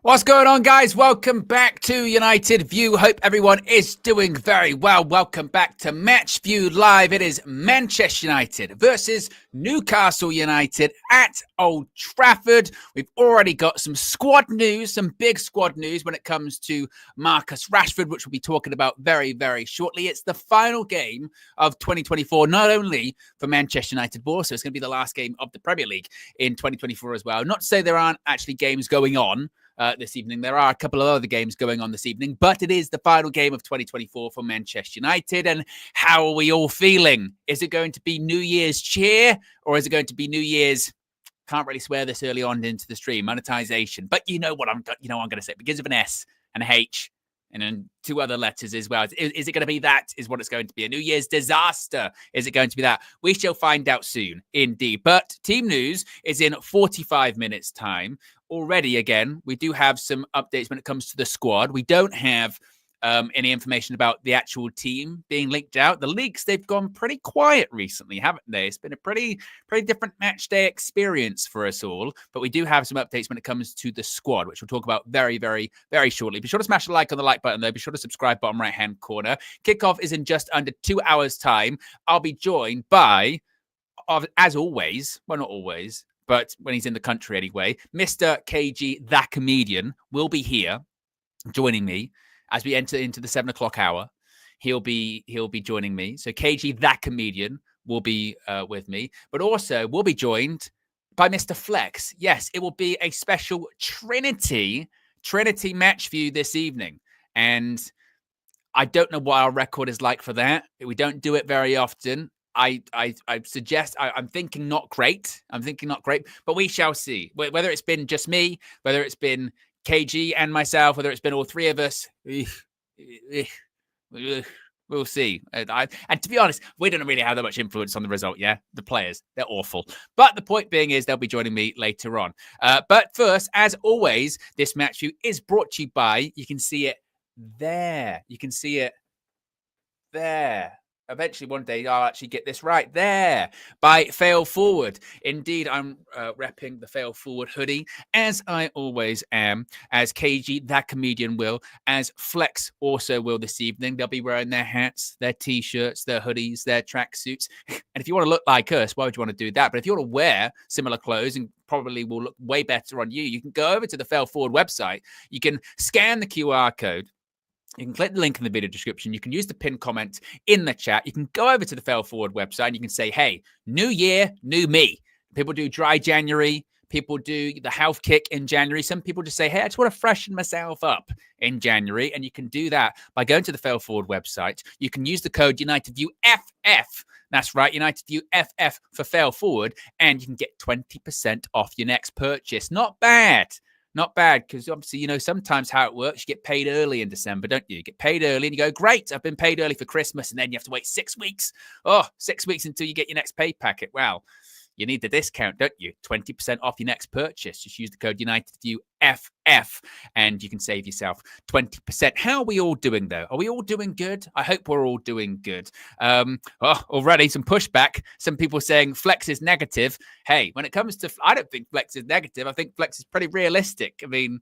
What's going on, guys? Welcome back to United View. Hope everyone is doing very well. Welcome back to Match View Live. It is Manchester United versus Newcastle United at Old Trafford. We've already got some squad news, some big squad news when it comes to Marcus Rashford, which we'll be talking about very, very shortly. It's the final game of 2024, not only for Manchester United, but also it's going to be the last game of the Premier League in 2024 as well. Not to say there aren't actually games going on this evening. There are a couple of other games going on this evening, but it is the final game of 2024 for Manchester United. And how are we all feeling? Is it going to be New Year's cheer, or is it going to be New Year's? Can't really swear this early on into the stream. Monetization, but you know what I'm going to say. It begins with an S and a H, and then two other letters as well. Is it going to be that? Is what it's going to be? A New Year's disaster? Is it going to be that? We shall find out soon, indeed. But team news is in 45 minutes' time. Already, again, we do have some updates when it comes to the squad. We don't have any information about the actual team being leaked out. The leaks, they've gone pretty quiet recently, haven't they? It's been a pretty different match day experience for us all. But we do have some updates when it comes to the squad, which we'll talk about very, very, very shortly. Be sure to smash the like on the like button, though. Be sure to subscribe, bottom right-hand corner. Kickoff is in just under 2 hours' time. I'll be joined by, as always, well, not always, but when he's in the country anyway, Mr. KG, the comedian, will be here joining me as we enter into the 7 o'clock hour. He'll be joining me. So KG, the comedian, will be with me, but also we'll be joined by Mr. Flex. Yes, it will be a special Trinity match view this evening. And I don't know what our record is like for that. We don't do it very often. I suggest, I'm thinking not great. But we shall see. Whether it's been just me, whether it's been KG and myself, whether it's been all three of us, we'll see. And to be honest, we don't really have that much influence on the result, yeah? The players, they're awful. But the point being is they'll be joining me later on. But first, as always, this match view is brought to you by, you can see it there. You can see it there. Eventually, one day, I'll actually get this right there by Fail Forward. Indeed, I'm repping the Fail Forward hoodie, as I always am, as KG, that comedian, will, as Flex also will this evening. They'll be wearing their hats, their T-shirts, their hoodies, their tracksuits. And if you want to look like us, why would you want to do that? But if you want to wear similar clothes and probably will look way better on you, you can go over to the Fail Forward website. You can scan the QR code. You can click the link in the video description. You can use the pinned comment in the chat. You can go over to the Fail Forward website and you can say, hey, new year, new me. People do dry January. People do the health kick in January. Some people just say, hey, I just want to freshen myself up in January. And you can do that by going to the Fail Forward website. You can use the code UnitedViewFF. That's right, UnitedViewFF for Fail Forward. And you can get 20% off your next purchase. Not bad. Not bad, because obviously, you know, sometimes how it works, you get paid early in December, don't you? You get paid early and you go, great, I've been paid early for Christmas. And then you have to wait 6 weeks. 6 weeks until you get your next pay packet. Well, you need the discount, don't you? 20% off your next purchase. Just use the code UnitedViewFF and you can save yourself 20%. How are we all doing, though? Are we all doing good? I hope we're all doing good. Already some pushback. Some people saying Flex is negative. Hey, when it comes to, I don't think Flex is negative. I think Flex is pretty realistic. I mean,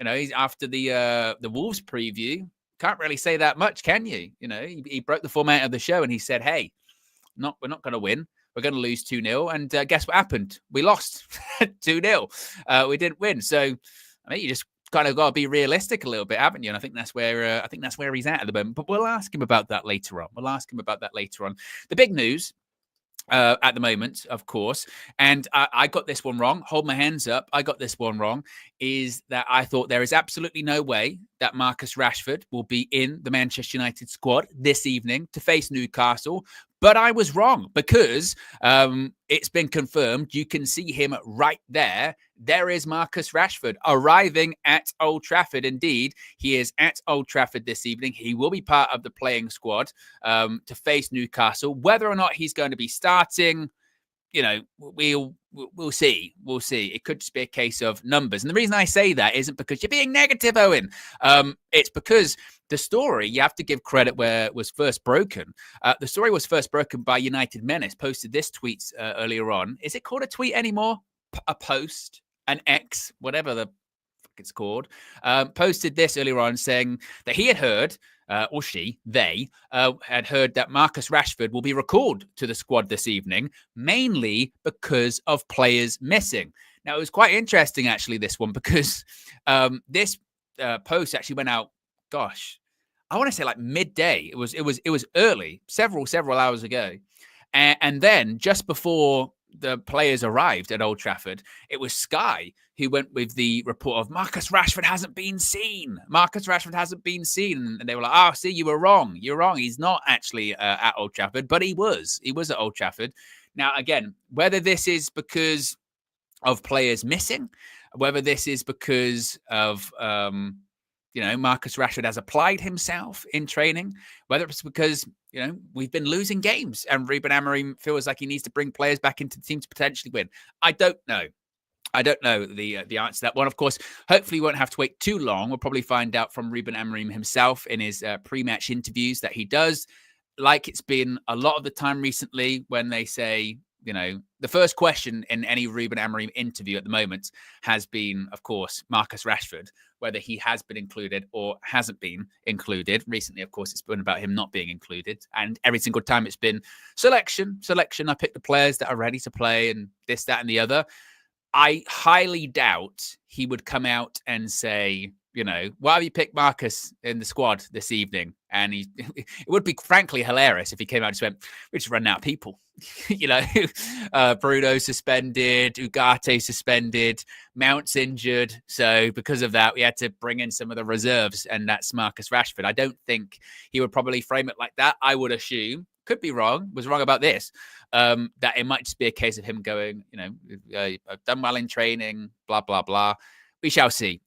you know, he's after the Wolves preview. Can't really say that much, can you? You know, he broke the format of the show and he said, hey, we're not going to win. We're going to lose 2-0. And guess what happened? We lost 2-0. We didn't win. So, I mean, you just kind of got to be realistic a little bit, haven't you? And I think that's where he's at the moment. But we'll ask him about that later on. The big news at the moment, of course, and I got this one wrong. Hold my hands up. I got this one wrong, is that I thought there is absolutely no way that Marcus Rashford will be in the Manchester United squad this evening to face Newcastle. But I was wrong, because it's been confirmed. You can see him right there. There is Marcus Rashford arriving at Old Trafford. Indeed, he is at Old Trafford this evening. He will be part of the playing squad to face Newcastle. Whether or not he's going to be starting, you know, we'll see. We'll see. It could just be a case of numbers. And the reason I say that isn't because you're being negative, Owen. It's because the story, you have to give credit where it was first broken. The story was first broken by United Menace, posted this tweet earlier on. Is it called a tweet anymore? A post? An X? Whatever the it's called, posted this earlier on saying that he had heard, or they had heard that Marcus Rashford will be recalled to the squad this evening, mainly because of players missing. Now, it was quite interesting, actually, this one, because this post actually went out, gosh, I want to say like midday. It was early, several hours ago. And then just before the players arrived at Old Trafford, it was Sky who went with the report of Marcus Rashford hasn't been seen. Marcus Rashford hasn't been seen. And they were like, oh, see, you were wrong. You're wrong. He's not actually at Old Trafford, but he was. He was at Old Trafford. Now, again, whether this is because of players missing, whether this is because of Marcus Rashford has applied himself in training, whether it's because, we've been losing games and Ruben Amorim feels like he needs to bring players back into the team to potentially win. I don't know. I don't know the answer to that one. Of course, hopefully we won't have to wait too long. We'll probably find out from Ruben Amorim himself in his pre-match interviews that he does, like it's been a lot of the time recently when they say, the first question in any Ruben Amorim interview at the moment has been, of course, Marcus Rashford, whether he has been included or hasn't been included. Recently, of course, it's been about him not being included. And every single time it's been selection. I pick the players that are ready to play and this, that, and the other. I highly doubt he would come out and say, why have you picked Marcus in the squad this evening? And it would be frankly hilarious if he came out and just went, we just run out of people. Bruno suspended, Ugarte suspended, Mount's injured. So because of that, we had to bring in some of the reserves, and that's Marcus Rashford. I don't think he would probably frame it like that. I would assume, could be wrong, was wrong about this, that it might just be a case of him going, I've done well in training, blah, blah, blah. We shall see.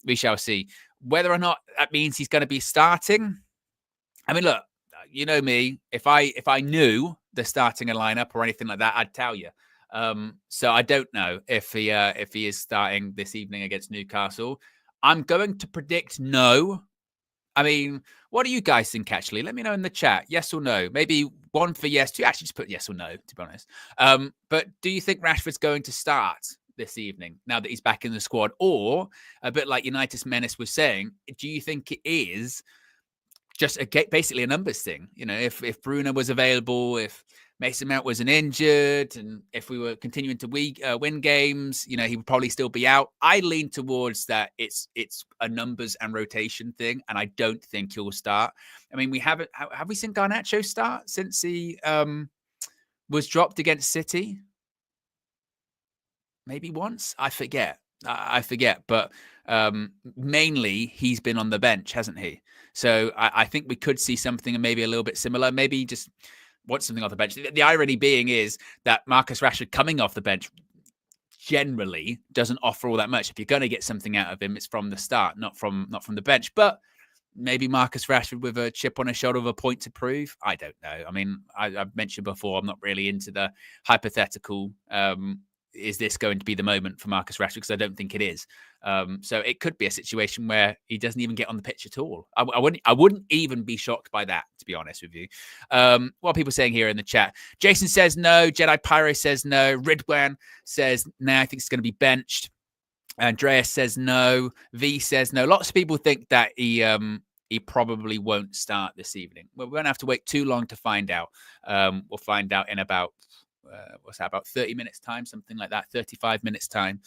Whether or not that means he's going to be starting. I mean, look, you know me. If I knew the starting a lineup or anything like that, I'd tell you. So I don't know if he is starting this evening against Newcastle. I'm going to predict no. I mean, what do you guys think, actually? Let me know in the chat. Yes or no? Maybe one for yes. Two, actually just put yes or no, to be honest. But do you think Rashford's going to start this evening now that he's back in the squad? Or, a bit like Unitas Menace was saying, do you think it is just basically a numbers thing? If Bruno was available, if Mason Mount wasn't injured, and if we were continuing to win games, he would probably still be out. I lean towards that it's a numbers and rotation thing, and I don't think he'll start. I mean, have we seen Garnacho start since he was dropped against City? Maybe once? I forget. But mainly he's been on the bench, hasn't he? So I think we could see something maybe a little bit similar. Maybe he just wants something off the bench. The irony being is that Marcus Rashford coming off the bench generally doesn't offer all that much. If you're going to get something out of him, it's from the start, not from the bench. But maybe Marcus Rashford with a chip on his shoulder with a point to prove. I don't know. I mean, I've mentioned before, I'm not really into the hypothetical is this going to be the moment for Marcus Rashford? Because I don't think it is. So it could be a situation where he doesn't even get on the pitch at all. I wouldn't even be shocked by that, to be honest with you. What are people saying here in the chat? Jason says no. Jedi Pyro says no. Ridwan says no. I think it's going to be benched. Andreas says no. V says no. Lots of people think that he probably won't start this evening. Well, we won't have to wait too long to find out. We'll find out in about about 30 minutes time, something like that, 35 minutes time.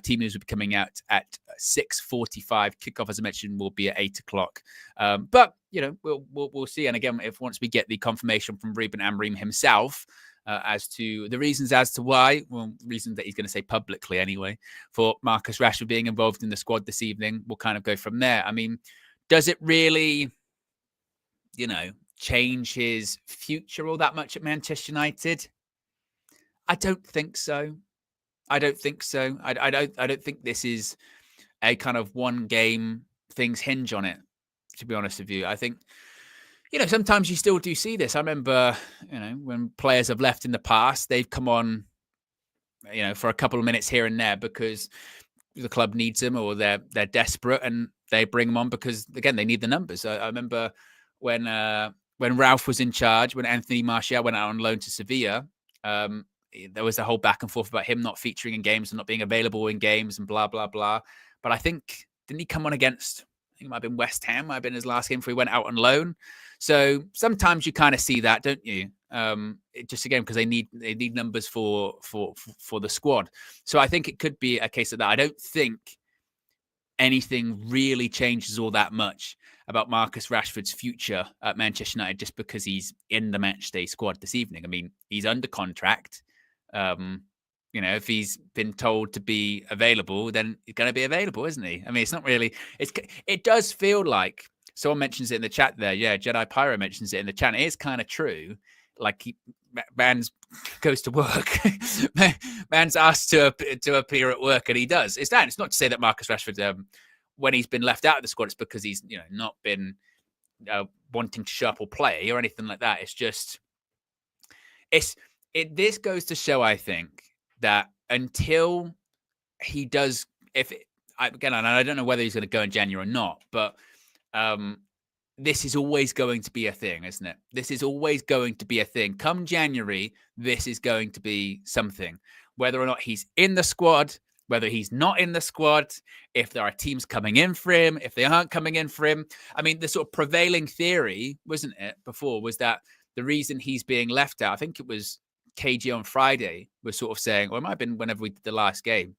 Team news will be coming out at 6:45. Kickoff, as I mentioned, will be at 8 o'clock. But we'll see. And again, once we get the confirmation from Ruben Amorim himself as to the reasons as to why, reasons that he's going to say publicly anyway, for Marcus Rashford being involved in the squad this evening, we'll kind of go from there. I mean, does it really, change his future all that much at Manchester United? I don't think so. I don't think this is a kind of one game, things hinge on it, to be honest with you. I think, sometimes you still do see this. I remember, when players have left in the past, they've come on, for a couple of minutes here and there because the club needs them or they're desperate, and they bring them on because, again, they need the numbers. I remember when Ralph was in charge, when Anthony Martial went out on loan to Sevilla, there was a whole back and forth about him not featuring in games and not being available in games and blah, blah, blah. But I think didn't he come on against, I think it might have been West Ham, might have been his last game before he went out on loan. So sometimes you kind of see that, don't you? Just again, because they need numbers for the squad. So I think it could be a case of that. I don't think anything really changes all that much about Marcus Rashford's future at Manchester United just because he's in the matchday squad this evening. I mean, he's under contract. If he's been told to be available, then he's going to be available, isn't he? I mean, it's not really. It does feel like someone mentions it in the chat there. Yeah, Jedi Pyro mentions it in the chat. It is kind of true. Like man's goes to work, man's asked to appear at work, and he does. It's not to say that Marcus Rashford, when he's been left out of the squad, it's because he's not been wanting to show up or play or anything like that. It's just this goes to show, I think, that until he does, again, and I don't know whether he's going to go in January or not, but this is always going to be a thing, isn't it? This is always going to be a thing. Come January, this is going to be something. Whether or not he's in the squad, whether he's not in the squad, if there are teams coming in for him, if they aren't coming in for him. I mean, the sort of prevailing theory, wasn't it, before, was that the reason he's being left out, I think it was KG on Friday, was sort of saying, or it might have been whenever we did the last game,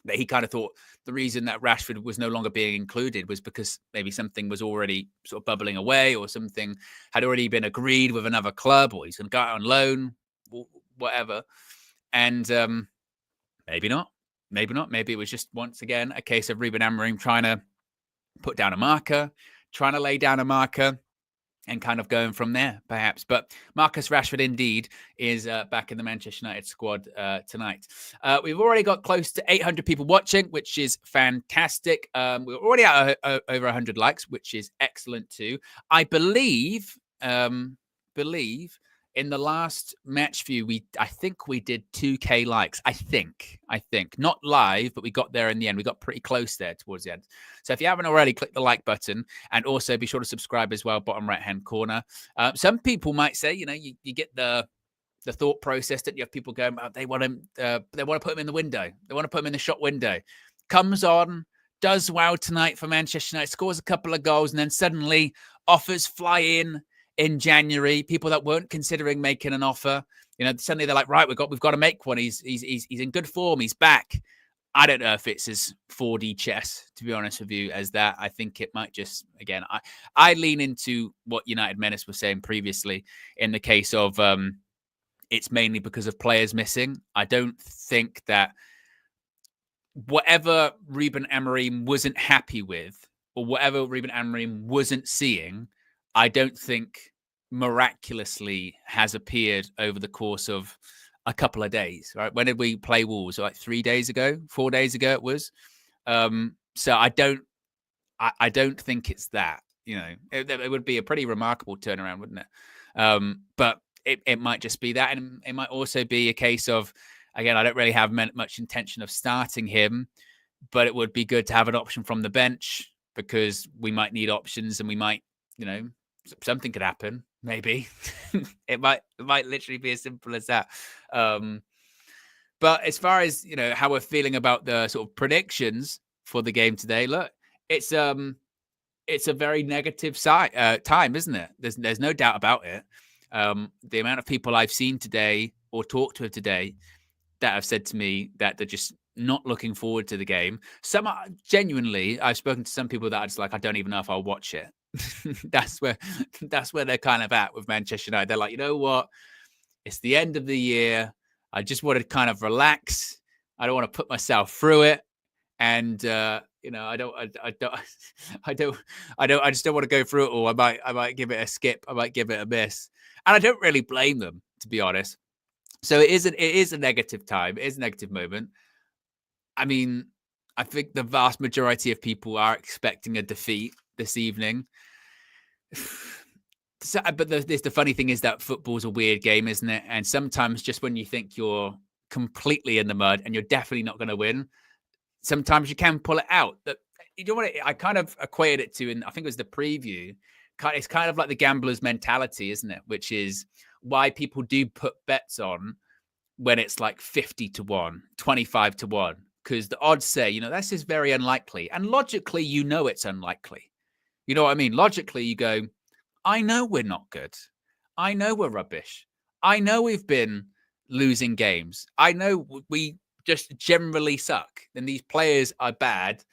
that he kind of thought the reason that Rashford was no longer being included was because maybe something was already sort of bubbling away, or something had already been agreed with another club, or he's going to go out on loan, whatever. And maybe not. Maybe it was just, once again, a case of Ruben Amorim trying to put down a marker, trying to lay down a marker, and kind of going from there, perhaps. But Marcus Rashford, indeed, is back in the Manchester United squad tonight. We've already got close to 800 people watching, which is fantastic. We're already at over 100 likes, which is excellent too. I believe in the last match view, I think we did 2K likes. I think not live, but we got there in the end. We got pretty close there towards the end. So if you haven't already, click the like button, and also be sure to subscribe as well, bottom right hand corner. Some people might say, you get the thought process that you have people going, they want to put him in the window. They want to put him in the shot window. Comes on, does well tonight for Manchester United, scores a couple of goals, and then suddenly offers fly in January. People that weren't considering making an offer, suddenly they're like, right, we've got to make one. He's in good form. He's back. I don't know if it's as 4D chess, to be honest with you, as that. I think it might just, again, I lean into what United Menace was saying previously in the case of it's mainly because of players missing. I don't think that whatever Ruben Amorim wasn't happy with, or whatever Ruben Amorim wasn't seeing, I don't think miraculously has appeared over the course of a couple of days, right? When did we play Wolves? Like 3 days ago, 4 days ago it was. So I don't think it's that, it would be a pretty remarkable turnaround, wouldn't it? But it might just be that. And it might also be a case of, again, I don't really have much intention of starting him, but it would be good to have an option from the bench, because we might need options, and we might, something could happen. Maybe it might literally be as simple as that. But as far as how we're feeling about the sort of predictions for the game today, look, it's a very negative time, isn't it? There's no doubt about it. The amount of people I've seen today or talked to today that have said to me that they're just not looking forward to the game. Some are, genuinely, I've spoken to some people that are just like, I don't even know if I'll watch it. That's where they're kind of at with Manchester United. They're like, you know what? It's the end of the year. I just want to kind of relax. I don't want to put myself through it. And I just don't want to go through it all. I might give it a skip. I might give it a miss. And I don't really blame them, to be honest. So it is a negative time. It is a negative moment. I mean, I think the vast majority of people are expecting a defeat this evening. So, but the funny thing is that football's a weird game, isn't it? And sometimes just when you think you're completely in the mud and you're definitely not going to win, sometimes you can pull it out. That, you know what? I kind of equated it to, and I think it was the preview. It's kind of like the gambler's mentality, isn't it? Which is why people do put bets on when it's like 50-1, 25-1, because the odds say, this is very unlikely. And logically, it's unlikely. You know what I mean? Logically, you go, I know we're not good. I know we're rubbish. I know we've been losing games. I know we just generally suck. And these players are bad.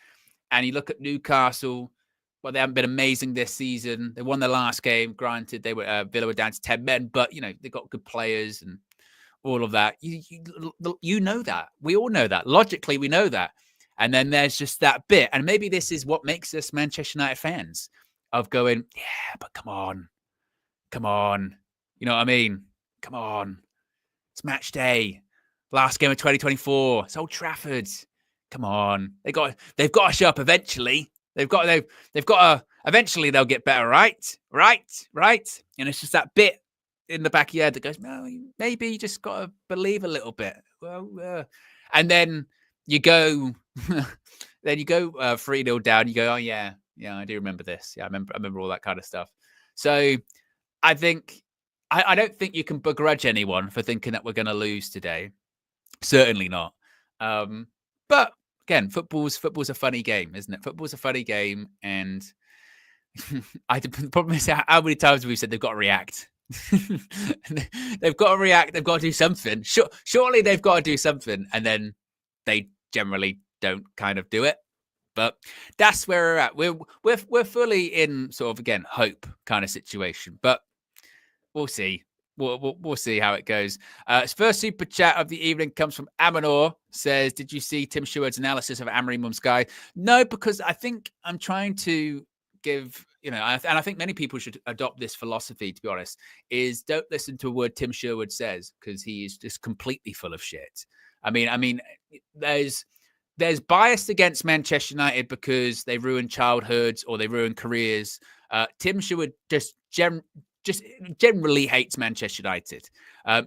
And you look at Newcastle, well, they haven't been amazing this season. They won their last game. Granted, they were Villa were down to 10 men, but, they got good players and all of that. You know that. We all know that. Logically, we know that. And then there's just that bit. And maybe this is what makes us Manchester United fans of going, yeah, but come on. Come on. You know what I mean? Come on. It's match day. Last game of 2024. It's Old Trafford. Come on. They've got to show up eventually. They've got to eventually they'll get better, right? Right. And it's just that bit in the back of your head that goes, no, maybe you just got to believe a little bit. Well, and then you go 3-0 down. You go, oh yeah, I do remember this. Yeah, I remember all that kind of stuff. So I think I don't think you can begrudge anyone for thinking that we're going to lose today. Certainly not. But again, football's a funny game, isn't it? Football's a funny game, and the problem is how many times we've said they've got to react. They've got to react. They've got to do something. Surely they've got to do something, and then they generally don't kind of do it. But that's where we're at. We're fully in sort of, again, hope kind of situation. But we'll see. We'll see how it goes. First super chat of the evening comes from Amanor. Says, did you see Tim Sherwood's analysis of Amorim on Sky? No, because I think I'm trying to give, and I think many people should adopt this philosophy, to be honest, is don't listen to a word Tim Sherwood says, because he is just completely full of shit. I mean, there's bias against Manchester United because they ruin childhoods or they ruin careers. Tim Sherwood just generally hates Manchester United.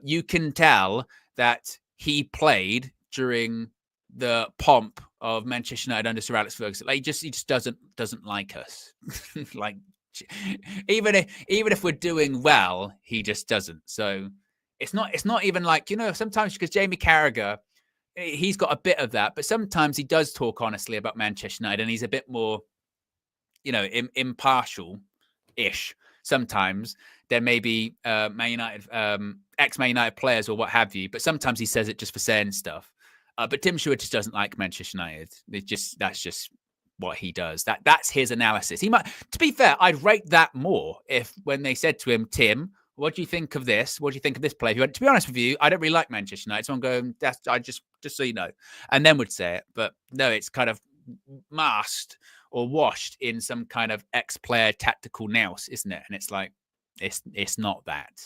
You can tell that he played during the pomp of Manchester United under Sir Alex Ferguson. Like, he just doesn't like us. Like, even if we're doing well, he just doesn't. So it's not even like, sometimes, because Jamie Carragher, he's got a bit of that, but sometimes he does talk honestly about Manchester United, and he's a bit more, impartial-ish sometimes. There may be Man United, ex-Man United players or what have you, but sometimes he says it just for saying stuff. But Tim Sherwood just doesn't like Manchester United. That's just what he does. That's his analysis. He might, to be fair, I'd rate that more if when they said to him, Tim, what do you think of this? What do you think of this play? If you went, to be honest with you, I don't really like Manchester United. So I'm going, I just so you know, and then would say it. But no, it's kind of masked or washed in some kind of ex-player tactical nous, isn't it? And it's like, it's not that.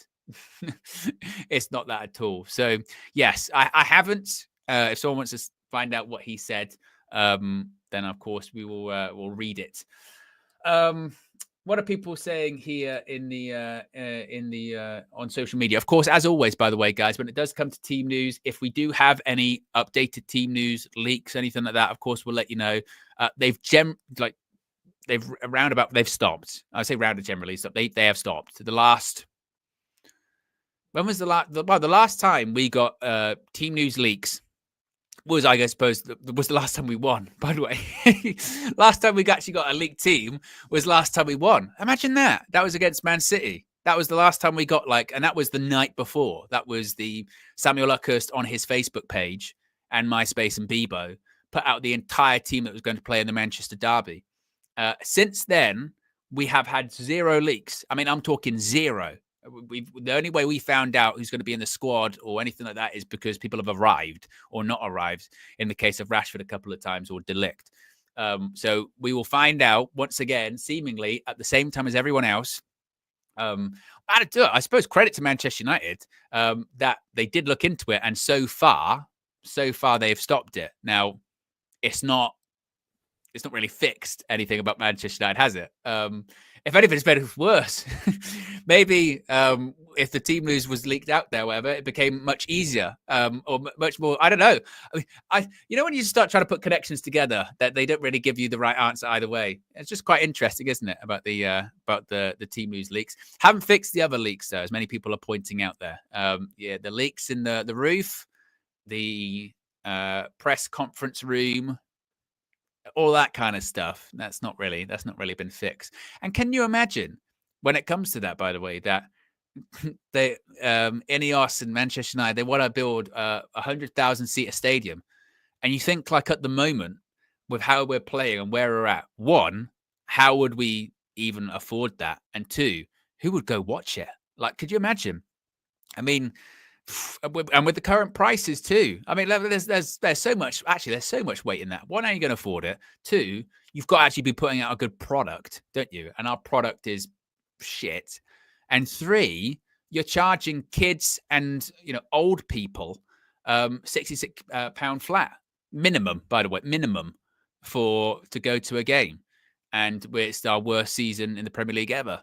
It's not that at all. So yes, I haven't. If someone wants to find out what he said, then of course we will we'll read it. What are people saying here in the on social media? Of course, as always, by the way, guys, when it does come to team news, if we do have any updated team news leaks, anything like that, of course, we'll let you know. They've stopped. I say rounded generally, so they have stopped. The last time we got team news leaks was, I suppose, was the last time we won, by the way. Last time we actually got a leaked team was last time we won. Imagine that. That was against Man City. That was the last time we got and that was the night before. That was the Samuel Luckhurst on his Facebook page and MySpace and Bebo put out the entire team that was going to play in the Manchester Derby. Since then, we have had 0 leaks. I mean, I'm talking 0. The only way we found out who's going to be in the squad or anything like that is because people have arrived or not arrived, in the case of Rashford a couple of times, or De Ligt. So we will find out once again, seemingly at the same time as everyone else. I suppose credit to Manchester United that they did look into it, and so far they've stopped it. Now, it's not really fixed anything about Manchester United, has it? If anything, it's better, worse. Maybe if the team news was leaked out there, whatever, it became much easier or much more. I don't know. I mean, when you start trying to put connections together, that they don't really give you the right answer either way. It's just quite interesting, isn't it, about the team news leaks? Haven't fixed the other leaks though, as many people are pointing out there. The leaks in the roof, the press conference room, all that kind of stuff. That's not really been fixed. And can you imagine when it comes to that, by the way, that they Ineos and Manchester United, they want to build a 100,000 seater stadium, and you think, like, at the moment with how we're playing and where we're at, one, how would we even afford that? And two, who would go watch it? Like, could you imagine? I mean, and with the current prices too. I mean, there's so much. Actually, there's so much weight in that. One, how are you going to afford it? Two, you've got to actually be putting out a good product, don't you? And our product is shit. And three, you're charging kids and old people £66 flat minimum. By the way, minimum to go to a game, and it's our worst season in the Premier League ever.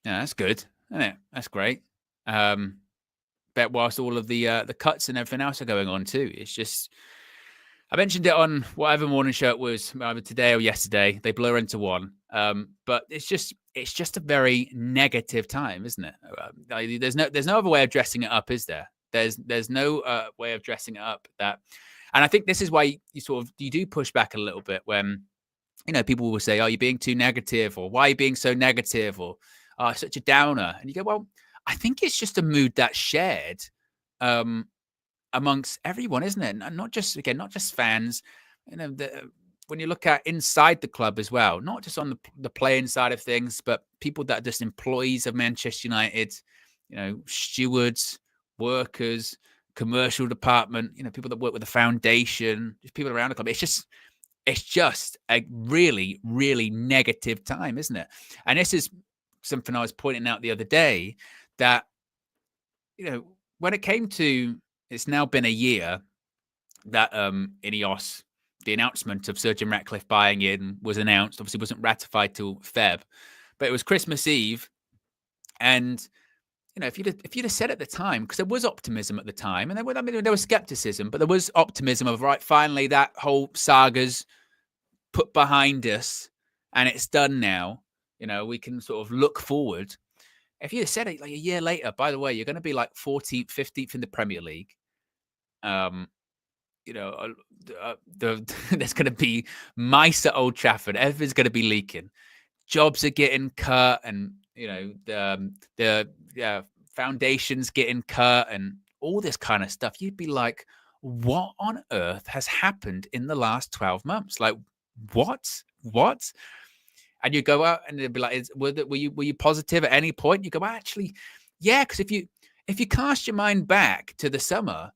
Yeah, that's good, isn't it? That's great. But whilst all of the cuts and everything else are going on too, it's just, I mentioned it on whatever morning show it was, either today or yesterday. They blur into one. But it's just a very negative time, isn't it? There's no other way of dressing it up, is there? There's no way of dressing it up that, and I think this is why you do push back a little bit when people will say, "Oh, you're being too negative," or "Why are you being so negative?" or "Oh, such a downer," and you go, "Well, I think it's just a mood that's shared amongst everyone, isn't it? And not just fans. When you look at inside the club as well, not just on the playing side of things, but people that are just employees of Manchester United, stewards, workers, commercial department, people that work with the foundation, just people around the club. It's just a really, really negative time, isn't it? And this is something I was pointing out the other day, that when it came to, it's now been a year that Ineos, the announcement of Sir Jim Ratcliffe buying in was announced. Obviously wasn't ratified till Feb, but it was Christmas Eve. And if you'd have said at the time, because there was optimism at the time, and there was skepticism, but there was optimism of, right, finally that whole saga's put behind us and it's done now. We can sort of look forward. If you had said it like a year later, by the way, you're going to be like 14th, 15th in the Premier League. There's going to be mice at Old Trafford. Everything's going to be leaking. Jobs are getting cut, and the foundations getting cut, and all this kind of stuff. You'd be like, what on earth has happened in the last 12 months? Like, what? And you go out and they'd be like, were you positive at any point? You go, actually, yeah, because if you cast your mind back to the summer,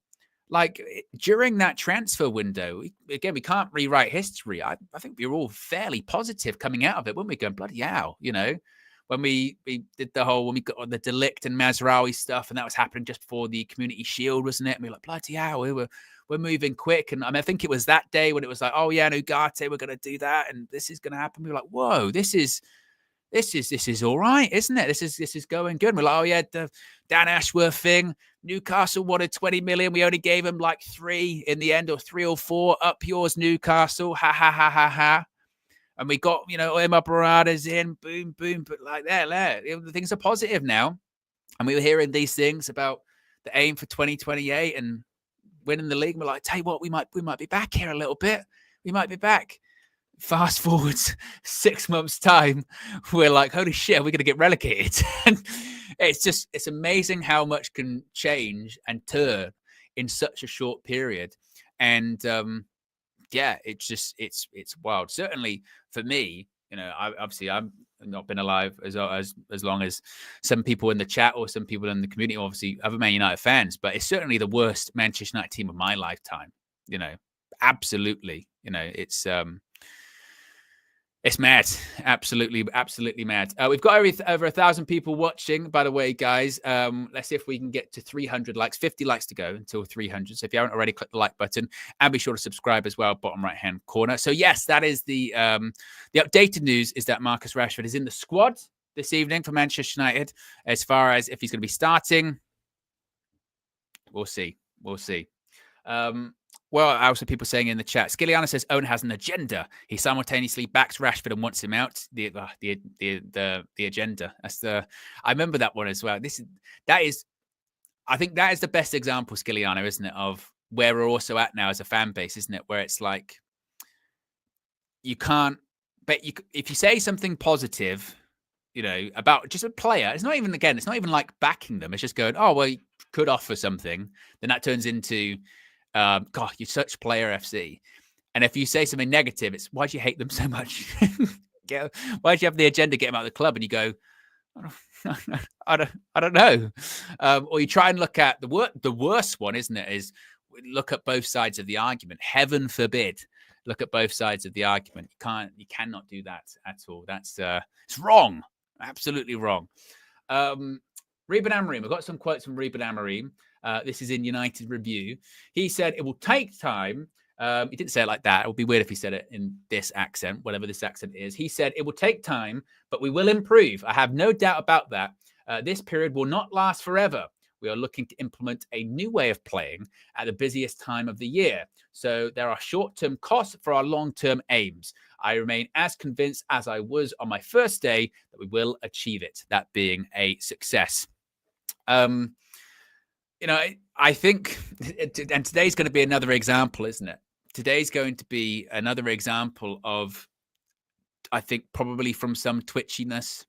like during that transfer window, again, we can't rewrite history. I think we were all fairly positive coming out of it, weren't we? Going, bloody hell, when we did when we got the De Ligt and Mazraoui stuff, and that was happening just before the Community Shield, wasn't it? And we were like, bloody hell, we're moving quick. And I think it was that day when it was like, oh yeah, Ugarte, we're going to do that, and this is going to happen. We were like, whoa, this is all right, isn't it? This is going good. And we're like, oh yeah, the Dan Ashworth thing. Newcastle wanted 20 million. We only gave him like 3 in the end, or 3 or 4. Up yours, Newcastle. Ha ha ha ha ha. And we got, Emma Barada's in, boom, boom, but like there, things are positive now. And we were hearing these things about the aim for 2028 and winning the league. And we're like, tell you what, we might be back here a little bit. We might be back. Fast forward 6 months' time, we're like, holy shit, we're going to get relegated. And it's amazing how much can change and turn in such a short period. And it's wild. Certainly for me, I've not been alive as long as some people in the chat or some people in the community, obviously other Man United fans, but it's certainly the worst Manchester United team of my lifetime. Absolutely. It's mad. Absolutely mad. We've got over 1,000 people watching, by the way, guys. Let's see if we can get to 300 likes. 50 likes to go until 300. So if you haven't already, click the like button and be sure to subscribe as well, bottom right-hand corner. So yes, that is the updated news is that Marcus Rashford is in the squad this evening for Manchester United. As far as if he's going to be starting, we'll see. Well, also people saying in the chat, Skilliana says Owen has an agenda. He simultaneously backs Rashford and wants him out. The agenda. I remember that one as well. I think that is the best example, Skilliana, isn't it, of where we're also at now as a fan base, isn't it? Where it's like, you can't, but if you say something positive, about just a player, it's not even like backing them. It's just going, oh, well, you could offer something. Then that turns into, God, you're such player FC. And if you say something negative, it's, why do you hate them so much? Why do you have the agenda, get them out of the club? And you go, I don't know. Or you try and look at the worst one, isn't it? Is look at both sides of the argument. Heaven forbid, look at both sides of the argument. You cannot do that at all. That's it's wrong, absolutely wrong. Ruben Amorim. I've got some quotes from Ruben Amorim. This is in United Review. He said, "It will take time." He didn't say it like that. It would be weird if he said it in this accent, whatever this accent is. He said, "It will take time, but we will improve. I have no doubt about that. This period will not last forever. We are looking to implement a new way of playing at the busiest time of the year. So there are short-term costs for our long-term aims. I remain as convinced as I was on my first day that we will achieve it, that being a success." I think, and today's going to be another example, isn't it? Today's going to be another example of, I think, probably from some twitchiness,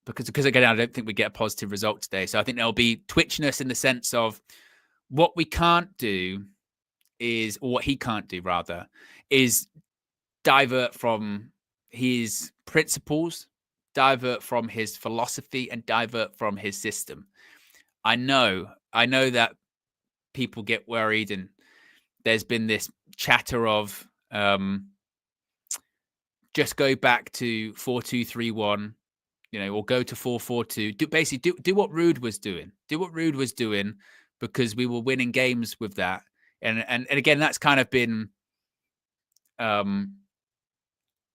because again, I don't think we get a positive result today. So I think there'll be twitchiness in the sense of what we can't do is, or what he can't do rather, is divert from his principles, divert from his philosophy, and divert from his system. I know that people get worried, and there's been this chatter of just go back to 4-2-3-1, or go to 4-4-2. Do what Rude was doing. Do what Rude was doing, because we were winning games with that. And again, that's kind of been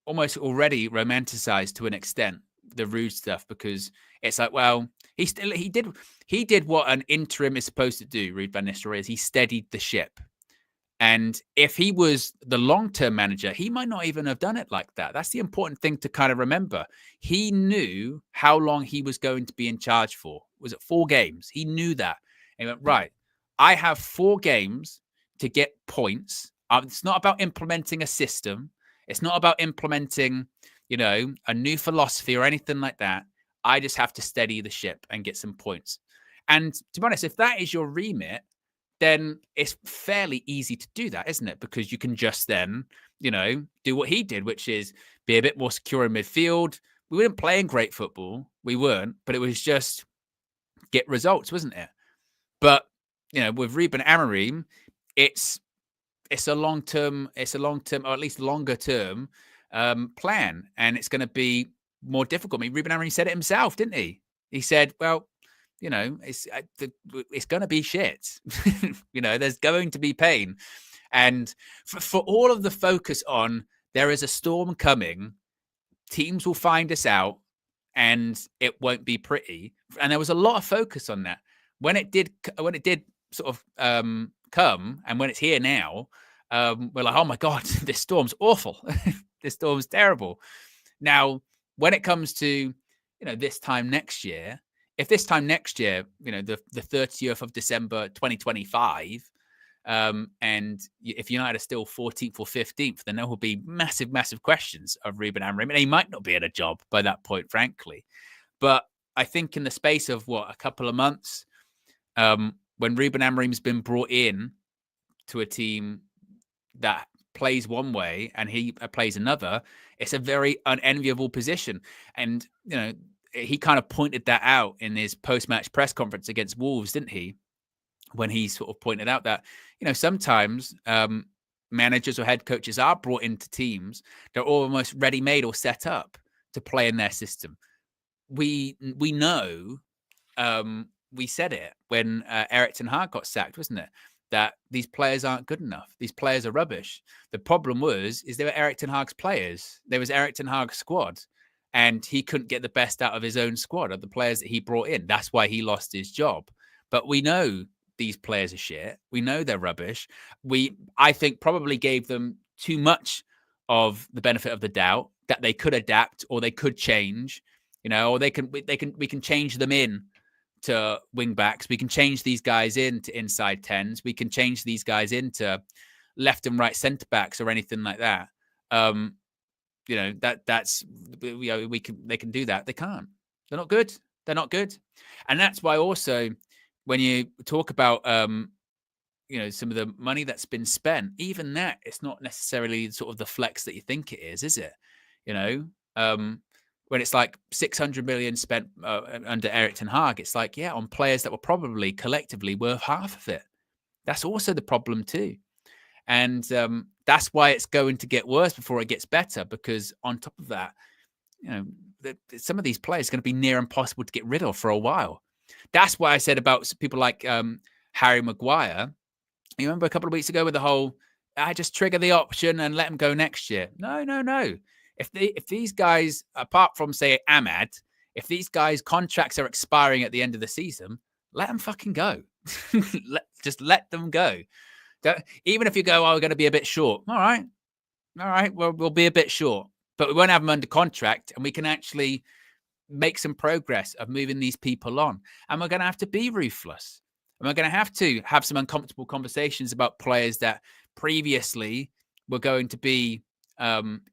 almost already romanticized to an extent, the Rude stuff, because it's like, well, he did what an interim is supposed to do. Ruud van Nistelrooy, is he steadied the ship. And if he was the long-term manager, he might not even have done it like that. That's the important thing to kind of remember. He knew how long he was going to be in charge for. Was it 4 games? He knew that. And he went, right, I have 4 games to get points. It's not about implementing a system. It's not about implementing, a new philosophy or anything like that. I just have to steady the ship and get some points. And to be honest, if that is your remit, then it's fairly easy to do that, isn't it? Because you can just then, do what he did, which is be a bit more secure in midfield. We weren't playing great football. We weren't, but it was just get results, wasn't it? But, with Ruben Amorim, it's a long-term, or at least longer-term plan. And it's going to be more difficult. I mean, Ruben Amorim said it himself, didn't he? He said, well, it's going to be shit. There's going to be pain. And for all of the focus on there is a storm coming, teams will find us out and it won't be pretty. And there was a lot of focus on that. When it did sort of come, and when it's here now, we're like, oh my God, this storm's awful. This storm's terrible. Now, when it comes to, this time next year, if this time next year, the 30th of December, 2025, and if United are still 14th or 15th, then there will be massive, massive questions of Ruben Amorim. And he might not be in a job by that point, frankly. But I think in the space of, a couple of months, when Ruben Amorim's been brought in to a team that plays one way and he plays another, it's a very unenviable position. And, he kind of pointed that out in his post-match press conference against Wolves, didn't he? When he sort of pointed out that, sometimes managers or head coaches are brought into teams, they're almost ready-made or set up to play in their system. We know, we said it when Erik ten Hag got sacked, wasn't it? That these players aren't good enough. These players are rubbish. The problem is they were Erik ten Hag's players. There was Erik ten Hag's squad. And he couldn't get the best out of his own squad, of the players that he brought in. That's why he lost his job. But we know these players are shit. We know they're rubbish. I think, probably gave them too much of the benefit of the doubt that they could adapt or they could change, or we can change them in to wing backs. We can change these guys into inside 10s. We can change these guys into left and right centre backs or anything like that. That's they can do that. They can't. They're not good. They're not good. And that's why also when you talk about some of the money that's been spent, even that, it's not necessarily sort of the flex that you think it is it? When it's like 600 million spent under Erik ten Hag, it's like, on players that were probably collectively worth half of it. That's also the problem too. And that's why it's going to get worse before it gets better, because on top of that, some of these players are going to be near impossible to get rid of for a while. That's why I said about people like Harry Maguire. You remember a couple of weeks ago with the whole, I just trigger the option and let him go next year. No. If these guys, apart from, say, Ahmad, if these guys' contracts are expiring at the end of the season, let them fucking go. Just let them go. Even if you go, we're going to be a bit short. All right, we'll be a bit short. But we won't have them under contract, and we can actually make some progress of moving these people on. And we're going to have to be ruthless. And we're going to have some uncomfortable conversations about players that previously were going to be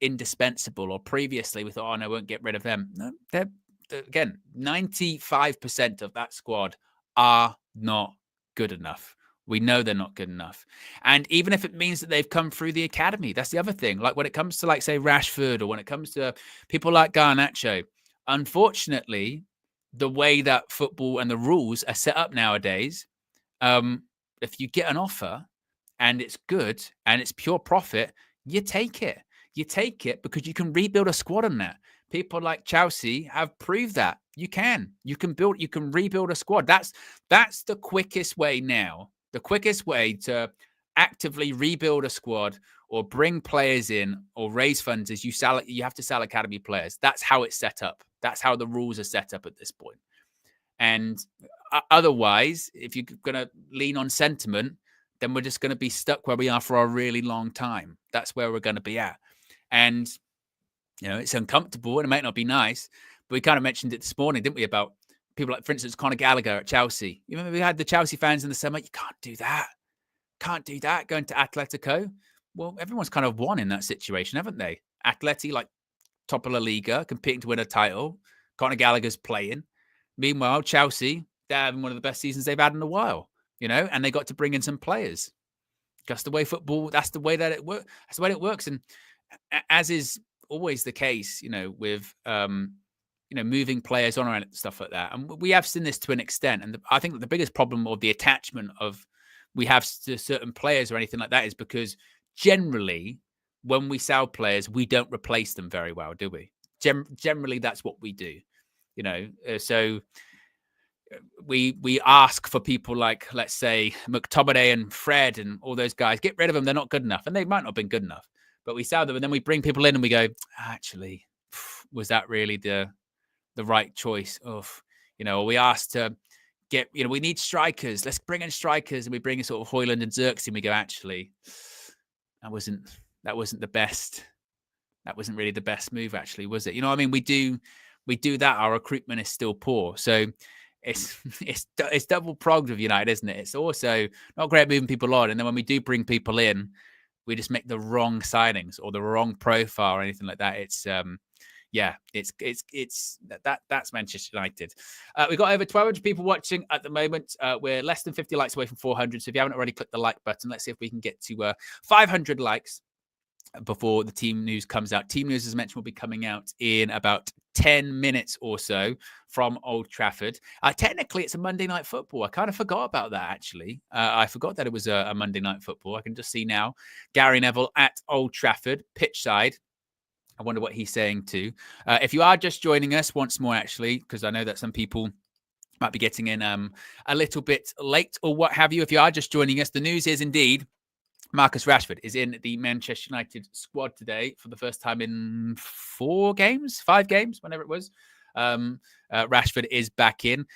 indispensable, or previously we thought, no, I won't get rid of them. No, they're again, 95% of that squad are not good enough. We know they're not good enough. And even if it means that they've come through the academy, that's the other thing. Like when it comes to, like, say, Rashford, or when it comes to people like Garnacho, unfortunately, the way that football and the rules are set up nowadays, if you get an offer and it's good and it's pure profit, you take it. You take it because you can rebuild a squad on that. People like Chelsea have proved that you can rebuild a squad. That's the quickest way now. The quickest way to actively rebuild a squad or bring players in or raise funds is you have to sell academy players. That's how it's set up. That's how the rules are set up at this point. And otherwise, if you're going to lean on sentiment, then we're just going to be stuck where we are for a really long time. That's where we're going to be at. And, it's uncomfortable and it might not be nice, but we kind of mentioned it this morning, didn't we, about people like, for instance, Conor Gallagher at Chelsea. You remember we had the Chelsea fans in the summer? You can't do that. Going to Atletico. Well, everyone's kind of won in that situation, haven't they? Atleti, like, top of La Liga, competing to win a title. Conor Gallagher's playing. Meanwhile, Chelsea, they're having one of the best seasons they've had in a while, and they got to bring in some players. That's the way football, that's the way that it works. That's the way it works. And as is always the case, with, moving players on and stuff like that. And we have seen this to an extent. And I think that the biggest problem of the attachment of we have to certain players or anything like that is because generally when we sell players, we don't replace them very well, do we? Generally, that's what we do, so we ask for people like, let's say, McTominay and Fred and all those guys, get rid of them. They're not good enough. And they might not have been good enough, but we sell them. And then we bring people in and we go, actually, was that really the right choice? We asked to get, we need strikers. Let's bring in strikers. And we bring in sort of Højlund and Xerxes. And we go, actually, that wasn't the best. That wasn't really the best move, actually, was it? We do that. Our recruitment is still poor. So it's double pronged with United, isn't it? It's also not great moving people on. And then when we do bring people in, we just make the wrong signings or the wrong profile or anything like that. It's that's Manchester United. We've got over 1,200 people watching at the moment. We're less than 50 likes away from 400. So if you haven't already clicked the like button, let's see if we can get to 500 likes before the team news comes out. Team news, as mentioned, will be coming out in about 10 minutes or so from Old Trafford. Technically, it's a Monday Night Football. I kind of forgot about that, actually. I forgot that it was a Monday Night Football. I can just see now Gary Neville at Old Trafford, pitch side. I wonder what he's saying too. If you are just joining us once more, actually, because I know that some people might be getting in a little bit late or what have you. If you are just joining us, the news is indeed Marcus Rashford is in the Manchester United squad today for the first time in 5 games, whenever it was. Rashford is back in.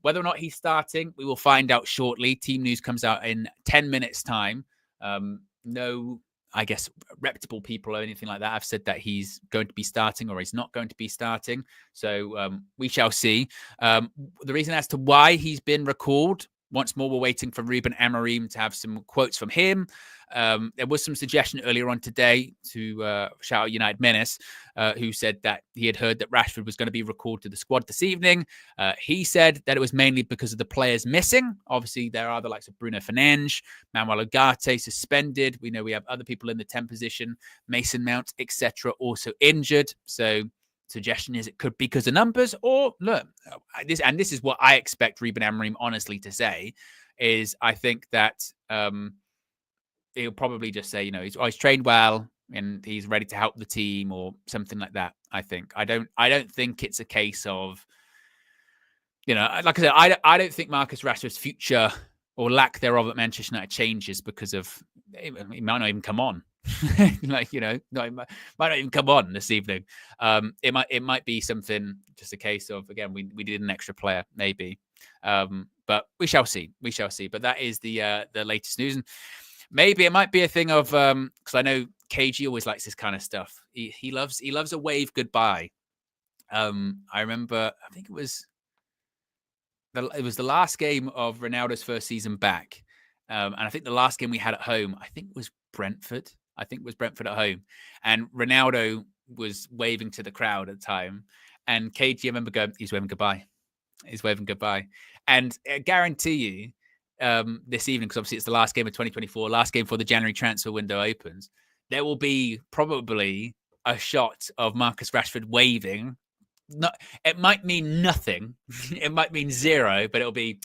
Whether or not he's starting, we will find out shortly. Team news comes out in 10 minutes' time. No I guess, reputable people or anything like that have said that he's going to be starting or he's not going to be starting. So we shall see. The reason as to why he's been recalled, once more, we're waiting for Ruben Amorim to have some quotes from him. There was some suggestion earlier on today to shout out United Menace, who said that he had heard that Rashford was going to be recalled to the squad this evening. He said that it was mainly because of the players missing. Obviously, there are the likes of Bruno Fernandes, Manuel Ugarte suspended. We know we have other people in the 10 position, Mason Mount, etc., also injured. So suggestion is it could be because of numbers, or look, this is what I expect Ruben Amorim honestly to say, is I think that he'll probably just say, he's trained well and he's ready to help the team or something like that. I think I don't think it's a case of, like I said, I don't think Marcus Rashford's future or lack thereof at Manchester United changes because of he might not even come on. It might not even come on this evening. It might be something, just a case of, again, we did an extra player maybe, but we shall see. But that is the latest news, and maybe it might be a thing of because I know KG always likes this kind of stuff. He loves a wave goodbye. I remember, I think it was the last game of Ronaldo's first season back, and I think the last game we had at home, I think was Brentford. At home, and Ronaldo was waving to the crowd at the time, and KG, I remember going, he's waving goodbye, and I guarantee you, this evening, because obviously it's the last game of 2024, last game before the January transfer window opens, there will be probably a shot of Marcus Rashford waving. It might mean nothing, it might mean zero, but it'll be,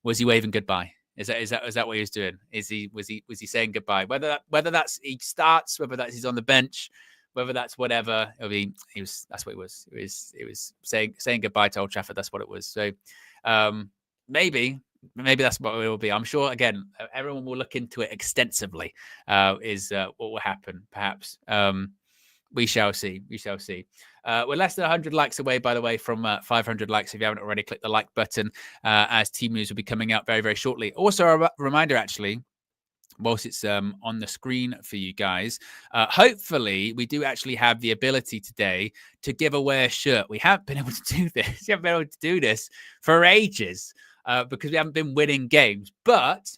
was he waving goodbye? Is that what he was doing? Was he saying goodbye? Whether that's he starts, whether that's he's on the bench, whether that's whatever, it'll be, that's what it was. It was saying goodbye to Old Trafford. That's what it was. So maybe that's what it will be. I'm sure, again, everyone will look into it extensively. Is what will happen, perhaps. We shall see. We're less than 100 likes away, by the way, from 500 likes. If you haven't already, click the like button, as team news will be coming out very, very shortly. Also, a reminder, actually, whilst it's on the screen for you guys, hopefully we do actually have the ability today to give away a shirt. We haven't been able to do this. We haven't been able to do this for ages because we haven't been winning games. But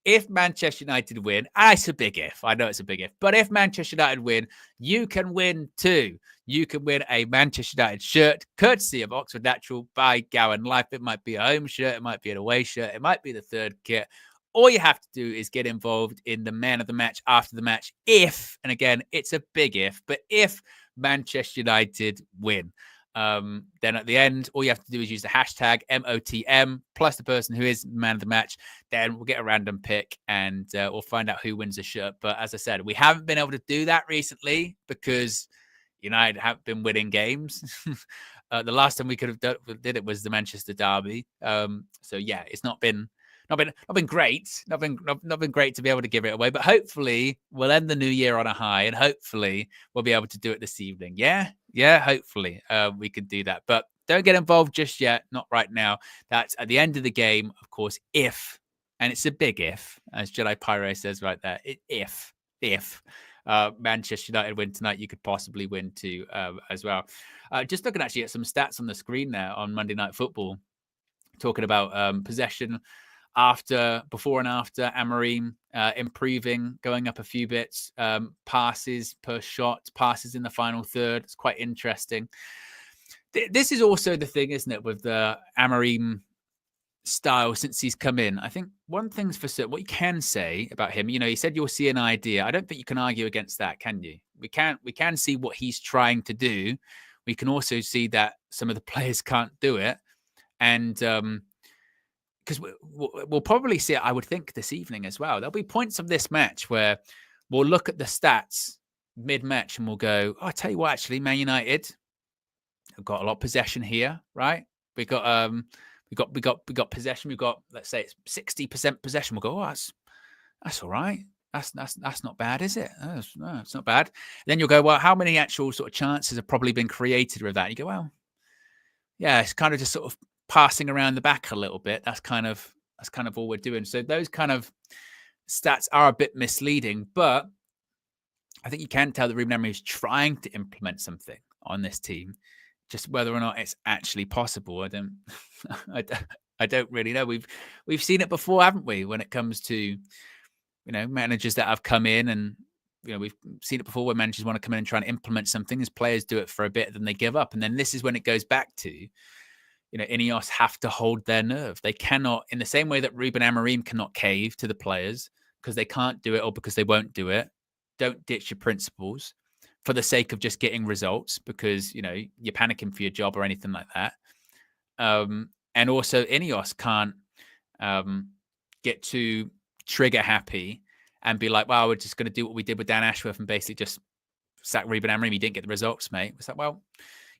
if Manchester United win, and it's a big if, I know it's a big if, but if Manchester United win, you can win too. You can win a Manchester United shirt, courtesy of Oxford Natural by Gowan Life. It might be a home shirt, it might be an away shirt, it might be the third kit. All you have to do is get involved in the man of the match after the match. If, and again, it's a big if, but if Manchester United win, then at the end, all you have to do is use the hashtag MOTM plus the person who is man of the match. Then we'll get a random pick and we'll find out who wins the shirt. But as I said, we haven't been able to do that recently because United haven't been winning games. The last time we could have did it was the Manchester derby. So yeah, it's not been great. Not been great to be able to give it away. But hopefully we'll end the new year on a high, and hopefully we'll be able to do it this evening. Yeah, hopefully we can do that. But don't get involved just yet, not right now. That's at the end of the game, of course, if, and it's a big if, as Jedi Pyro says right there, if Manchester United win tonight, you could possibly win too as well. Just looking actually at some stats on the screen there on Monday Night Football, talking about possession before and after Amorim, improving, going up a few bits, passes per shot, passes in the final third. It's quite interesting. This is also the thing, isn't it, with the Amorim style since he's come in. I think one thing's for certain, what you can say about him, he said you'll see an idea. I don't think you can argue against that, can you? We can see what he's trying to do. We can also see that some of the players can't do it. And because we'll probably see it, I would think, this evening as well. There'll be points of this match where we'll look at the stats mid-match and we'll go, I tell you what, actually, Man United have got a lot of possession here, right? We got possession. We've got, let's say, it's 60% possession. We'll go, that's all right. That's not bad, is it? No, it's not bad. Then you'll go, well, how many actual sort of chances have probably been created with that? And you go, well, yeah, it's kind of just sort of passing around the back a little bit. That's kind of all we're doing. So those kind of stats are a bit misleading, but I think you can tell that Ruben Amorim is trying to implement something on this team. Just whether or not it's actually possible, I don't, I don't really know. We've seen it before, haven't we? When it comes to managers that have come in, and we've seen it before where managers want to come in and try and implement something. As players do it for a bit, then they give up, and then this is when it goes back to Ineos have to hold their nerve. They cannot, in the same way that Ruben Amorim cannot cave to the players because they can't do it or because they won't do it. Don't ditch your principles for the sake of just getting results because, you're panicking for your job or anything like that. And also Ineos can't get too trigger happy and be like, well, we're just going to do what we did with Dan Ashworth and basically just sack Ruben Amorim. He didn't get the results, mate. It's like, well,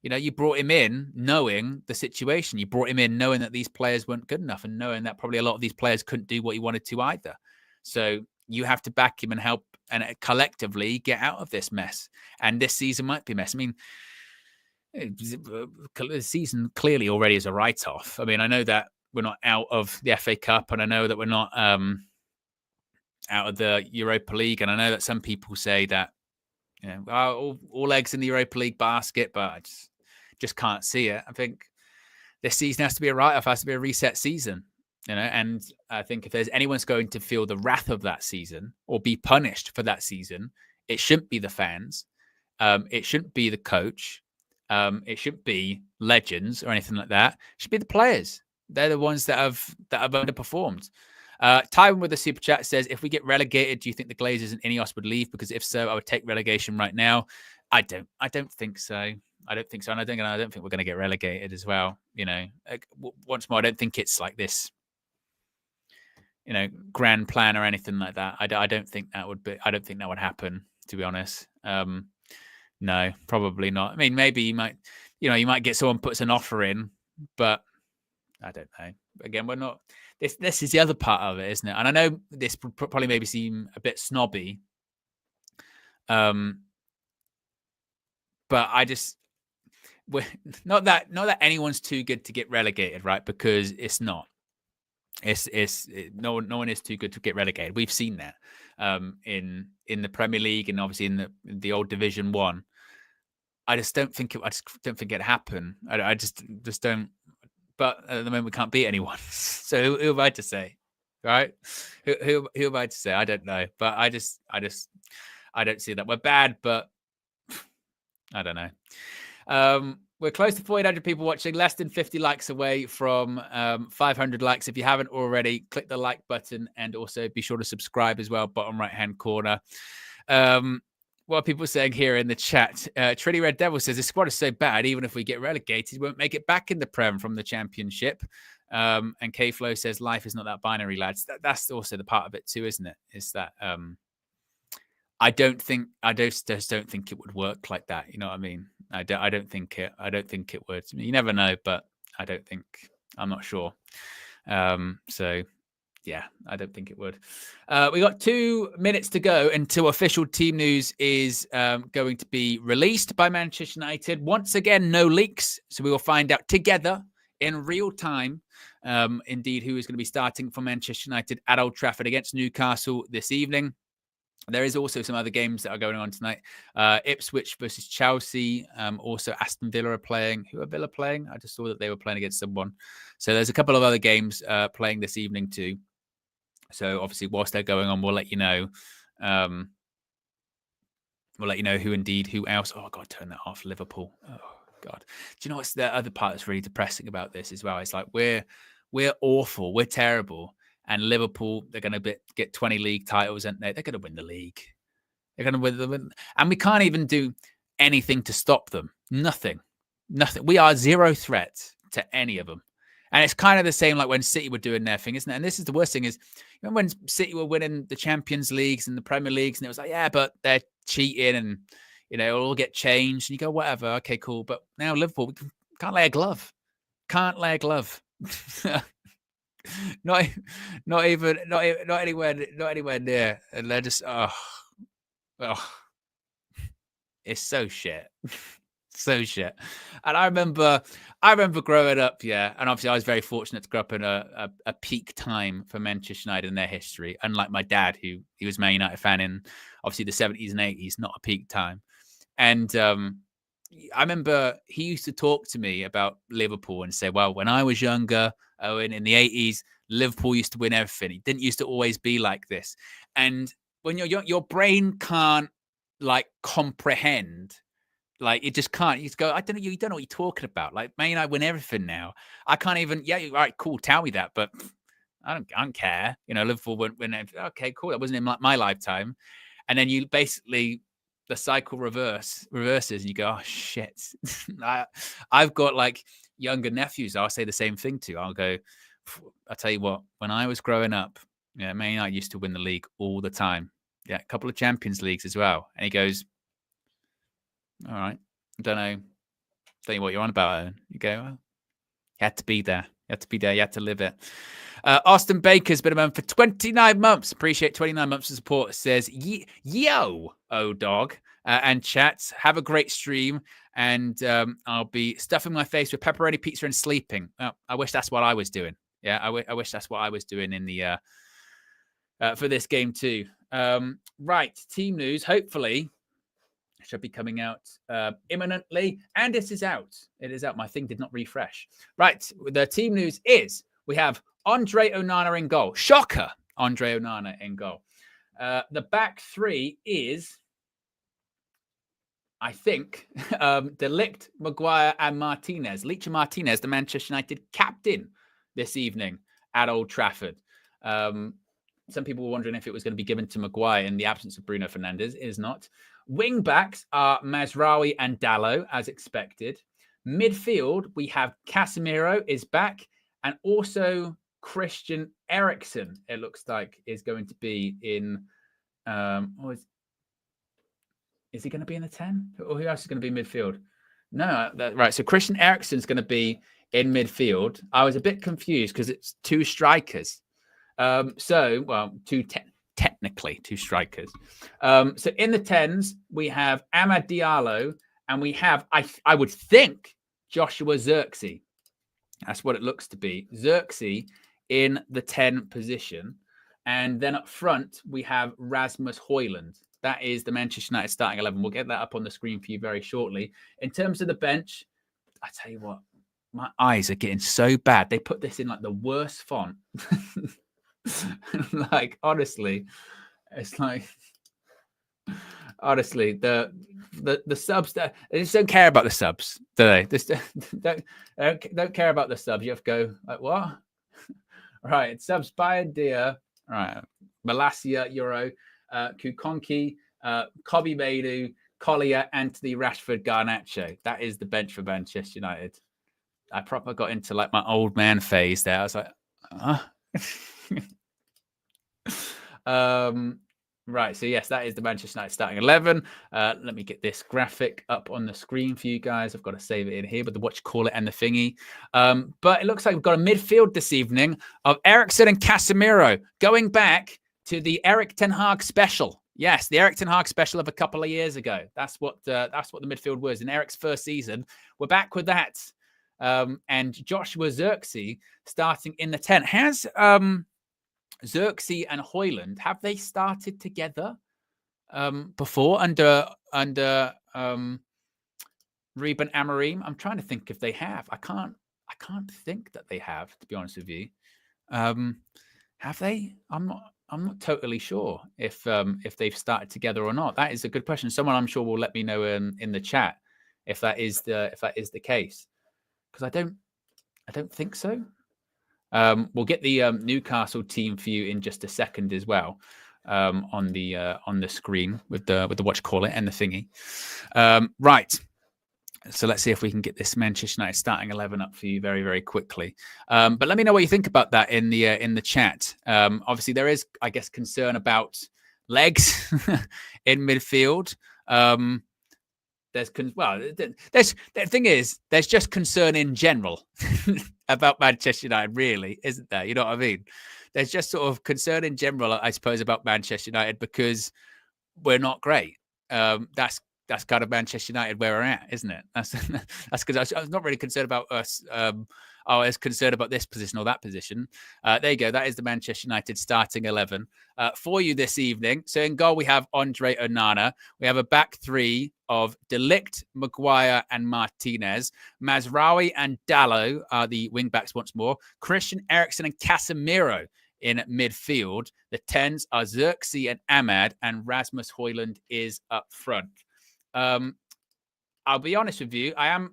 you brought him in knowing the situation. You brought him in knowing that these players weren't good enough and knowing that probably a lot of these players couldn't do what he wanted to either. So you have to back him and help and collectively get out of this mess. And this season might be a mess. I mean, the season clearly already is a write-off. I mean, I know that we're not out of the FA Cup, and I know that we're not out of the Europa League, and I know that some people say that all eggs in the Europa League basket, but I just can't see it. I think this season has to be a write-off, has to be a reset season, and I think if there's anyone's going to feel the wrath of that season or be punished for that season, it shouldn't be the fans. It shouldn't be the coach. It shouldn't be legends or anything like that. It should be the players. They're the ones that have underperformed. Tywin with the super chat says, if we get relegated, do you think the Glazers and Ineos would leave? Because if so, I would take relegation right now. I don't think so. I don't think so. And I don't think we're going to get relegated as well. Once more, I don't think it's like this, grand plan or anything like that. I don't think that would happen, to be honest. No, probably not. I mean, maybe you might get someone puts an offer in, but I don't know. Again, we're not. This is the other part of it, isn't it? And I know this probably maybe seem a bit snobby, but we're not that anyone's too good to get relegated, right? Because it's not. No one is too good to get relegated. We've seen that in the Premier League and obviously in the old Division 1. I just don't think it happened. I just don't. But at the moment, we can't beat anyone. So who am I to say, right? Who am I to say? I don't know. But I don't see that. We're bad, but I don't know. We're close to 400 people watching, less than 50 likes away from 500 likes. If you haven't already, click the like button and also be sure to subscribe as well, bottom right-hand corner. What are people saying here in the chat? Trinity Red Devil says, the squad is so bad, even if we get relegated, we won't make it back in the Prem from the Championship. And K-Flow says, life is not that binary, lads. That's also the part of it too, isn't it? Is that I just don't think it would work like that. You know what I mean? I don't think it would. I mean, you never know, but I'm not sure. So yeah, I don't think it would. We got 2 minutes to go until official team news is going to be released by Manchester United. Once again, no leaks. So we will find out together in real time, indeed, who is going to be starting for Manchester United at Old Trafford against Newcastle this evening. There is also some other games that are going on tonight. Ipswich versus Chelsea. Also, Aston Villa are playing. Who are Villa playing? I just saw that they were playing against someone. So there's a couple of other games playing this evening too. So obviously, whilst they're going on, we'll let you know. We'll let you know who else. Oh, God, turn that off. Liverpool. Oh, God. Do you know what's the other part that's really depressing about this as well? It's like we're awful. We're terrible. And Liverpool, they're going to get 20 league titles, and they're going to win the league. They're going to win the and we can't even do anything to stop them. Nothing. We are zero threat to any of them. And it's kind of the same like when City were doing their thing, isn't it? And this is the worst thing is, when City were winning the Champions Leagues and the Premier Leagues, and it was like, yeah, but they're cheating and, it'll all get changed. And you go, whatever, okay, cool. But now Liverpool, we can't lay a glove. Can't lay a glove. not anywhere near. And they're just, it's so shit. So shit. And I remember growing up, yeah, and obviously I was very fortunate to grow up in a peak time for Manchester United in their history, unlike my dad, who he was a Man United fan in obviously the 70s and 80s, not a peak time. And I remember he used to talk to me about Liverpool and say, well, when I was younger, Owen, in the 80s, Liverpool used to win everything. It didn't used to always be like this. And when your brain can't like comprehend, like it just can't. You just go, I don't know. You don't know what you're talking about. Like, man, I win everything now. I can't even. Yeah, all right, cool. Tell me that, but I don't care. You know, Liverpool win. Okay, cool. That wasn't in my lifetime. And then you basically the cycle reverses, and you go, oh shit. I've got like younger nephews. I'll say the same thing to. I'll go. I'll tell you what. When I was growing up, yeah, Man United used to win the league all the time. Yeah, a couple of Champions Leagues as well. And he goes, all right, I don't know what you're on about. You go, well, you had to be there. You had to be there. You had to live it. Austin Baker's been a man for 29 months. Appreciate 29 months of support. Says, yo, dog. And chats, have a great stream. And I'll be stuffing my face with pepperoni pizza and sleeping. I wish that's what I was doing. Yeah, I wish that's what I was doing in the for this game too. Right, team news. Hopefully, should be coming out imminently. And this is out. It is out. My thing did not refresh. Right, the team news is we have Andre Onana in goal. Shocker, Andre Onana in goal. The back three is, I think, De Ligt, Maguire, and Martinez. Licha Martinez, the Manchester United captain this evening at Old Trafford. Some people were wondering if it was going to be given to Maguire in the absence of Bruno Fernandes. It is not. Wing backs are Mazraoui and Dalot, as expected. Midfield, we have Casemiro is back, and also Christian Eriksen, it looks like, is going to be in. Is he going to be in the 10? Or who else is going to be midfield? No, right. So Christian Eriksen is going to be in midfield. I was a bit confused because it's two strikers. Technically two strikers. So in the 10s, we have Amad Diallo, and we have, I would think, Joshua Zirkzee. That's what it looks to be. Zirkzee in the 10 position. And then up front, we have Rasmus Højlund. That is the Manchester United starting 11. We'll get that up on the screen for you very shortly. In terms of the bench, I tell you what, my eyes are getting so bad. They put this in like the worst font. Like, honestly, it's like, honestly, the subs, they just don't care about the subs, do they? Just don't care about the subs. You have to go, like, what? Right, subs by Dia. Right, Malacia, Euro, Kukonki, Kobe Maidu, Collier, Anthony, Rashford, Garnacho. That is the bench for Manchester United. I proper got into like my old man phase there. I was like, right. So yes, that is the Manchester United starting 11. Let me get this graphic up on the screen for you guys. I've got to save it in here with the what you call it and the thingy. But it looks like we've got a midfield this evening of Eriksen and Casemiro going back to the Eric Ten Hag special. Yes, the Eric Ten Hag special of a couple of years ago. That's what the midfield was in Eric's first season. We're back with that. And Joshua Zirkzee starting in the 10. Has Zirkzee and Højlund, have they started together before under Ruben Amorim? I'm trying to think if they have. I can't think that they have, to be honest with you. Have they? I'm not totally sure if they've started together or not. That is a good question. Someone I'm sure will let me know in the chat if that is the case, because I don't think so. We'll get the Newcastle team for you in just a second as well on the screen with the what you call it and the thingy. Right. So let's see if we can get this Manchester United starting 11 up for you very, very quickly. But let me know what you think about that in the chat. Obviously, there is, I guess, concern about legs in midfield. The thing is, there's just concern in general about Manchester United, really, isn't there? You know what I mean? There's just sort of concern in general, I suppose, about Manchester United because we're not great. That's that's kind of Manchester United where we're at, isn't it? That's because I was not really concerned about us. I was concerned about this position or that position. There you go. That is the Manchester United starting 11 for you this evening. So in goal, we have Andre Onana. We have a back three of De Ligt, Maguire, and Martinez. Mazraoui and Dalot are the wing backs once more. Christian Eriksen and Casemiro in midfield. The 10s are Xerxes and Ahmad, and Rasmus Højlund is up front. I'll be honest with you. I'm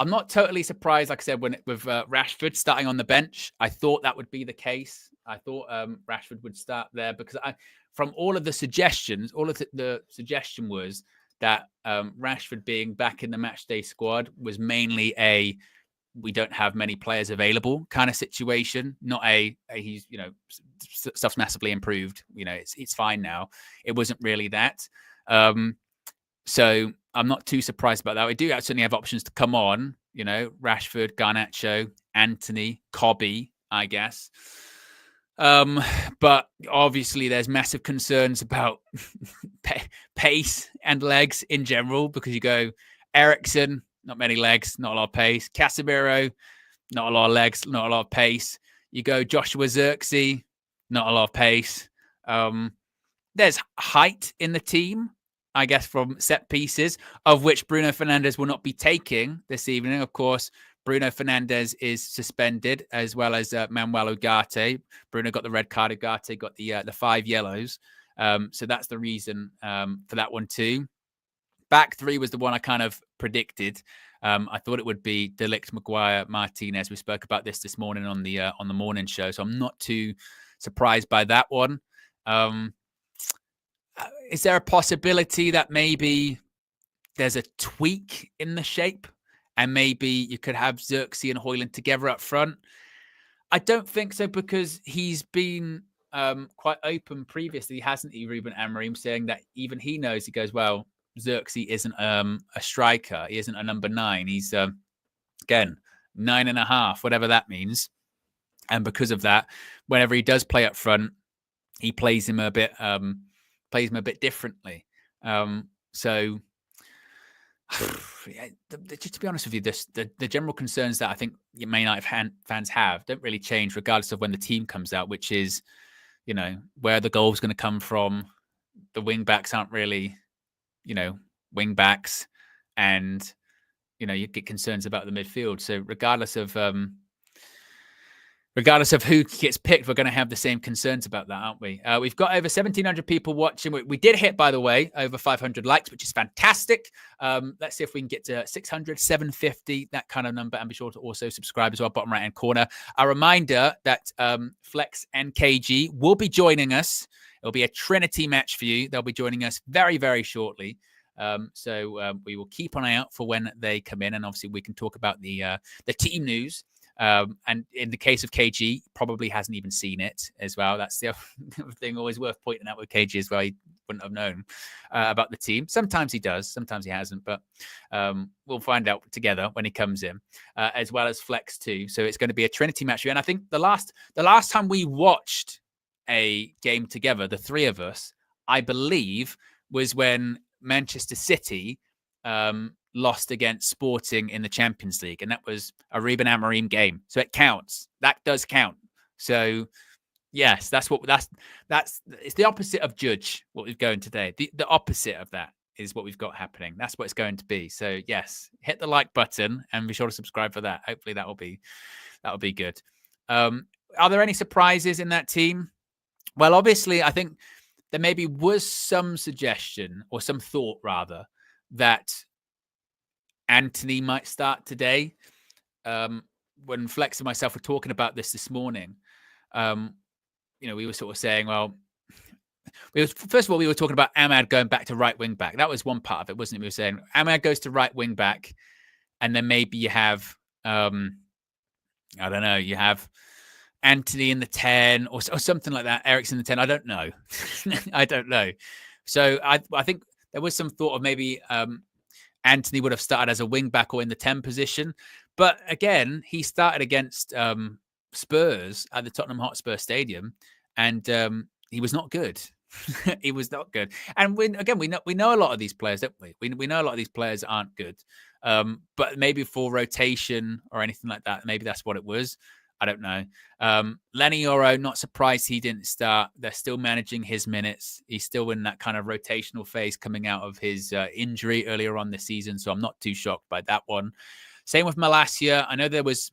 not totally surprised, like I said, with Rashford starting on the bench. I thought that would be the case. I thought Rashford would start there because from all of the suggestions, the suggestion was that Rashford being back in the matchday squad was mainly we don't have many players available kind of situation, not he's, stuff's massively improved. It's fine now. It wasn't really that. So I'm not too surprised about that. We do certainly have options to come on, Rashford, Garnacho, Anthony, Cobby, I guess. But obviously there's massive concerns about pace and legs in general, because you go Eriksen, not many legs, not a lot of pace. Casemiro, not a lot of legs, not a lot of pace. You go Joshua Xerxes, not a lot of pace. There's height in the team, I guess, from set pieces, of which Bruno Fernandes will not be taking this evening. Of course, Bruno Fernandes is suspended, as well as Manuel Ugarte. Bruno got the red card. Ugarte got the 5 yellows. So that's the reason for that one too. Back three was the one I kind of predicted. I thought it would be De Ligt, Maguire, Martinez. We spoke about this morning on the morning show, so I'm not too surprised by that one. Is there a possibility that maybe there's a tweak in the shape and maybe you could have Xerxes and Højlund together up front? I don't think so, because he's been quite open previously, hasn't he, Ruben Amorim, saying that even he knows, he goes, well, Xerxes isn't a striker. He isn't a number 9. He's, again, 9.5, whatever that means. And because of that, whenever he does play up front, he plays him a bit differently. So just to be honest with you, the general concerns that I think Man United fans have don't really change regardless of when the team comes out, which is, where the goal's going to come from. The wing backs aren't really, wing backs, and, you get concerns about the midfield. So regardless of who gets picked, we're going to have the same concerns about that, aren't we? We've got over 1,700 people watching. We did hit, by the way, over 500 likes, which is fantastic. Let's see if we can get to 600, 750, that kind of number. And be sure to also subscribe as well, bottom right-hand corner. A reminder that Flex and KG will be joining us. It'll be a Trinity match for you. They'll be joining us very, very shortly. So we will keep an eye out for when they come in. And obviously we can talk about the team news. And in the case of KG, probably hasn't even seen it as well. That's the other thing always worth pointing out with KG as well. He wouldn't have known about the team. Sometimes he does, sometimes he hasn't, but we'll find out together when he comes in, as well as Flex too. So it's going to be a Trinity match. And I think the last time we watched a game together, the three of us, I believe, was when Manchester City lost against Sporting in the Champions League, and that was a Ruben Amorim game, so it counts. That does count. So yes, it's the opposite of judge what we've going today. The opposite of that is what we've got happening. That's what it's going to be. So yes, hit the like button and be sure to subscribe for that. Hopefully that'll be good. Are there any surprises in that team? Well, obviously, I think there maybe was some suggestion, or some thought rather, that Anthony might start today. When Flex and myself were talking about this morning, we were sort of saying, well, first of all, we were talking about Ahmad going back to right wing back. That was one part of it, wasn't it? We were saying Ahmad goes to right wing back, and then maybe you have, I don't know, you have Anthony in the 10 or something like that. Eriksen in the 10. I don't know. I don't know. So I think there was some thought of maybe Anthony would have started as a wing back or in the 10 position. But again, he started against Spurs at the Tottenham Hotspur Stadium, and he was not good. He was not good. And we know a lot of these players, don't we? We know a lot of these players aren't good. But maybe for rotation or anything like that, maybe that's what it was. I don't know. Lenny Yoro, not surprised he didn't start. They're still managing his minutes. He's still in that kind of rotational phase coming out of his injury earlier on this season. So I'm not too shocked by that one. Same with Malacia. I know there was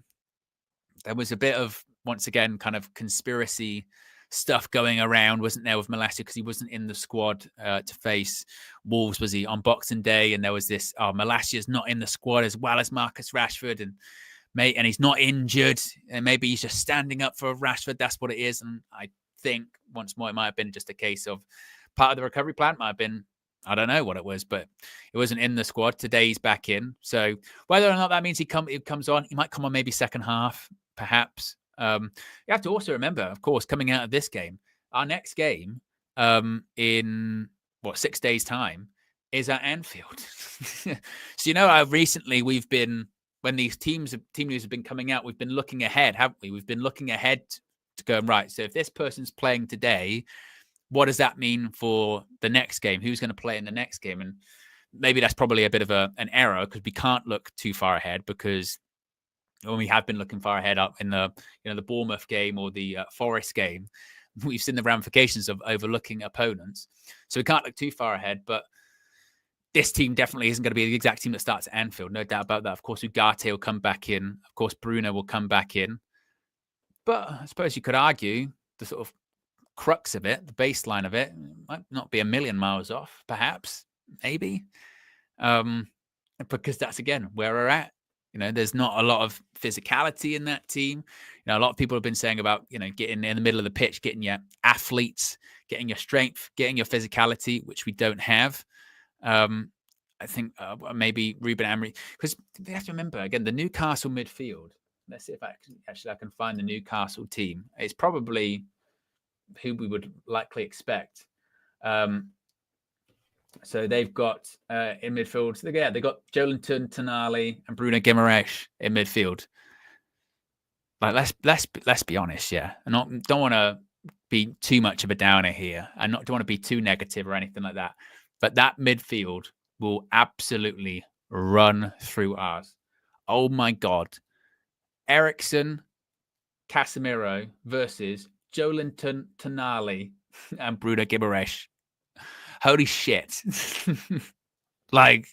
a bit of, once again, kind of conspiracy stuff going around, wasn't there, with Malacia, because he wasn't in the squad to face Wolves, was he, on Boxing Day? And there was this, Malacia's not in the squad as well as Marcus Rashford, and he's not injured, and maybe he's just standing up for Rashford. That's what it is. And I think, once more, it might have been just a case of part of the recovery plan. Might have been, I don't know what it was, but it wasn't in the squad. Today he's back in. So whether or not that means he comes on, he might come on maybe second half, perhaps. You have to also remember, of course, coming out of this game, our next game in 6 days' time is at Anfield. So how recently we've been, when these team news have been coming out, we've been looking ahead, haven't we? We've been looking ahead to go, right, so if this person's playing today, what does that mean for the next game? Who's going to play in the next game? And maybe that's probably a bit of an error, because we can't look too far ahead, because when we have been looking far ahead up in the Bournemouth game or the Forest game, we've seen the ramifications of overlooking opponents. So we can't look too far ahead, but this team definitely isn't going to be the exact team that starts at Anfield. No doubt about that. Of course, Ugarte will come back in. Of course, Bruno will come back in. But I suppose you could argue the sort of crux of it, the baseline of it, might not be a million miles off, perhaps, maybe. Because that's, again, where we're at. There's not a lot of physicality in that team. A lot of people have been saying about, getting in the middle of the pitch, getting your athletes, getting your strength, getting your physicality, which we don't have. I think maybe Ruben Amorim, because they have to remember, again, the Newcastle midfield. Let's see if I can find the Newcastle team. It's probably who we would likely expect. So they've got in midfield. So they've got Joelinton, Tonali, and Bruno Guimaraes in midfield. Like let's be honest, yeah. I don't want to be too much of a downer here. I don't want to be too negative or anything like that. But that midfield will absolutely run through ours. Oh my God. Eriksen, Casemiro versus Joelinton, Tonali, and Bruno Guimaraes. Holy shit. Like,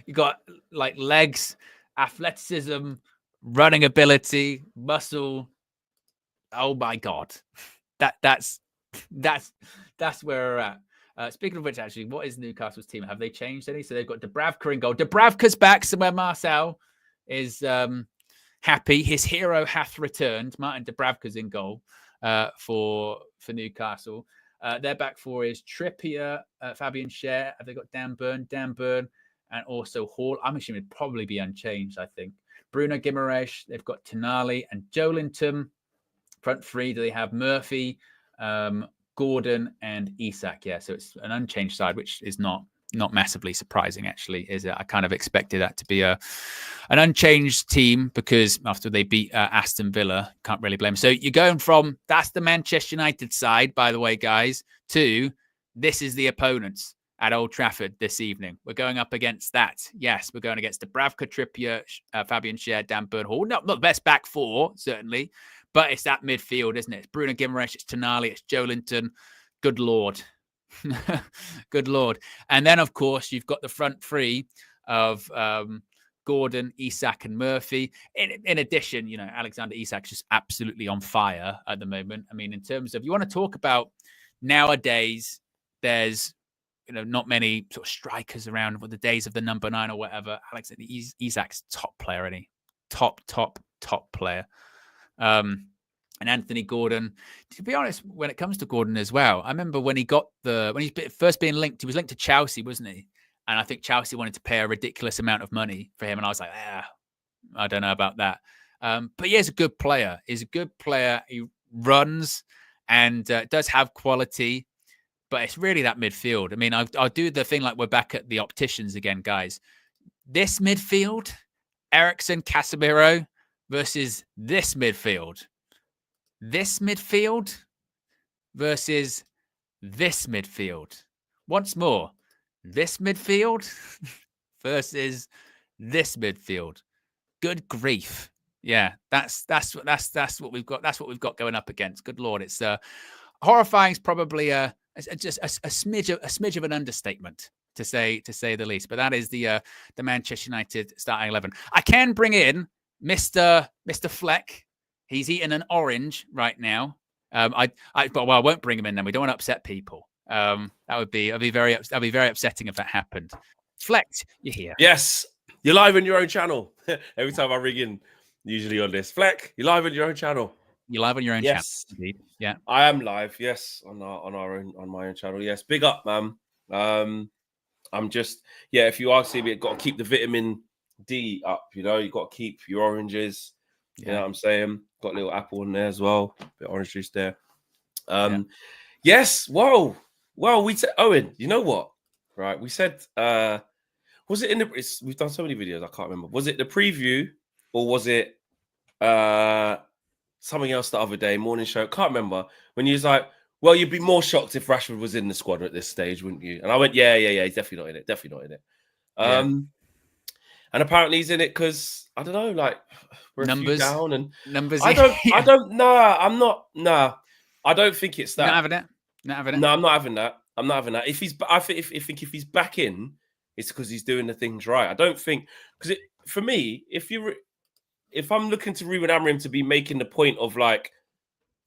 you got like legs, athleticism, running ability, muscle. Oh my God. That's where we're at. Speaking of which, actually, what is Newcastle's team? Have they changed any? So they've got Dubravka in goal. Dubravka's back somewhere. Marcel is happy. His hero hath returned. Martin Dubravka's in goal for Newcastle. Their back four is Trippier, Fabian Schär. Have they got Dan Burn, and also Hall? I'm assuming it'd probably be unchanged, I think. Bruno Guimaraes. They've got Tonali and Joelinton. Front three, do they have Murphy, Gordon, and Isak? Yeah, so it's an unchanged side, which is not massively surprising, actually, is it? I kind of expected that to be an unchanged team, because after they beat Aston Villa, can't really blame them. So you're going from, that's the Manchester United side, by the way, guys, to this is the opponents at Old Trafford this evening. We're going up against that. Yes, we're going against Dubravka, Trippier, Fabian Schär, Dan Burn, Hall. Not the best back four, certainly, but it's that midfield, isn't it? It's Bruno Guimaraes, it's Tonali, it's Joelinton. Good Lord. Good Lord. And then, of course, you've got the front three of Gordon, Isak, and Murphy. In addition, Alexander Isak's just absolutely on fire at the moment. I mean, in terms of, you want to talk about nowadays, there's not many sort of strikers around with the days of the number 9 or whatever. Alexander Isak's top player, isn't he? Top player. And Anthony Gordon, to be honest, when it comes to Gordon as well, I remember when he's first being linked, he was linked to Chelsea, wasn't he? And I think Chelsea wanted to pay a ridiculous amount of money for him. And I was like, I don't know about that. But he is a good player. He's a good player. He runs and does have quality, but it's really that midfield. I mean, I'll do the thing like we're back at the opticians again, guys. This midfield, Eriksen, Casemiro versus this midfield. This midfield versus this midfield. Once more, this midfield versus this midfield. Good grief. Yeah, that's what we've got. That's what we've got going up against. Good Lord. It's horrifying is probably just a smidge of an understatement to say the least. But that is the Manchester United starting 11. I can bring in Mr. Fleck. He's eating an orange right now. I won't bring him in then. We don't want to upset people. That'd be very upsetting if that happened. Fleck, you're here. Yes, you're live on your own channel. Every time I ring in, usually on this. Fleck, you're live on your own channel. You're live on your own channel. Indeed. Yeah, I am live. Yes, on my own channel. Yes, big up, man. I'm just if you are seeing me, got to keep the vitamin D up. You know, you got to keep your oranges. You know what I'm saying? Got a little apple in there as well. Bit of orange juice there. Yes. Whoa. Well, we said Owen. You know what? Right. We said. Was it in the? We've done so many videos. I can't remember. Was it the preview or was it something else the other day? Morning show. Can't remember. When you was like, well, you'd be more shocked if Rashford was in the squad at this stage, wouldn't you? And I went, yeah. He's definitely not in it. Definitely not in it. And apparently he's in it because I don't know, like we're numbers a few down and numbers. I don't. Nah, I'm not. Nah, I don't think it's that. Not having it. Not having it. No, I'm not having that. I'm not having that. If he's, I think if he's back in, it's because he's doing the things right. I don't think because for me, if I'm looking to Ruben Amorim to be making the point of like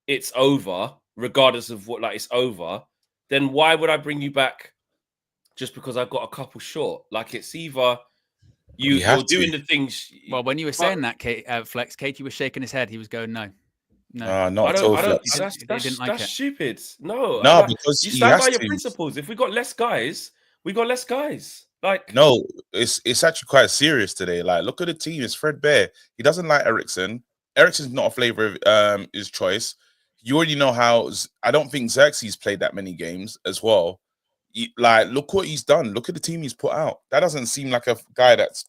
it's over, regardless of what, like it's over, then why would I bring you back just because I've got a couple short? Like it's either you're doing the things. Well, when you were saying that, Flex, Katie was shaking his head. He was going, no. Not at all. That's stupid. No, because you stand by your principles. If we got less guys, we got less guys. Like no, it's actually quite serious today. Like, look at the team. It's threadbare. He doesn't like Eriksen. Eriksen's not a flavor of his choice. You already know how. I don't think Xerxes played that many games as well. Look what he's done. Look at the team he's put out. That doesn't seem like a guy that's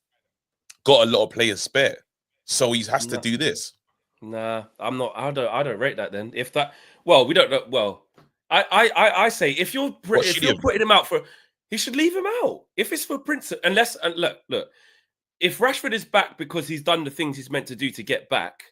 got a lot of players spare. So he has to do this. Nah, I'm not. I don't rate that. Then if that, well, we don't know. Well, I say if you're putting him out for, he should leave him out. If it's for Prince, unless and look, if Rashford is back because he's done the things he's meant to do to get back,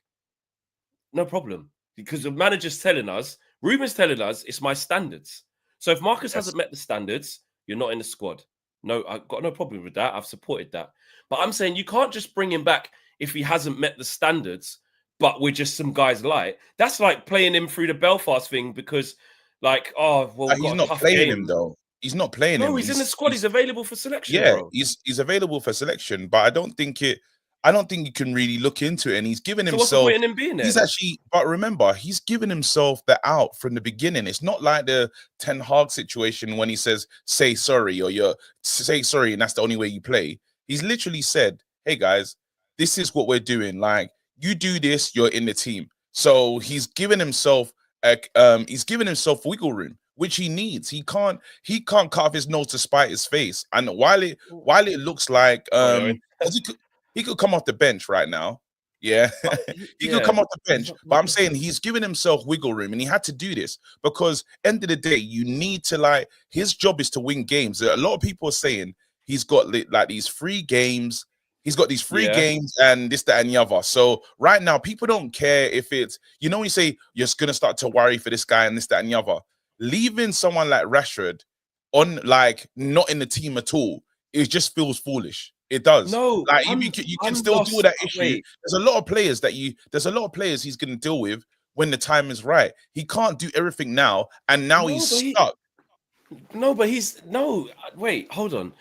no problem. Because the manager's telling us, Ruben's telling us, it's my standards. So if Marcus hasn't met the standards, you're not in the squad. No, I've got no problem with that. I've supported that. But I'm saying you can't just bring him back if he hasn't met the standards, but we're just some guys light. That's like playing him through the Belfast thing because, like, he's not playing him though. He's not playing him. No, he's in the squad. He's available for selection. Yeah, bro. he's available for selection, but I don't think you can really look into it. And he's given himself. What's the point in him being there? He's actually, but remember, he's given himself the out from the beginning. It's not like the Ten Hag situation when he says, say sorry, or you're say sorry, and that's the only way you play. He's literally said, hey guys, this is what we're doing. Like, you do this, you're in the team. So he's given himself wiggle room, which he needs. He can't cut off his nose to spite his face. And while it looks like he could come off the bench right now. Yeah. He could come off the bench. But I'm saying he's given himself wiggle room, and he had to do this because end of the day, you need to his job is to win games. A lot of people are saying he's got like these free games. He's got these free games and this, that, and the other. So right now, people don't care if it's, when you say you're going to start to worry for this guy and this, that, and the other. Leaving someone like Rashford on, not in the team at all, it just feels foolish. It does. No, you can still deal with that issue. Wait. There's a lot of players he's going to deal with when the time is right. He can't do everything now, and now he's stuck. Wait, hold on.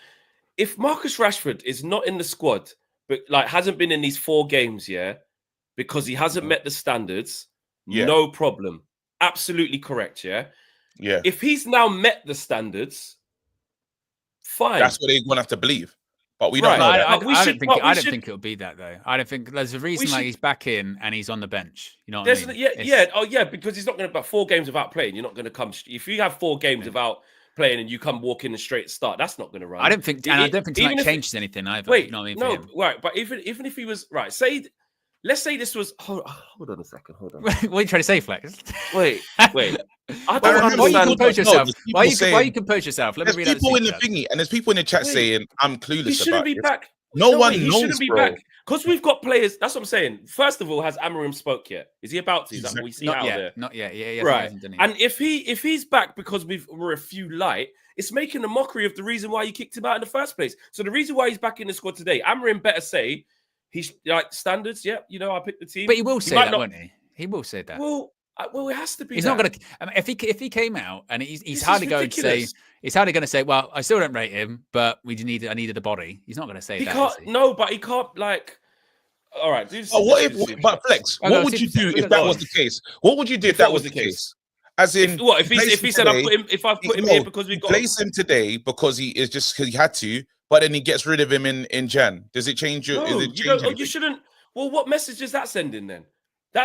If Marcus Rashford is not in the squad, but hasn't been in these 4 games, because he hasn't met the standards, no problem. Absolutely correct, yeah? If he's now met the standards, fine. That's what they're going to have to believe. But we don't know. I don't think it'll be that, though. I don't think there's a reason he's back in and he's on the bench. You know what I mean? Because he's not going to, about 4 games without playing, you're not going to come. If you have 4 games without playing and you come walk in a straight start, that's not going to run. I don't think tonight changes anything either. Wait, you know what I mean? No, right. But even if he was right, say let's say this was. Hold on a second. Hold on. What are you trying to say, Flex? Wait. I don't understand. Why you compose yourself? Why saying, you compose yourself? Let me read there's out people in the chat. thingy, and there's people in the chat saying I'm clueless. He shouldn't about be this. back. No one he knows, shouldn't be bro. back because we've got players. That's what I'm saying. First of all, has Amorim spoke yet? Is he about to? Is that what we see Not out yet. there? Not yet. Yeah, right. Hasn't done it And if he's back because we're a few light, it's making a mockery of the reason why you kicked him out in the first place. So the reason why he's back in the squad today, Amorim better say he's like standards. Yeah, you know, I picked the team. But he will say that, won't he? He will say that. Well, it has to be. He's not going to. I mean, if he came out and he's hardly going to say. He's hardly going to say, "Well, I still don't rate him, but I needed a body." He's not going to say that. Can't. No, but he can't. Like, all right. But Flex, what would you do if that was the case? What would you do if that was the case? As in, if he said I put him here because we got place him today because he is just because he had to, but then he gets rid of him in Jan. Does it change your? No, you shouldn't. Well, what message is that sending then?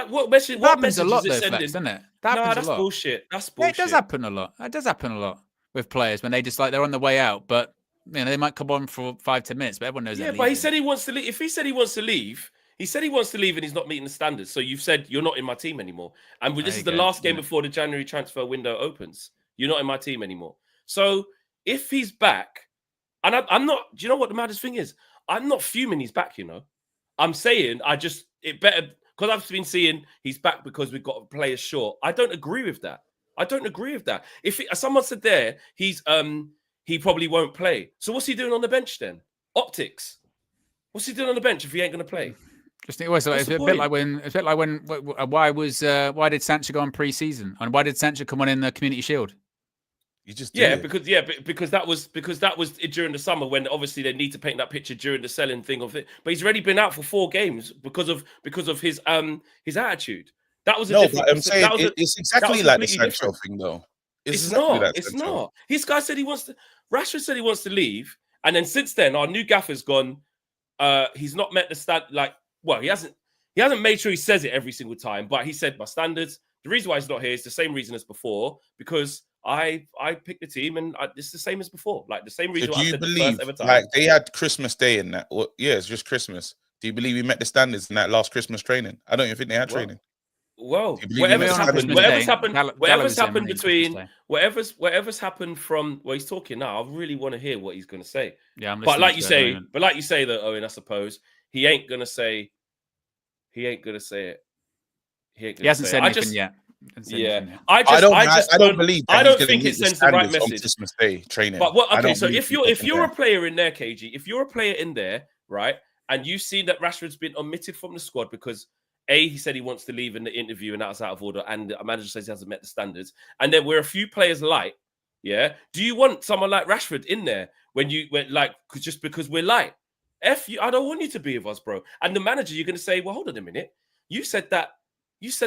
What message? What message a lot, is it though, sending? Flex, doesn't it? That's bullshit. That's bullshit. Yeah, it does happen a lot. It does happen a lot with players when they just like they're on the way out, but you know they might come on for 5-10 minutes, but everyone knows. Yeah, but he said he wants to leave. If he said he wants to leave, he said he wants to leave, and he's not meeting the standards. So you've said you're not in my team anymore, and this is the last game before the January transfer window opens. You're not in my team anymore. So if he's back, and I'm not. Do you know what the maddest thing is? I'm not fuming he's back. You know, I'm saying it better. Because I've been seeing he's back because we've got players short. I don't agree with that. If someone said there he probably won't play. So what's he doing on the bench then? Optics. What's he doing on the bench if he ain't going to play? It's a bit like when why did Sancho go on pre-season and why did Sancho come on in the Community Shield? You just because that was during the summer when obviously they need to paint that picture during the selling thing of it. But he's already been out for 4 games because of his attitude. That was but I'm saying it's exactly like the Sancho thing though. It's not. This guy said he wants to. Rashford said he wants to leave, and then since then our new gaffer's gone. He's not met the he hasn't made sure he says it every single time, but he said my standards. The reason why he's not here is the same reason as before because I picked the team and it's the same as before. Like the same reason. Do you believe like they had Christmas Day in that? Yeah, it's just Christmas. Do you believe he met the standards in that last Christmas training? I don't even think they had training. Well, whatever's happened from he's talking now. I really want to hear what he's going to say. Yeah, but like you say that Owen, I suppose he ain't going to say it. He hasn't said anything yet. I don't think it sends the right message. Christmas Day training. But so if you're a player in there, KG, if you're a player in there, right, and you've seen that Rashford's been omitted from the squad because he said he wants to leave in the interview and that was out of order, and a manager says he hasn't met the standards, and then we're a few players light. Yeah, do you want someone like Rashford in there just because we're light? I don't want you to be with us, bro. And the manager, you're going to say, well, hold on a minute. You said that he's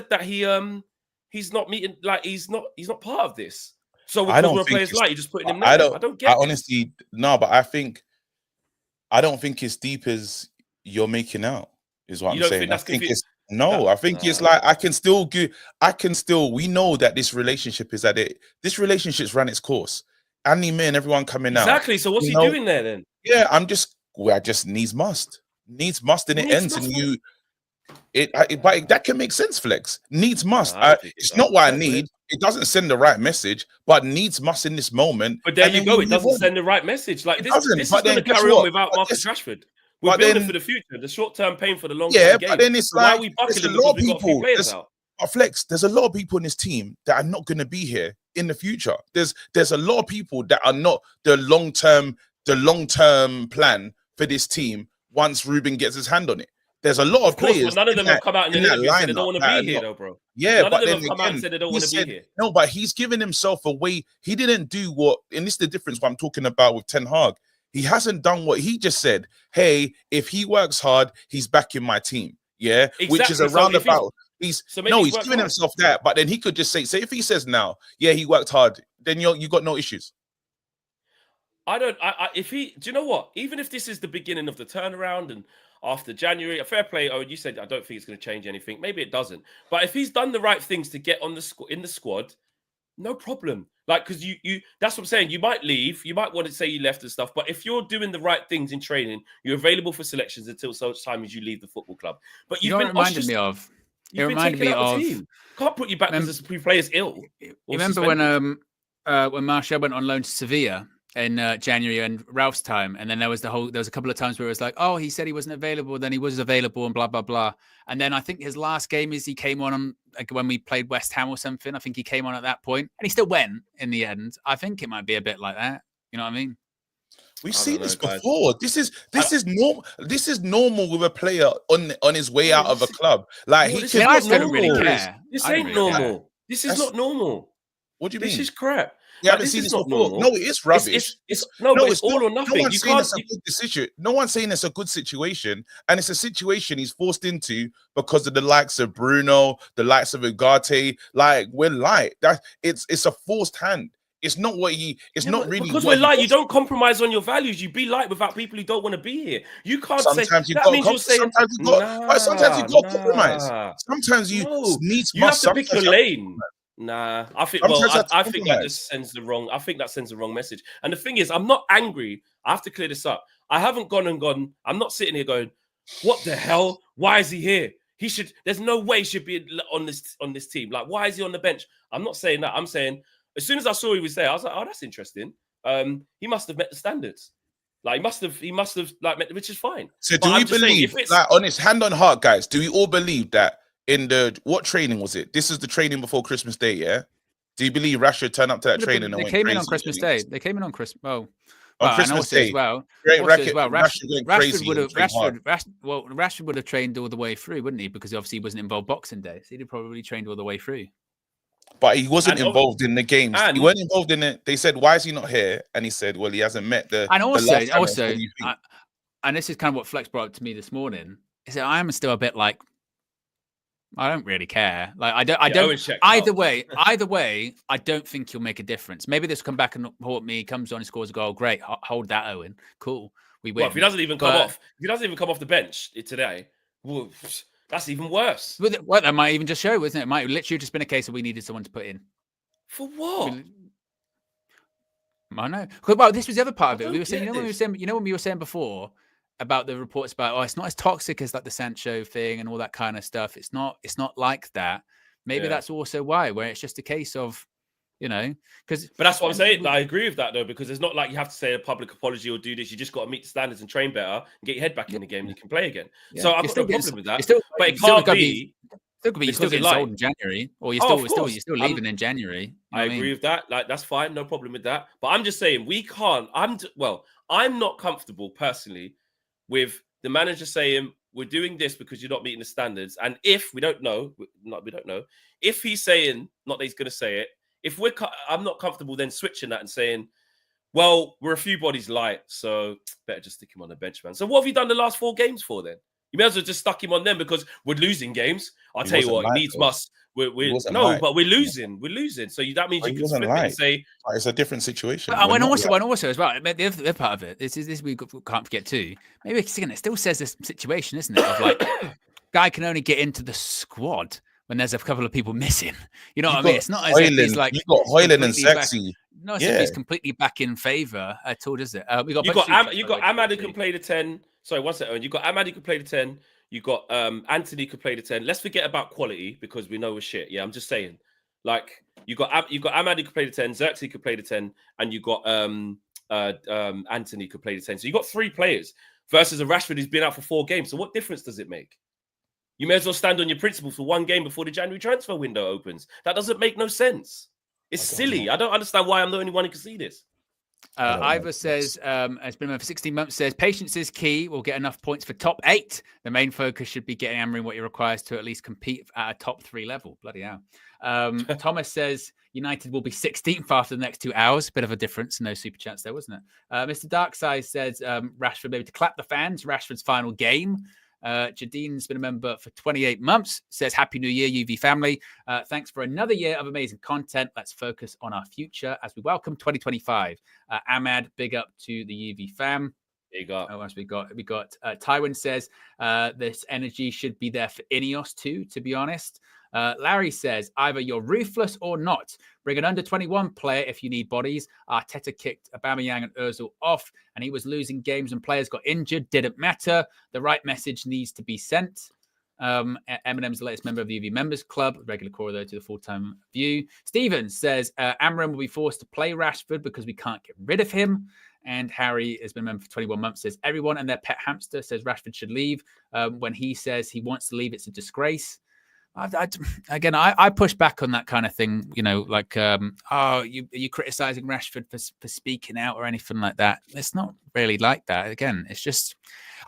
not meeting, like he's not part of this. So because we're players light, you're just putting him there. I don't get it. Honestly, no, but I don't think it's deep as you're making out, is what I'm saying. I think it's like we know that this relationship is this relationship's ran its course. Andy May and everyone coming out. Exactly. So what's he doing there then? Yeah, I just needs must and it ends and but that can make sense, Flex. Needs must. It's not what I need. It doesn't send the right message, but needs must in this moment. But there you go. It doesn't send the right message. Like this is going to carry on without Marcus Rashford. We're building for the future. The short-term pain for the long-term game. But then it's why are we bucking a lot of people. Flex, there's a lot of people in this team that are not going to be here in the future. There's a lot of people that are not the long-term plan for this team once Ruben gets his hand on it. There's a lot of players. But none of them have come out in the interview and said they don't want to be here, though, bro. Yeah, none of them have come out and said they don't want to be here. No, but he's given himself away. He didn't do what, and this is the difference what I'm talking about with Ten Hag. He hasn't done what he just said. Hey, if he works hard, he's back in my team. Yeah, exactly. Which is a roundabout. He's giving himself that, but then he could just say if he says now, yeah, he worked hard, then you got no issues. Do you know what? Even if this is the beginning of the turnaround and after January, a fair play. Oh, you said I don't think it's going to change anything. Maybe it doesn't. But if he's done the right things to get in the squad, no problem. Like, because you that's what I'm saying. You might leave, you might want to say you left and stuff, but if you're doing the right things in training, you're available for selections until such time as you leave the football club. But you've been reminded me of. You've been taken out of the team. Can't put you back because the player's ill. You remember when Martial went on loan to Sevilla in January and Ralph's time, and then there was a couple of times where it was like, oh, he said he wasn't available, then he was available, and blah blah blah. And then I think his last game is he came on like when we played West Ham or something. I think he came on at that point, and he still went in the end. I think it might be a bit like that. You know what I mean? We've seen this before. This is normal. This is normal with a player on his way out of a club. Like this ain't normal. This is not normal. What do you mean? This is crap. You haven't seen this before. No, it is rubbish. It's all or nothing. No one's saying it's a good decision. No one's saying it's a good situation, and it's a situation he's forced into because of the likes of Bruno, the likes of Ugarte. Like we're light. That it's a forced hand. It's not what he. It's not really because we're light. You don't compromise on your values. You be light without people who don't want to be here. You can't say that means you're saying. Sometimes you got compromise. Sometimes you need. You have to pick your lane. Nah, I think. Well, I think that just sends the wrong. I think that sends the wrong message. And the thing is, I'm not angry. I have to clear this up. I haven't gone. I'm not sitting here going, "What the hell? Why is he here? He should. There's no way he should be on this team. Like, why is he on the bench?" I'm not saying that. I'm saying as soon as I saw he was there, I was like, "Oh, that's interesting. He must have met the standards. Like, he must have like met, which is fine." So, do we believe, like, honest, hand on heart, guys? Do we all believe that? In what training was it? This is the training before Christmas Day, yeah? Do you believe Rashford turned up to that training? They came in on Christmas Day. They came in on Christmas. On Christmas Day as well. Rashford would have trained all the way through, wouldn't he? Because obviously he wasn't involved Boxing Day, so he'd have probably trained all the way through. But he wasn't involved in the games. He wasn't involved in it. They said, "Why is he not here?" And he said, "Well, he hasn't met the." And and this is kind of what Flex brought up to me this morning. Is that I am still a bit like, I don't really care. Like I don't. Either way, I don't think he'll make a difference. Maybe this will come back and report me. Comes on and scores a goal. Great, hold that, Owen. Cool, we win. Well, if he doesn't even come off the bench today, well, that's even worse. Well, that might even just show, isn't it? It might literally just been a case of we needed someone to put in. For what? I know. Well, this was the other part of it. We were saying, when we were saying before about the reports about, it's not as toxic as like the Sancho thing and all that kind of stuff. It's not like that. Maybe that's also why, where it's just a case of, but that's what I'm saying. I agree with that though, because it's not like you have to say a public apology or do this. You just got to meet the standards and train better and get your head back in the game and you can play again. Yeah. So I've got no problem with that. But it can't be. You're still getting sold in January, or you're still leaving in January. I agree with that. Like, that's fine, no problem with that. But I'm just saying we can't. I'm not comfortable personally with the manager saying we're doing this because you're not meeting the standards. And if we don't know, if he's saying, not that he's going to say it, I'm not comfortable then switching that and saying, well, we're a few bodies light, so better just stick him on the bench, man. So what have you done the last 4 games for then? You may as well just stuck him on them because we're losing games. I'll tell you what, it needs must. But we're losing. We're losing. So that means you can flip it and say it's a different situation. And also as well, the other part of it, this we can't forget too. Maybe it still says this situation, isn't it? Of like, guy can only get into the squad when there's a couple of people missing. You know what I mean? It's not as if he's like, you got Hoyland and Sexy. No, he's completely back in favour at all, does it? You got Ahmad who can play the 10. Sorry, one second. You got Ahmad who can play the 10. You got Anthony who can play the 10. Let's forget about quality because we know we're shit. Yeah, I'm just saying. Like, you got Ahmad who can play the 10, Xerxes could play the 10, and you got Anthony could play the 10. So you got 3 players versus a Rashford who's been out for 4 games. So what difference does it make? You may as well stand on your principle for 1 game before the January transfer window opens. That doesn't make no sense. It's silly. I don't understand why I'm the only one who can see this. Ivor says, has been over 16 months, says, patience is key. We'll get enough points for top 8. The main focus should be getting Amorim what he requires to at least compete at a top 3 level. Bloody hell. Thomas says, United will be 16th after the next 2 hours. Bit of a difference. No super chance there, wasn't it? Mr. Darkside says, Rashford maybe to clap the fans. Rashford's final game. Jadine's been a member for 28 months, says Happy New Year, UV family. Thanks for another year of amazing content. Let's focus on our future as we welcome 2025. Ahmad, big up to the UV fam. Big up. Oh, we got Tywin says this energy should be there for Ineos too, to be honest. Larry says, either you're ruthless or not. Bring an under-21 player if you need bodies. Arteta kicked Aubameyang and Ozil off, and he was losing games and players got injured. Didn't matter. The right message needs to be sent. Eminem's the latest member of the UV Members Club, regular caller though to the full-time view. Steven says, Amorim will be forced to play Rashford because we can't get rid of him. And Harry has been a member for 21 months, says, everyone and their pet hamster says Rashford should leave. When he says he wants to leave, it's a disgrace. I push back on that kind of thing, you know, like, are you criticizing Rashford for speaking out or anything like that? It's not really like that. Again, it's just,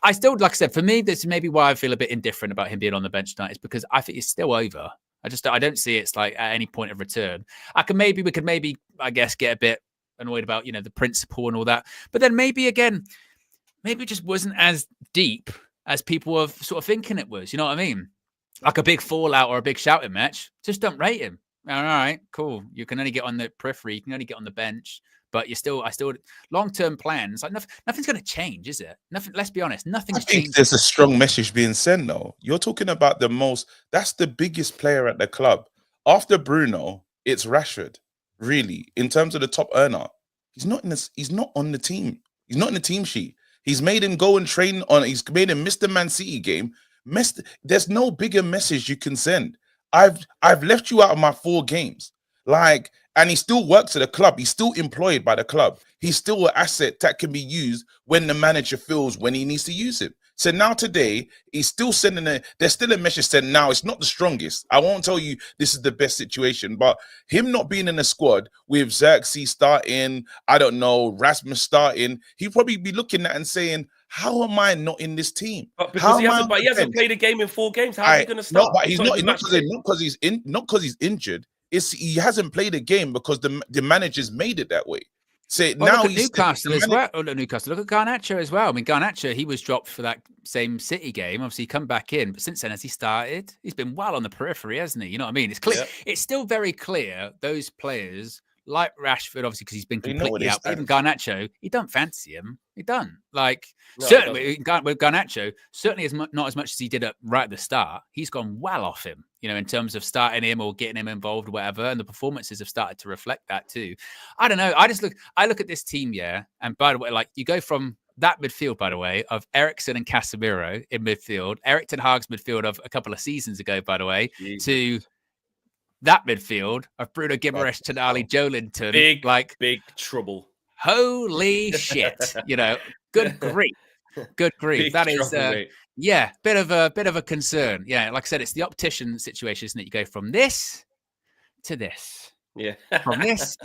I still, like I said, for me, this is maybe why I feel a bit indifferent about him being on the bench tonight, is because I think he's still over. I don't see it's like at any point of return. We could maybe, I guess, get a bit annoyed about, you know, the principle and all that. But then maybe it just wasn't as deep as people were sort of thinking it was. You know what I mean? Like a big fallout or a big shouting match. Just don't rate him. All right, cool. You can only get on the periphery. You can only get on the bench. But I still long-term plans. Like nothing's going to change, is it? Nothing. Let's be honest. Nothing's changing. There's a strong message being sent, though. You're talking about that's the biggest player at the club. After Bruno, it's Rashford. Really, in terms of the top earner, he's not on the team. He's not in the team sheet. He's made him go and train he's made him miss the Man City game. There's no bigger message you can send. I've left you out of my 4 games. And he still works at the club. He's still employed by the club. He's still an asset that can be used when the manager feels when he needs to use him. So now today, he's still there's still a message sent. Now, it's not the strongest. I won't tell you this is the best situation, but him not being in the squad with Xerxes starting, I don't know, Rasmus starting, he'd probably be looking at and saying, how am I not in this team? But because he hasn't played a game in 4 games. How is he going to start? No, but he's not because he's injured. He hasn't played a game because the manager's made it that way. Now look at Newcastle as well. Look at Newcastle. Look at Garnacho as well. I mean, Garnacho, he was dropped for that same City game. Obviously, he come back in, but since then, has he started? He's been well on the periphery, hasn't he? You know what I mean? It's clear. Yeah. It's still very clear. Those players like Rashford, obviously, because he's been completely out. Even Garnacho, he don't fancy him. He don't. Certainly with Garnacho, certainly not as much as he did right at the start. He's gone well off him, you know, in terms of starting him or getting him involved or whatever. And the performances have started to reflect that too. I don't know. I look at this team, yeah. And by the way, like you go from that midfield, by the way, of Eriksen and Casemiro in midfield, Erik ten Hag's midfield of a couple of seasons ago, by the way, to that midfield of Bruno Guimaraes, Tonali, Joelinton. Big trouble. Holy shit. You know, good grief. Good grief. That is, bit of a concern. Yeah, like I said, it's the optician situation, isn't it? You go from this to this. Yeah. From this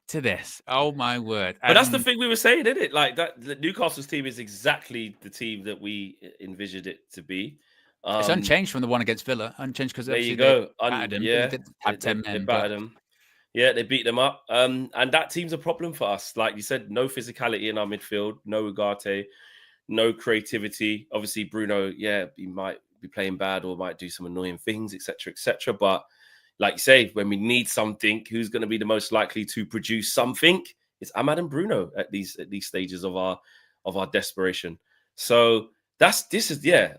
to this. Oh, my word. But that's the thing we were saying, isn't it? Like that, the Newcastle's team is exactly the team that we envisioned it to be. It's unchanged from the one against Villa. Unchanged because there you go. They battered them. Yeah, they beat them up. And that team's a problem for us. Like you said, no physicality in our midfield, no Ugarte, no creativity. Obviously, Bruno, he might be playing bad or might do some annoying things, etc., etc. But like you say, when we need something, who's going to be the most likely to produce something? It's Ahmad and Bruno at these stages of our desperation. So I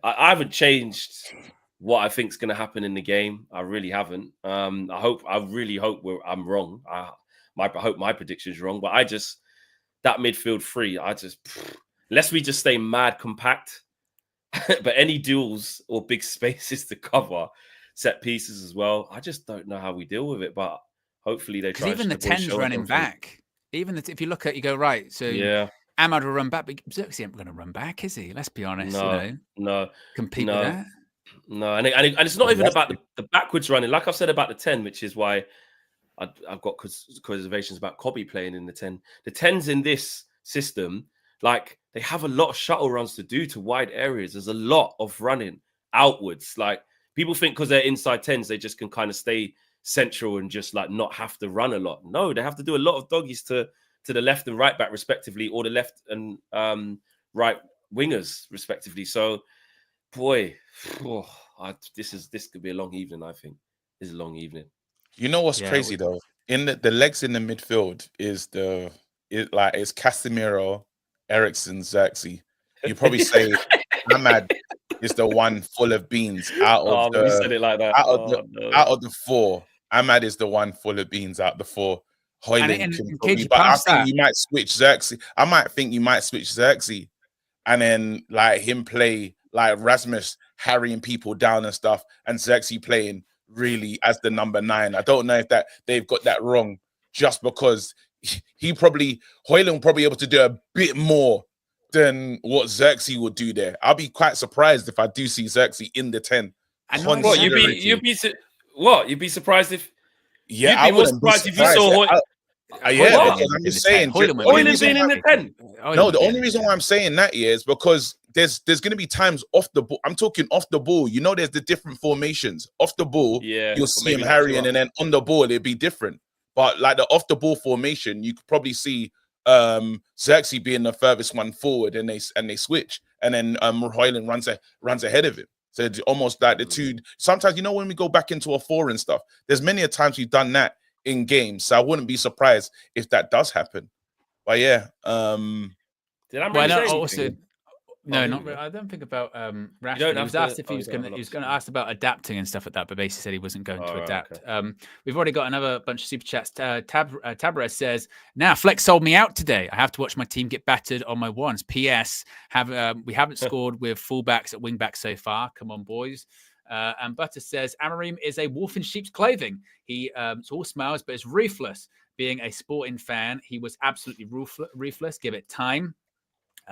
haven't changed what I think is going to happen in the game. I really haven't. I really hope I'm wrong. I hope my prediction's wrong. But that midfield three, unless we just stay mad compact, but any duels or big spaces to cover, set pieces as well, I just don't know how we deal with it. But hopefully they try. Even the 10's running back. Even if you look at, you go, right, so yeah. Ahmad will run back, but Xerxes ain't going to run back, is he? Let's be honest. No. Compete with that. No, and it's not even about the backwards running. Like I've said about the 10, which is why I've got reservations about Kobe playing in the 10. The 10s in this system, like they have a lot of shuttle runs to do to wide areas. There's a lot of running outwards. Like people think because they're inside 10s, they just can kind of stay central and just like not have to run a lot. No, they have to do a lot of doggies to the left and right back respectively, or the left and right wingers respectively. So boy, this could be a long evening. I think this is a long evening. You know what's crazy though? In the legs in the midfield is it's Casemiro, Eriksen, Xerxes. You probably say Ahmad is the one full of beans out of you said it like that. Out of the four. Ahmad is the one full of beans out of the four. Hoyland can probably, but I think you might switch Xerxes. I might think you might switch Xerxes, and then like him play like Rasmus harrying people down and stuff, and Xerxes playing really as the number 9. I don't know if that they've got that wrong, just because Hoyland will probably able to do a bit more than what Xerxes would do there. I'll be quite surprised if I do see Xerxes in the 10. What you'd be surprised if? Yeah, you'd be more surprised if you saw because I'm just saying Hoyland's in the 10. No, the only reason why I'm saying that is because there's going to be times off the ball. I'm talking off the ball. You know, there's the different formations. Off the ball, you'll see him harrying, and then on the ball it'd be different. But like the off the ball formation, you could probably see Xerxes being the furthest one forward, and they switch, and then Hoyland runs ahead of him. So it's almost like the two. Sometimes, you know, when we go back into a 4 and stuff, there's many a times we've done that in games. So I wouldn't be surprised if that does happen. But yeah, did I also? No, not really. I don't think about Rashford. He was asked if he was going to ask about adapting and stuff like that, but basically said he wasn't going to adapt. Okay. We've already got another bunch of super chats. Tabra says, "Now Flex sold me out today. I have to watch my team get battered on my ones. P.S. We haven't scored with fullbacks at wingbacks so far. Come on, boys." And Butter says, "Amorim is a wolf in sheep's clothing. It's all smiles, but it's ruthless. Being a sporting fan, he was absolutely ruthless. Give it time."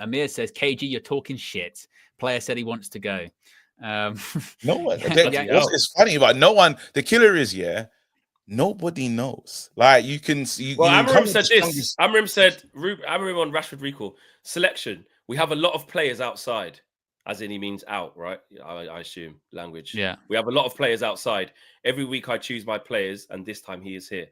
Amir says, "KG, you're talking shit. Player said he wants to go." No one. It's funny, but no one. The killer is nobody knows. Like you can see. Well, Amorim said this. Amorim said, Amorim on Rashford recall selection. We have a lot of players outside, as in he means out, right? I assume language. Yeah. We have a lot of players outside. Every week I choose my players, and this time he is here.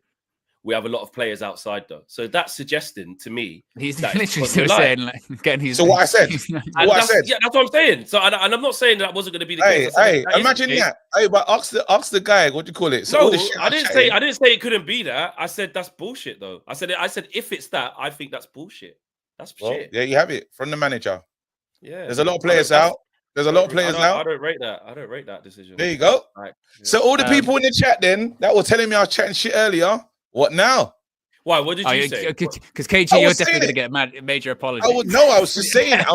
We have a lot of players outside, though. So that's suggesting to me he's literally still saying, like, getting his. So what I said, yeah, that's what I'm saying. So, and I'm not saying that wasn't going to be the case. Hey, imagine that. Hey, but ask the guy. What do you call it? So no, I didn't say it couldn't be that. I said that's bullshit, though. I said if it's that, I think that's bullshit. That's shit. Yeah, you have it from the manager. Yeah, there's a lot of players out. There's a lot of players out. I don't rate that. I don't rate that decision. There you go. Right. Yeah. So all the people in the chat then that were telling me I was chatting shit earlier. What now? Why? What did you say? Because KG, you're definitely going to get major apologies. I was just saying. I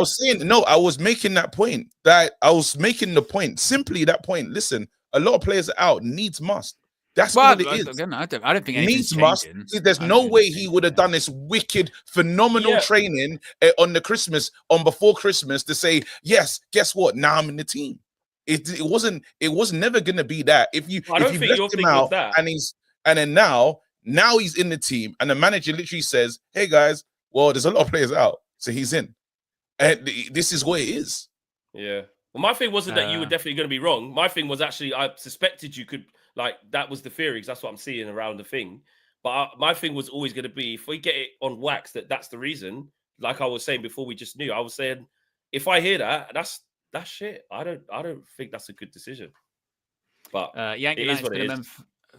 was making that point. That I was making the point. Simply that point. Listen, a lot of players are out. Needs must. That's what it is. Again, I don't think needs must. There's no way he would have done this wicked, phenomenal training before Christmas to say, yes, guess what? Now I'm in the team. It was never going to be that. If you left him out and then now he's in the team, and the manager literally says, "Hey guys, well, there's a lot of players out, so he's in." And this is what it is. Yeah. Well, my thing wasn't that you were definitely going to be wrong. My thing was actually I suspected you could, like, that was the theory, because that's what I'm seeing around the thing. But my thing was always going to be, if we get it on wax that's the reason. Like I was saying before, we just knew. I was saying, if I hear that, that's shit. I don't think that's a good decision. But Yankee it is what it is.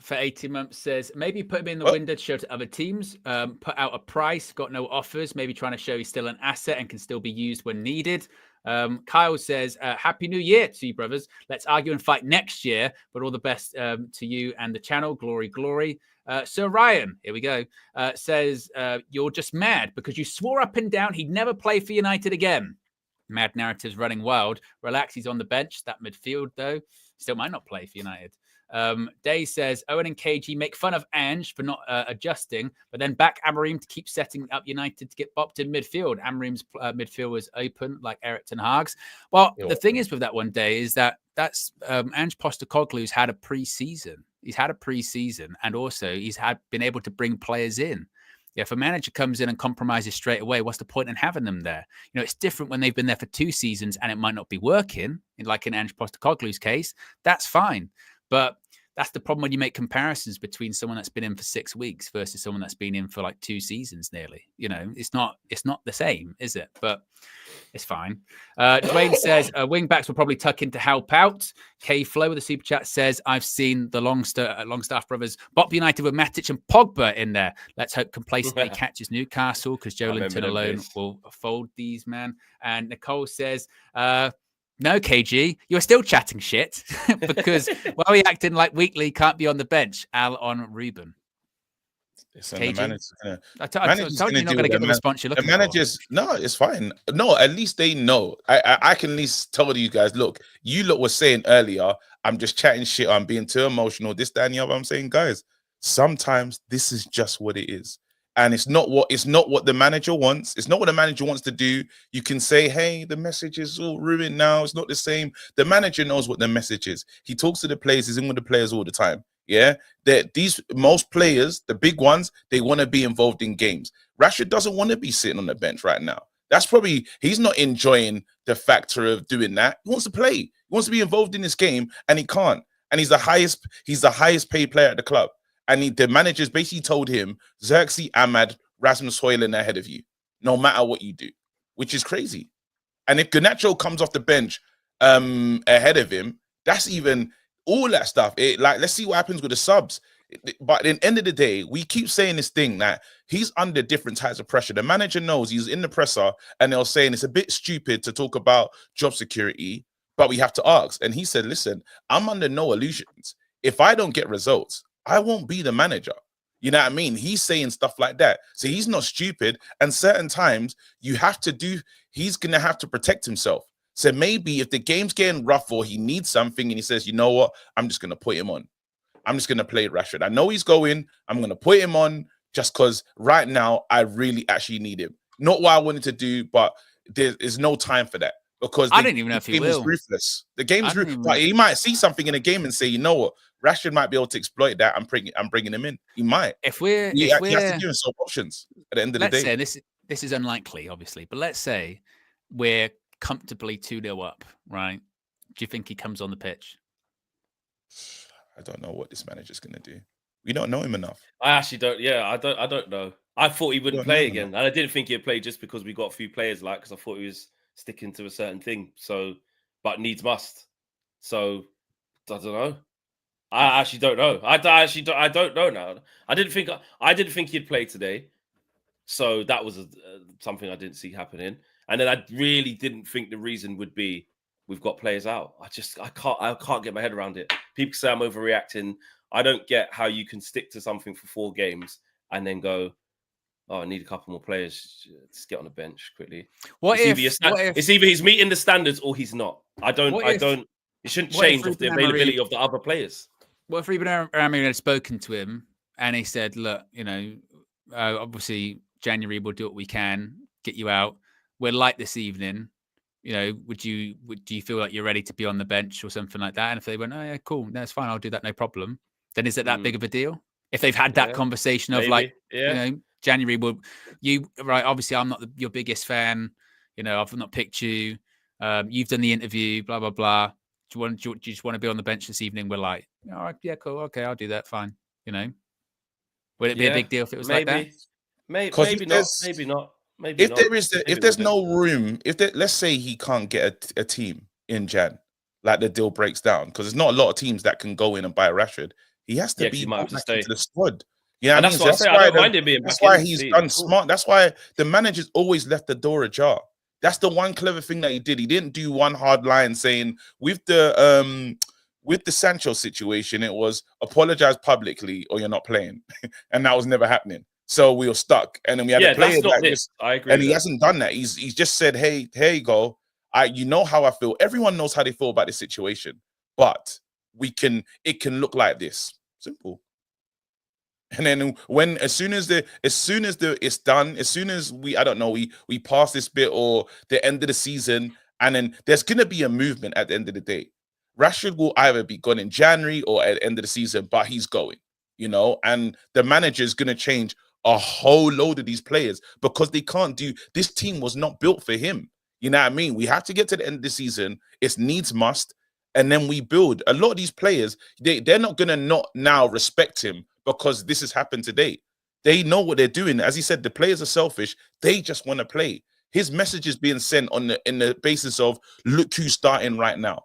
For 18 months says maybe put him in the window to show to other teams, put out a price, got no offers, maybe trying to show he's still an asset and can still be used when needed. Kyle says, Happy New Year to you, brothers. Let's argue and fight next year, but all the best to you and the channel. Glory, glory. Sir Ryan, here we go, says, you're just mad because you swore up and down he'd never play for United again. Mad narratives running wild. Relax, he's on the bench. That midfield, though, still might not play for United. Day says, Owen and KG make fun of Ange for not adjusting, but then back Amorim to keep setting up United to get bopped in midfield. Amorim's midfield was open like Eric Ten Hag's. Well, the thing is with that one, Day, is that's Ange Postecoglou's had a pre-season. He's had a pre-season, and also he's been able to bring players in. Yeah, if a manager comes in and compromises straight away, what's the point in having them there? You know, it's different when they've been there for 2 seasons and it might not be working, like in Ange Postecoglou's case. That's fine. But that's the problem when you make comparisons between someone that's been in for 6 weeks versus someone that's been in for like 2 seasons nearly. You know, it's not the same, is it? But it's fine. Dwayne says wing-backs will probably tuck in to help out. K Flow with the super chat says, I've seen the Longstaff brothers bop United with Matic and Pogba in there. Let's hope complacency catches Newcastle because Joe Linton alone will fold these, man. And Nicole says, No, KG, you're still chatting shit because why are we acting like Weekly can't be on the bench? Al on Ruben. The manager's gonna, I told you you're not going to get the response you're looking for. No, it's fine. No, at least they know. I can at least tell you guys, look, you lot were saying earlier, I'm just chatting shit, I'm being too emotional, this, that, and the other. I'm saying, guys, sometimes this is just what it is. And it's not what the manager wants. It's not what the manager wants to do. You can say, hey, the message is all ruined now. It's not the same. The manager knows what the message is. He talks to the players, he's in with the players all the time. Yeah, most players, the big ones, they want to be involved in games. Rashford doesn't want to be sitting on the bench right now. That's probably, he's not enjoying the factor of doing that. He wants to play. He wants to be involved in this game, and he can't. And he's the highest paid player at the club. And the managers basically told him, Xerxes, Ahmad, Rasmus Højlund ahead of you, no matter what you do, which is crazy. And if Garnacho comes off the bench ahead of him, that's even all that stuff. Let's see what happens with the subs. But at the end of the day, we keep saying this thing that he's under different types of pressure. The manager knows he's in the presser, and they're saying it's a bit stupid to talk about job security, but we have to ask. And he said, listen, I'm under no illusions. If I don't get results, I won't be the manager. You know what I mean? He's saying stuff like that. So he's not stupid. And certain times he's going to have to protect himself. So maybe if the game's getting rough or he needs something and he says, you know what, I'm just going to put him on. I'm just going to play Rashford. I know he's going. I'm going to put him on just because right now I really actually need him. Not what I wanted to do, but there is no time for that. Because I didn't even know if he will. The game is ruthless. The game is ruthless. But he might see something in a game and say, you know what, Rashford might be able to exploit that. I'm bringing him in. He might. He has to give himself options at the end of the day. Let's say this is unlikely, obviously, but let's say we're comfortably 2-0 up, right? Do you think he comes on the pitch? I don't know what this manager's going to do. We don't know him enough. I actually don't. Yeah, I don't know. I thought he wouldn't play again, and I didn't think he'd play just because we got a few players because I thought he was sticking to a certain thing. So, but needs must. So, I don't know. I actually don't know. I don't know now. I didn't think he'd play today. So that was something I didn't see happening. And then I really didn't think the reason would be we've got players out. I can't get my head around it. People say I'm overreacting. I don't get how you can stick to something for 4 games and then go, oh, I need a couple more players. Just get on the bench quickly. It's either he's meeting the standards or he's not. It shouldn't change the availability of the other players. What if Ruben Amorim had spoken to him and he said, look, obviously January we'll do what we can, get you out. We're light this evening. Do you feel like you're ready to be on the bench or something like that? And if they went, oh yeah, cool, that's fine, I'll do that, no problem. Then is it that big of a deal? If they've had that conversation of January, right? Obviously, I'm not your biggest fan. I've not picked you. You've done the interview, blah blah blah. Do you just want to be on the bench this evening? We're like, all right, yeah, cool, okay, I'll do that, fine. Would it be a big deal if it was like that? Maybe not. If there's no room, let's say he can't get a team in Jan, like the deal breaks down, because there's not a lot of teams that can go in and buy Rashford. He has to be back into the squad. Yeah, that's what I say. I don't mind him being back. That's why he's done smart. That's why the manager's always left the door ajar. That's the one clever thing that he did. He didn't do one hard line saying with the Sancho situation, it was apologize publicly or you're not playing, and that was never happening. So we were stuck, and then we had a player like this. I agree, and he hasn't done that. He's just said, "Hey, here you go. You know how I feel. Everyone knows how they feel about this situation, but it can look like this. Simple." And then as soon as it's done, as soon as we pass this bit or the end of the season, and then there's gonna be a movement at the end of the day. Rashford will either be gone in January or at the end of the season, but he's going, and the manager is gonna change a whole load of these players because they can't do this. Team was not built for him. You know what I mean? We have to get to the end of the season. It's needs must, and then we build. A lot of these players, they're not gonna not now respect him because this has happened today. They know what they're doing. As he said, the players are selfish. They just want to play. His message is being sent in the basis of look who's starting right now.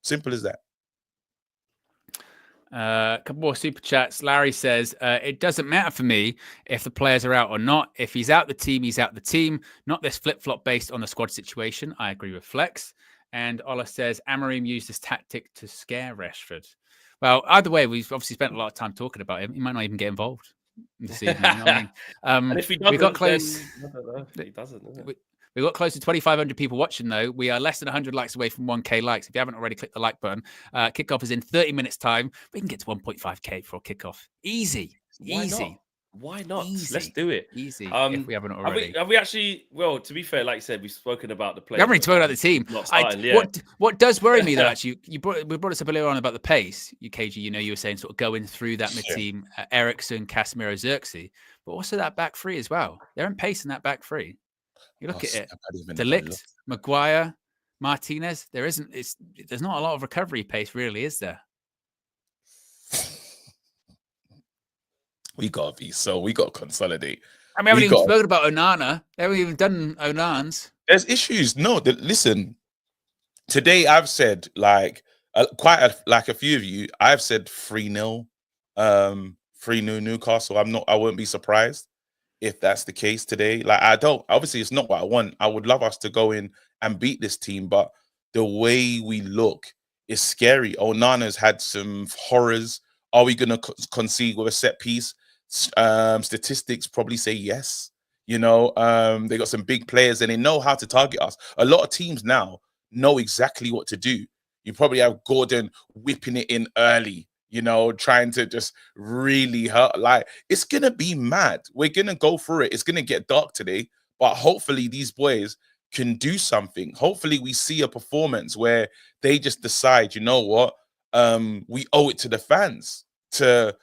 Simple as that. A couple more super chats. Larry says, it doesn't matter for me if the players are out or not. If he's out the team, he's out the team. Not this flip-flop based on the squad situation. I agree with Flex. And Ola says Amorim used this tactic to scare Rashford. Well, either way, we've obviously spent a lot of time talking about him. He might not even get involved this evening. You know what I mean? And if he doesn't, we got close. Then, I don't know if he doesn't. We got close to 2,500 people watching, though. We are less than 100 likes away from 1K likes. If you haven't already, click the like button. Kickoff is in 30 minutes' time. We can get to 1.5K for a kickoff. Easy. Why not? Easy. Let's do it. Easy. If we haven't already. Have we actually? Well, to be fair, like you said, we've spoken about the players. We haven't really spoken about the team. What does worry me, though, actually, we brought us up earlier on about the pace. KG, you were saying sort of going through that mid-team, Ericsson, Casemiro, Xerxes, but also that back three as well. They're in pace in that back three. You look at it, Delict, Maguire, Martinez. There's not a lot of recovery pace, really, is there? We got to consolidate. I mean, we haven't even spoken about Onana. They haven't even done Onan's. There's issues. No, listen. Today I've said a few of you. I've said 3-0, 3-0 Newcastle. I wouldn't be surprised if that's the case today. Obviously it's not what I want. I would love us to go in and beat this team, but the way we look is scary. Onana's had some horrors. Are we going to concede with a set piece? Statistics probably say yes. They got some big players and they know how to target us. A lot of teams now know exactly what to do. You probably have Gordon whipping it in early, trying to just really hurt. It's going to be mad. We're going to go through it. It's going to get dark today, but hopefully these boys can do something. Hopefully we see a performance where they just decide, you know what? We owe it to the fans to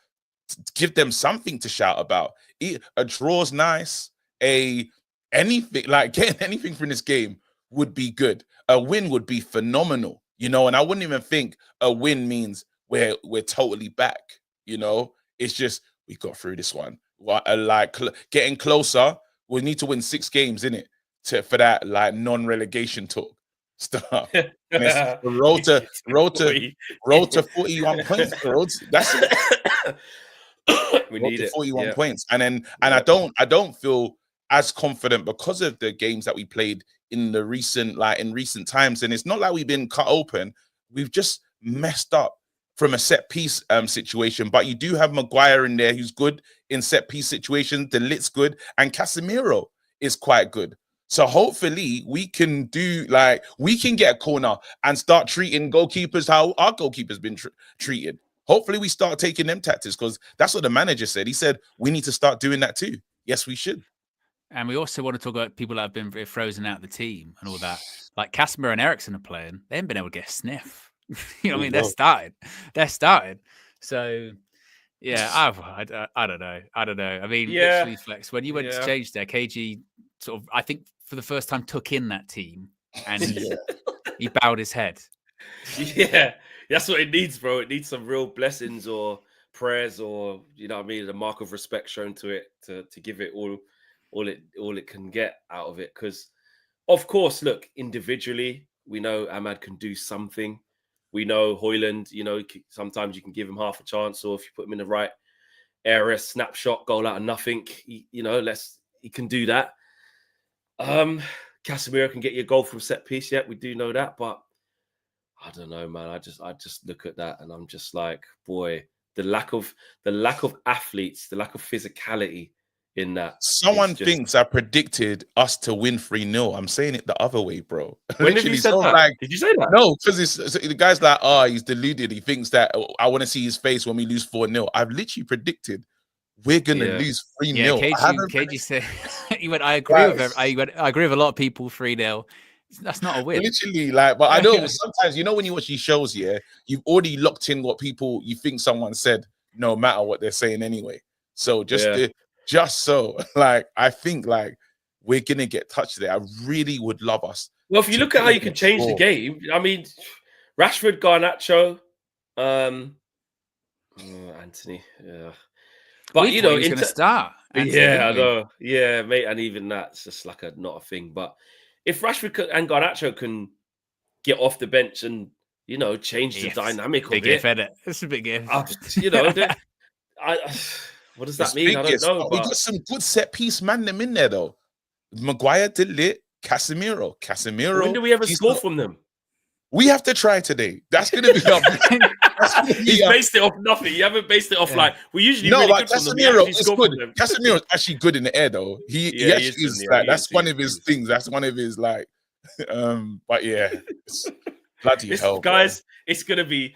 give them something to shout about. A draw's nice. Getting anything from this game would be good. A win would be phenomenal, and I wouldn't even think a win means we're totally back. It's just we got through this one. Getting closer. We need to win 6 games, innit? For that non-relegation talk stuff. Road to 41 points. That's it. We need it. 41 points, and I don't feel as confident because of the games that we played in the recent times. And it's not like we've been cut open. We've just messed up from a set piece situation. But you do have Maguire in there who's good in set piece situations. The Lit's good, and Casemiro is quite good. So hopefully we can we can get a corner and start treating goalkeepers how our goalkeepers been treated. Hopefully we start taking them tactics, because that's what the manager said. He said we need to start doing that too. Yes, we should. And we also want to talk about people that have been frozen out of the team and all that. Like Casemiro and Ericsson are playing. They haven't been able to get a sniff. You know what I mean? They're started. So, yeah, I don't know. I mean, literally, Flex, when you went to change there, KG sort of, I think for the first time, took in that team and he bowed his head. Yeah, that's what it needs, bro. It needs some real blessings or prayers or, a mark of respect shown to it to give it all it can get out of it. Because, of course, look, individually, we know Ahmad can do something. We know Højlund, sometimes you can give him half a chance, or if you put him in the right area, snapshot, goal out of nothing, he can do that. Casemiro can get you a goal from set piece. Yeah, we do know that, but I don't know, man. I just look at that and I'm just like, boy, the lack of athletes, the lack of physicality in that. Someone thinks I predicted us to win 3-0. I'm saying it the other way, bro. When did you say that? Did you say that? No, because the guy's like, he's deluded. He thinks that I want to see his face when we lose 4-0. I've literally predicted we're gonna lose 3-0. Yeah, KG said he went, I agree with him. I agree with a lot of people 3-0. That's not a win. Literally, but I know sometimes, when you watch these shows, you've already locked in what people you think someone said, no matter what they're saying anyway. So just so, I think we're gonna get touched there. I really would love us. Well, if you look at how you can change the game, I mean, Rashford, Garnacho, Anthony, but he's going to start. Anthony, I know, mate, and even that's just not a thing. But if Rashford and Garnacho can get off the bench and change the dynamic of it, it's a big gift. What does that mean? I don't know. We got some good set piece man them in there though. Maguire, Delit, Casemiro. When do we ever score from them? We have to try today. That's gonna be He's based it off nothing. You haven't based it off like we usually no, really but good from them. Casemiro is good. Casemiro's actually good in the air though. He actually is like that's one of his things. That's one of his like but yeah. Bloody hell. Guys, it's gonna be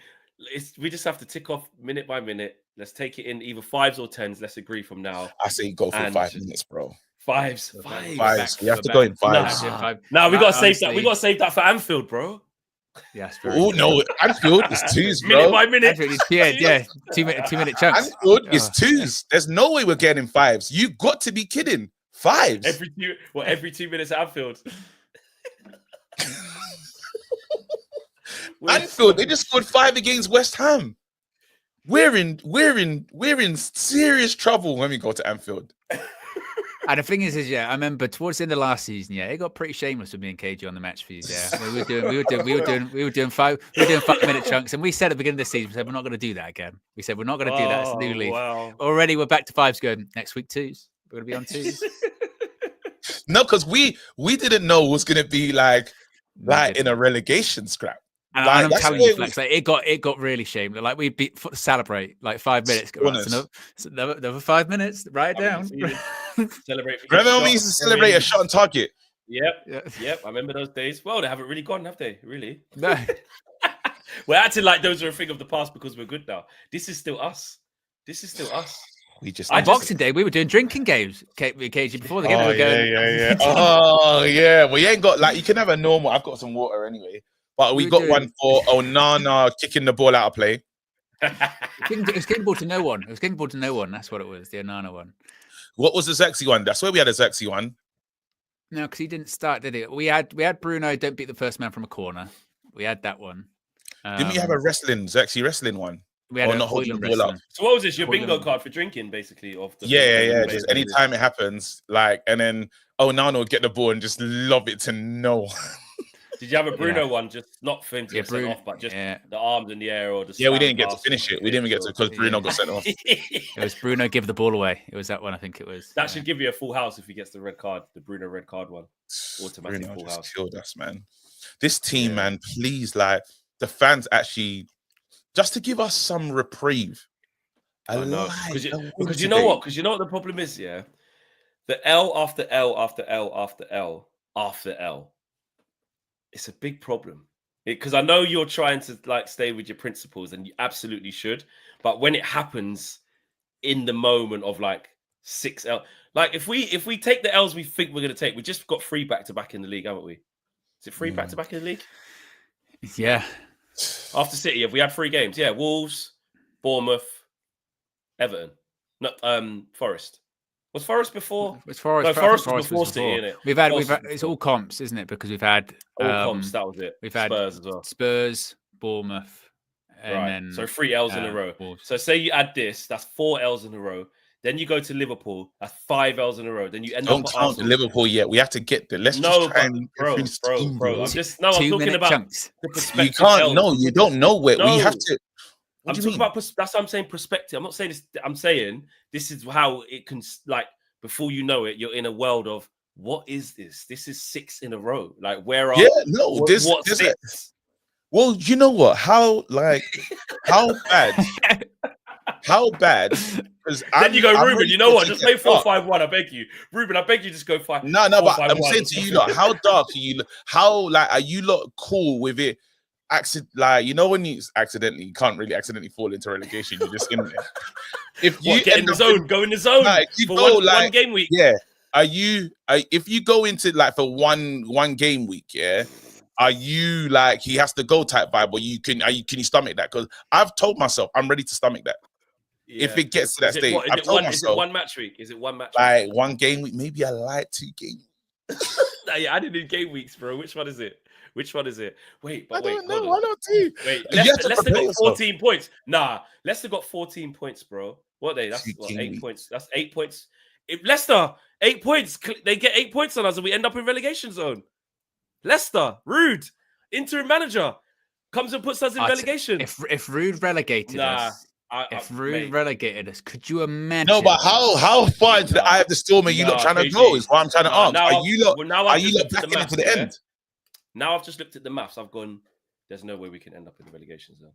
we just have to tick off minute by minute. Let's take it in either 5s or 10s. Let's agree from now. I say go for 5 minutes, bro. 5s. We have to go in 5s. No, we gotta save that. We gotta save that for Anfield, bro. Yes. Oh no, Anfield is 2s, bro. Minute by minute. Yeah. 2-minute chunks. Anfield is 2s. There's no way we're getting 5s. You got to be kidding. 5s. Every 2 minutes at Anfield. Anfield, they just scored 5 against West Ham. We're in serious trouble when we go to Anfield. And the thing is, I remember towards the end of last season, it got pretty shameless with me and KG on the match feeds. Yeah, we were doing 5-minute chunks, and we said at the beginning of the season, we said we're not going to do that again. We said we're not going to do that. It's a new league. Wow. Already, we're back to 5s. Going next week 2s. We're going to be on 2s. No, because we didn't know it was going to be like in a relegation scrap. And I'm telling you, Flex, like, it got really shamed. Like we celebrate like 5 minutes. Another 5 minutes. Write it down. Celebrate. Remember when we used to celebrate a shot on target? Yep. I remember those days. Well, they haven't really gone, have they? Really? No. We're acting like those are a thing of the past because we're good now. This is still us. On Boxing Day, we were doing drinking games. KG before the game. Yeah. Oh yeah. Well, you ain't got like you can have a normal. I've got some water anyway. But we got one for Onana kicking the ball out of play. It was getting ball to no one. That's what it was. The Onana one. What was the sexy one? That's where we had a sexy one. No, because he didn't start, did he? We had Bruno. Don't beat the first man from a corner. We had that one. Didn't we have a sexy wrestling one? We had not holding the ball up. So what was this? Your bingo card for drinking, basically? Yeah. Just anytime it happens, like, and then Onana will get the ball and just lob it to no. Did you have a Bruno one, just not for him to get sent off, but just the arms in the air or the we didn't get to finish it. We didn't get to because Bruno got sent off. It was Bruno give the ball away. It was that one, I think it was. That should give you a full house if he gets the red card, the Bruno red card one. Automatic Bruno full just house. Killed us, man. This team, man, please, like the fans actually, just to give us some reprieve. Because you know what? Because you know what the problem is, yeah? The L after L after L after L after L. It's a big problem because I know you're trying to like stay with your principles and you absolutely should. But when it happens in the moment of like 6L, like if we take the L's we think we're going to take, we just got 3 back-to-back in the league, haven't we? Is it 3 back-to-back in the league? Yeah. After City, have we had 3 games? Yeah, Wolves, Bournemouth, Everton, Forest. Was Forest before? It's Forest. No, Forest was before City, isn't it? We've had it's all comps, isn't it? Because we've had all comps. That was it. We've had Spurs as well. Spurs, Bournemouth, and then so 3 L's in a row. Wolves. So say you add this, that's 4 L's in a row. Then you go to Liverpool, that's 5 L's in a row. Then you end up. Don't count Liverpool yet. We have to get there. Let's just try and bro. I'm talking about chunks. The perspective. You can't. No, you don't know where we have to. I'm talking about that's what I'm saying. Perspective. I'm not saying this. I'm saying this is how it can like. Before you know it, you're in a world of what is this? This is 6 in a row. Like where are? Yeah, no, this. Well, you know what? How bad? How bad? Because then you go, Ruben. You know what? Just play 4-5-1. I beg you, Ruben. I beg you, just go 5. No, but I'm saying to you, lot, how dark are you? How like are you lot cool with it? Like you know when you can't really accidentally fall into relegation. You're just in there. If you get in the zone, go in the zone. Like, you for go, one game week. Yeah. If you go into like for one game week, yeah. Are you like he has to go type vibe, or can you stomach that? Because I've told myself I'm ready to stomach that. Yeah. If it gets to that stage, I've told myself. Is it 1 match week? Is it 1 match? Like week? 1 game week, maybe I like 2 game. Yeah, I didn't do game weeks, bro. Which one is it? Wait, I don't know. Why not 2? Wait, Leicester got 14 points. Nah, Leicester got 14 points, bro. What are they? That's 8 points. That's 8 points. If Leicester 8 points, they get 8 points on us, and we end up in relegation zone. Leicester, Rude, interim manager, comes and puts us in relegation. If Rude relegated us. Relegated us, could you imagine? No, but how far into the eye of the storm are you not trying to go? Is what I'm trying to ask. Are you not backing into the end? Now I've just looked at the maths. I've gone, there's no way we can end up in the relegation zone.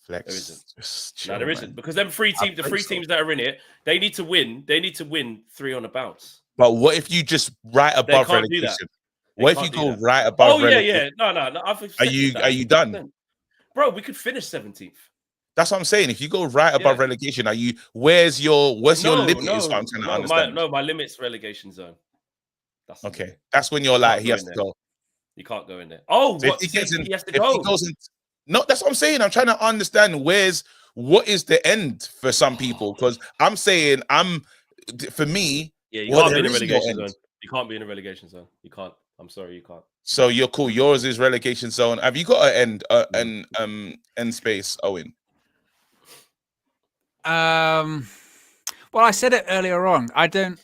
Flex. There isn't. Chill, No, there isn't, because them three teams, the three teams that are in it, they need to win. They need to win 3 on a bounce. But what if you just right above relegation? What if you go right above relegation? No. Are you done? Bro, we could finish 17th. That's what I'm saying. If you go right above relegation, are you? Where's your limit? No, is what I'm trying to understand. My limit's relegation zone. That's okay. That's when you're like, he has to go. You can't go in there. Oh, so what? He has to go. He goes in, no, that's what I'm saying. I'm trying to understand what is the end for some people, because I'm saying for me. Yeah, you can't be in a relegation zone. You can't be in a relegation zone. You can't. I'm sorry, you can't. So you're cool. Yours is relegation zone. Have you got an end space, Owen? Well, I said it earlier on. I don't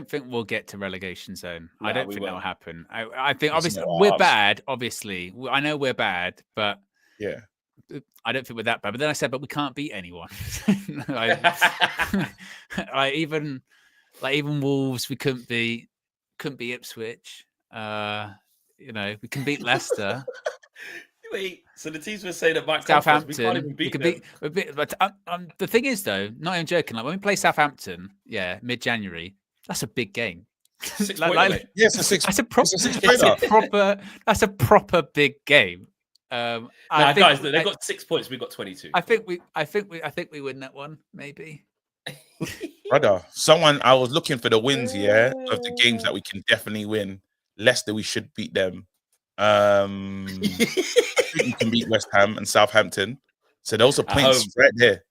think we'll get to relegation zone. I don't think that'll happen. I think obviously we're bad. Obviously, I know we're bad, but yeah, I don't think we're that bad. But then I said, but we can't beat anyone. Even Wolves, we couldn't beat Ipswich. We can beat Leicester. Wait, so the teams were saying that Mike Southampton, we can't even beat them. But the thing is, though, not even joking. Like when we play Southampton, mid-January, that's a big game. Yes, a six. That's a proper big game. Guys, they got 6 points. We got 22. I think we win that one, maybe. Brother, I was looking for the wins, of the games that we can definitely win. Leicester, we should beat them. We can beat West Ham and Southampton. So those are points right there.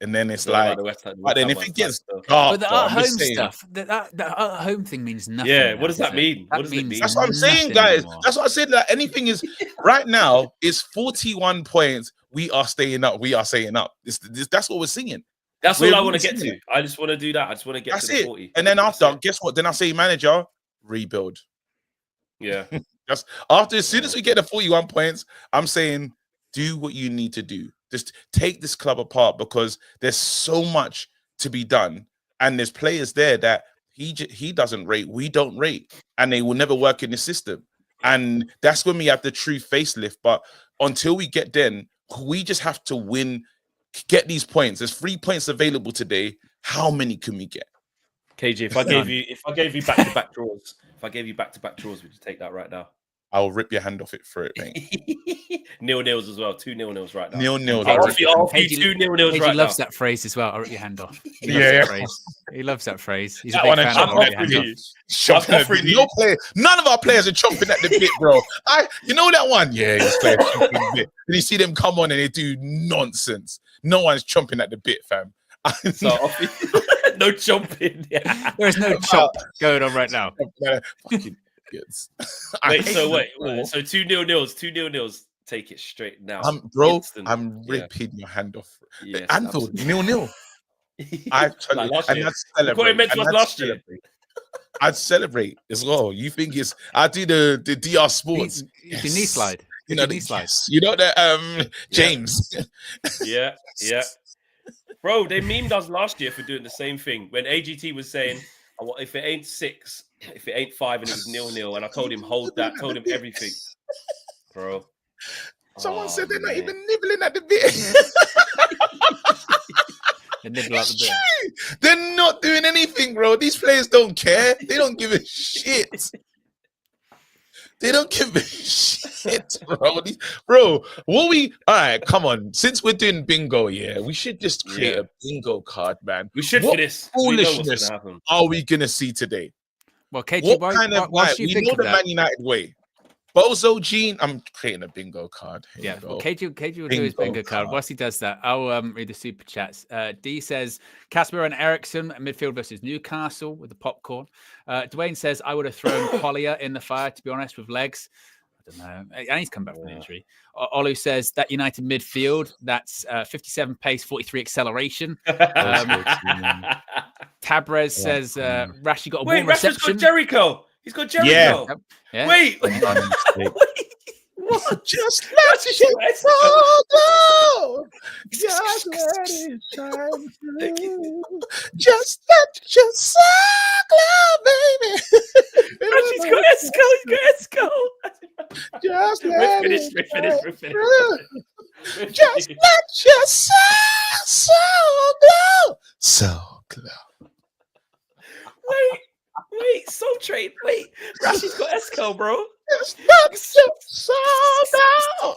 And then it's like, but then if it gets dark, but the at-home stuff, that at-home thing means nothing. Yeah, what does that mean? What does it mean? That's what I'm saying, guys. Anymore. That's what I said. That anything is right now is 41 points. We are staying up. We are staying up. That's what we're singing. That's what I want to get to. I just want to do that. I just want to get to the 40. And then after, guess what? Then I say, manager, rebuild. Yeah. Just after, as soon as we get the 41 points, I'm saying, do what you need to do. Just take this club apart, because there's so much to be done, and there's players there that he doesn't rate, we don't rate, and they will never work in the system. And that's when we have the true facelift. But until we get then, we just have to win, get these points. There's 3 points available today. How many can we get? KG, if I gave you back-to-back draws, would you take that right now? I'll rip your hand off it for it, mate. 0-0s as well. 2 0-0s right now. 0-0. I'll offer you 2 0-0s right now. He loves that phrase as well. I'll rip your hand off. He loves that phrase. He's a big fan of rip your hand off. None of our players are chomping at the bit, bro. You know that one? Yeah, he's playing chomping at the bit. And you see them come on and they do nonsense. No one's chomping at the bit, fam. So no chomping. Yeah. There is no chomp going on right now. Fucking kids. Wait, so 2 0-0s. 2 0-0s. Take it straight now. I'm ripping your hand off. Yes, Anfield, 0-0. I'd celebrate. I'd celebrate as well. You think I do the DR Sports. The knee slide. You know the slide. You know that James. Yeah. Bro, they memed us last year for doing the same thing when AGT was saying, if it ain't 6, if it ain't 5, and it was 0-0, and I told him hold that, told him everything, bro. Someone said they're not even nibbling at the bit. They nibble at the bit. They're not doing anything, bro. These players don't care. They don't give a shit. They don't give a shit, bro. All right, come on. Since we're doing bingo, we should just create a bingo card, man. We should what for this. Foolishness are we gonna see today? Well, KG, what kind of we know the Man United way. Bozo Gene, I'm creating a bingo card. Well, KG will do his bingo card. Whilst he does that, I'll read the super chats. D says Casper and Ericsson midfield versus Newcastle with the popcorn. Dwayne says I would have thrown Collier in the fire, to be honest, with legs. I don't know. And he's come back from an injury. Olu says that United midfield, that's 57 pace, 43 acceleration. Tabrez says Rashi got a warm reception. Rashford's got Jericho. He's got Jericho. Yeah. Wait. What? Just let it go. Just let it shine through. Just let your soul glow, baby. He's got Esco. Just We're let finished. it We're finished. Just let your soul glow. So glow. Wait, Soul Train. Wait, Rashi's got Escal, bro. Just let your soul glow.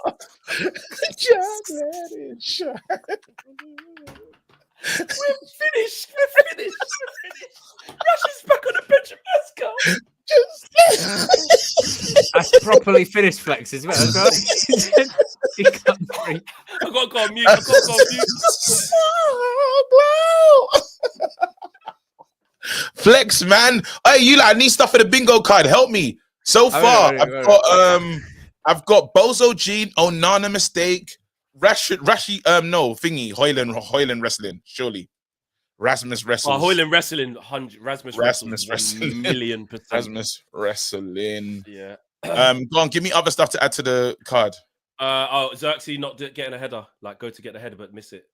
Just let it shine. We're finished. Rashi's back on the bench of Escal. That's properly finished flex as well. He can't breathe. I gotta go on mute. Flex, man. Hey, you like need stuff for the bingo card. Help me. So far, I've got Bozo Gene, Onana mistake, Rashi, Hoyland wrestling, surely. Rasmus wrestling. Oh, Hoyland wrestling, Rasmus wrestling, 1,000,000%. Rasmus wrestling. Yeah. Go on, give me other stuff to add to the card. Xerxes not getting a header. Like, go to get the header, but miss it.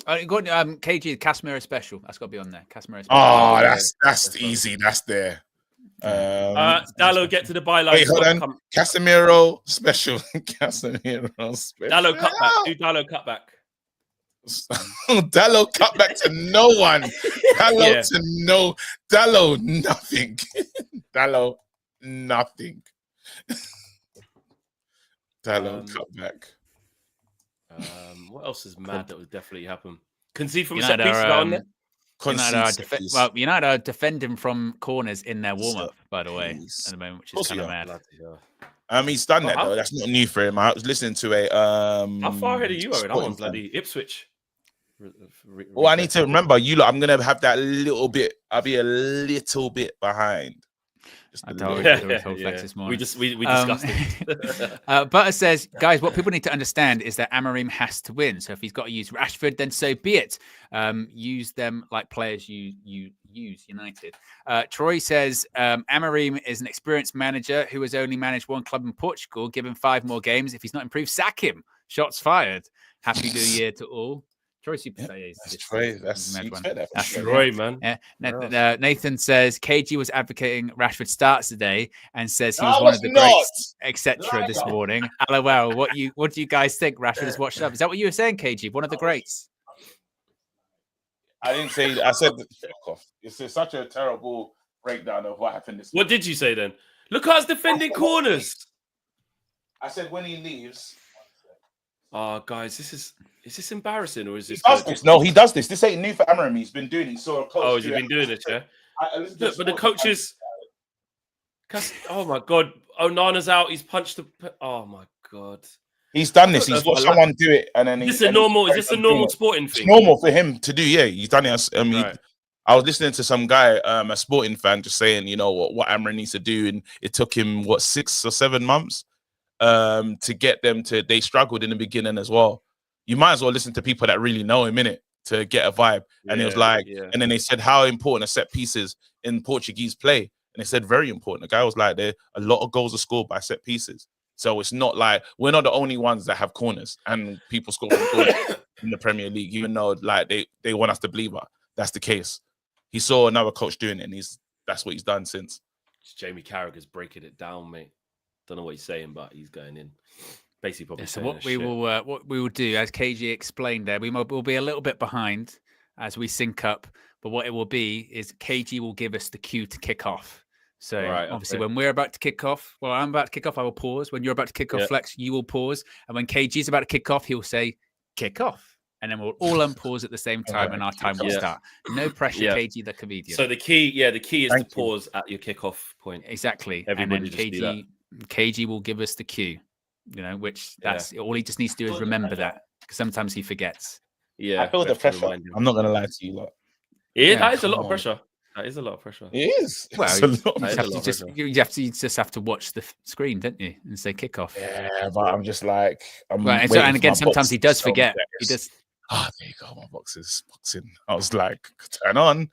KG Casemiro special. That's got to be on there. Casemiro special. Oh, that's easy. That's there. Dallo get to the byline. Wait, hold on. Casemiro special. Casemiro special. Dallo cutback. Do Dallo cutback. Dallo cutback to no one. Dallo to no. Dallo nothing. Dallo nothing. Dallo cutback. What else is mad that would definitely happen? Concede from set piece on there. United are defending from corners in their warm-up, by the way, at the moment, which is kind of mad. He's done that though. That's not new for him. I was listening to a how far ahead are you? I'm on bloody Ipswich. Well, I need to remember you lot. I'm gonna have that little bit. I'll be a little bit behind. I told Flex this morning. We discussed it. Butter says, guys, what people need to understand is that Amorim has to win. So if he's got to use Rashford, then so be it. Use them like players you use United. Troy says, Amorim is an experienced manager who has only managed one club in Portugal. Give him 5 more games. If he's not improved, sack him. Shots fired. Happy New Year to all. Troy Super That's Troy. That's Troy, man. Yeah. Nathan says KG was advocating Rashford starts today and says he was one of the greats, etc. this morning. LOL. What do you guys think? Rashford is watched up. Is that what you were saying, KG? One of the greats. I didn't say that. I said it's such a terrible breakdown of what happened this. What did you say then? Look at us defending corners. I said when he leaves. Oh, guys, is this embarrassing or is this? No, he does this. This ain't new for Amorim. He's been doing it. He saw a coach. Oh, has he been doing it? Yeah. Look, but the coaches. Oh my God! Onana's out. He's punched the. Oh my God! He's done this. He's watched someone do it, and then is this a normal sporting thing? It's normal for him to do. Yeah, he's done it. I was listening to some guy, a sporting fan, just saying, you know what Amorim needs to do, and it took him 6 or 7 months. To get them to, they struggled in the beginning as well. You might as well listen to people that really know him, innit, to get a vibe. And it was like, and then they said how important a set pieces in Portuguese play. And they said very important. The guy was like, there a lot of goals are scored by set pieces. So it's not like we're not the only ones that have corners and people score goals in the Premier League, even though like they want us to believe that's the case. He saw another coach doing it, and that's what he's done since. Jamie Carragher's breaking it down, mate. Don't know what he's saying, but he's going in. Basically, probably. So what we will do, as KG explained there, we'll be a little bit behind as we sync up. But what it will be is KG will give us the cue to kick off. So obviously, when we're about to kick off, well, I'm about to kick off, I will pause. When you're about to kick off, Flex, you will pause. And when KG's about to kick off, he'll say, kick off. And then we'll all unpause at the same time, and our time will start. No pressure, KG, the comedian. So the key is to pause at your kickoff point. Exactly. Everybody and then KG will give us the cue, which that's all he just needs to do is remember that, because sometimes he forgets. Yeah, I feel the pressure. I'm not gonna lie to you, lot. That is a lot of pressure. That is a lot of pressure. It is. Well, you just have to watch the screen, don't you, and say kickoff. Yeah, but I'm just like, and again, sometimes he does forget. He does. Oh, there you go. My boxing. I was like, turn on.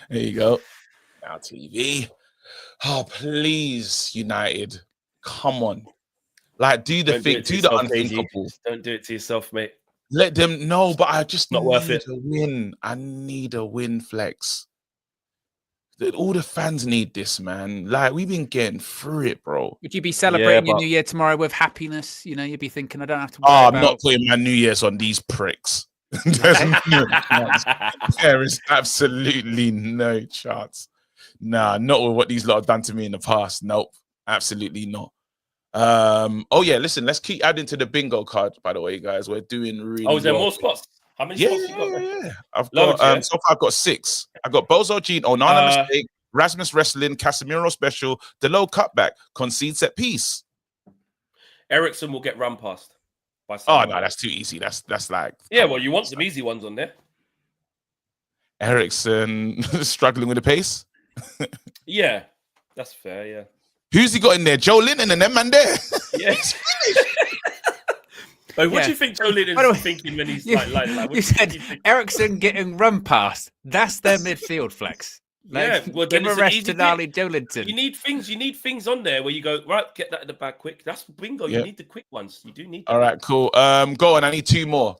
There you go. Now TV. Oh, please, United. Come on. Like, do the thing. Do the unthinkable. Don't do it to yourself, mate. Let them know, but I just not worth it. A win. I need a win, Flex. All the fans need this, man. Like, we've been getting through it, bro. Would you be celebrating your but- New Year tomorrow with happiness? You know, you'd be thinking, I don't have to worry I'm about... not putting my New Year's on these pricks. There is absolutely no chance. Nah, not with what these lot have done to me in the past. Nope, absolutely not. Oh yeah, listen, let's keep adding to the bingo card, by the way, guys. We're doing really Oh, is there well. more spots? How many spots you got? Yeah. I've Loads, got so far I've got 6. I got Bozo Gene, Onana mistake, Rasmus wrestling, Casemiro special, Delo cutback, concede set piece. Ericsson will get run past by Oh someone. no, that's too easy. That's like well, you want some easy ones on there. Ericsson struggling with the pace. Yeah, that's fair. Yeah. Who's he got in there? Joe Linton and them man there. Yes. Wait, what do you think Joe Linton's thinking when he's like you said Ericsson getting run past. That's their midfield flex. Like, well, give then a it's rest an to easy Darley Joe Linton. You need things on there where you go, right, get that in the bag quick. That's bingo. Yeah. You need the quick ones. You do need. All right, cool. Go on. I need 2 more.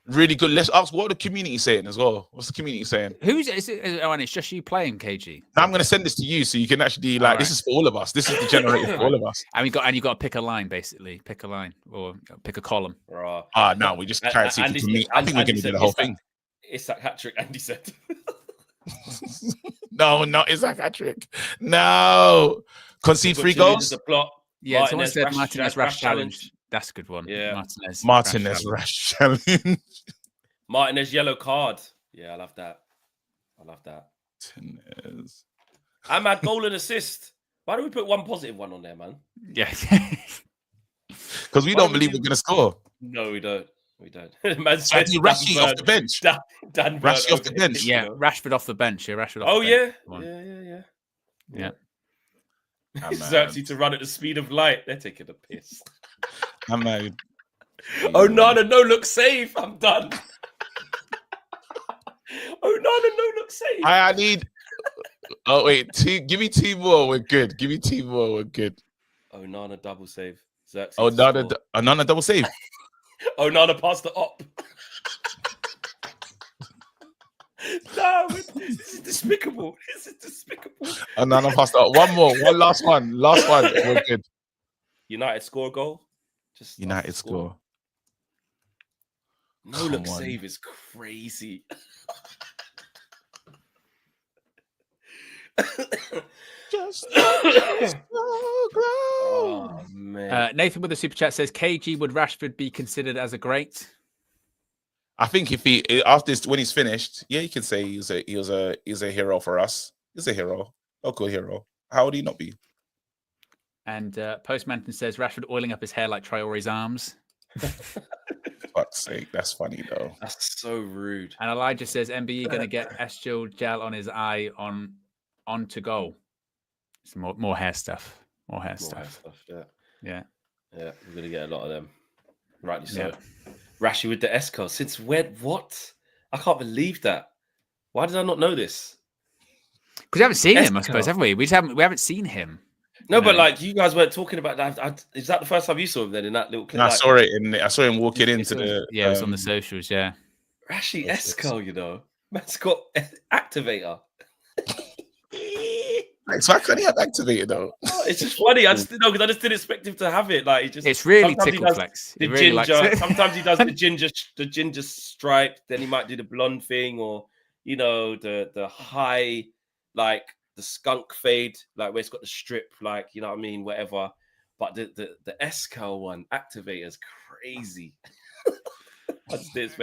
Really good. Let's ask what the community saying as well. What's the community saying? Who's is it? Oh, and it's just you playing, KG. Now I'm going to send this to you so you can actually like. This is for all of us. This is the generator for all of us. And you got to pick a line, basically. Pick a line or pick a column. No, we just try to see if we can meet. I think we're going to do the whole thing. It's that hat trick, Andy said. No, not Isaac hat trick. No, concede 3 goals. The plot. Yeah, someone said Martinez rash challenge. That's a good one. Yeah, Martinez rash challenge. Martinez yellow card. Yeah, I love that. Martinez. I'm at goal and assist. Why do we put one positive one on there, man? Yeah, because we don't believe we're going to score. No, we don't. Man said Rashi off the bench. Rashi off the bench. Yeah, Rashford off the bench. Yeah, Rashford the off bench. Yeah. Xerxes to run at the speed of light. They're taking a piss. I'm married. Oh, Nana, no look save. I'm done. Oh, Nana, no look save. I need. Oh wait, give me 2 more. We're good. Give me 2 more. We're good. Oh, Nana double save. Xerxes Nana double save. Oh, Nana passed the op. No, this is despicable. Nana passed the op. One last one. We're good. United score a goal. Just United score. No look save is crazy. Just so close. Oh, man. Nathan with the super chat says KG, would Rashford be considered as a great? I think if he after this, when he's finished, yeah, you can say he's a hero for us. He's a hero, local hero. How would he not be? And Postman says Rashford oiling up his hair like Traore's arms. Fuck's sake, that's funny though. That's so rude. And Elijah says MBE gonna get Estil gel on his eye on to go. Some more hair stuff. More hair stuff. Yeah. We're gonna get a lot of them. Rightly so. Yeah. Rashi with the Esco. Since when? What? I can't believe that. Why did I not know this? Because we haven't seen him, I suppose, haven't we? We haven't seen him. No, but like you guys weren't talking about that. Is that the first time you saw him then in that little clip? No, I saw him walking into the. Yeah, it was on the socials. Yeah. Rashi Esco, you know, man's got activator. So I couldn't have activated though. Oh, it's just funny. I just didn't expect him to have it. Like it's really tickle flex. The really ginger. Sometimes he does the ginger stripe. Then he might do the blonde thing, or the high, like the skunk fade, like where it's got the strip, like you know what I mean, whatever. But the Escal one activator is crazy.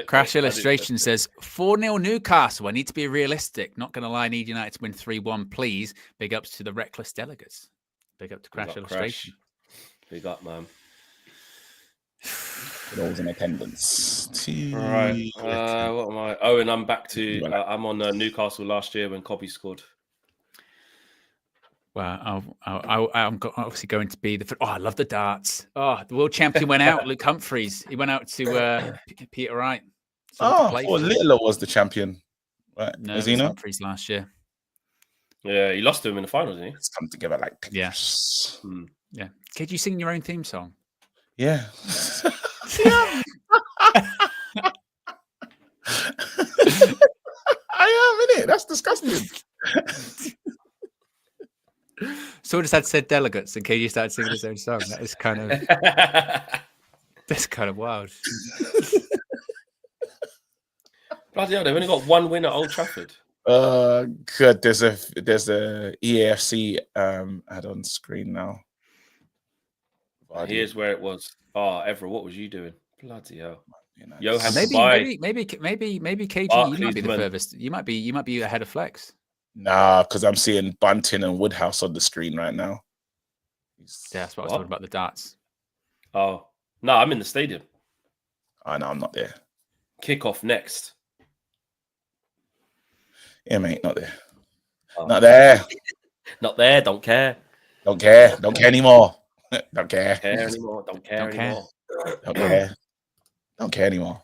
Crash Illustration says 4-0 Newcastle. I need to be realistic. Not going to lie, I need United to win 3-1, please. Big ups to the reckless delegates. Big up to Crash Illustration. Big up, man. Those in attendance. All right. What am I? Oh, and I'm back to. I'm on Newcastle last year when Cobby scored. Well, I'm obviously going to be the. Oh, I love the darts. Oh, the world champion went out. Luke Humphreys. He went out to Peter Wright. Littler was the champion. Right? No, is he not? Humphreys last year. Yeah, he lost to him in the finals, didn't he? It's come together like yeah. Yeah. Could you sing your own theme song? Yeah. I am, innit? That's disgusting. So just had said delegates, and KG started singing his own song. That is kind of that's kind of wild. Bloody hell, they've only got one win at Old Trafford. Good. There's a EAFC ad on screen now. Here's where it was. Oh, Evra, what was you doing? Bloody hell. Johan, maybe KG, you might be the furthest. You might be ahead of Flex. Nah, because I'm seeing Bunting and Woodhouse on the screen right now. Yeah, that's what I was talking about, the darts. Oh, no, I'm in the stadium. Oh, no, I'm not there. Kickoff next. Yeah, mate, not there. Oh. Not there. Not there, don't care. Don't care. Don't care anymore. Don't care. Don't care anymore. Don't care anymore. Don't care. Don't care anymore.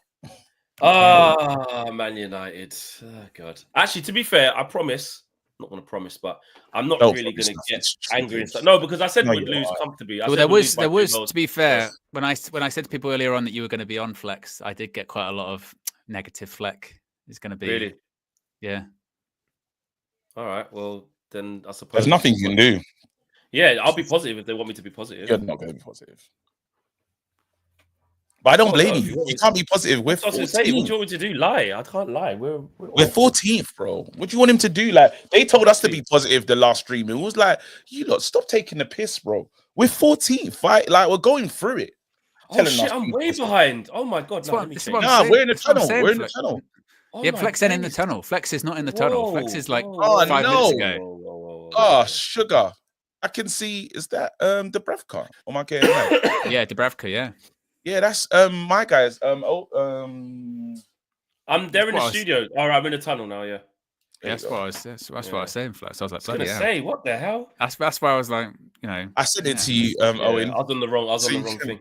Ah, Man United. Oh, God. Actually, to be fair, I promise. I'm not going to promise, but I'm not really going to get angry and stuff. No, because I said we'd lose comfortably. Well, there was. To be fair, when I said to people earlier on that you were going to be on Flex, I did get quite a lot of negative Fleck. Is going to be really, yeah. All right. Well, then I suppose there's nothing you can do. Yeah, I'll be positive if they want me to be positive. You're not going to be positive. But I don't blame you. You can't be positive with 14th. What do you want me to do? Lie? I can't lie. We're 14th, bro. What do you want him to do? Like, they told us to be positive the last stream. It was like, you lot, stop taking the piss, bro. We're 14th, right? Like, we're going through it. Oh, shit, I'm way behind. Oh, my God. We're in the tunnel. We're in the tunnel. Oh, yeah, Flex ain't in the tunnel. Flex is not in the tunnel. Flex is like 5 minutes ago. Oh, sugar. I can see, is that Dubravka? Or am I getting that? Yeah, Dubravka, yeah. Yeah, that's my guys. They're in the studio. All right, I'm in the tunnel now, yeah. That's what I was saying, Flex. I was like, bloody hell. Say, what the hell? That's why I was like, you know. I sent it to you, Owen. I was on the wrong thing.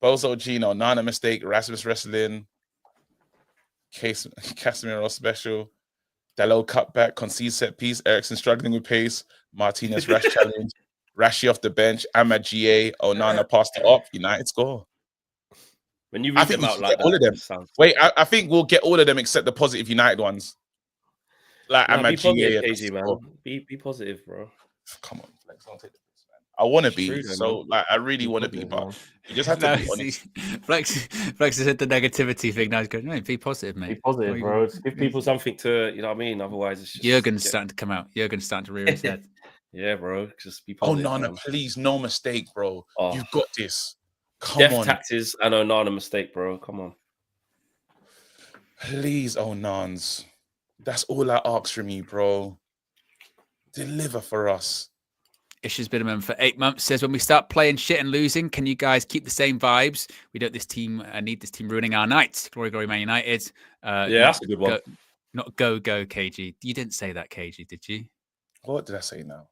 Bozo Gino, Nana mistake, Rasmus wrestling, Casemiro special, Dalot cutback, concede set piece, Ericsson struggling with pace, Martinez rash challenge, Rashi off the bench, Ahmad GA, Onana passed it up, United score. When you read them out like that, all of them. Wait, I think we'll get all of them except the positive United ones. Like Ahmad GA. KG, man. Be positive, bro. Come on, Flex, don't take the piss, man. I want to be, so like I really want to be, but you just have to be honest. Flex has said the negativity thing. Now he's going, no, be positive, mate. Be positive, bro. Just give people something to, you know what I mean? Otherwise, it's just Jurgen's starting to come out. Jurgen's starting to rear his head. Yeah, bro. Just be positive. Onana, please, no mistake, bro. Oh. You've got this. Come on. Death taxes and Onana mistake, bro. Come on. Please, Onans. That's all I ask from you, bro. Deliver for us. Issues Bitterman for 8 months says, when we start playing shit and losing, can you guys keep the same vibes? We don't need this team ruining our nights. Glory, glory, Man United. That's a good one. Not go, KG. You didn't say that, KG, did you? What did I say now?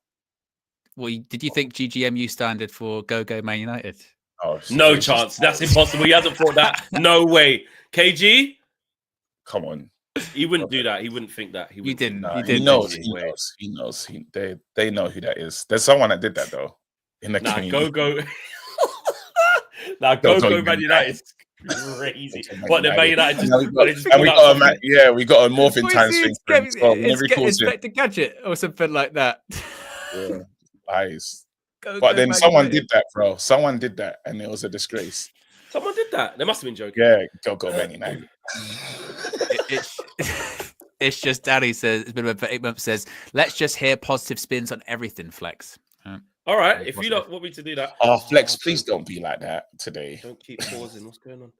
Well, did you think GGMU standard for go, Man United? Oh, no chance. That's impossible. He hasn't thought that. No way. KG? Come on. He wouldn't do that. He wouldn't think that. You didn't. He knows. They know who that is. There's someone that did that though. In the community. Go. Go Man United. Crazy. What the Man United we got a morphing time swing. Inspector Gadget or something like that. Yeah, nice. But then someone did that, bro. Someone did that, and it was a disgrace. Someone did that. They must have been joking. Yeah, go Man United. It's just Daddy says, it's been about 8 months, says, let's just hear positive spins on everything, Flex. All right, if you don't want me to do that. Oh, Flex, please don't be like that today. Don't keep pausing. What's going on?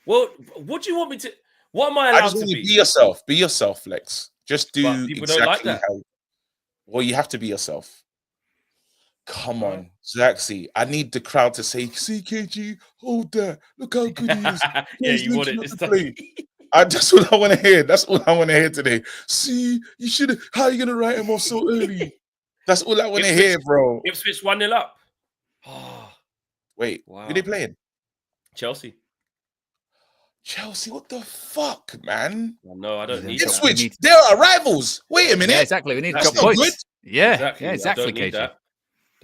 Well, what do you want me to? What am I allowed to be? Be yourself. Be yourself, Flex. Just do people exactly don't like that. Well, you have to be yourself. Come on, Zaxi. I need the crowd to say, see, KG, hold that. Look how good he is. Yeah, you want it this time. That's what I want to hear. That's all I want to hear today. See, you should have. How are you going to write him off so early? That's all I want to hear, bro. Ipswich 1-0 up. Wait, wow. Who they playing? Chelsea, what the fuck, man? No, I don't need Ipswich, they are rivals. Wait a minute. Yeah, exactly. We need to drop points. Good. Yeah, exactly, KG.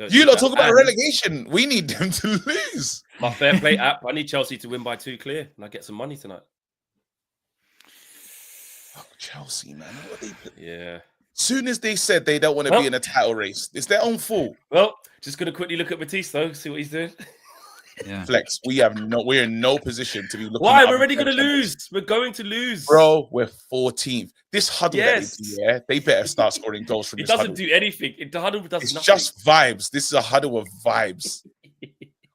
You lot talk about relegation. We need them to lose. My fair play app. I need Chelsea to win by 2 clear, and I get some money tonight. Fuck Chelsea, man. What are they? Yeah. Soon as they said they don't want to be in a title race, it's their own fault. Well, just gonna quickly look at Batista, see what he's doing. Yeah. Flex, we're in no position to be looking. Why? We're already gonna lose. We're going to lose, bro. We're 14th. This huddle, they better start scoring goals from this huddle. It doesn't do anything. The huddle does nothing. It's just vibes. This is a huddle of vibes.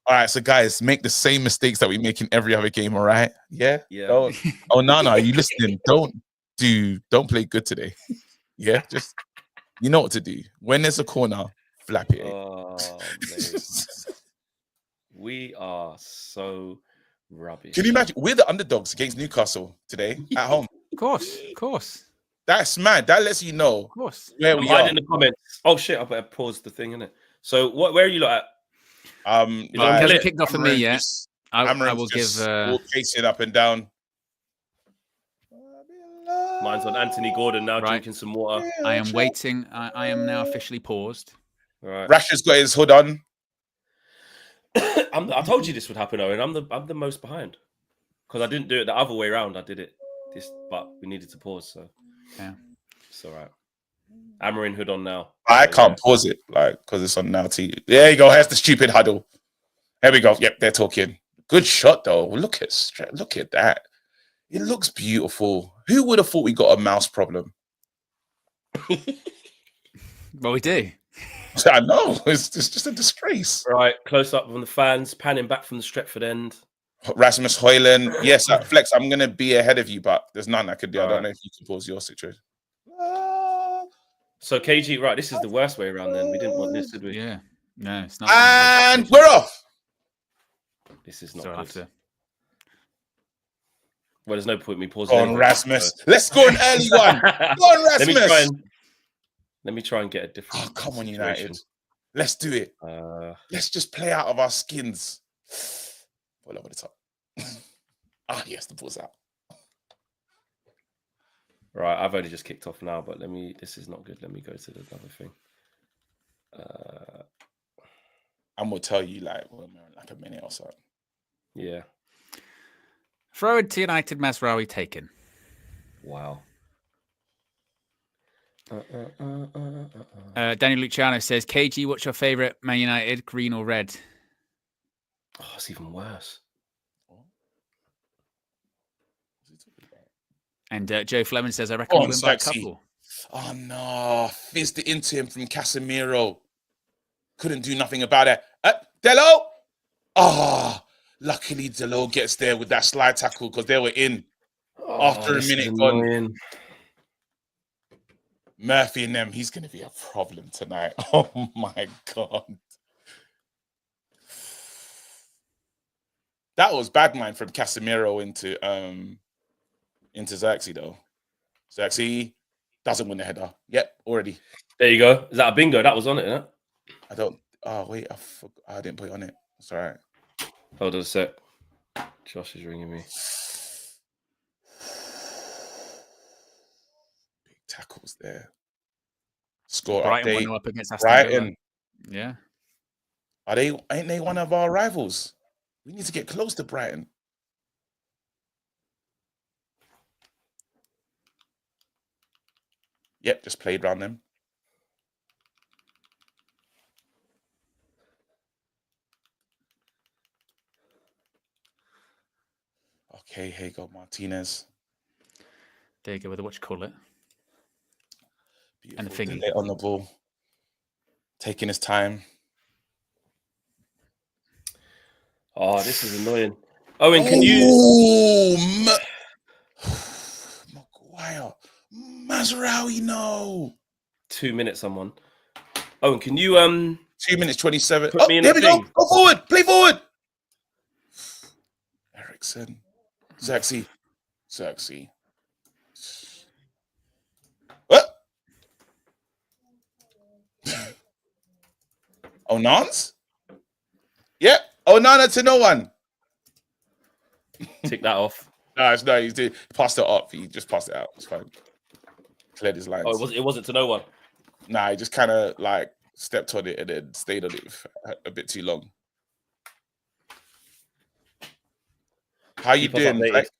All right, so guys, make the same mistakes that we make in every other game. All right, yeah. Oh, no, you listening? Don't play good today. Yeah, just you know what to do. When there's a corner, flap it. Oh, we are so rubbish. Can you imagine? We're the underdogs against Newcastle today at home. Of course. That's mad. That lets you know. Of course. Where we are. In the comments. Oh shit! I better pause the thing, innit? So where are you lot at? It hasn't kicked off for me yet. I will give. Pacing up and down. Mine's on Anthony Gordon now, drinking some water. I am waiting. I am now officially paused. All right. Rashford's got his hood on. I told you this would happen, Owen. I'm the most behind because I didn't do it the other way around. I did it but we needed to pause, so yeah, it's all right. Amorim hood on now. I can't pause it because it's on now. There you go. Here's the stupid huddle. Here we go. Yep, they're talking. Good shot though. Look at that. It looks beautiful. Who would have thought we got a mouse problem? Well, we do. I know. It's just a disgrace. Right, close up on the fans, panning back from the Stretford end. Rasmus Højlund. Yes, Flex, I'm going to be ahead of you, but there's none I could do. I don't know if you can pause your situation. So, KG, right, this is the worst way around then. We didn't want this, did we? Yeah. No, it's not. And we're off. This is not good. Well, there's no point in me pausing. Go on, Rasmus. Let's score an early one. Go on, Rasmus. Let me try and get a different. Oh, come on, United. Let's do it. Let's just play out of our skins. Well, over the top. Yes, the ball's out. Right, I've only just kicked off now, but this is not good. Let me go to the other thing. I'm gonna tell you when we're in a minute or so. Yeah. Throw to United, Mazraoui taken. Wow. Daniel Luciano says, KG, what's your favourite Man United, green or red? Oh, it's even worse. And Joe Fleming says, I reckon we'll invite a couple. Oh, no. Fizzed it into him from Casemiro. Couldn't do nothing about it. Delo! Oh, luckily Delo gets there with that slide tackle because they were in after a minute gone. Murphy and them, he's going to be a problem tonight. Oh, my God. That was bad mind from Casemiro into Xerxes, though. Xerxes doesn't win the header. Yep, already. There you go. Is that a bingo? That was on it, isn't it? I don't... Oh, wait. I didn't put it on it. It's all right. Hold on a sec. Josh is ringing me. Big tackles there. Score Brighton update. Up against Brighton. Yeah. Ain't they one of our rivals? We need to get close to Brighton. Yep, just played around them. Okay, here you go, Martinez. There you go with what you call it. Beautiful. And the thingy. On the ball. Taking his time. Oh, this is annoying. Owen, can you... Maguire. Mazraoui, no. 2 minutes, someone. Owen, can you... 2 minutes, 27. Put me in here the we thing. go. Go forward. Play forward. Ericsson. Xerxes. What? Onans? Yep. Onana to no one. Tick that off. No, he did. Passed it up. He just passed it out. It's fine. Cleared his lines. Oh, it wasn't to no one. Nah, he just kind of stepped on it and then stayed on it a bit too long. How you doing? 3 minutes.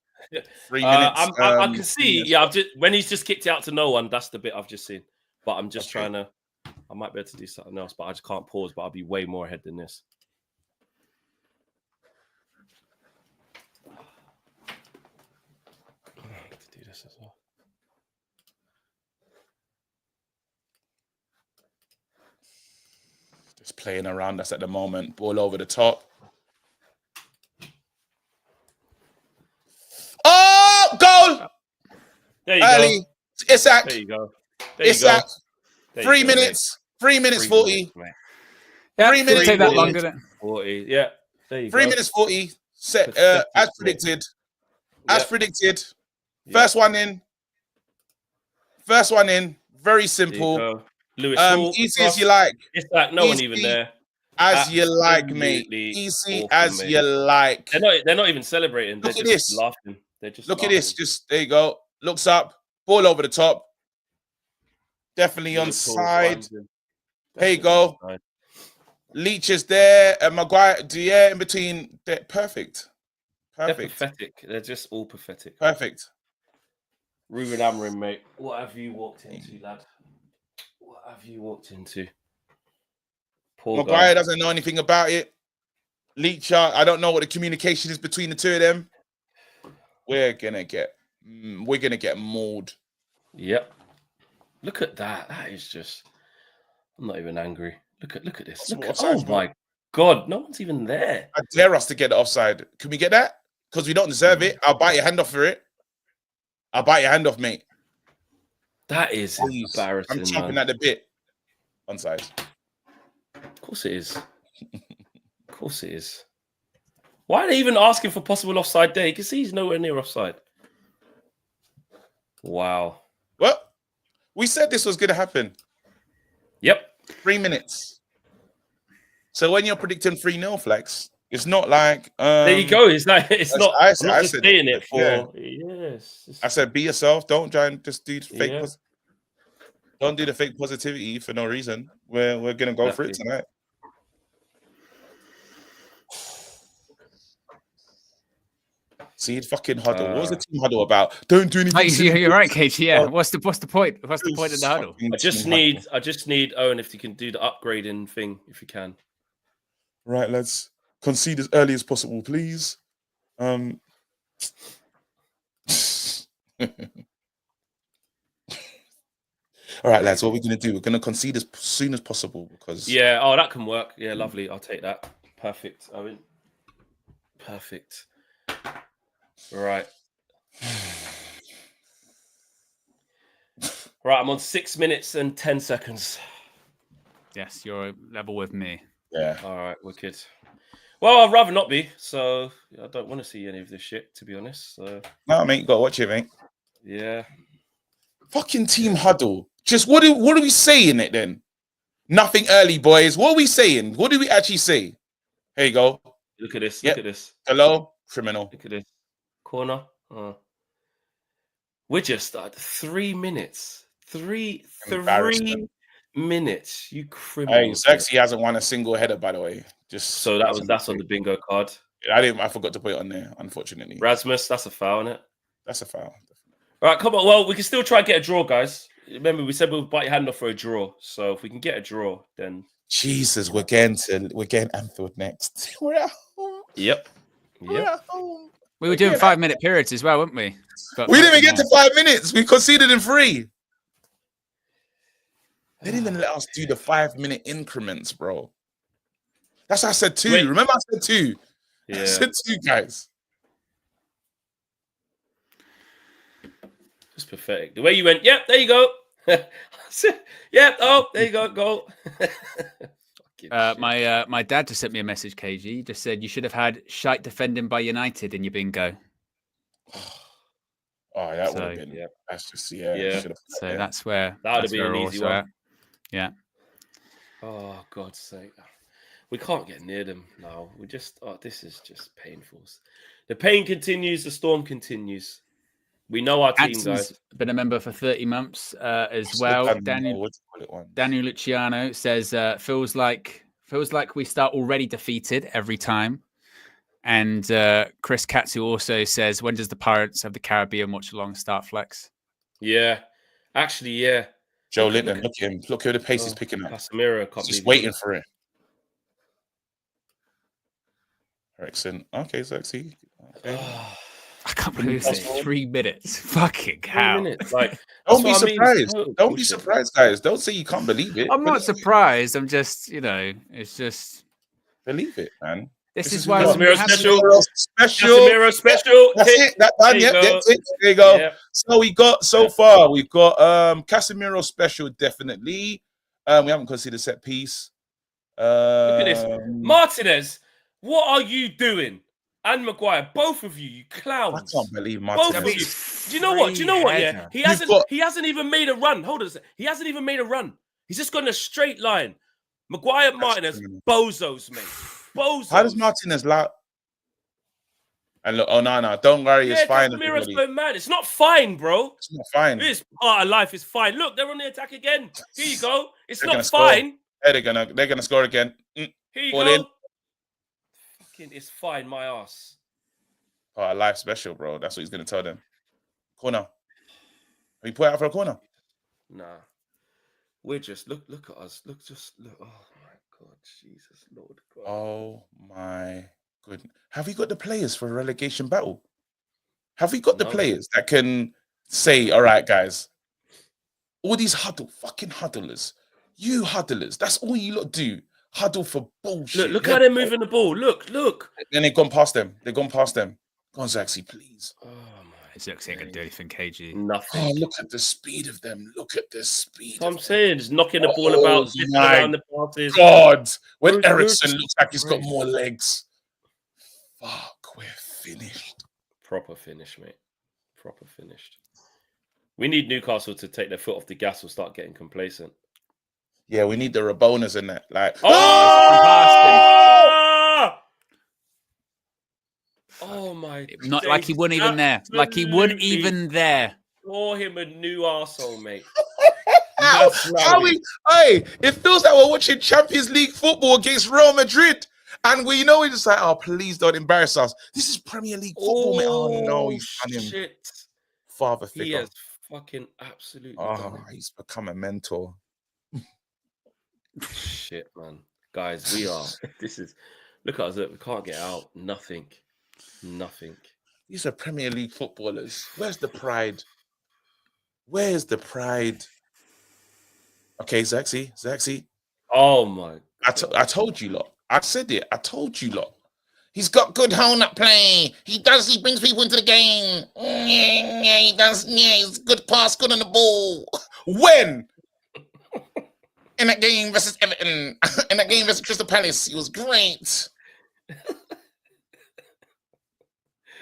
I can see. Yeah, when he's just kicked it out to no one. That's the bit I've just seen. but I'm just trying to. I might be able to do something else, but I just can't pause. But I'll be way more ahead than this. I have to do this as well. Just playing around us at the moment. Ball over the top. Oh, goal! There you Early. go. Isak. There you go. Isak. There 3 you go, minutes. 3 minutes 40. Yeah, 3 minutes. take that long, did it? 40. Yeah. There you 3 go. minutes 40. Set as predicted. As predicted. First one in. First one in. Very simple. Lewis, easy as you like. It's like no one even there. As you like, mate. Easy as you like. They're not even celebrating. They're just laughing. They're just look at this. Just there you go. Looks up. Ball over the top. Definitely on side. There you go. Leach is there. And Maguire, in between. Perfect. They're pathetic. They're just all pathetic. Perfect. Ruben Amorim, mate. What have you walked into, lad? What have you walked into? Poor Maguire guy. doesn't know anything about it. Leach, I don't know what the communication is between the two of them. We're gonna get mauled. Yep. Look at that. That is just. I'm not even angry. Look at this. Oh my God! No one's even there. I dare us to get the offside. Can we get that? Because we don't deserve it. I'll bite your hand off for it. I'll bite your hand off, mate. That is embarrassing. I'm chomping at the bit. Onside. Of course it is. Of course it is. Why are they even asking for possible offside there? You can see he's nowhere near offside. Wow. Well, we said this was going to happen. Yep. 3 minutes. So when you're predicting 3-0, Flex, it's not like there you go. It's not. I I'm not just said saying it for. Yeah. Yes. I said, be yourself. Don't try and just do fake. Don't do the fake positivity for no reason. We're gonna go for it tonight. See, fucking huddle. What was the team huddle about? Don't do anything. You're right, KG. Yeah. What's the point? What's the point of the huddle? I just need Owen if you can do the upgrading thing if you can. Right, let's concede as early as possible, please. All right, lads. What we're gonna do? We're gonna concede as soon as possible because that can work. Yeah, lovely. I'll take that. Perfect, Owen. Perfect. Right. Right, I'm on 6 minutes and 10 seconds. Yes, you're level with me. Yeah. All right, wicked. Well, I'd rather not be, so I don't want to see any of this shit, to be honest. So no, mate, you gotta watch it, mate. Yeah. Fucking team huddle. Just what do we say in it then? Nothing early, boys. What are we saying? What do we actually say? Here you go. Look at this. Yep. Look at this. Hello, criminal. Look at this. Corner. We're just at 3 minutes. Three minutes. You criminal. Hey, Sexy hasn't won a single header, by the way. Just so that's on the bingo card. I forgot to put it on there, unfortunately. Rasmus, that's a foul, isn't it? That's a foul. All right, come on. Well, we can still try and get a draw, guys. Remember, we said we'll bite your hand off for a draw. So if we can get a draw, then Jesus, we're getting Anfield next. We're at home. Yep. We're at home. We were doing 5-minute periods as well, weren't we? We didn't even get to 5 minutes. We conceded in 3. They didn't even let us do the 5-minute increments, bro. That's what I said 2. Remember, I said 2. Yeah. I said 2, guys. It's pathetic. The way you went, yep, there you go. Yep, oh, there you go, goal. My dad just sent me a message, KG. He just said you should have had shite defending by United in your bingo. Oh, that would have been. Yeah, that's just yeah. So that's where that would have been an easy one. At. Yeah. Oh, God's sake, we can't get near them now. We just this is just painful. The pain continues. The storm continues. We know our team, guys. Been a member for 30 months as well. Daniel Luciano says feels like we start already defeated every time. And Chris Katsu also says, when does the Pirates of the Caribbean watch along start, Flex? Yeah, actually, yeah. Joe Linton, look at him. Look at the pace he's picking up. Casemiro, He's just waiting for it. Ericsson. Okay, Zexy. Okay. I can't believe it's 3 minutes. Fucking hell. 3 minutes. Like, don't be surprised. Don't be surprised, guys. Don't say you can't believe it. I'm not surprised. I'm just, it's just. Believe it, man. This is why Casemiro special. Casemiro special. That's it. That's done. Yep, that's it. There you go. Yep. So we've got Casemiro special, definitely. We haven't considered set piece. Look at this. Martinez, what are you doing? And Maguire, both of you clowns. I can't believe Martinez. Both of you. Do you know what? Yeah, he hasn't even made a run. Hold on a second. He hasn't even made a run. He's just gone a straight line. Maguire, Martinez, bozos, mate. Bozos. How does Martinez loud? And look, no, don't worry, it's fine. Casemiro's going mad. It's not fine, bro. It's not fine. It's part of life. It's fine. Look, they're on the attack again. Here you go. It's not fine. Hey, they're gonna score again. Here you go. Fucking, it's fine, my ass. Part of life special, bro. That's what he's gonna tell them. Corner. We put out for a corner. Nah. We're just look at us. Look. Oh my God, Jesus Lord God. Oh my goodness. Have we got the players for a relegation battle? Have we got the players that can say, all right, guys, all these fucking huddlers, you huddlers, that's all you lot do. Huddle for bullshit. Look how they're moving the ball. Look. Then they've gone past them. Go on, Zaxi, please. Oh my. Zaxi ain't gonna do anything, KG. Nothing. Oh, look at the speed of them. I'm saying, just knocking the ball about, around the passes. God, when Ericsson looks like he's got more legs. Fuck, we're finished. Proper finish, mate. Proper finished. We need Newcastle to take their foot off the gas or start getting complacent. Yeah, we need the Rabonas in that. Like, oh my! Not like he wasn't even there. Like he wasn't even there. Pour him a new arsehole, mate. It feels like we're watching Champions League football against Real Madrid. And we know it's like, oh, please don't embarrass us. This is Premier League football, mate. Oh, no, he's done him. Shit. Father figure. He has fucking absolutely done it. He's become a mentor. Shit, man. Guys, we are. Look at us. Look, we can't get out. Nothing. These are Premier League footballers. Where's the pride? Okay, Zaxi. Oh, my. I told you lot. I said it. I told you lot. He's got good hold-up play. He brings people into the game. Yeah, he does. Yeah, he's good pass, good on the ball. When? In that game versus Everton. In that game versus Crystal Palace. He was great.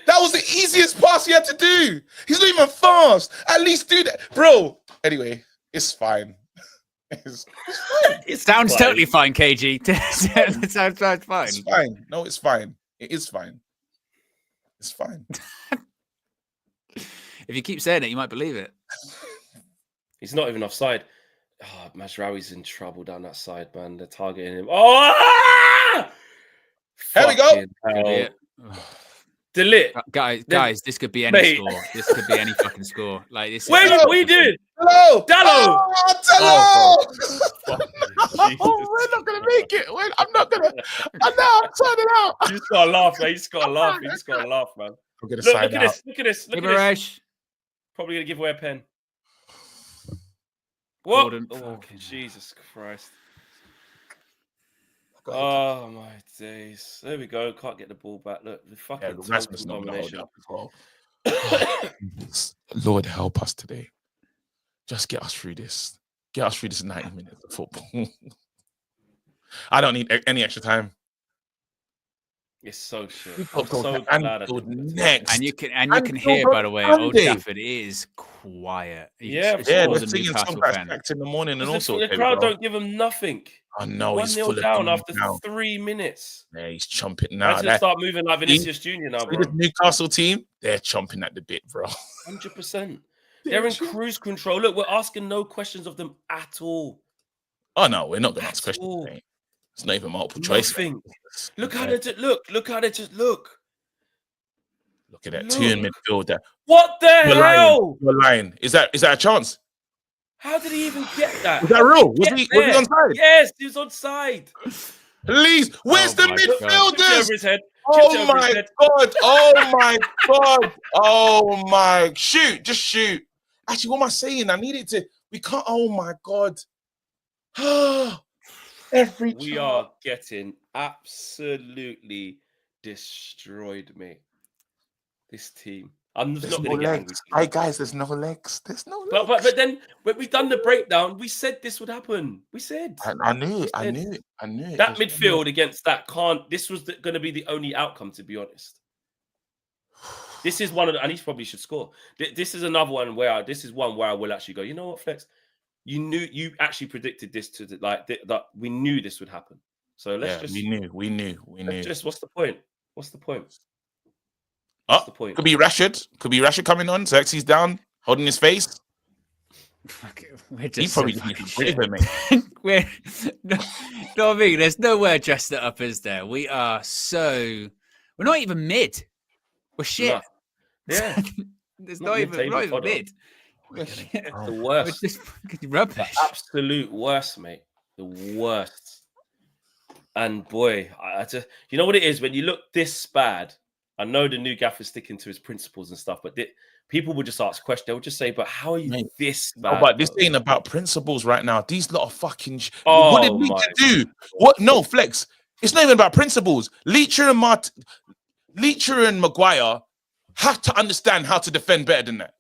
That was the easiest pass he had to do. He's not even fast. At least do that. Bro. Anyway, it's fine. It sounds totally fine, KG. It sounds fine. It's fine. No, it's fine. It is fine. It's fine. If you keep saying it, you might believe it. He's not even offside. Oh, Mazraoui's in trouble down that side, man. They're targeting him. Oh! Here we go. Delete. Guys, this could be any score. This could be any fucking score. Like this. What are you doing? Hello. Dallo. We're not gonna make it. I'm not gonna. I'm turning out. You just gotta laugh, man. You just gotta laugh, man. Look at this. Look at this. Probably gonna give away a pen. What? Oh, Jesus Christ. Oh my days! There we go. Can't get the ball back. Look, the fucking Rasmus not gonna hold up as well. Lord help us today. Just get us through this. Get us through this 90 minutes of football. I don't need any extra time. It's so shit. Next. And you can hear, by the way, Old Trafford is quiet. They're singing songs back in the morning and also the crowd don't give him nothing. I know he's 1-0 down after 3 minutes. Yeah, he's chomping now. Let's start moving like Vinicius Junior now, bro. The Newcastle team, they're chomping at the bit, bro. 100%. They're in cruise control. Look, we're asking no questions of them at all. Oh no, we're not going to ask questions. Mate. It's not even multiple choice. Look how they just look. Look how they just look. Look at that 2 in midfield there. What the hell? You're lying. Is that a chance? How did he even get that? Was that real? Was he onside? Yes, he was onside. Please, where's the midfielders? Over his head. Oh my God! Oh my God! Oh my! Shoot! Just shoot! Actually, what am I saying? I need it to. We can't. Oh my God! We are getting absolutely destroyed, mate. This team. I'm just not going to get angry. Hi guys, there's no legs. There's no legs. But then when we done the breakdown, we said this would happen. We said. I knew it. I knew it. That midfield against that can't. This was going to be the only outcome, to be honest. This is one of the, and he probably should score. This is another one where this is one where I will actually go. You know what, Flex? You actually predicted this that we knew this would happen. So let's we knew. What's the point? What's the point? What's the point? Could be Rashford. Could be Rashford coming on. Xerxes down, holding his face. We're just he probably we're no, I mean, there's nowhere dressed it up, is there? We are so we're not even mid. We're shit. No. Yeah. There's not even mid. The worst. We're just fucking rubbish. The absolute worst, mate. The worst. And boy, I just, you know what it is when you look this bad. I know the new gaffer's sticking to his principles and stuff, but people will just ask questions. They'll just say, "But how are you this bad?" But this ain't about principles right now. These lot of fucking. What did Leacher do? What? No, Flex. It's not even about principles. Leacher and Maguire have to understand how to defend better than that.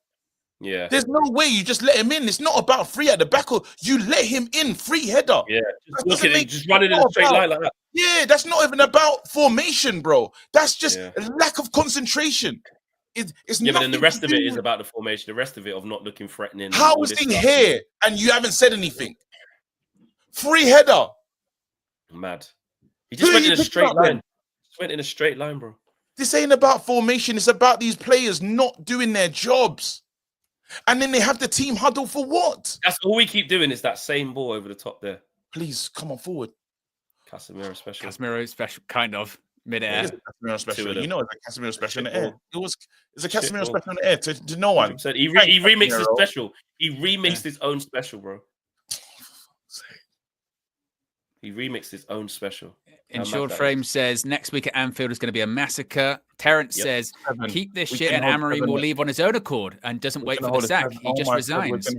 Yeah. There's no way you just let him in. It's not about free at the back. You let him in, free header. Yeah. Just look at it, just running in a straight line like that. Yeah, that's not even about formation, bro. That's just a lack of concentration. It's but then the rest of it is about the formation. The rest of it of not looking threatening. How is he here and you haven't said anything? Free header. Mad. He just went in a straight line. Just went in a straight line, bro. This ain't about formation. It's about these players not doing their jobs. And then they have the team huddle for what? That's all we keep doing is that same ball over the top there. Please, come on forward. Casemiro special. Casemiro special, kind of mid-air. Casemiro special. You know, it's a Casemiro special in the air. It's a Casemiro special in the air to no one. He remixed his special. He remixed his own special, bro. He remixed his own special. Insured Frame says next week at Anfield is going to be a massacre. Terrence says keep this shit and Amorim will leave on his own accord and doesn't wait for the sack. He just resigns. This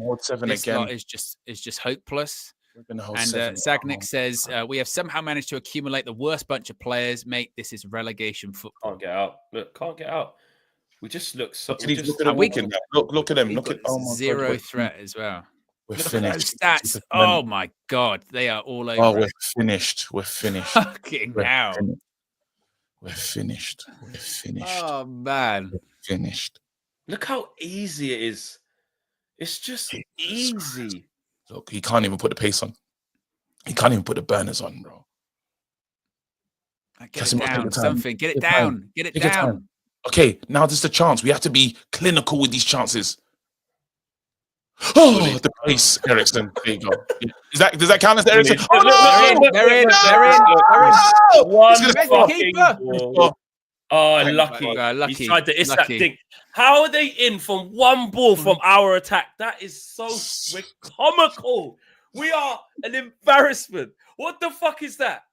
lot is just hopeless. And Sagnick says we have somehow managed to accumulate the worst bunch of players. Mate, this is relegation football. Can't get out. Look, can't get out. We just look so. Look at him. Look at zero threat as well. We're finished. Stats. Oh my God, they are all over. Oh, we're finished. We're finished. Fucking hell. We're finished. We're finished. Oh man, we're finished. Look how easy it is. It's just easy. Look, he can't even put the pace on. He can't even put the burners on, bro. Get it down. Something. Get it down. Get it down. Okay, now there's the chance. We have to be clinical with these chances. Oh, the pace, Ericsson. There you go. Does that count as the Ericsson? Oh, no! They're in. Oh, lucky. He tried to that thing. How are they in from one ball from our attack? That is so comical. We are an embarrassment. What the fuck is that?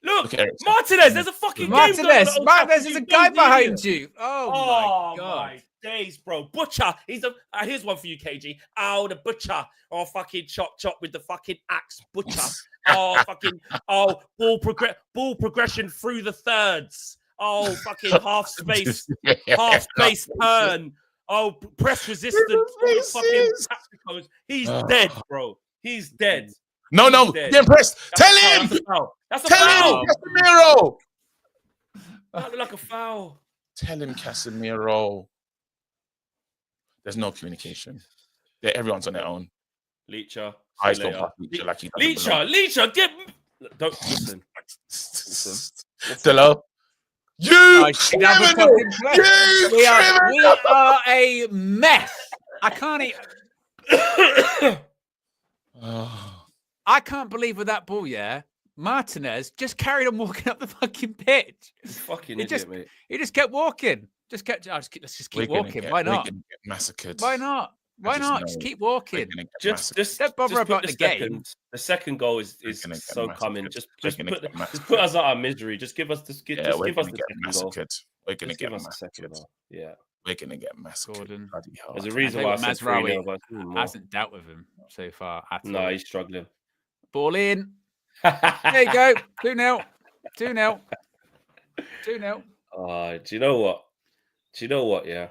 Look, Martinez, there's a fucking Martinez, there's a guy behind you. Oh my God. My days, bro. Butcher. Here's one for you, KG. Oh, the butcher. Oh, fucking chop with the fucking axe. Butcher. Ball progression through the thirds. Oh, fucking half space turn. Oh, press resistant. Fucking tacticals. He's dead, bro. He's dead. No, get impressed. Tell him. That's a foul. Casemiro. That looked like a foul. Tell him, Casemiro. There's no communication. Everyone's on their own. Leacher. Leacher, get. Don't listen. Hello. You criminal! We are a mess. I can't even. I can't believe with that ball, Martinez just carried on walking up the fucking pitch. Fucking idiot, mate. He just kept walking. Let's just keep walking. Why not? Massacred. Why not? Why not? Just keep walking. Just don't bother about the game. The second goal is so coming. Just put us out of misery. Just give us the second goal. We're gonna get massacred. Yeah. We're gonna get massacred. There's a reason why Mazraoui hasn't dealt with him so far at all. No, he's struggling. Ball in. There you go. 2-0. 2-0. 2-0. Do you know what? Yeah.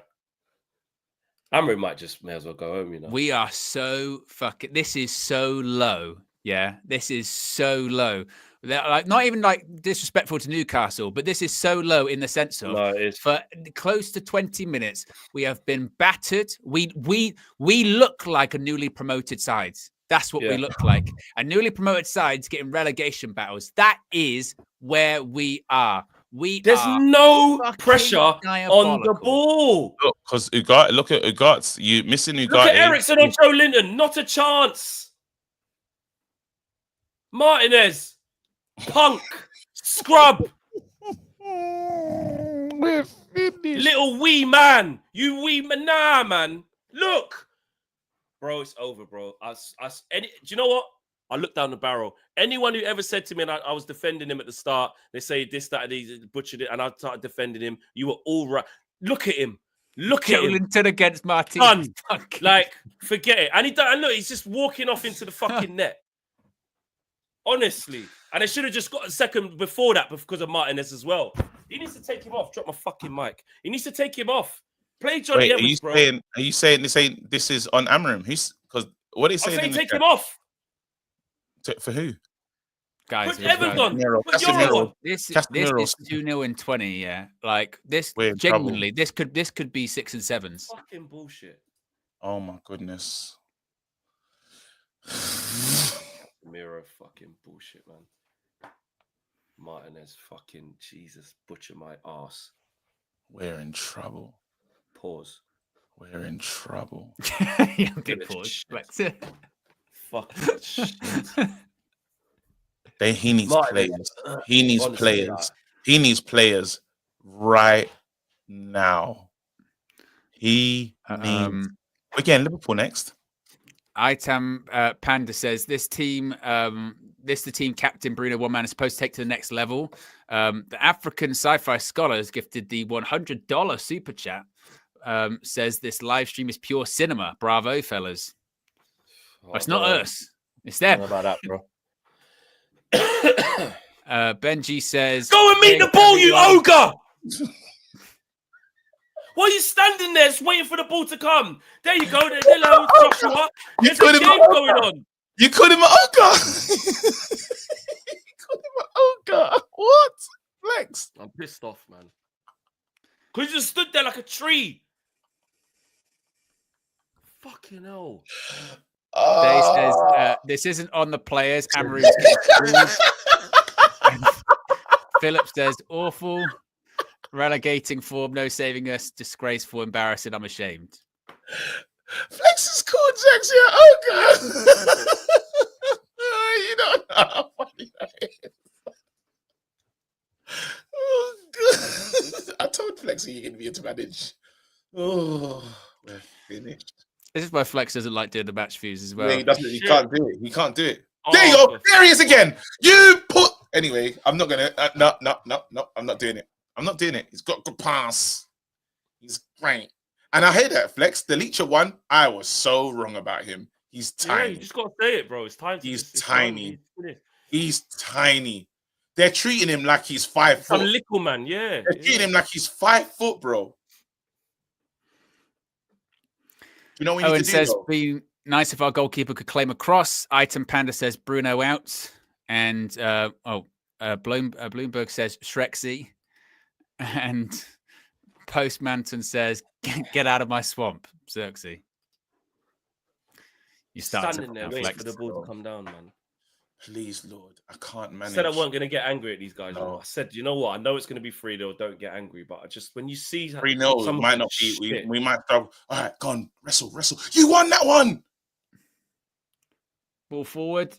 Amorim may as well go home, you know. We are so fucking. This is so low. Yeah, this is so low. Like, not even like disrespectful to Newcastle, but this is so low in the sense of for close to 20 minutes we have been battered. We look like a newly promoted side. That's what we look like. A newly promoted sides getting relegation battles. That is where we are. There's no pressure on the ball. Look, because look at Ugarte. You missing Ugarte. Look at Ericsson on Joe Linton. Not a chance. Martinez. Punk. Scrub. We're finished. Little wee man. You wee man. Nah, man. Look. Bro, it's over, bro. Do you know what? I looked down the barrel. Anyone who ever said to me, and I was defending him at the start, they say this, that, and he butchered it, and I started defending him. You were all right. Look at him. Look at him. Linton against Martinez. Like, forget it. And look, he's just walking off into the fucking net. Honestly. And they should have just got a second before that because of Martinez as well. He needs to take him off. Drop my fucking mic. He needs to take him off. Play Johnny Evans, bro. Are you saying this is on Amorim? Because what are you saying? I'm saying take him off. For who? Guys, put Evans on. This is 2-0 in 20. Yeah, like this. Genuinely, this could be 6 and 7s. Fucking bullshit. Oh my goodness. Miro fucking bullshit, man. Martinez fucking Jesus butcher my ass. We're in trouble. Pause. We're in trouble. Yeah, good pause. Fucking shit. He needs players. He needs players. He needs players right now. He needs. We're getting Liverpool next. Itam Panda says this team, the team captain Bruno One Man is supposed to take to the next level. The African sci-fi scholars gifted the $100 super chat. Says this live stream is pure cinema. Bravo, fellas. It's not us. It's them. What about that, bro? Benji says, "Go and meet the ball, you ogre! Why are you standing there, just waiting for the ball to come? There you go. Hello, Joshua. There's a game going on. You called him an ogre. You called him an ogre. What? Flex. I'm pissed off, man. Because you just stood there like a tree. Fucking hell. They says this isn't on the players. Amorim's Philip says awful, relegating form, no saving us, disgraceful, embarrassing. I'm ashamed. Flex is cool, Jackson. Oh god, you don't know how funny that is. Oh god, I told Flex he can be to manage. Oh, we're finished. This is why Flex doesn't like doing the match views as well. Yeah, he doesn't. He can't do it. He can't do it. There you go. There he is again. You put. Anyway, I'm not gonna. No. I'm not doing it. I'm not doing it. He's got good pass. He's great. And I hear that Flex. The Leacher one. I was so wrong about him. He's tiny. Yeah, you just gotta say it, bro. It's time. He's tiny. He's tiny. They're treating him like he's 5 foot. A little man. Yeah. They're treating him like he's 5 foot, bro. You know what Owen says, be nice if our goalkeeper could claim a cross. Item Panda says Bruno out. And Bloomberg says Shrexy. And Post Manton says, get out of my swamp, Xerxes. You start standing there waiting for the ball to come down, man. Please, Lord, I can't manage. I said I wasn't going to get angry at these guys. No. I said, you know what? I know it's going to be 3-0. Don't get angry. But I just, when you see 3-0, might not be. We might go, all right, go on, wrestle. You won that one. Ball forward.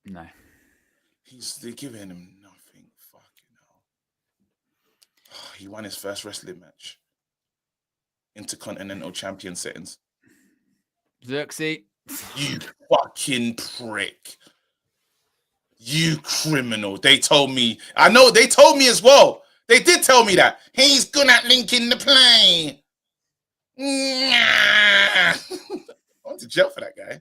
No. They're giving him nothing. Fucking hell. Oh, he won his first wrestling match. Intercontinental champion settings. Xerxes. You fucking prick. You criminal. They told me. I know they told me as well. They did tell me that. He's good at linking the play. I went to jail for that guy.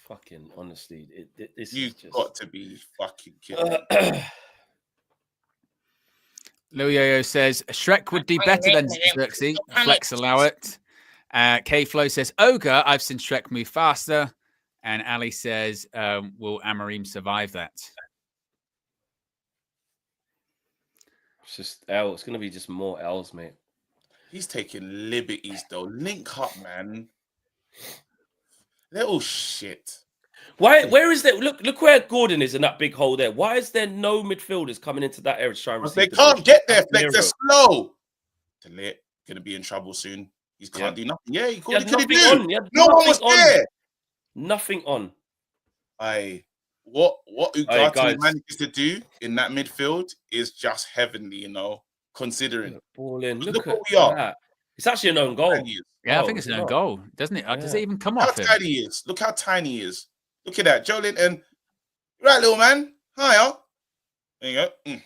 Fucking honestly, this You've is just... got to be fucking kidding. Lil Yo-Yo says Shrek would do better than Xerxes. Flex allow it. K-Flow says Ogre, I've seen Shrek move faster. And Ali says, will Amorim survive that? It's just L. It's going to be just more L's, mate. He's taking liberties, though. Link up, man. Little shit. Why? Where is that? Look where Gordon is in that big hole there. Why is there no midfielders coming into that area to try and receive? They can't get there, Flex. They're slow. Delit gonna be in trouble soon. He can't do nothing. Yeah, he couldn't do. No one was there. Nothing on. What Ugarte manages to do in that midfield is just heavenly, you know, considering. Ball in. Look what we are. That. It's actually an own goal. Yeah, I think it's an own goal, doesn't it? Yeah. Does it even come off him? How tiny he is. Look how tiny he is. Look at that. Joe Linton. Right, little man. Hiya. There you go.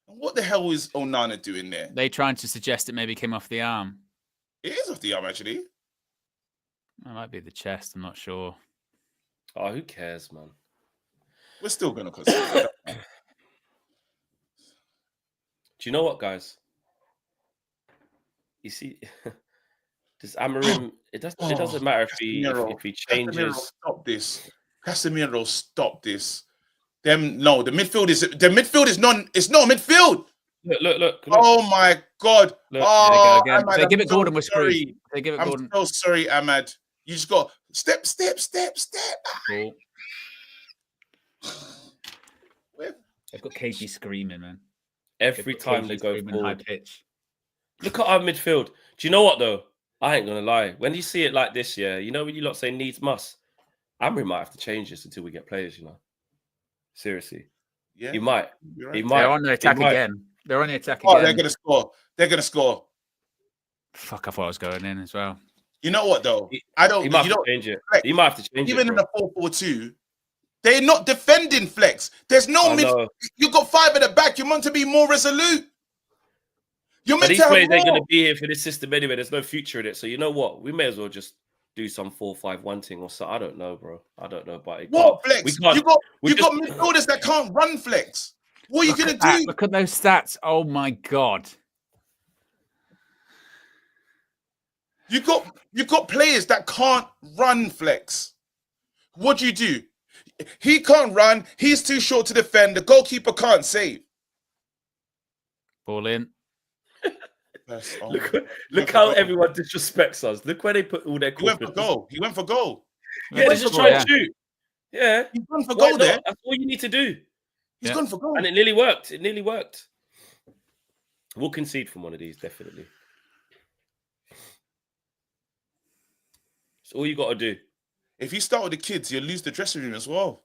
What the hell is Onana doing there? They trying to suggest it maybe came off the arm. It is off the arm, actually. It might be the chest. I'm not sure. Oh, who cares, man? We're still going to consider that. Do you know what, guys? You see, does Amorim? It doesn't matter if he changes. Stop this, Casemiro. Stop this. The midfield is not. It's not a midfield. Look. Oh my God! Look, Ahmad, they give it Gordon with screen. They give it Gordon. I'm so sorry, Ahmad. You just got step. Cool. They've got KG screaming, man. Every time they go forward. High pitch. Look at our midfield. Do you know what, though? I ain't going to lie. When you see it like this, yeah, you know when you lot say needs must? Amorim might have to change this until we get players, you know. Seriously. Yeah. He might. Right. He might. They're on the attack again. They're on the attack again. They're going to score. Fuck, I thought I was going in as well. You know what, though? He might have to change it. He might have to change it. Even in the 4-4-2, they're not defending, Flex. There's no mid. You've got five at the back. You're meant to be more resolute. You're meant these to have players more. ain't going to be here for this system anyway. There's no future in it. So you know what? We may as well just do some 4-5-1 thing or so. I don't know, bro. I don't know. But what, Flex? You got midfielders that can't run, Flex. What are you going to do? Look at those stats. Oh, my God. You got players that can't run, Flex. What do you do? He can't run. He's too short to defend. The goalkeeper can't save. Ball in. Look how everyone disrespects us. Look where they put all their confidence. He went for goal. Yeah, they just try to shoot. Yeah. He's gone for goal there. That's all you need to do. He's gone for goal. And it nearly worked. We'll concede from one of these, definitely. It's all you got to do. If you start with the kids, you'll lose the dressing room as well.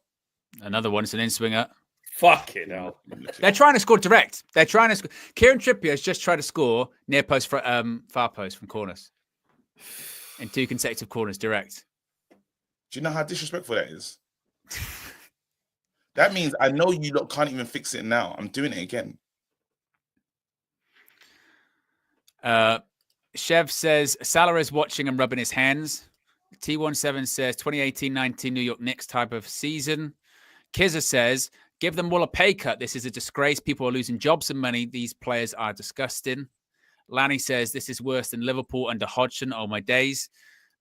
Another one. It's an in-swinger. Fucking hell. They're trying to score direct. They're trying to score. Kieran Trippier has just tried to score near post, far post from corners. In 2 consecutive corners direct. Do you know how disrespectful that is? That means I know you lot can't even fix it now. I'm doing it again. Chev says, Salah is watching and rubbing his hands. T17 says, 2018-19 New York Knicks type of season. Kizza says, give them all a pay cut. This is a disgrace. People are losing jobs and money. These players are disgusting. Lanny says, this is worse than Liverpool under Hodgson. Oh, my days.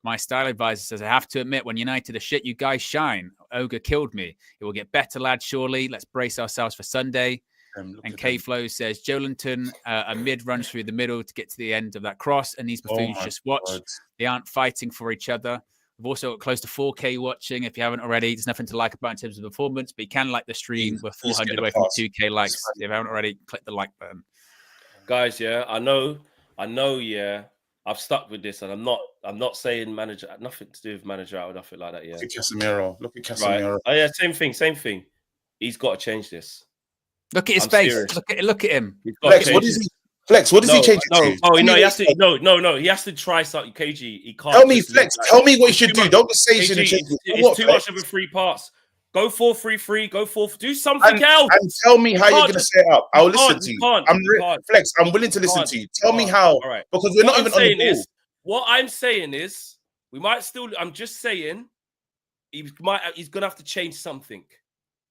My style advisor says, I have to admit, when United are shit, you guys shine. Ogre killed me. It will get better, lad, surely. Let's brace ourselves for Sunday. And K-Flow says, Joelinton, a mid runs through the middle to get to the end of that cross. And these buffoons just watch. God. They aren't fighting for each other. We've also got close to 4K watching. If you haven't already, there's nothing to like about in terms of performance, but you can like the stream. We're 400 away from 2K likes. If you haven't already, click the like button. Guys, yeah, I know, yeah. I've stuck with this, and I'm not saying manager, nothing to do with manager out or nothing like that. Yeah. Look at Casemiro. Right. Oh yeah, same thing. He's got to change this. Look at his face. Look at him. Lex, what is he? Flex, what does he change it to? Oh, no, he has to. No. He has to try something. KG, he can't. Tell me, Flex. Tell me what he should do. Don't just say he's going to change it. It's too much of a free pass. Go 4-3-3. Go 4. Do something else. And tell me how you're going to set it up. I'll listen to you. Flex, I'm willing to listen to you. Tell me how. Because we're not even on the ball. What I'm saying is, we might still. I'm just saying, he's gonna have to change something.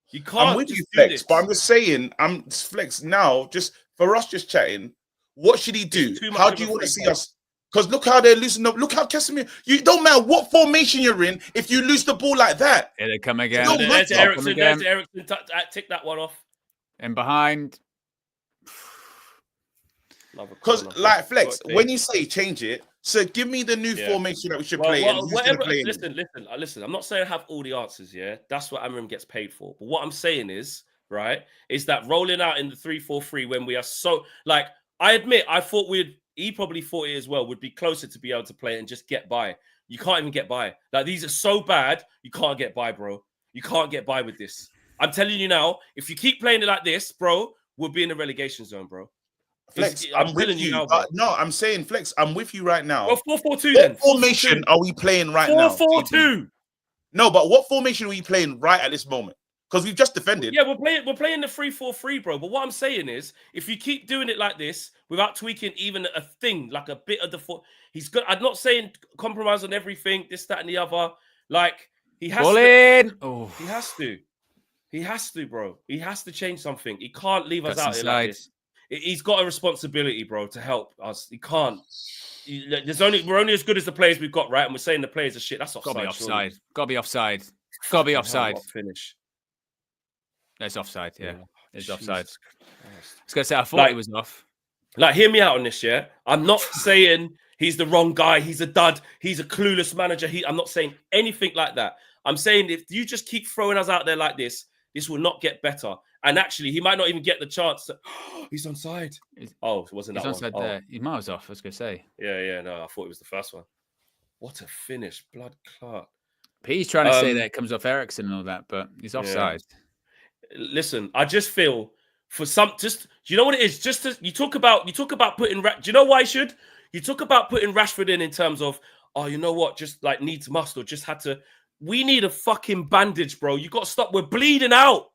You can't. I'm with you, Flex, but I'm just saying, Flex now. Just for us, just chatting. What should he do? How do you want to see us? Because look how they're losing up. Look how Casemiro. You don't matter what formation you're in. If you lose the ball like that, here they come again. There's Eriksen. There's Eriksen. Tick that one off. And behind. Because like Flex, when you say change it, so give me the new formation that we should play. Listen. I'm not saying I have all the answers. Yeah, that's what Amorim gets paid for. But what I'm saying is, right, is that rolling out in the 3-4-3 when we are so like. I admit, he probably thought it as well, would be closer to be able to play and just get by. You can't even get by. Like, these are so bad, you can't get by, bro. You can't get by with this. I'm telling you now, if you keep playing it like this, bro, we'll be in the relegation zone, bro. Flex, I'm with you. Now, no, I'm saying, Flex, I'm with you right now. Well, 4-4-2 then. What formation are we playing right now? 4-4-2. No, but what formation are we playing right at this moment? Because we've just defended. Yeah, we're playing the 3-4-3, bro. But what I'm saying is, if you keep doing it like this without tweaking even a thing, like a bit of the foot, he's good. I'm not saying compromise on everything, this, that, and the other. Like, he has to. Oh. He has to. He has to, bro. He has to change something. He can't leave us out here like this. He's got a responsibility, bro, to help us. He can't. We're only as good as the players we've got, right? And we're saying the players are shit. That's offside. Gotta be offside. Gotta be offside. Finish. It's offside, yeah. It's offside. I was going to say, I thought he was off. Like, hear me out on this, yeah? I'm not saying he's the wrong guy. He's a dud. He's a clueless manager. I'm not saying anything like that. I'm saying if you just keep throwing us out there like this will not get better. And actually, he might not even get the chance. He's onside. Oh, it wasn't that one. He's onside there. He miles off, I was going to say. Yeah, no, I thought it was the first one. What a finish. Blood clot. He's trying to say that it comes off Eriksen and all that, but he's offside. Yeah. Listen, I just feel for do you know what it is? You talk about putting. Do you know why I should? You talk about putting Rashford in terms of, oh, you know what? Just like needs must or just had to. We need a fucking bandage, bro. You got to stop. We're bleeding out.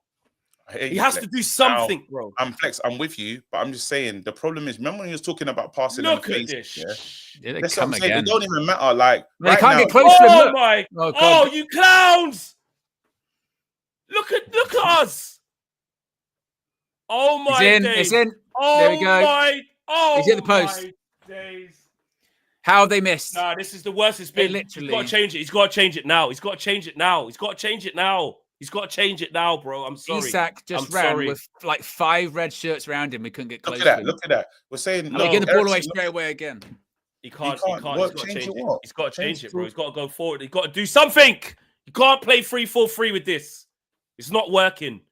He has to do something, bro. Flex. I'm with you, but I'm just saying the problem is. Remember when you was talking about passing? Look at this. Yeah, they come again. It don't even matter. Like they can't get close to him. Oh my! Oh, you clowns! Look at us! Oh my days! It's in. Oh there we go. He's at the post. Days. How have they missed? Nah, this is the worst it's been. He's got to change it. He's got to change it now. He's got to change it now. He's got to change it now. He's got to change it now, bro. I'm sorry. Isak just ran with like 5 red shirts around him. We couldn't get close. Look at that. We're saying we're getting the ball away straight away again. He can't. He's got to change it. He's got to change it, bro. He's got to go forward. He's got to do something. You can't play 3-4-3 with this. It's not working.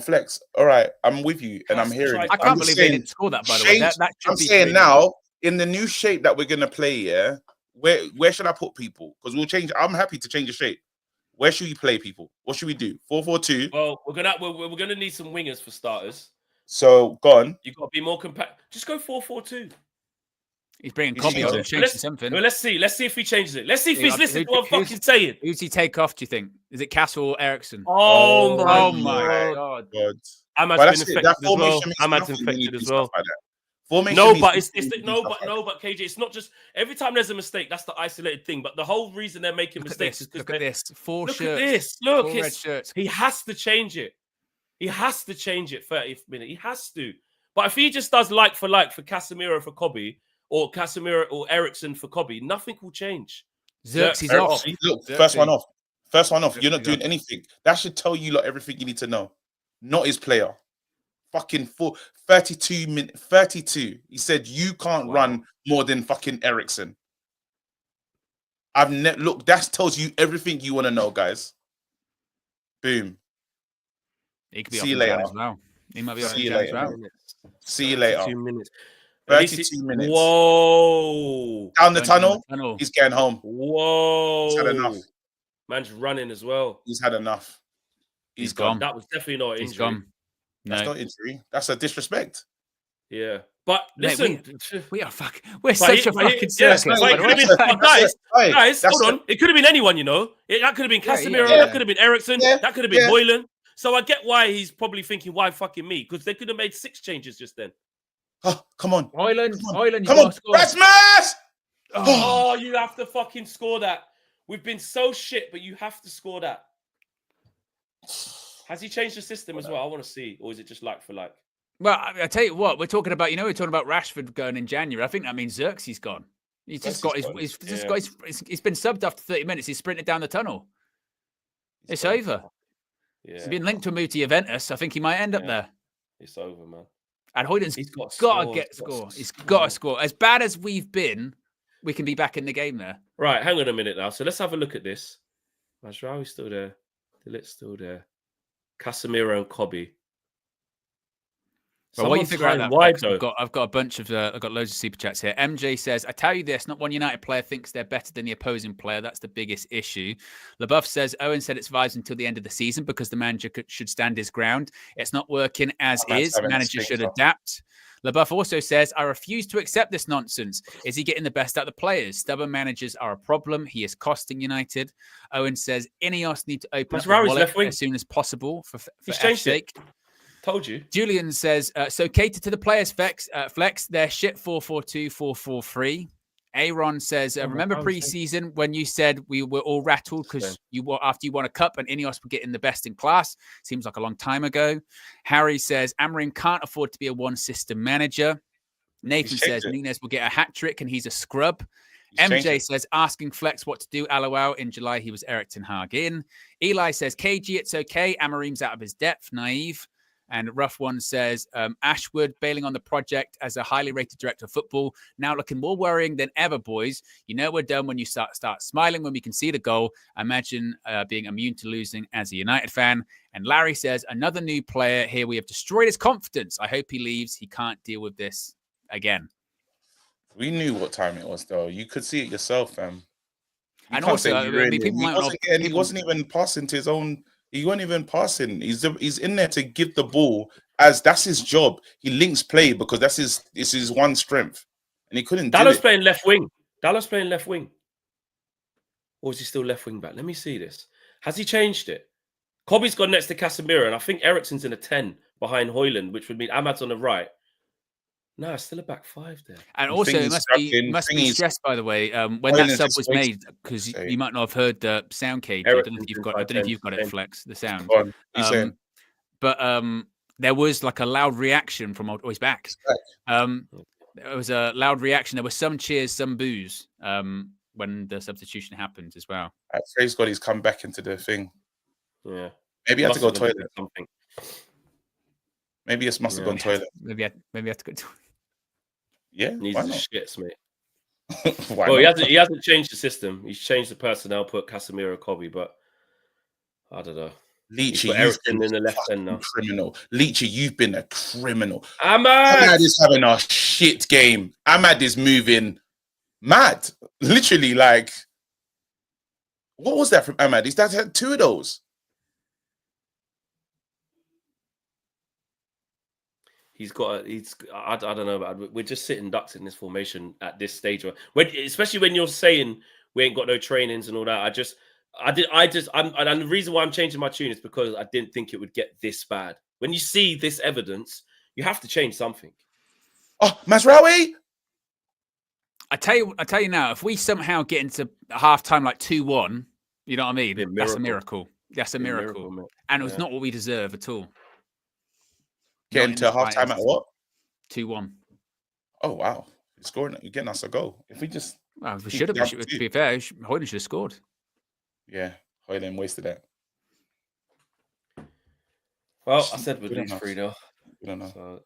Flex, all right, I'm with you, and I'm hearing. I can't believe they didn't score that. By the way, that I'm saying now in the new shape that we're gonna play. Yeah, where should I put people? Because we'll change. I'm happy to change the shape. Where should we play people? What should we do? 4-4-2. Well, we're gonna need some wingers for starters. So gone. You got to be more compact. Just go 4-4-2. He's bringing Kobe on and changing something. Well, let's see if he changes it. Let's see if he's listening to what I'm fucking saying. Who's he take off, do you think? Is it Castle or Eriksen? Oh my God. Ahmad's been affected as well. Ahmad's infected as well. No, but KJ, it's not just every time there's a mistake, that's the isolated thing. But the whole reason they're making mistakes is because look at this. 4 shirts. Look at this. Look, 4 red shirts. He has to change it. He has to change it 30th minute. He has to. But if he just does like for Casemiro for Kobe, or Casemiro or Eriksen for Kobe, nothing will change. Xerxes off. Look, first one off. You're not doing anything. That should tell you everything you need to know. Not his player. Fucking 32 minutes. 32. He said you can't run more than fucking Eriksen. Look, that tells you everything you want to know, guys. Boom. He could be See you later. As well. He might be See you later. See you later. 2 minutes. 32 minutes. Whoa. Down the tunnel. He's getting home. Whoa. He's had enough. Man's running as well. He's had enough. He's gone. That was definitely not an injury. He's gone. That's not injury. That's a disrespect. Yeah. But listen, we are fuck. We're such a fucking circus. Guys, hold on. It could have been anyone, you know. That could have been Casemiro. That could have been Eriksen. That could have been Højlund. So I get why he's probably thinking, why fucking me? Because they could have made 6 changes just then. Oh, come on. Højlund, come on. Rasmus! Oh, you have to fucking score that. We've been so shit, but you have to score that. Has he changed the system as well? I want to see. Or is it just like for like? Well, I tell you what, we're talking about, we're talking about Rashford going in January. I think that means Xerxes gone. He's just got he's been subbed after 30 minutes. He's sprinted down the tunnel. It's over. Yeah. He's been linked to a move to Juventus. I think he might end up there. It's over, man. And Højlund's got to get score. He's got to score. As bad as we've been, we can be back in the game there. Right, hang on a minute now. So let's have a look at this. Masraoui still there. Delit's still there. Casemiro and Kobe. Well, what you figure out that why, I've got a bunch of I've got loads of super chats here. MJ says, I tell you this, not one United player thinks they're better than the opposing player. That's the biggest issue. LaBeouf says, Owen said it's vibes until the end of the season because the manager should stand his ground. It's not working as is. Manager should adapt. LaBeouf also says, I refuse to accept this nonsense. Is he getting the best out of the players? Stubborn managers are a problem. He is costing United. Owen says, Ineos need to open up the wallet as soon as possible for F's sake. Told you. Julian says, so cater to the players, Flex. They're shit 4-4-2, 4-4-3. Aaron says, remember pre-season when you said we were all rattled because after you won a cup and Ineos were getting the best in class? Seems like a long time ago. Harry says, Amorim can't afford to be a one-system manager. Nathan says, Nunes will get a hat-trick and he's a scrub. MJ says, asking Flex what to do. LOL. In July, he was Erik ten Hag in. Eli says, KG, it's okay. Amorim's out of his depth. Naive. And Rough One says, Ashwood bailing on the project as a highly rated director of football. Now looking more worrying than ever, boys. You know we're done when you start smiling when we can see the goal. Imagine being immune to losing as a United fan. And Larry says, another new player here. We have destroyed his confidence. I hope he leaves. He can't deal with this again. We knew what time it was, though. You could see it yourself, fam. And also, he wasn't even passing to his own... He wasn't even passing. He's in there to give the ball as that's his job. He links play because that's his one strength, and he couldn't. Dallas playing left wing. Or is he still left wing back? Let me see this. Has he changed it? Kobe's gone next to Casemiro, and I think Eriksen's in a 10 behind Højlund, which would mean Ahmad's on the right. No, it's still a back 5 there. And also, it must be stressed, by the way, when that sub was made, because you might not have heard the sound cage. I don't know if you've got it, Flex, the sound. But there was like a loud reaction from... Oh, he's back. There was a loud reaction. There were some cheers, some boos when the substitution happened as well. Praise God, he's come back into the thing. Yeah. Maybe he had to go to the toilet. Maybe it must have gone toilet. Maybe I have to go to... Yeah, needs the shits, mate. Well, he hasn't changed the system. He's changed the personnel, put Casemiro, Kobe, but I don't know. Leachy, Eriksen in the left end now. Criminal. Leachy, you've been a criminal. Ahmad is having a shit game. Ahmad is moving mad. Literally, like, what was that from Ahmad? He's had 2 of those. I don't know, but we're just sitting ducks in this formation at this stage. Especially when you're saying we ain't got no trainings and all that. And the reason why I'm changing my tune is because I didn't think it would get this bad. When you see this evidence, you have to change something. Oh, Masraoui! I tell you now, if we somehow get into halftime like 2-1, you know what I mean? That's a miracle. That's a miracle. And it was not what we deserve at all. Getting to halftime at what? 2-1. Oh, wow. You're scoring. You're getting us a goal. If we just... Well, we should have. To be fair, Højlund should have scored. Yeah, Højlund wasted that. Well, I said we'd lose 3-0. We don't know. So...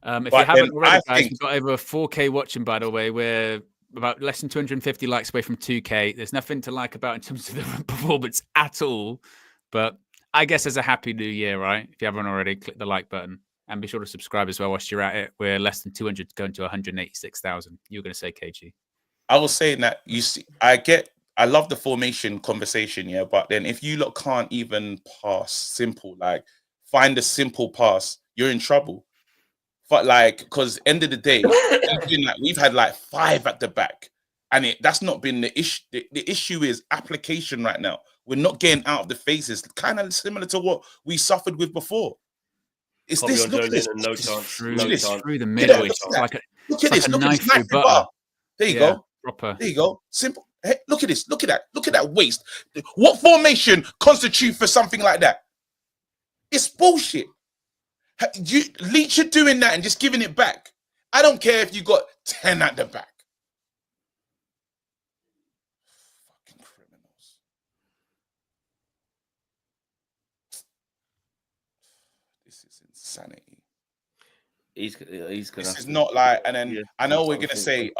if you haven't already, guys, we've got over 4K watching, by the way. We're about less than 250 likes away from 2K. There's nothing to like about in terms of the performance at all. But... I guess as a happy new year, right? If you haven't already, click the like button and be sure to subscribe as well whilst you're at it. We're less than 200 going to 186,000. You were going to say, KG. I was saying that, you see, I love the formation conversation, yeah, but then if you lot can't even pass simple, like find a simple pass, you're in trouble. But like, because end of the day, we've had like 5 at the back, and that's not been the issue. The issue is application right now. We're not getting out of the phases, kind of similar to what we suffered with before. It's this. Look at this. No chance. Through the middle. It's like a knife through butter. There you go. Proper. There you go. Simple. Hey, look at this. Look at that. Look at that waste. What formation constitute for something like that? It's bullshit. Leach are doing that and just giving it back. I don't care if you got 10 at the back. Fucking criminals. This is insanity. He's gonna. This is not like, and then I know we're gonna say,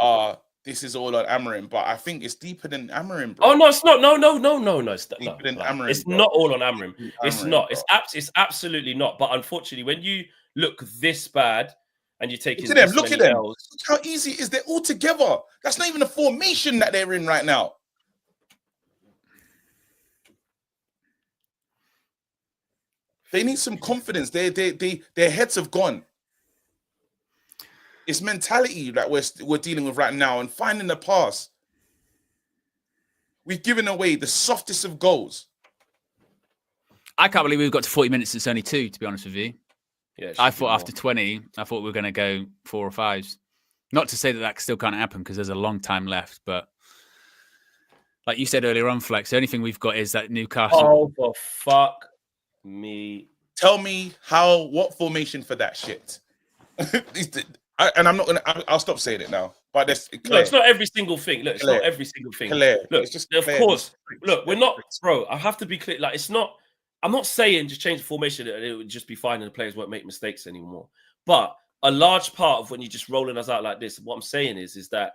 this is all on Amorim, but I think it's deeper than Amorim, bro. Oh no, it's not. No. It's deeper than Amorim. It's not all on Amorim. It's not. It's absolutely not. But unfortunately, when you look this bad and you take look at them. Look how easy it is. They're all together. That's not even a formation that they're in right now. They need some confidence. Their heads have gone. It's mentality that we're dealing with right now and finding the pass. We've given away the softest of goals. I can't believe we've got to 40 minutes. It's only 2, to be honest with you. Yeah, I thought after 20, I thought we were going to go 4 or 5s. Not to say that still can't happen because there's a long time left. But like you said earlier on, Flex, the only thing we've got is that Newcastle. Oh, for fuck me. Tell me what formation for that shit. And I'm not gonna. I'll stop saying it now. But that's clear. It's not every single thing. Look, it's not every single thing. Clear. Look, it's just of course. Look, we're not, bro. I have to be clear. Like, it's not. I'm not saying just change the formation and it would just be fine and the players won't make mistakes anymore. But a large part of when you're just rolling us out like this, what I'm saying is that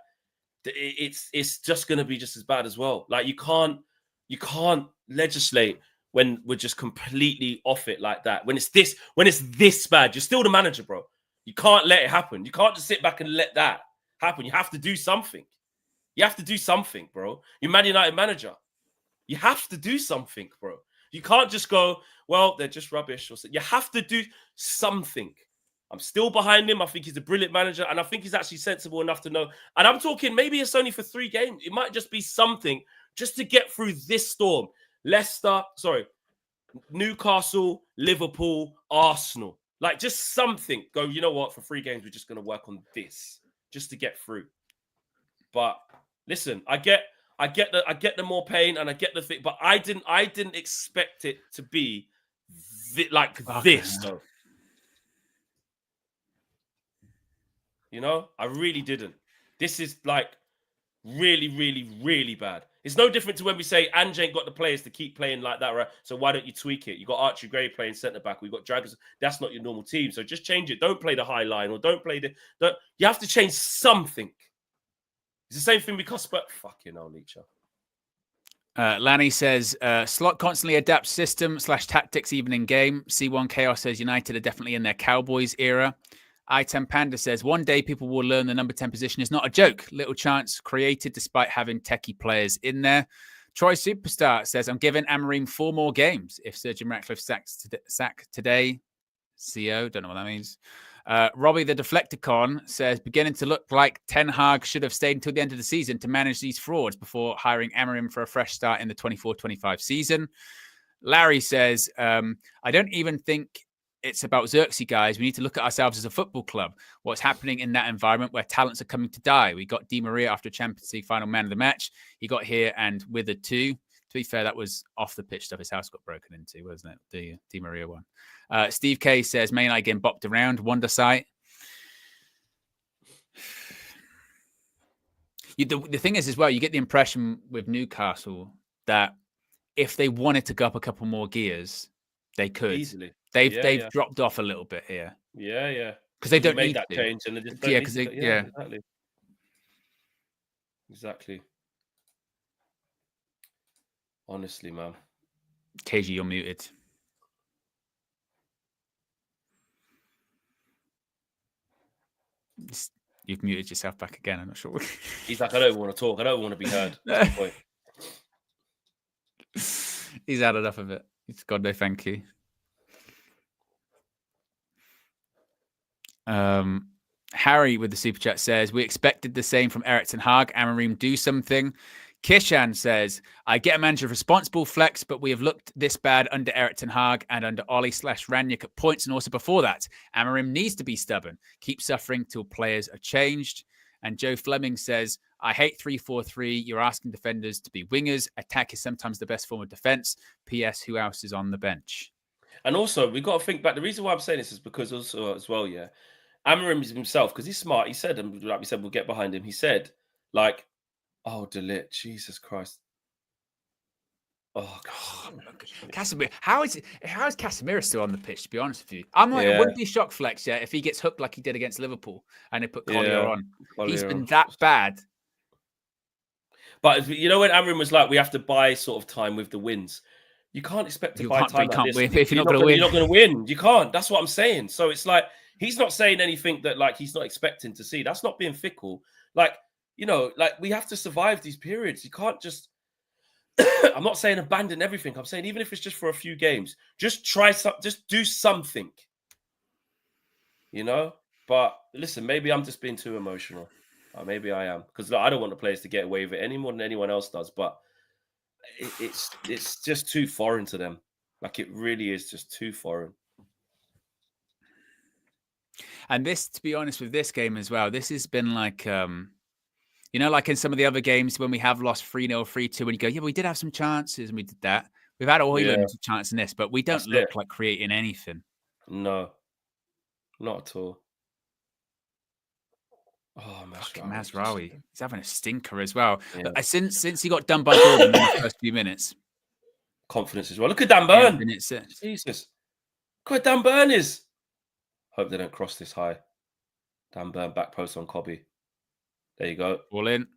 it's just going to be just as bad as well. Like, you can't legislate when we're just completely off it like that. When it's this bad, you're still the manager, bro. You can't let it happen. You can't just sit back and let that happen. You have to do something. You have to do something, bro. You're Man United manager. You have to do something, bro. You can't just go, well, they're just rubbish. Or you have to do something. I'm still behind him. I think he's a brilliant manager, and I think he's actually sensible enough to know. And I'm talking maybe it's only for 3 games. It might just be something just to get through this storm. Newcastle, Liverpool, Arsenal. Like, just something. Go, you know what? For 3 games, we're just going to work on this just to get through. But listen, I get the more pain and I get the thing, but I didn't expect it to be this though. You know, I really didn't. This is like really, really, really bad. It's no different to when we say Ange ain't got the players to keep playing like that, right? So why don't you tweak it? You got Archie Gray playing centre back. We've got Dragons. That's not your normal team. So just change it. Don't play the high line or don't play you have to change something. It's the same thing because fucking hell, Leacher. Lanny says, Slot constantly adapts system / tactics even in game. C1 Chaos says United are definitely in their Cowboys era. I10 Panda says, one day people will learn the number 10 position is not a joke. Little chance created despite having techie players in there. Troy Superstar says, I'm giving Amorim 4 more games. If Sir Jim Ratcliffe sack today, CO, don't know what that means. Robbie the Deflecticon says, beginning to look like Ten Hag should have stayed until the end of the season to manage these frauds before hiring Amorim for a fresh start in the 24-25 season. Larry says, I don't even think it's about Xerxes, guys. We need to look at ourselves as a football club. What's happening in that environment where talents are coming to die? We got Di Maria after Champions League final man of the match. He got here and withered too. To be fair, that was off the pitch stuff. His house got broken into, wasn't it? The Di Maria one. Steve K says, Man United getting bopped around. Wonder sight. The thing is as well, you get the impression with Newcastle that if they wanted to go up a couple more gears, they could. Easily. They've dropped off a little bit here. Yeah. Because they don't made need that to. change, and they just don't Yeah, need because to. Exactly. Honestly, man. KG, you're muted. You've muted yourself back again. I'm not sure. He's like, I don't want to talk. I don't want to be heard. That's the point. He's had enough of it. God, no, thank you. Harry with the super chat says, we expected the same from Erik ten Hag. Amorim, do something. Kishan says, I get a manager responsible flex, but we have looked this bad under Erik ten Hag and under Ollie/Ranić at points, and also before that. Amorim needs to be stubborn. Keep suffering till players are changed. And Joe Fleming says, I hate 3-4-3. You're asking defenders to be wingers. Attack is sometimes the best form of defense. P.S. Who else is on the bench? And also, we've got to think back. The reason why I'm saying this is because also as well, Amorim himself, because he's smart. He said, and like we said, we'll get behind him. He said, like, oh, delete, Jesus Christ. Oh, God. Casemiro. How is Casemiro still on the pitch, to be honest with you? I'm like, it wouldn't be shock flex, if he gets hooked like he did against Liverpool and they put Collier on. He's been that bad. But you know when Amorim was like, we have to buy sort of time with the wins. You can't expect to buy time like this. If you're not going to win. You're not going to win. You can't. That's what I'm saying. So it's like, he's not saying anything that like he's not expecting to see. That's not being fickle. Like, you know, like we have to survive these periods. You can't just, I'm not saying abandon everything. I'm saying even if it's just for a few games, just try just do something, you know? But listen, maybe I'm just being too emotional. Or maybe I am. Because I don't want the players to get away with it any more than anyone else does. But it's just too foreign to them. Like it really is just too foreign. And this, to be honest with this game as well, this has been like, you know, like in some of the other games when we have lost 3-0, 3-2, and you go, yeah, we did have some chances and we did that. We've had all a chance in this, but we don't look like creating anything. No, not at all. Oh, Mazraoui. He's having a stinker as well. Yeah. Since he got done by Jordan in the first few minutes. Confidence as well. Look at Dan Burn. Jesus. Look where Dan Burn is. Hope they don't cross this high. Dan Burn back post on Cobby. There you go. All in.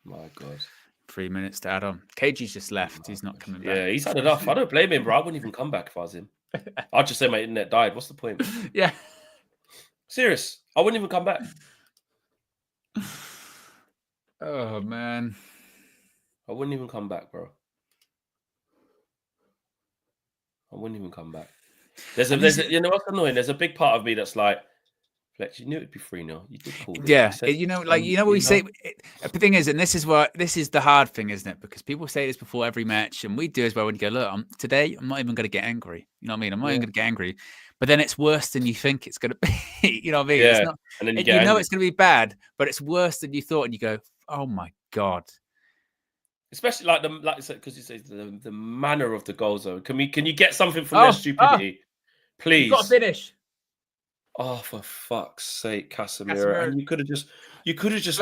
My God. 3 minutes to add on. KG's just left. He's not coming back. Yeah, he's had enough. I don't blame him, bro. I wouldn't even come back if I was him. I'd just say my internet died. What's the point? Yeah. Serious. I wouldn't even come back. Oh, man. I wouldn't even come back, bro. I wouldn't even come back. There's a you know what's annoying? There's a big part of me that's like, Flex, you knew it'd be 3-0. You did call it. Yeah, you know, like what we say. The thing is, and this is the hard thing, isn't it? Because people say this before every match, and we do as well. When you go, look, today I'm not even going to get angry. You know what I mean? I'm not even going to get angry. But then it's worse than you think it's going to be. You know what I mean? Yeah. It's not, and then you know it's going to be bad, but it's worse than you thought, and you go, oh my God. Especially because you say the manner of the goals. Though, can you get something from their stupidity, please? You've got to finish. Oh, for fuck's sake, Casemiro! And you could have just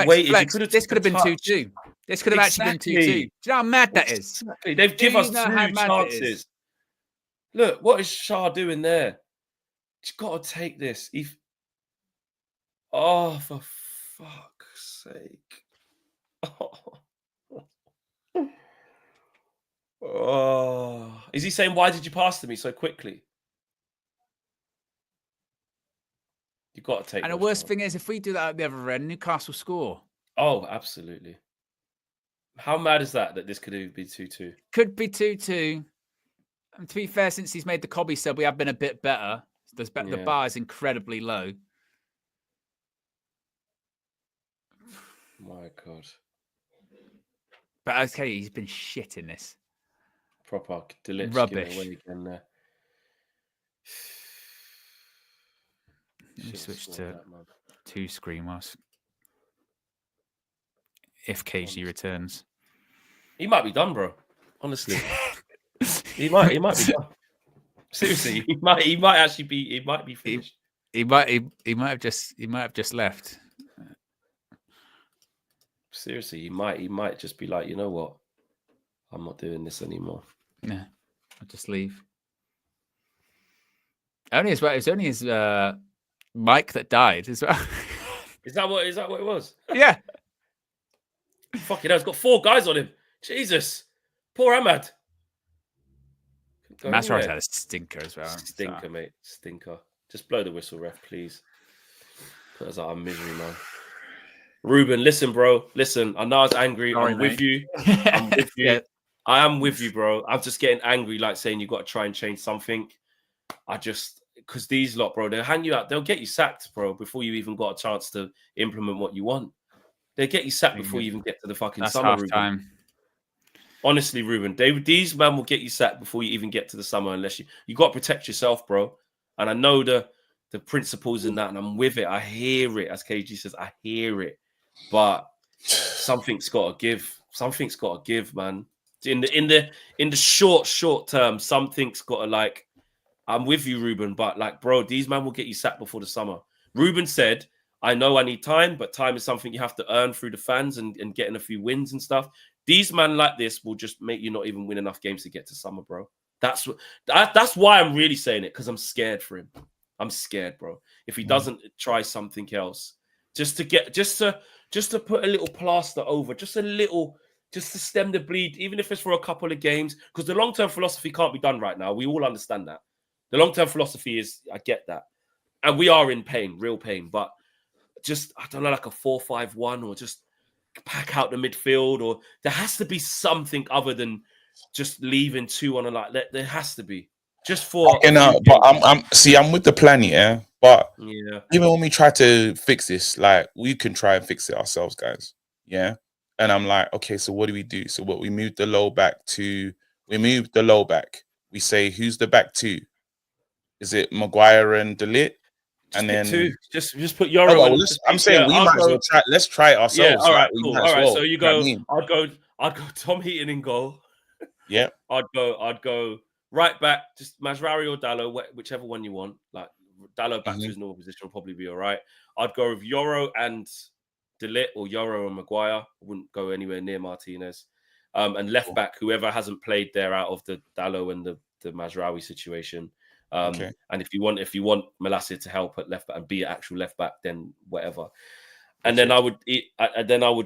waited. Flex. This could have been 2-2. This could have actually been 2-2. Do you know how mad that is? Exactly. They've given us 2 chances. Look, what is Shah doing there? He's got to take this. Oh, for fuck's sake! Oh, is he saying, why did you pass to me so quickly? You've got to take. And the worst thing is, if we do that at the other end, Newcastle score. Oh, absolutely. How mad is that this could be 2-2? Could be 2-2. And to be fair, since he's made the Cobby sub, we have been a bit better. The bar is incredibly low. My God. But okay, he's been shit in this. Proper delicious rubbish. Away again there. Let me switch to 2 screen whilst if KG returns. He might be done, bro. Honestly. he might be done. Seriously, he might actually be finished. He might have just left. Seriously, he might just be like, you know what? I'm not doing this anymore. Yeah, I'll just leave. It's only his mic that died as well. Is that what it was? Yeah. Fucking hell, it's got 4 guys on him. Jesus. Poor Ahmad. Mazraoui's had a stinker as well. Stinker, mate. Stinker. Just blow the whistle, ref, please. Put us out of misery, man. Ruben, listen, bro. Listen, I know I was angry. Sorry, I'm mate. with you. I'm with you. Yeah. I am with you, bro. I'm just getting angry, like saying you got to try and change something. Because these lot, bro, they'll hang you out. They'll get you sacked, bro, before you even got a chance to implement what you want. They'll get you sacked before you even get to the fucking summer, Ruben. Time. Honestly, Ruben, these men will get you sacked before you even get to the summer unless you got to protect yourself, bro. And I know the principles in that, and I'm with it. I hear it, as KG says, I hear it. But something's got to give. Something's got to give, man. In the short term, something's got to, like. I'm with you, Ruben, but like, bro, these men will get you sacked before the summer. Ruben said, I know I need time, but time is something you have to earn through the fans and getting a few wins and stuff. These men like this will just make you not even win enough games to get to summer, bro. That's why I'm really saying it, because I'm scared for him. I'm scared, bro. If he doesn't try something else, just to put a little plaster over, just to stem the bleed, even if it's for a couple of games, because the long-term philosophy can't be done right now. We all understand that. The long-term philosophy is, I get that. And we are in pain, real pain. But just, I don't know, like a 4-5-1, or just pack out the midfield, or there has to be something other than just leaving 2 on a like. There has to be. Just for... but I'm with the plan, yeah? But even when we try to fix this, like, we can try and fix it ourselves, guys. Yeah? And I'm like, okay, so what do we do? So we moved the low back. We say, who's the back 2? Is it Maguire and De Ligt? Just and then 2. Just put Euro. Oh, well, I'm saying we might as well try. Let's try it ourselves. Yeah, all right, like, cool. All right, so you go. You know what I mean? I'd go Tom Heaton in goal. Yeah. I'd go right back, just Mazraoui or Dalot, whichever one you want. Like Dalot back to his normal position will probably be all right. I'd go with Euro and De Ligt, or Euro and Maguire. I wouldn't go anywhere near Martinez. And left back, whoever hasn't played there out of the Dalot and the Mazraoui situation. And if you want Malacia to help at left back and be an actual left back, then whatever. And then I would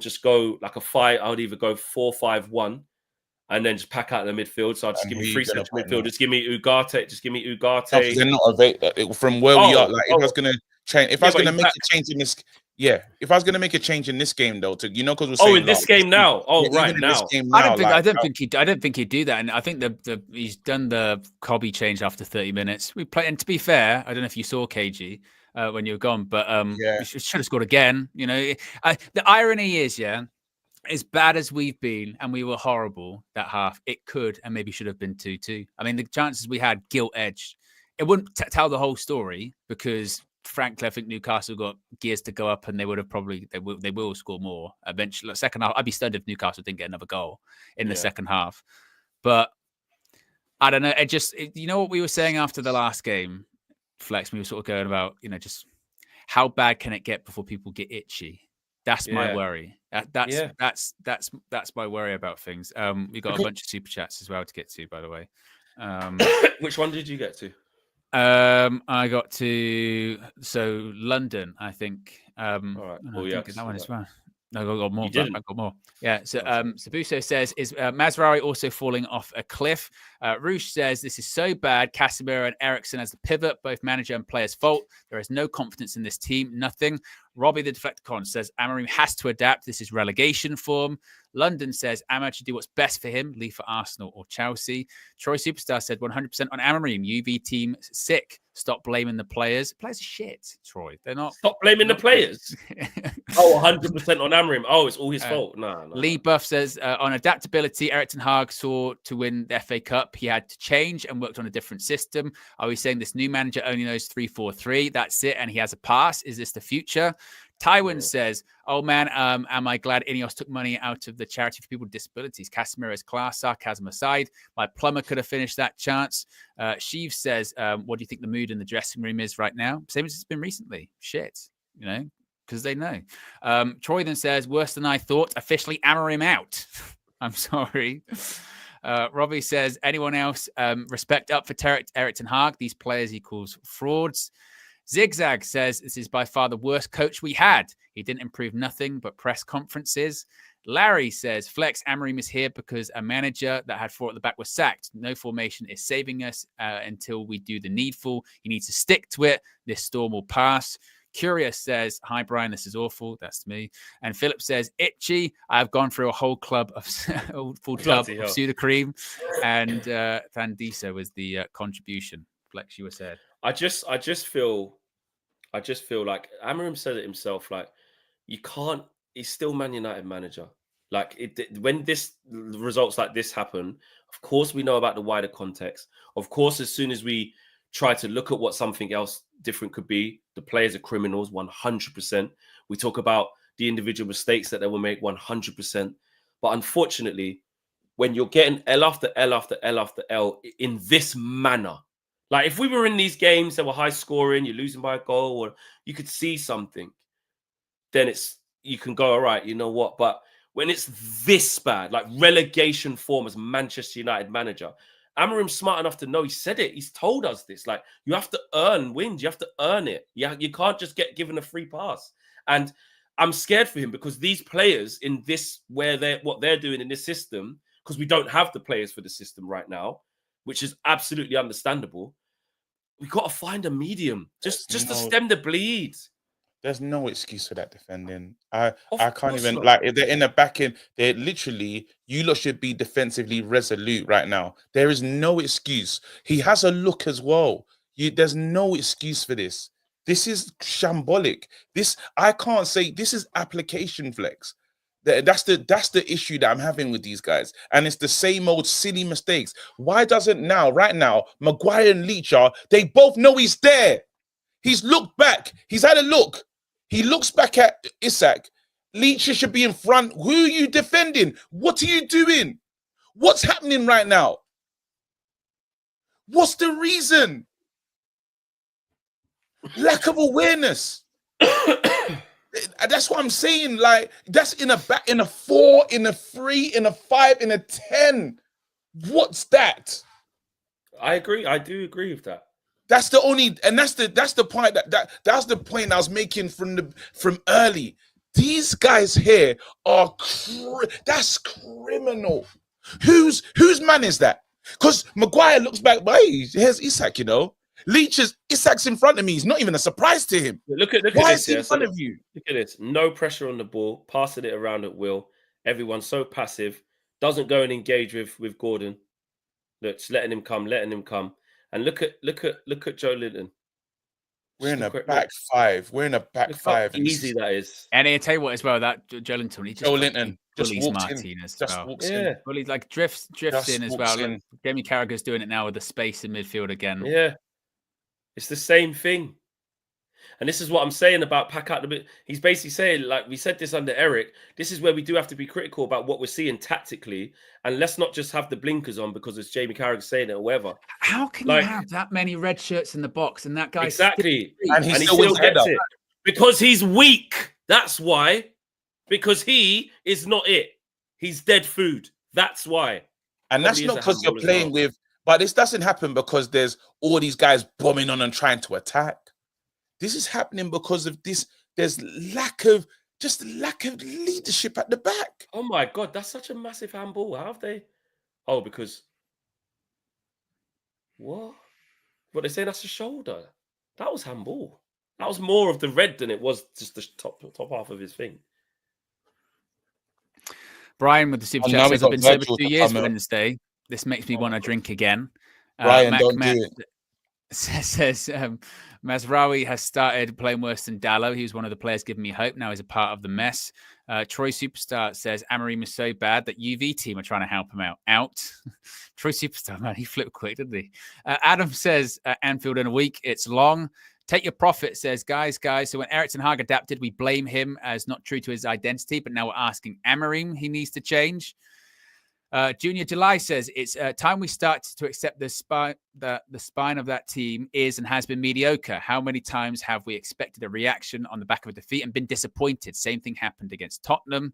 just go like a 5. I would either go 4-5-1 and then just pack out the midfield. So I'd just give me 3 central midfield. Just give me Ugarte. They're not available from where we are. Like, if I was gonna change, if I was gonna make a change in this. Yeah, if I was going to make a change in this game, though, because we're saying, in this game now. Right now. I don't think he'd do that, and I think he's done the Cobby change after 30 minutes. We play, and to be fair, I don't know if you saw KG when you were gone, but we should have scored again. You know, the irony is, as bad as we've been, and we were horrible that half, it could and maybe should have been 2-2. I mean, the chances we had gilt edged. It wouldn't tell the whole story, because frankly, I think Newcastle got gears to go up, and they would have they will score more eventually. Like, second half, I'd be stunned if Newcastle didn't get another goal in the second half. But I don't know. You know what we were saying after the last game, Flex? We were sort of going about, just how bad can it get before people get itchy? That's my worry. That's my worry about things. We got a bunch of super chats as well to get to, by the way. Which one did you get to? I got to London, I think. All right. Well, that one as well. No, I got more. I got more. Yeah. So Sabuso says, is Mazraoui also falling off a cliff? Roosh says, this is so bad. Casemiro and Eriksen as the pivot, both manager and player's fault. There is no confidence in this team. Nothing. Robbie the Deflecticon says, Amorim has to adapt. This is relegation form. London says, Amar should do what's best for him. Leave for Arsenal or Chelsea. Troy Superstar said, 100% on Amorim. UV team sick. Stop blaming the players. The players are shit, Troy. They're not. Stop blaming the players. 100% on Amorim. Oh, it's all his fault. No. Lee Buff says, on adaptability, Erik ten Hag saw to win the FA Cup, he had to change and worked on a different system. Are we saying this new manager only knows 3-4-3? That's it, and he has a pass. Is this the future? Tywin says, oh man, am I glad Ineos took money out of the charity for people with disabilities? Casemiro's class, sarcasm aside, my plumber could have finished that chance. Sheev says, what do you think the mood in the dressing room is right now? Same as it's been recently. Shit, because they know. Troy then says, worse than I thought, officially Amorim out. I'm sorry. Robbie says, anyone else respect up for Erik ten Hag? These players he calls frauds. Zigzag says, this is by far the worst coach we had. He didn't improve nothing but press conferences. Larry says, Flex, Amorim is here because a manager that had 4 at the back was sacked. No formation is saving us until we do the needful. He needs to stick to it. This storm will pass. Curious says, hi, Brian, this is awful. That's me. And Philip says, itchy. I've gone through a whole club of full tub of Sudocreme. And Thandiso was the contribution. Flex, you were said. I just feel like Amorim said it himself. Like, you can't. He's still Man United manager. Like, when this results like this happen, of course we know about the wider context. Of course, as soon as we try to look at what something else different could be, the players are criminals, 100%. We talk about the individual mistakes that they will make, 100%. But unfortunately, when you're getting L after L after L after L in this manner, like if we were in these games that were high scoring, you're losing by a goal, or you could see something, then you can go, all right, you know what? But when it's this bad, like relegation form as Manchester United manager, Amorim's smart enough to know. He said it. He's told us this. Like, you have to earn wins. You have to earn it. You can't just get given a free pass. And I'm scared for him because these players in this, what they're doing in this system, because we don't have the players for the system right now, which is absolutely understandable. We've got to find a medium just to stem the bleed. There's no excuse for that defending. I can't even like if they're in the back end, they're literally, you lot should be defensively resolute right now. There is no excuse. He has a look as well. There's no excuse for this. This is shambolic. I can't say this is application flex. That's the issue that I'm having with these guys. And it's the same old silly mistakes. Why doesn't right now, Maguire and Leach they both know he's there. He's looked back. He's had a look. He looks back at Isak. Leach should be in front. Who are you defending? What are you doing? What's happening right now? What's the reason? Lack of awareness. That's what I'm saying. Like, that's in a 4, in a 3, in a 5, in a 10. What's that? I agree. I do agree with that. That's the only, and that's the point that's the point I was making from early. These guys here are that's criminal. Whose man is that? Because Maguire looks back, but hey, here's Isak, you know. Isak's in front of me. He's not even a surprise to him. Look at Why this, is he in front of you? Look at this. No pressure on the ball, passing it around at will. Everyone's so passive. Doesn't go and engage with Gordon. Look, just letting him come. And look at Joe Linton. We're in a back five. We're in a back five. Easy that is. And I tell you what, as well, that Joe Linton, he just bullies Martinez. Just walks in. Yeah. Bullies, like drifts in as well. Like, Jamie Carragher's doing it now with the space in midfield again. Yeah, it's the same thing. And this is what I'm saying about pack out the bit. He's basically saying, like we said this under Eric, this is where we do have to be critical about what we're seeing tactically. And let's not just have the blinkers on because it's Jamie Carragher saying it or whatever. How can you have that many red shirts in the box and that guy exactly and he still gets it? Because he's weak. That's why. Because he is not it. He's dead food. That's why. And that's not because you're playing with, but this doesn't happen because there's all these guys bombing on and trying to attack. This is happening because of this. There's lack of leadership at the back. Oh my God, that's such a massive handball. How have they? Oh, because what? What they say? That's a shoulder. That was handball. That was more of the red than it was just the top half of his thing. Brian with the super chat says, I've been sober 2 years Wednesday. This makes me want to drink again. Brian, don't do it. Says Mazraoui has started playing worse than Dallo. He was one of the players giving me hope. Now he's a part of the mess. Troy Superstar says Amorim is so bad that UV team are trying to help him out. Troy Superstar, man, he flipped quick, didn't he? Adam says Anfield in a week. It's long. Take your profit, says guys. So when Erik ten Hag adapted, we blame him as not true to his identity, but now we're asking Amorim he needs to change. Junior July says it's time we start to accept the spine of that team is and has been mediocre. How many times have we expected a reaction on the back of a defeat and been disappointed? Same thing happened against Tottenham.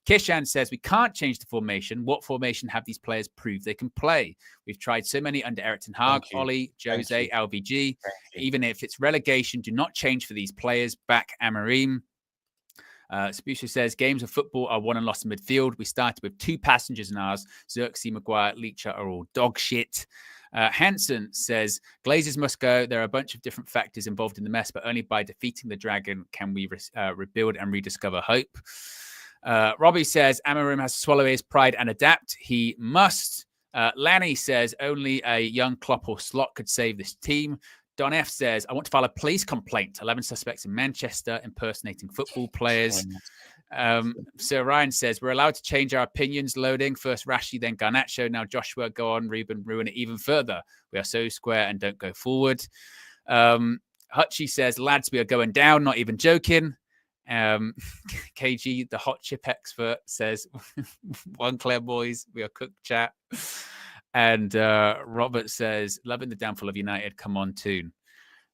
Kishan says we can't change the formation. What formation have these players proved they can play? We've tried so many under Erik ten Hag, Oli, Jose, LVG. Even if it's relegation, do not change for these players. Back Amorim. Substitutions says games of football are won and lost in midfield. We started with 2 passengers in ours. Xerxes, Maguire, Leacher are all dog shit. Hansen says, Glazers must go. There are a bunch of different factors involved in the mess, but only by defeating the dragon can we rebuild and rediscover hope. Robbie says, Amorim has to swallow his pride and adapt. He must. Lanny says, only a young Klopp or Slot could save this team. Don F says, I want to file a police complaint. 11 suspects in Manchester impersonating football players. Sir Ryan says, we're allowed to change our opinions. Loading. First Rashi, then Garnacho. Now Joshua. Go on, Ruben. Ruin it even further. We are so square and don't go forward. Hutchie says, lads, we are going down. Not even joking. KG, the hot chip expert, says, one Claire boys. We are cooked chat. And Robert says, loving the downfall of United. Come on, tune.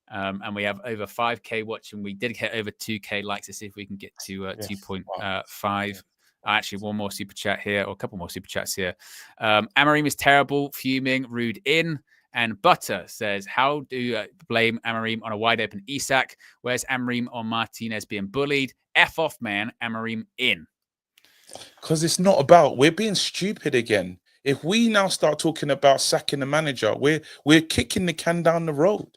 And we have over 5K watching. We did get over 2K likes. To see if we can get to 2.5. Actually, one more super chat here, or a couple more super chats here. Amorim is terrible, fuming, rude in. And Butter says, how do you blame Amorim on a wide open Isak? Where's Amorim on Martinez being bullied? F off, man. Amorim in. Because it's not about, we're being stupid again. If we now start talking about sacking the manager, we're kicking the can down the road.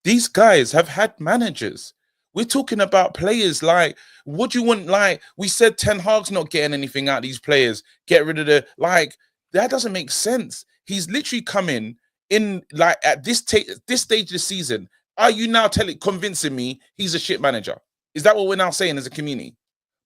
These guys have had managers. We're talking about players like, what do you want? Like, we said Ten Hag's not getting anything out of these players. Get rid of that doesn't make sense. He's literally coming in, like, at this stage of the season. Are you now convincing me he's a shit manager? Is that what we're now saying as a community?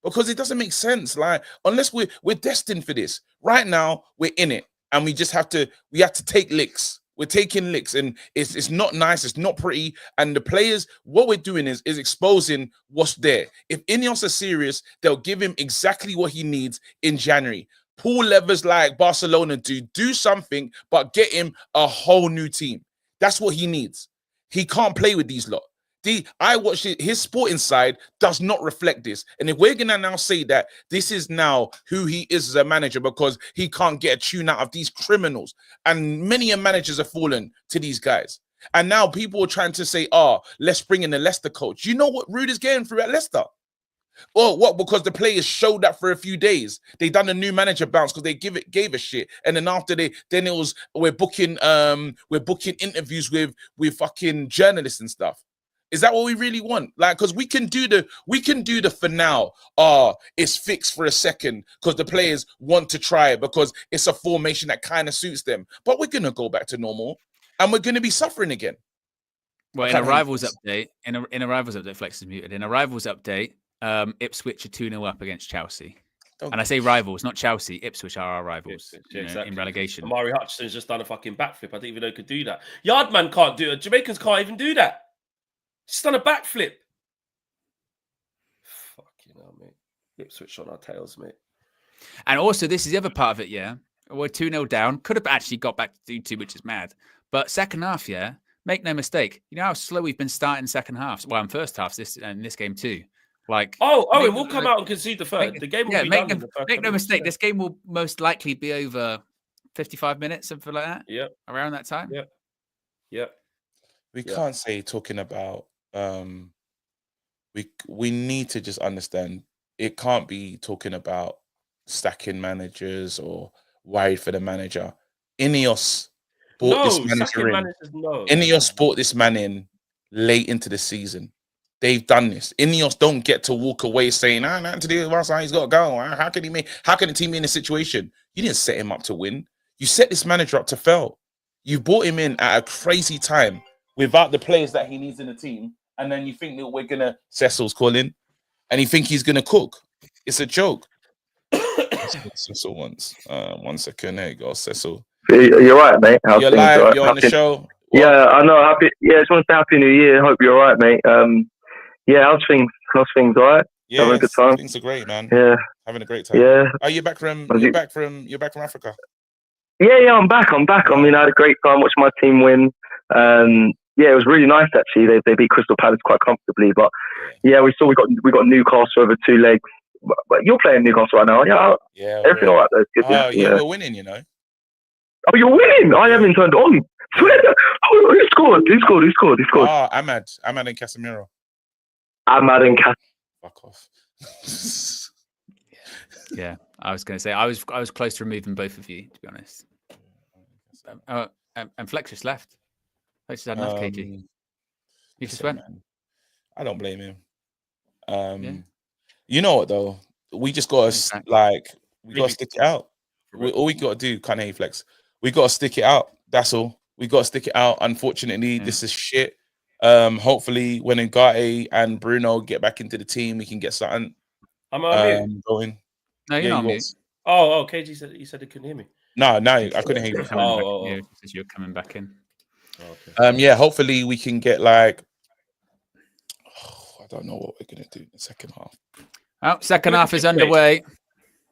Because it doesn't make sense. Like, unless we're destined for this. Right now, we're in it. And we have to take licks. We're taking licks, and it's not nice. It's not pretty. And the players, what we're doing is exposing what's there. If Ineos are serious, they'll give him exactly what he needs in January. Pull levers like Barcelona do something, but get him a whole new team. That's what he needs. He can't play with these lot. I watched it. His sporting side does not reflect this. And if we're going to now say that this is now who he is as a manager because he can't get a tune out of these criminals, and many managers have fallen to these guys. And now people are trying to say, let's bring in the Leicester coach. You know what Rude is getting through at Leicester? Or what? Because the players showed up for a few days. They done a new manager bounce because they gave a shit. And then after we're booking interviews with fucking journalists and stuff. Is that what we really want? Like, because we can do the for now. It's fixed for a second because the players want to try it because it's a formation that kind of suits them. But we're gonna go back to normal, and we're gonna be suffering again. Well, in a rivals update, Flex is muted. In a rivals update, Ipswich are 2-0 up against Chelsea. And I say rivals, not Chelsea. Ipswich are our rivals in relegation. Amari Hutchinson's just done a fucking backflip. I didn't even know he could do that. Yardman can't do it. Jamaicans can't even do that. Just done a backflip. Fucking hell, mate. Ipswich on our tails, mate. And also, this is the other part of it, yeah. We're 2-0 down. Could have actually got back to 2-2, which is mad. But second half, yeah, make no mistake. You know how slow we've been starting second halves? Well, in first halves, this game too. Like, we'll come out and concede the third. The game will be done in the first. Make no mistake, this game will most likely be over 55 minutes, something like that. Yeah. Around that time. Yeah. Yeah. We can't say talking about we need to just understand it can't be talking about stacking managers or worried for the manager. Ineos bought this manager in. Ineos bought this man in late into the season. They've done this. Ineos don't get to walk away saying, nothing to do with us, he's got to go. How can the team be in a situation? You didn't set him up to win. You set this manager up to fail. You brought him in at a crazy time without the players that he needs in the team. And then you think that we're going to... Cecil's calling. And you think he's going to cook. It's a joke. Cecil once. 1 second. There you go, Cecil. You're right, mate. You're live. Right? You're on the show. What? Yeah, I know. Happy. Yeah, just want to say Happy New Year. Hope you're all right, mate. Yeah, how's things? All right? Yeah, having a good time. Things are great, man. Yeah, having a great time. Yeah. Are you back from? You're back from Africa. Yeah, I'm back. I mean, I had a great time watching my team win. Yeah, it was really nice actually. They beat Crystal Palace quite comfortably. But yeah, we got Newcastle over 2 legs. But you're playing Newcastle right now. Yeah, everything all right though. Good, yeah, we're winning. You know. Oh, you're winning! I haven't turned on. Who scored? Who scored? Ahmad and Casemiro. Ahmad and Casemiro. Fuck off. Yeah, I was going to say I was close to removing both of you, to be honest. And Flex just left. Flex just had enough, KG. He just went. Man, I don't blame him. You know what though? We just gotta gotta stick it out. All we gotta do, Kanye Flex. We gotta stick it out. That's all. We gotta stick it out. Unfortunately, this is shit. Hopefully, when Ngate and Bruno get back into the team, we can get something. I'm on mute. Going. No, you're not on mute. Oh, KG said he couldn't hear me. No, I couldn't hear you. You're coming back in. Oh, okay. Yeah. Hopefully, we can get like. I don't know what we're gonna do in the second half. Oh, second half is underway.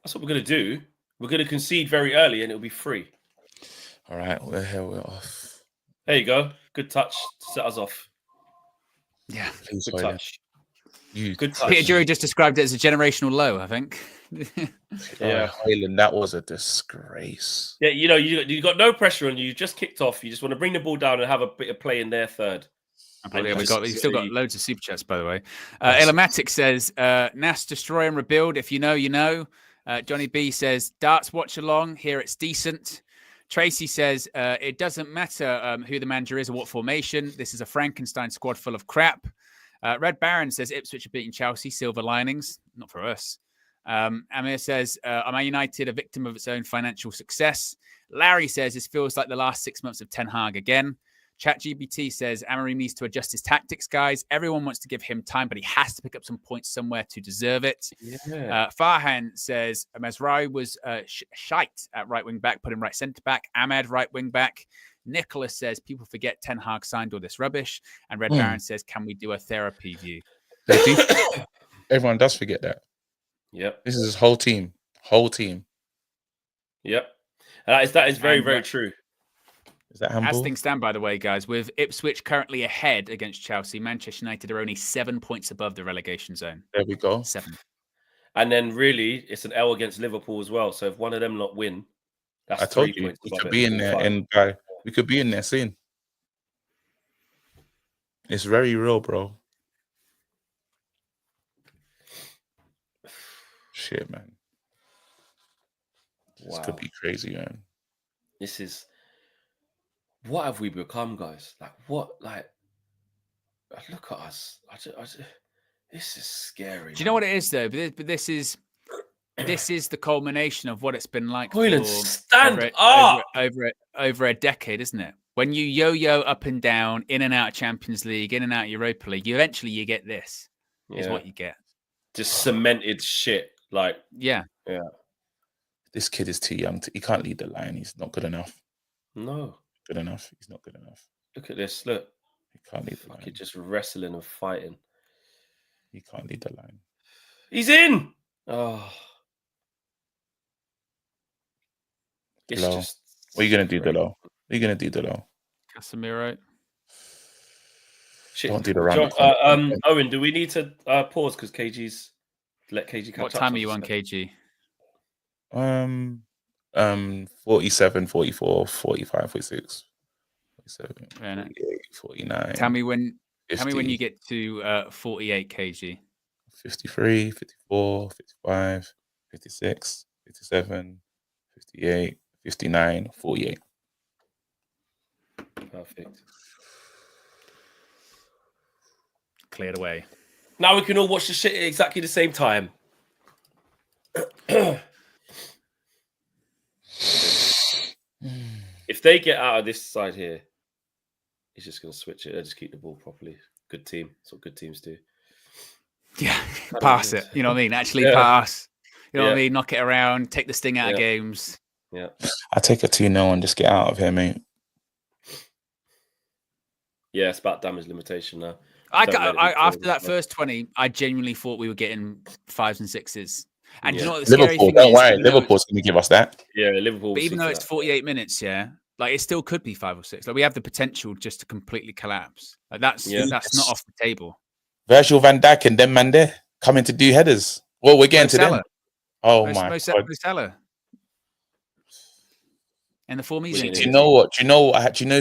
That's what we're gonna do. We're gonna concede very early, and it'll be free. All right, we're off. There you go. Good touch to set us off. Yeah, good touch. Good touch. Peter Drury just described it as a generational low, I think. Yeah, Haaland, that was a disgrace. Yeah, you got no pressure on you. You just kicked off. You just want to bring the ball down and have a bit of play in their third. We've still got loads of super chats, by the way. Illumatic says, "Nas, destroy and rebuild. If you know, you know." Johnny B says, "Darts watch along. Here it's decent." Tracy says, "It doesn't matter who the manager is or what formation. This is a Frankenstein squad full of crap." Red Baron says, "Ipswich are beating Chelsea. Silver linings. Not for us." Amir says, "Am I United a victim of its own financial success?" Larry says, "This feels like the last 6 months of Ten Hag again." ChatGPT says, "Amorim needs to adjust his tactics, guys. Everyone wants to give him time, but he has to pick up some points somewhere to deserve it." Yeah. Farhan says, Mesrai was shite at right wing back, put him right centre back. Ahmed, right wing back. Nicholas says, "People forget Ten Hag signed all this rubbish." And Red Baron says, "Can we do a therapy view?" Everyone does forget that. Yep. This is his whole team. Yep. That is very, very true. Is that handball? As things stand, by the way, guys, with Ipswich currently ahead against Chelsea, Manchester United are only 7 points above the relegation zone. There we go. 7. And then really, it's an L against Liverpool as well. So if one of them not win, that's 3 points. We could be in there, and we could be in there soon. It's very real, bro. Shit, man. This could be crazy, man. This is... What have we become, guys? Look at us. This is scary. Do you know what it is, though? But this is the culmination of what it's been like stand up over a decade, isn't it? When you yo-yo up and down, in and out of Champions League, in and out of Europa League, eventually you get this. Is what you get. Just cemented shit. Yeah. This kid is too young. He can't lead the line. He's not good enough. No. Good enough. He's not good enough. Look at this. Look. He can't lead the line. He's just wrestling and fighting. He can't lead the line. He's in. Oh. It's just... What are you going to do, Delo? What are you going to do, Delo? Casemiro. Shit. Don't do the round. Owen, do we need to pause because KG's... Let KG catch up? What time are you on, KG? 47, 44, 45, 46, 47, 48, 49. Tell me when 50, you get to 48 kg. 53, 54, 55, 56, 57, 58, 59, 48. Perfect. Cleared away. Now we can all watch the shit at exactly the same time. If they get out of this side here, he's just going to switch it. They'll just keep the ball properly. Good team. That's what good teams do. Yeah, pass it. You know what I mean? Actually pass. You know what I mean? Knock it around. Take the sting out of games. Yeah. I take a 2-0 and just get out of here, mate. Yeah, it's about damage limitation now. After that first 20, I genuinely thought we were getting 5s and 6s. And you know what the Liverpool, scary thing don't is? worry, Liverpool's going to give us that. Yeah, Liverpool. But even though it's 48 minutes, it still could be 5 or 6. We have the potential just to completely collapse. That's not off the table. Virgil van Dijk and them man there coming to do headers. Well, we're getting to them. Oh my God. Salah. And the form he's in. Do you know what? Do you know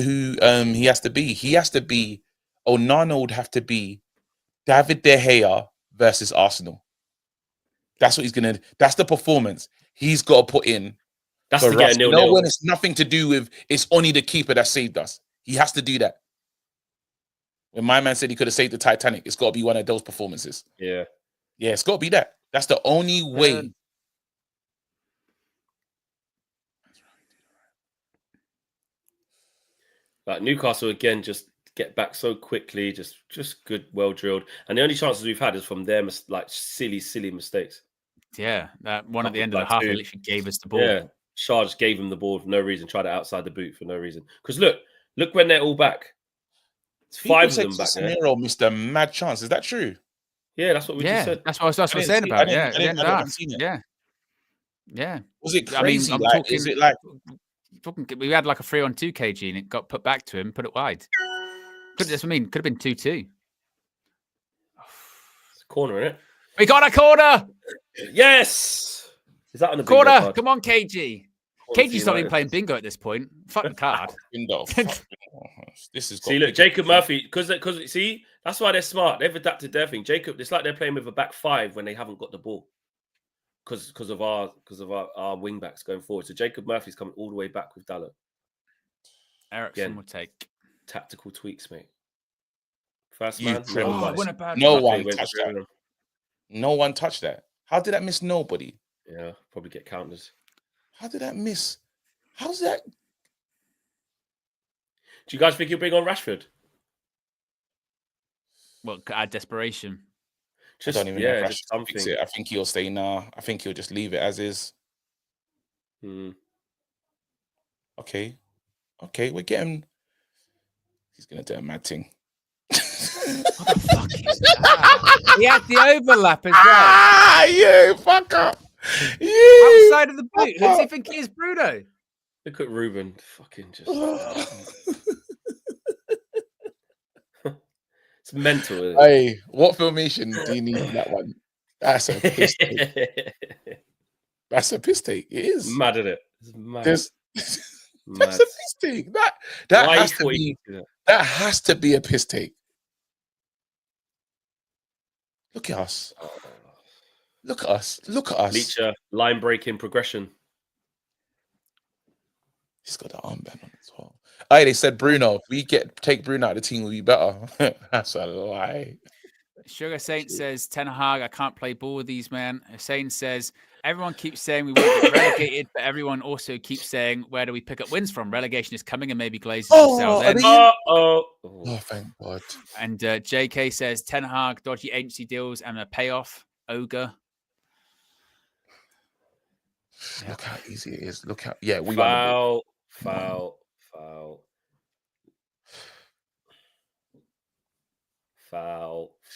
who he has to be? He has to be. Onana would have to be David De Gea versus Arsenal. That's what he's gonna. That's the performance he's got to put in That's For to get Russ, a 0-0. when it's nothing to do with, it's only the keeper that saved us. He has to do that. When my man said he could have saved the Titanic, it's got to be one of those performances. Yeah. Yeah, it's got to be that. That's the only way. Like Newcastle again, just get back so quickly, just good, well drilled. And the only chances we've had is from their like silly mistakes. Yeah, that one at the end of the half, they literally gave us the ball. Yeah, Shah just gave him the ball for no reason, tried it outside the boot for no reason. Because look when they're all back. It's five of them back there. Casemiro missed a mad chance. Is that true? Yeah, that's what we just said. That's what I was saying about. Yeah, I didn't see it. Yeah. Was it crazy? I'm talking, is it like we had like a 3-on-2 KG and it got put back to him, put it wide. That's what I mean. Could have been 2-2. It's a corner, isn't it? We got a corner. Yes. Is that on the corner? Come on, KG. KG's not even playing bingo at this point. Fucking card. Bingo. This is. See, look, Jacob Murphy, because see, that's why they're smart. They've adapted their thing. Jacob, it's like they're playing with a back five when they haven't got the ball, because of our wing backs going forward. So Jacob Murphy's coming all the way back with Dalot. Ericsson will take tactical tweaks, mate. First You man, no one touched that. No one touched that. How did that miss nobody? Yeah, probably get counters. How did that miss? How's that? Do you guys think he'll bring on Rashford? Well, add desperation. I don't even know if Rashford fix it. I think he'll stay now. I think he'll just leave it as is. Okay, we're getting. He's gonna do a mad thing. What the fuck is that? He had the overlap as well. Ah, you fucker. Outside of the boot. Who does he think he is, Bruno? Look at Ruben. Fucking just. It's mental. Isn't it? Hey, what formation do you need in that one? That's a piss take. That's a piss take. It is. Mad at it. It's mad. That's a piss take. That has to be a piss take. Look at us. Look at us. Look at us. Leacher, line breaking progression. He's got the armband on as well. Hey, they said Bruno. If we take Bruno out of the team, we'll be better. That's a lie. Sugar Saint says, Ten Hag, I can't play ball with these men. Hussein says, everyone keeps saying we won't get relegated, but everyone also keeps saying, where do we pick up wins from? Relegation is coming and maybe Glazers will sell them. Oh, thank God. And JK says, Ten Hag, dodgy agency deals and a payoff. Ogre. Look how easy it is. Look how, we foul.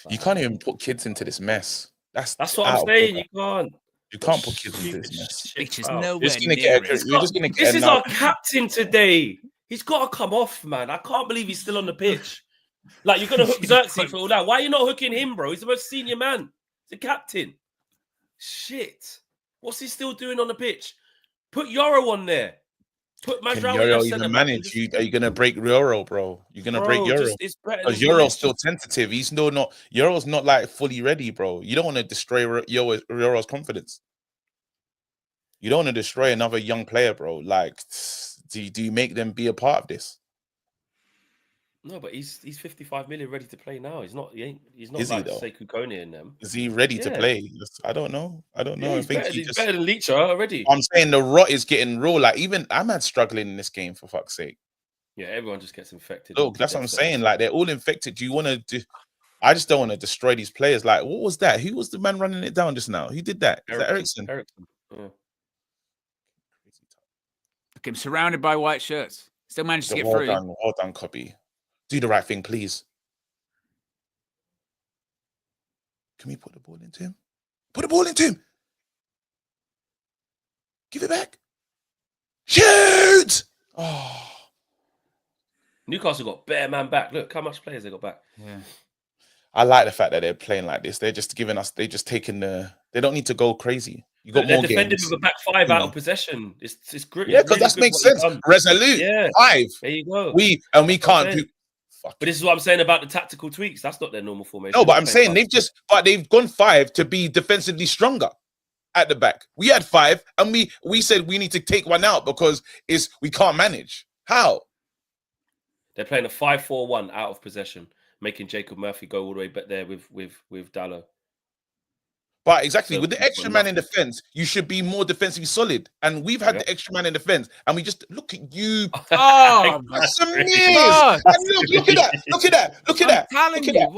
You can't even put kids into this mess. That's what I'm saying. You can't. You can't put kids into this mess. Which is nowhere This is our captain today. He's got to come off, man. I can't believe he's still on the pitch. Like, you're going to hook Xerxes for all that. Why are you not hooking him, bro? He's the most senior man. He's the captain. Shit. What's he still doing on the pitch? Put Yoro on there. Put Mazraoui. Yoro even manage? Are you going to break Yoro, bro? You're going to break Yoro. Because Yoro's still tentative. He's Yoro's not like fully ready, bro. You don't want to destroy Yoro's confidence. You don't want to destroy another young player, bro. Like, do you make them be a part of this? No, but he's 55 million ready to play now. He's not like Sekou Kone in them. Is he ready to play? I don't know. Yeah, I think he's better than Leacher already. I'm saying the rot is getting raw. Like, even Ahmad's struggling in this game, for fuck's sake. Yeah, everyone just gets infected. Look, that's what I'm saying. Like, they're all infected. Do you want to do? I just don't want to destroy these players. Like, what was that? Who was the man running it down just now? Who did that? Is that Ericsson? Yeah. I'm surrounded by white shirts. Still managed to get through. Well done, Copy. Do the right thing, please. Can we put the ball into him? Put the ball into him. Give it back. Shoot! Oh. Newcastle got bare man back. Look how much players they got back. Yeah. I like the fact that they're playing like this. They're just giving us. They're just taking the. They don't need to go crazy. You got more defending games. with a back five out of possession. It's great. Yeah, because that makes sense. Resolute. Yeah. 5. There you go. We can't do. But this is what I'm saying about the tactical tweaks. That's not their normal formation. No, but I'm saying they've gone 5 to be defensively stronger. at the back. We had 5, and we said we need to take one out because we can't manage. How? They're playing a 5-4-1 out of possession, making Jacob Murphy go all the way back there with Dallo. But exactly, So with the extra man in defense, you should be more defensively solid. And we've had the extra man in defense, and we just look at you. Oh, That's some years. And look at that. Look at that. Look at that. Telling Look at you, that.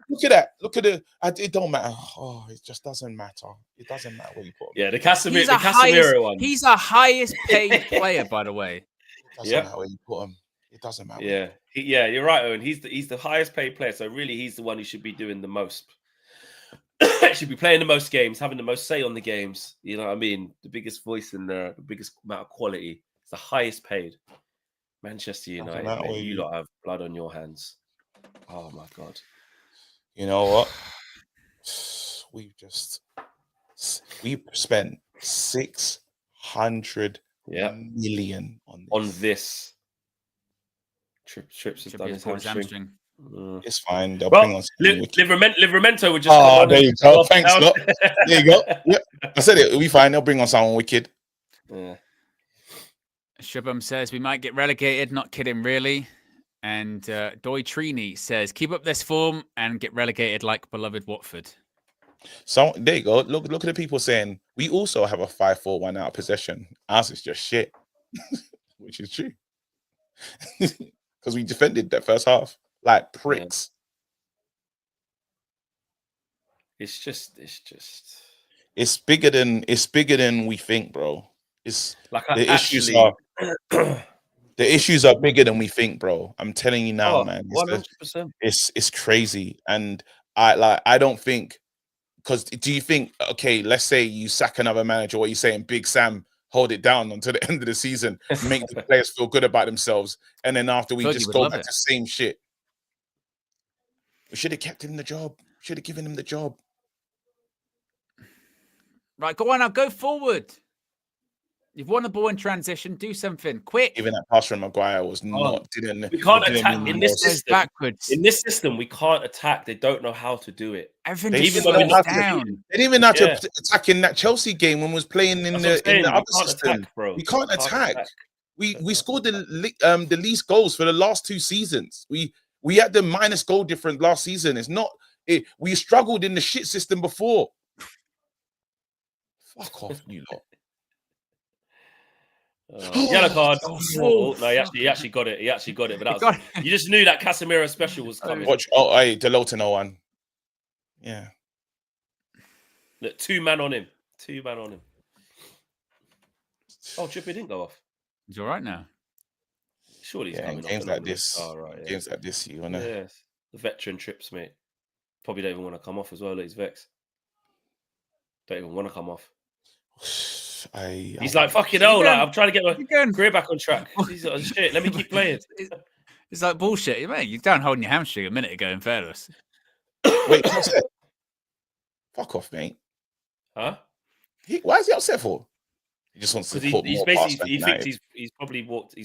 Look at that. Look at it. It don't matter. Oh, it just doesn't matter. It doesn't matter where you put him. Yeah, the Casemiro one. He's a highest paid player, by the way. It doesn't matter where you put him. It doesn't matter. Yeah, you're right, Owen. He's the highest paid player, so really he's the one who should be doing the most. Should be playing the most games, having the most say on the games. You know what I mean? The biggest voice in there, the biggest amount of quality. It's the highest paid. Manchester United, mate, you lot have blood on your hands. Oh my God. You know what? We've spent 600 million on this. Trips has done his hamstring. It's fine. They'll bring on Livramento would just. Oh, there you go. Thanks, lot. There you go. Yeah, I said it. We'll be fine. They'll bring on someone wicked. Yeah. Shubham says we might get relegated. Not kidding, really. And Trinity says keep up this form and get relegated like beloved Watford. So there you go. Look at the people saying we also have a 5-4-1 out of possession. Ours is just shit, which is true because we defended that first half. Like pricks. It's bigger than we think, bro. It's like the issues are bigger than we think, bro. I'm telling you now, man. 100%. It's crazy. And I don't think, because do you think, okay, let's say you sack another manager, what are you saying? Big Sam hold it down until the end of the season, make the players feel good about themselves, and then after we just go back to the same shit. We should have kept him the job. Should have given him the job. Right, go on now. Go forward. You've won the ball in transition. Do something quick. Even that pass from Maguire was not. We can't attack in this system. Backwards. In this system, we can't attack. They don't know how to do it. They didn't even know to attack in that Chelsea game when we was playing in the other system. We can't attack. We scored the least goals for the last 2 seasons. We had the minus goal difference last season. It's not. We struggled in the shit system before. Fuck off, you lot. Yellow card. No, he actually got it. He actually got it. But you just knew that Casemiro special was coming. Watch. Oh, hey, Delote no one. Yeah. Look, 2 man on him. 2 man on him. Oh, Trippier didn't go off. He's all right now. Surely he's coming games off like this. Games like this, you wanna. Yes. The veteran Trips, mate. Probably don't even want to come off as well. Look, he's vexed. Don't even want to come off. He's like, fucking hell, like, I'm trying to get my career back on track. He's like, shit, let me keep playing. It's like bullshit. Man, you're down holding your hamstring a minute ago, in fairness. Wait, what's that? Fuck off, mate. Huh? Why is he upset for? He just wants to put more past he thinks he's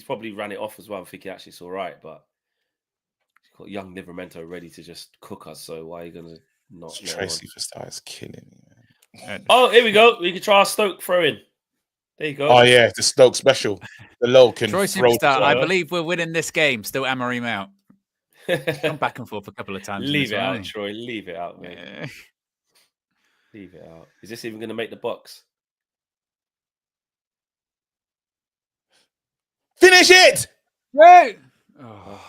probably ran it off as well. I think actually it's all right, but he's got young Livramento ready to just cook us. So why are you gonna not? Tracy for stars killing me, man. Oh, here we go. We can try our Stoke throw in. There you go. Oh yeah, the Stoke special. The low can Troy Superstar, I believe we're winning this game. Still Amorim out. Come back and forth a couple of times. Leave it out, Troy. Leave it out, mate. Yeah. Leave it out. Is this even going to make the box? Finish it! Right. Oh.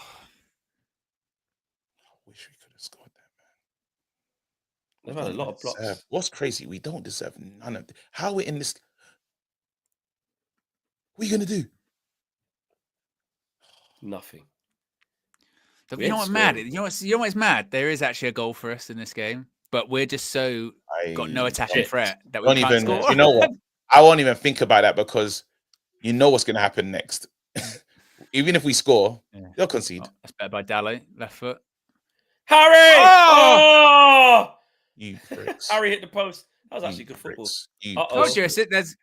I wish we could have scored that, man. They've had a lot of blocks. What's crazy? We don't deserve none of. How we're in this? What are you gonna do? Nothing. You know what's mad? You know what's mad? There is actually a goal for us in this game, but we're just so got no attacking threat that we can't score. You know what? I won't even think about that because you know what's gonna happen next. Even if we score, they'll concede. Oh, that's better by Dallo, left foot. Harry! Oh! You pricks. Harry hit the post. That was actually good football. I told you, there's.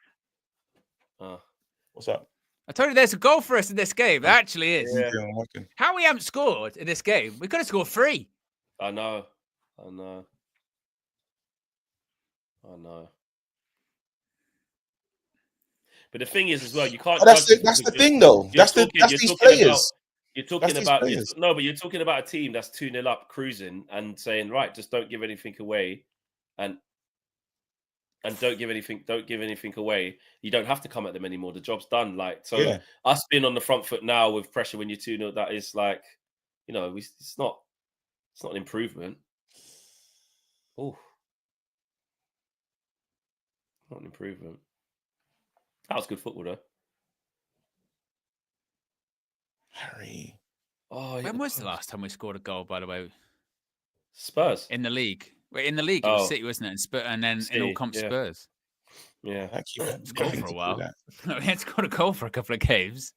What's up? I told you there's a goal for us in this game. There actually is. Yeah. How we haven't scored in this game? We could have scored 3. I know. But the thing is, as well, you can't. That's the thing, though. That's these players. You're talking about but you're talking about a team that's 2-0 up, cruising, and saying, right, just don't give anything away, and don't give anything away. You don't have to come at them anymore. The job's done. Like, so us being on the front foot now with pressure when you're 2-0, that is like, you know, it's not an improvement. Oh, not an improvement. That was good football, though. Harry. Oh, when was the last time we scored a goal, by the way? Spurs. In the league. Wait, in the league, it was City, wasn't it? And then in all comp Spurs. Yeah. It's gone for a while. We had scored a goal for a couple of games.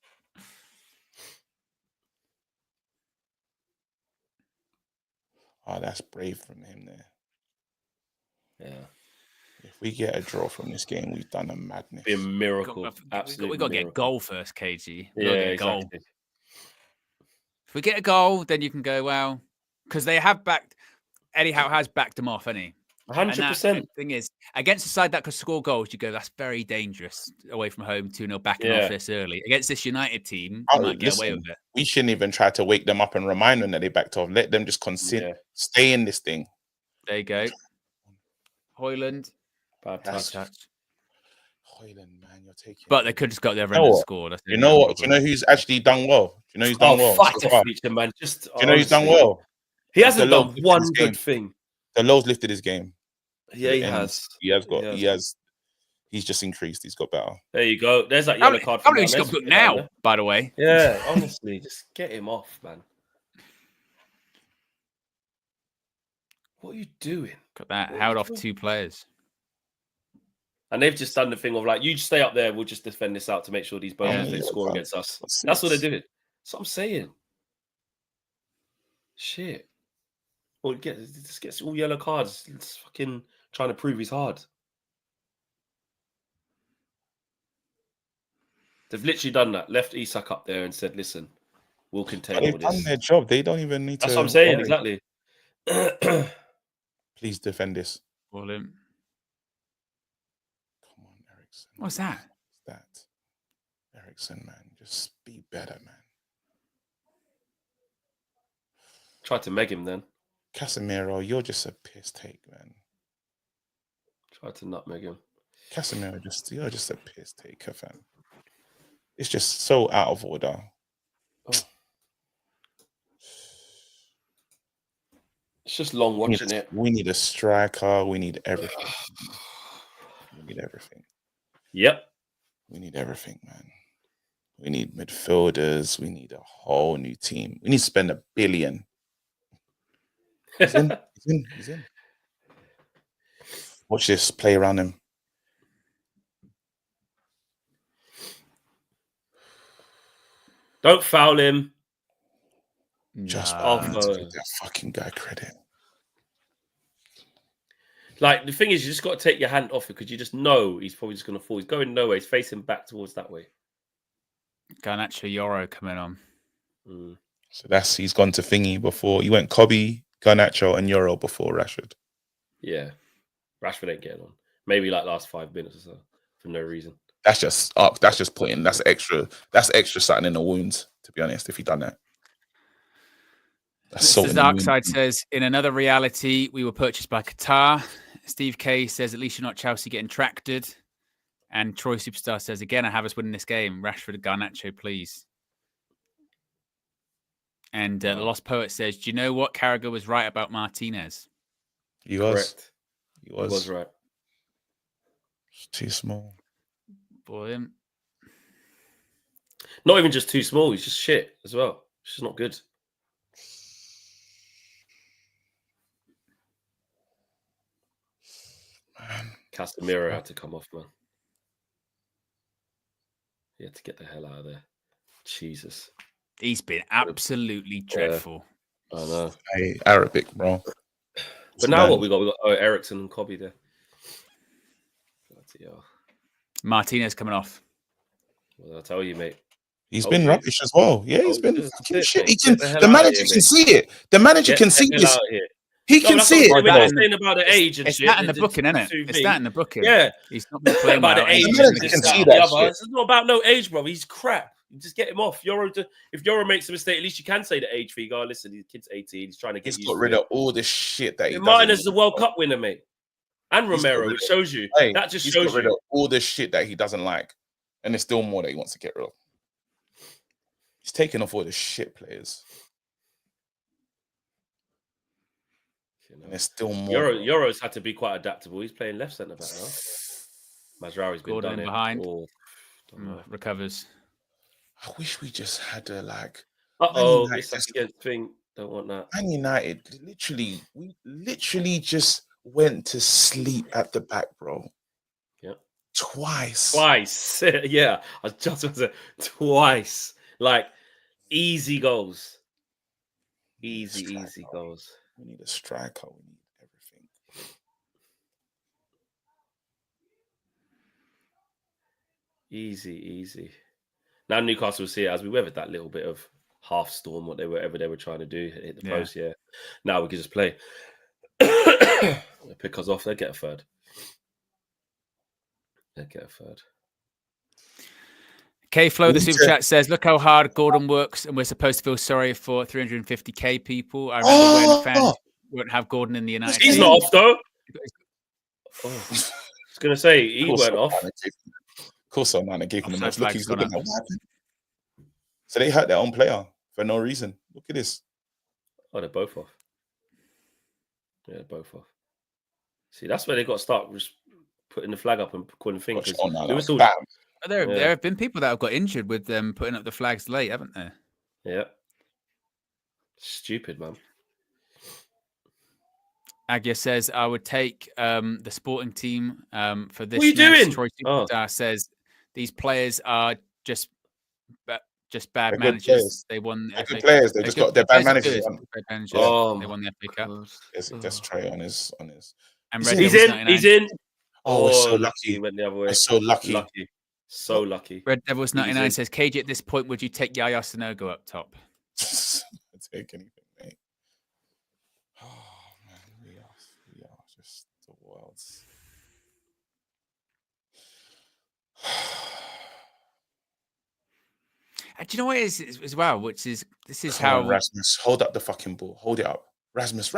Oh, that's brave from him there. Yeah. If we get a draw from this game, we've done a madness. Be a miracle. Absolutely. We've got to get a goal first, KG. Yeah, exactly. Goal. If we get a goal, then you can go, well, because they have backed, Eddie Howe has backed them off, hasn't he? 100%. Thing is, against a side that could score goals, you go, that's very dangerous away from home, 2-0 back in office early. Against this United team, you might get away with it. We shouldn't even try to wake them up and remind them that they backed off. Let them just stay in this thing. There you go. Hoyland. Bad touch. Hoyland, man, you're taking. But they could just got the other end and scored. You know what? Do you know who's actually done well? Do you know who's done well? Fuck the future, man. Just, do you know who's done well? He hasn't done one good thing. The Lowe's lifted his game. Yeah, he has. He's just increased. He's got better. There you go. There's that yellow card. How he's got booked now, by the way. Yeah, honestly, just get him off, man. What are you doing? Got that held off 2 players. And they've just done the thing of like, you stay up there, we'll just defend this out to make sure these boners don't score against us. That's what they're doing. That's what I'm saying. Shit. Well, just gets all yellow cards. It's fucking trying to prove he's hard. They've literally done that. Left Isak up there and said, listen, we'll contain all this. They've done their job. They don't even need to. That's what I'm saying, exactly. Please defend this. Ball in. Come on, Ericsson. What's that? Ericsson, man. Just be better, man. Try to meg him then. Casemiro, you're just a piss take, man. Try to nutmeg him. Casemiro, you're just a piss taker, fam. It's just so out of order. It's just long watching it. We need a striker. We need everything. Yep. We need everything, man. We need midfielders. We need a whole new team. We need to spend $1 billion. He's in. Watch this. Play around him. Don't foul him. Just give that fucking guy credit. Like, the thing is, you just got to take your hand off it because you just know he's probably just going to fall. He's going nowhere. He's facing back towards that way. Garnacho Yoro coming on. So he's gone to thingy before. He went Kobe, Garnacho, and Yoro before Rashford. Yeah. Rashford ain't getting on. Maybe like last 5 minutes or so for no reason. That's just extra something in the wounds, to be honest, if he done that. The Dark Side says, in another reality, we were purchased by Qatar. Steve K says, at least you're not Chelsea getting tracted. And Troy Superstar says, again, I have us winning this game. Rashford, Garnacho, please. And the Lost Poet says, do you know what? Carragher was right about Martinez. He was. Correct. He was right. It's too small. Brilliant. Not even just too small. He's just shit as well. It's just not good. Man. Casemiro had to come off, man. He had to get the hell out of there. Jesus. He's been absolutely dreadful. I know. Hey, Arabic, bro. But now what we got? We got Ericsson and Kobe there. Martinez coming off. Well, I'll tell you, mate. He's been rubbish as well. Yeah, he's been fucking shit. The manager can see it. The manager can see this. He can see it. We're Bro. saying about the age and it's shit. that in the booking, isn't it? It's that in the booking. Yeah. He's not been playing about well. the age. You can see that shit. It's not about no age, bro. He's crap. You just get him off. If Euro makes a mistake, at least you can say the age for you. Go, listen, the kid's 18. He's trying to get He's got rid of all the shit that he does. Martin is the World Cup winner, mate. And Romero, which shows you. That just shows got rid of all the shit that he doesn't like. And there's still more that he wants to get rid of. He's taking off all the shit players. And there's still more. Euro's had to be quite adaptable. He's playing left centre back now. Mazraoui's been Gordon done behind. Recovers. I wish we just had a like. It's against thing. Don't want that. Man United, we literally just went to sleep at the back, bro. Yeah. Twice. Yeah. I was just going to say twice. Like easy goals. Easy goals. We need a striker. We need everything. Easy. Now Newcastle will see it as we weathered that little bit of half storm, whatever they were trying to do, hit the post. Yeah. Now we can just play. They pick us off. They get a third. K-Flow, the super chat says, look how hard Gordon works and we're supposed to feel sorry for 350k people. I remember when fans wouldn't have Gordon in the United He's not off, though. I was going to say, he went off. Of course, man. They gave him the most. Look, he's looking at what happened. So they hurt their own player for no reason. Look at this. Oh, they're both off. Yeah, they're both off. See, that's where they got to start putting the flag up and calling things. There have been people that have got injured with them putting up the flags late, haven't there? Yeah. Stupid, man. Agia says, I would take the sporting team for this. What are you doing? Troy Superstar says, these players are just bad managers. They won. They're good players. They just got their bad managers. They won the FA Cup. That's Trey on his. And he's in. Oh, we're so lucky. He went the other way. We're so lucky. So lucky. Red Devils 99 says, KG, at this point, would you take Yaya Sanogo up top? I'd take anything, mate. Oh, man. We are just the world's. And do you know what it is as well? Which is, this is how. Rasmus, hold up the fucking ball. Hold it up. Rasmus!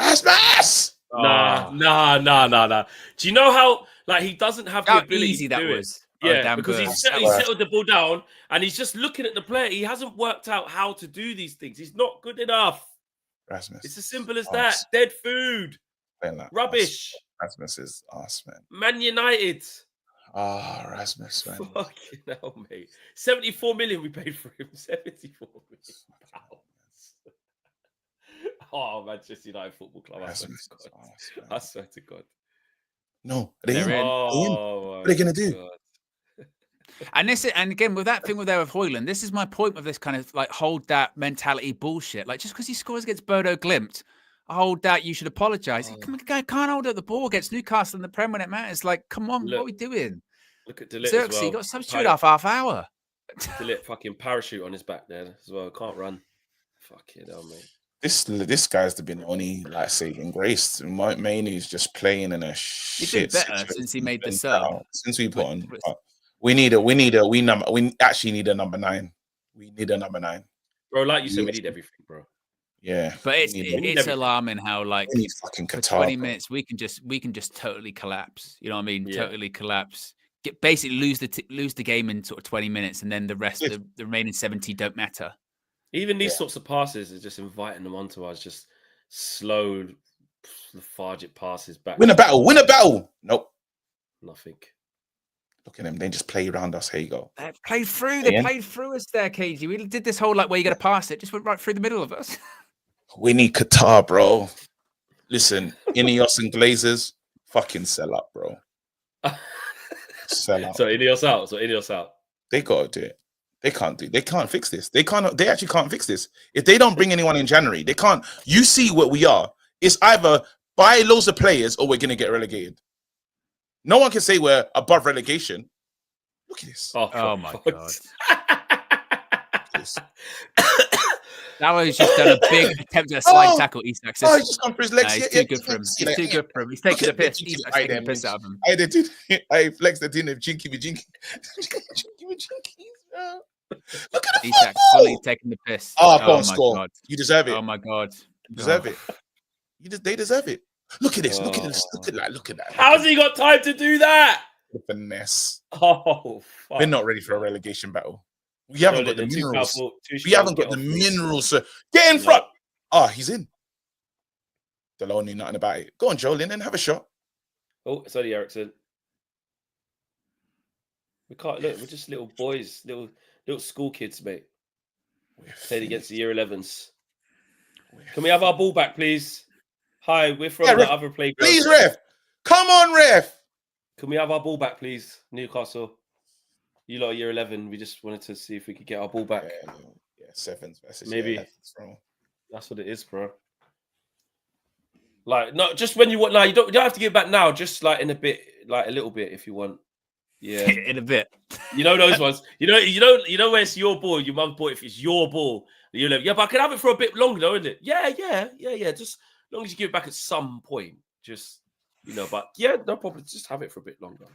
Nah. Do you know how, like, he doesn't have the ability easy to that do was? Yeah, because he settled the ball down and he's just looking at the player. He hasn't worked out how to do these things. He's not good enough. Rasmus. It's as simple as that. Dead food. Like rubbish. Rasmus is ass, man. Man United. Rasmus, man. Fucking hell, mate. 74 million we paid for him. 74 million pounds. Oh, Manchester United Football Club. I swear to God. No, they're in. What are they going to do? God. And again, with that thing with Højlund, this is my point with this kind of like hold that mentality bullshit. Like just because he scores against Bodo Glimt, hold that you should apologize. Guy can't hold up the ball against Newcastle in the Prem when it matters. Like, come on, what are we doing? Look at Delete Xerxes, as well. He got substitute half hour. Delete fucking parachute on his back there as well. Can't run. Fucking hell, mate. This guy's been only like saving grace. Mainly he's just playing in a shit. He's been better since he made the sub. Since we put on, we actually need a number 9. We need a number 9, bro. Like you said, we need everything, bro. Yeah, but it's alarming how like fucking Qatar, for 20 minutes we can just totally collapse. You know what I mean? Yeah. Totally collapse. Basically lose the game in sort of 20 minutes, and then the rest of the remaining 70 don't matter. Even these sorts of passes are just inviting them onto us, just slow, lethargic passes back. Win a battle. Nope. Nothing. Look at them. They just play around us. Here you go. They played through us there, KG. We did this whole like where you got to pass it. Just went right through the middle of us. We need Qatar, bro. Listen, Ineos and Glazers, fucking sell up, bro. Sell up. So Ineos out. They got to do it. They can't fix this. They actually can't fix this. If they don't bring anyone in January, they can't. You see what we are. It's either buy loads of players or we're going to get relegated. No one can say we're above relegation. Look at this. Oh my God. Dallo's just done a big attempt at a slide tackle. Isak says, he's just gone for his legs. he's too good for him. He's too good for him. He's taking the piss. Isak's taking the piss out of him. I flexed the tin of jinky. Look at the Isak fully taking the piss. Oh, go on, score. God. You deserve it. Oh my God. You deserve it. They deserve it. Look at this. Look at this. Look at that. How's he got time to do that? The finesse. Oh, fuck. We're not ready for a relegation battle. We haven't got the minerals. We haven't got the minerals, sir. Get in front. Oh, he's in. Delon knew nothing about it. Go on, Joe Linden, have a shot. Oh, it's only Ericsson. We can't look. We're just little boys, little school kids, mate. Played against the Year 11s. Can we have our ball back, please? Hi, we're from the other playground. Please, ref. Come on, ref. Can we have our ball back, please? Newcastle. You lot are Year 11. We just wanted to see if we could get our ball back. Yeah, sevens versus maybe. 11s, That's what it is, bro. Like, not just when you want. Now you don't have to give it back now. Just like in a bit, like a little bit, if you want. Yeah, in a bit. You know those ones. You know where it's your ball, your mum's ball. If it's your ball, you know. Yeah, but I can have it for a bit longer, though, isn't it? Yeah. Just as long as you give it back at some point, just But yeah, no problem. Just have it for a bit longer.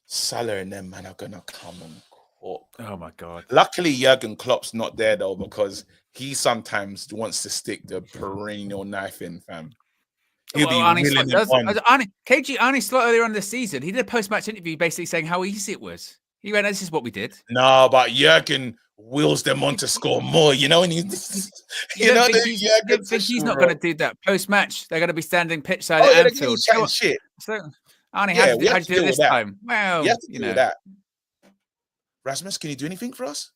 Salah and them man are gonna come and cook. Oh my God! Luckily, Jurgen Klopp's not there though, because he sometimes wants to stick the perennial knife in, fam. He'll be KG Slot earlier on this season, he did a post-match interview basically saying how easy it was. He went, "This is what we did." No, but Jurgen wills them on to score more. You know, and he's not going to do that post-match. They're going to be standing pitch side at Anfield. Shit. So, Arnie, how did you do it this time? Well, you know that. Rasmus, can you do anything for us?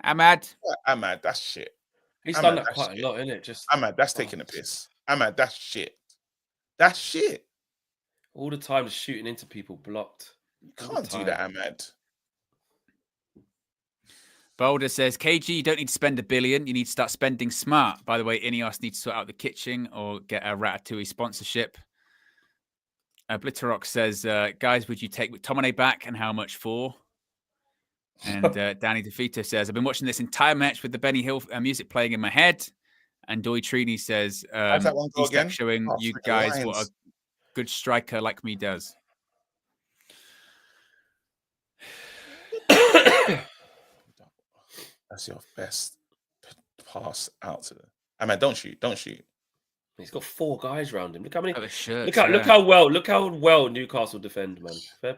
Ahmad, that's shit. He's done that quite a lot, isn't it? Just Ahmad, that's taking a piss. Ahmad, that's shit. That's shit. All the time, just shooting into people blocked. You can't do that, Ahmad. Boulder says, KG, you don't need to spend $1 billion. You need to start spending smart. By the way, Ineos needs to sort out the kitchen or get a Ratatouille sponsorship. Blitterock says, guys, would you take McTominay back and how much for? And Danny DeVito says, I've been watching this entire match with the Benny Hill music playing in my head. And Doy Trini says, he's showing you guys what a good striker like me does. That's your best pass out to them. I mean, don't shoot. He's got 4 guys around him. Look how many. Shirts, look how well Newcastle defend, man. Fair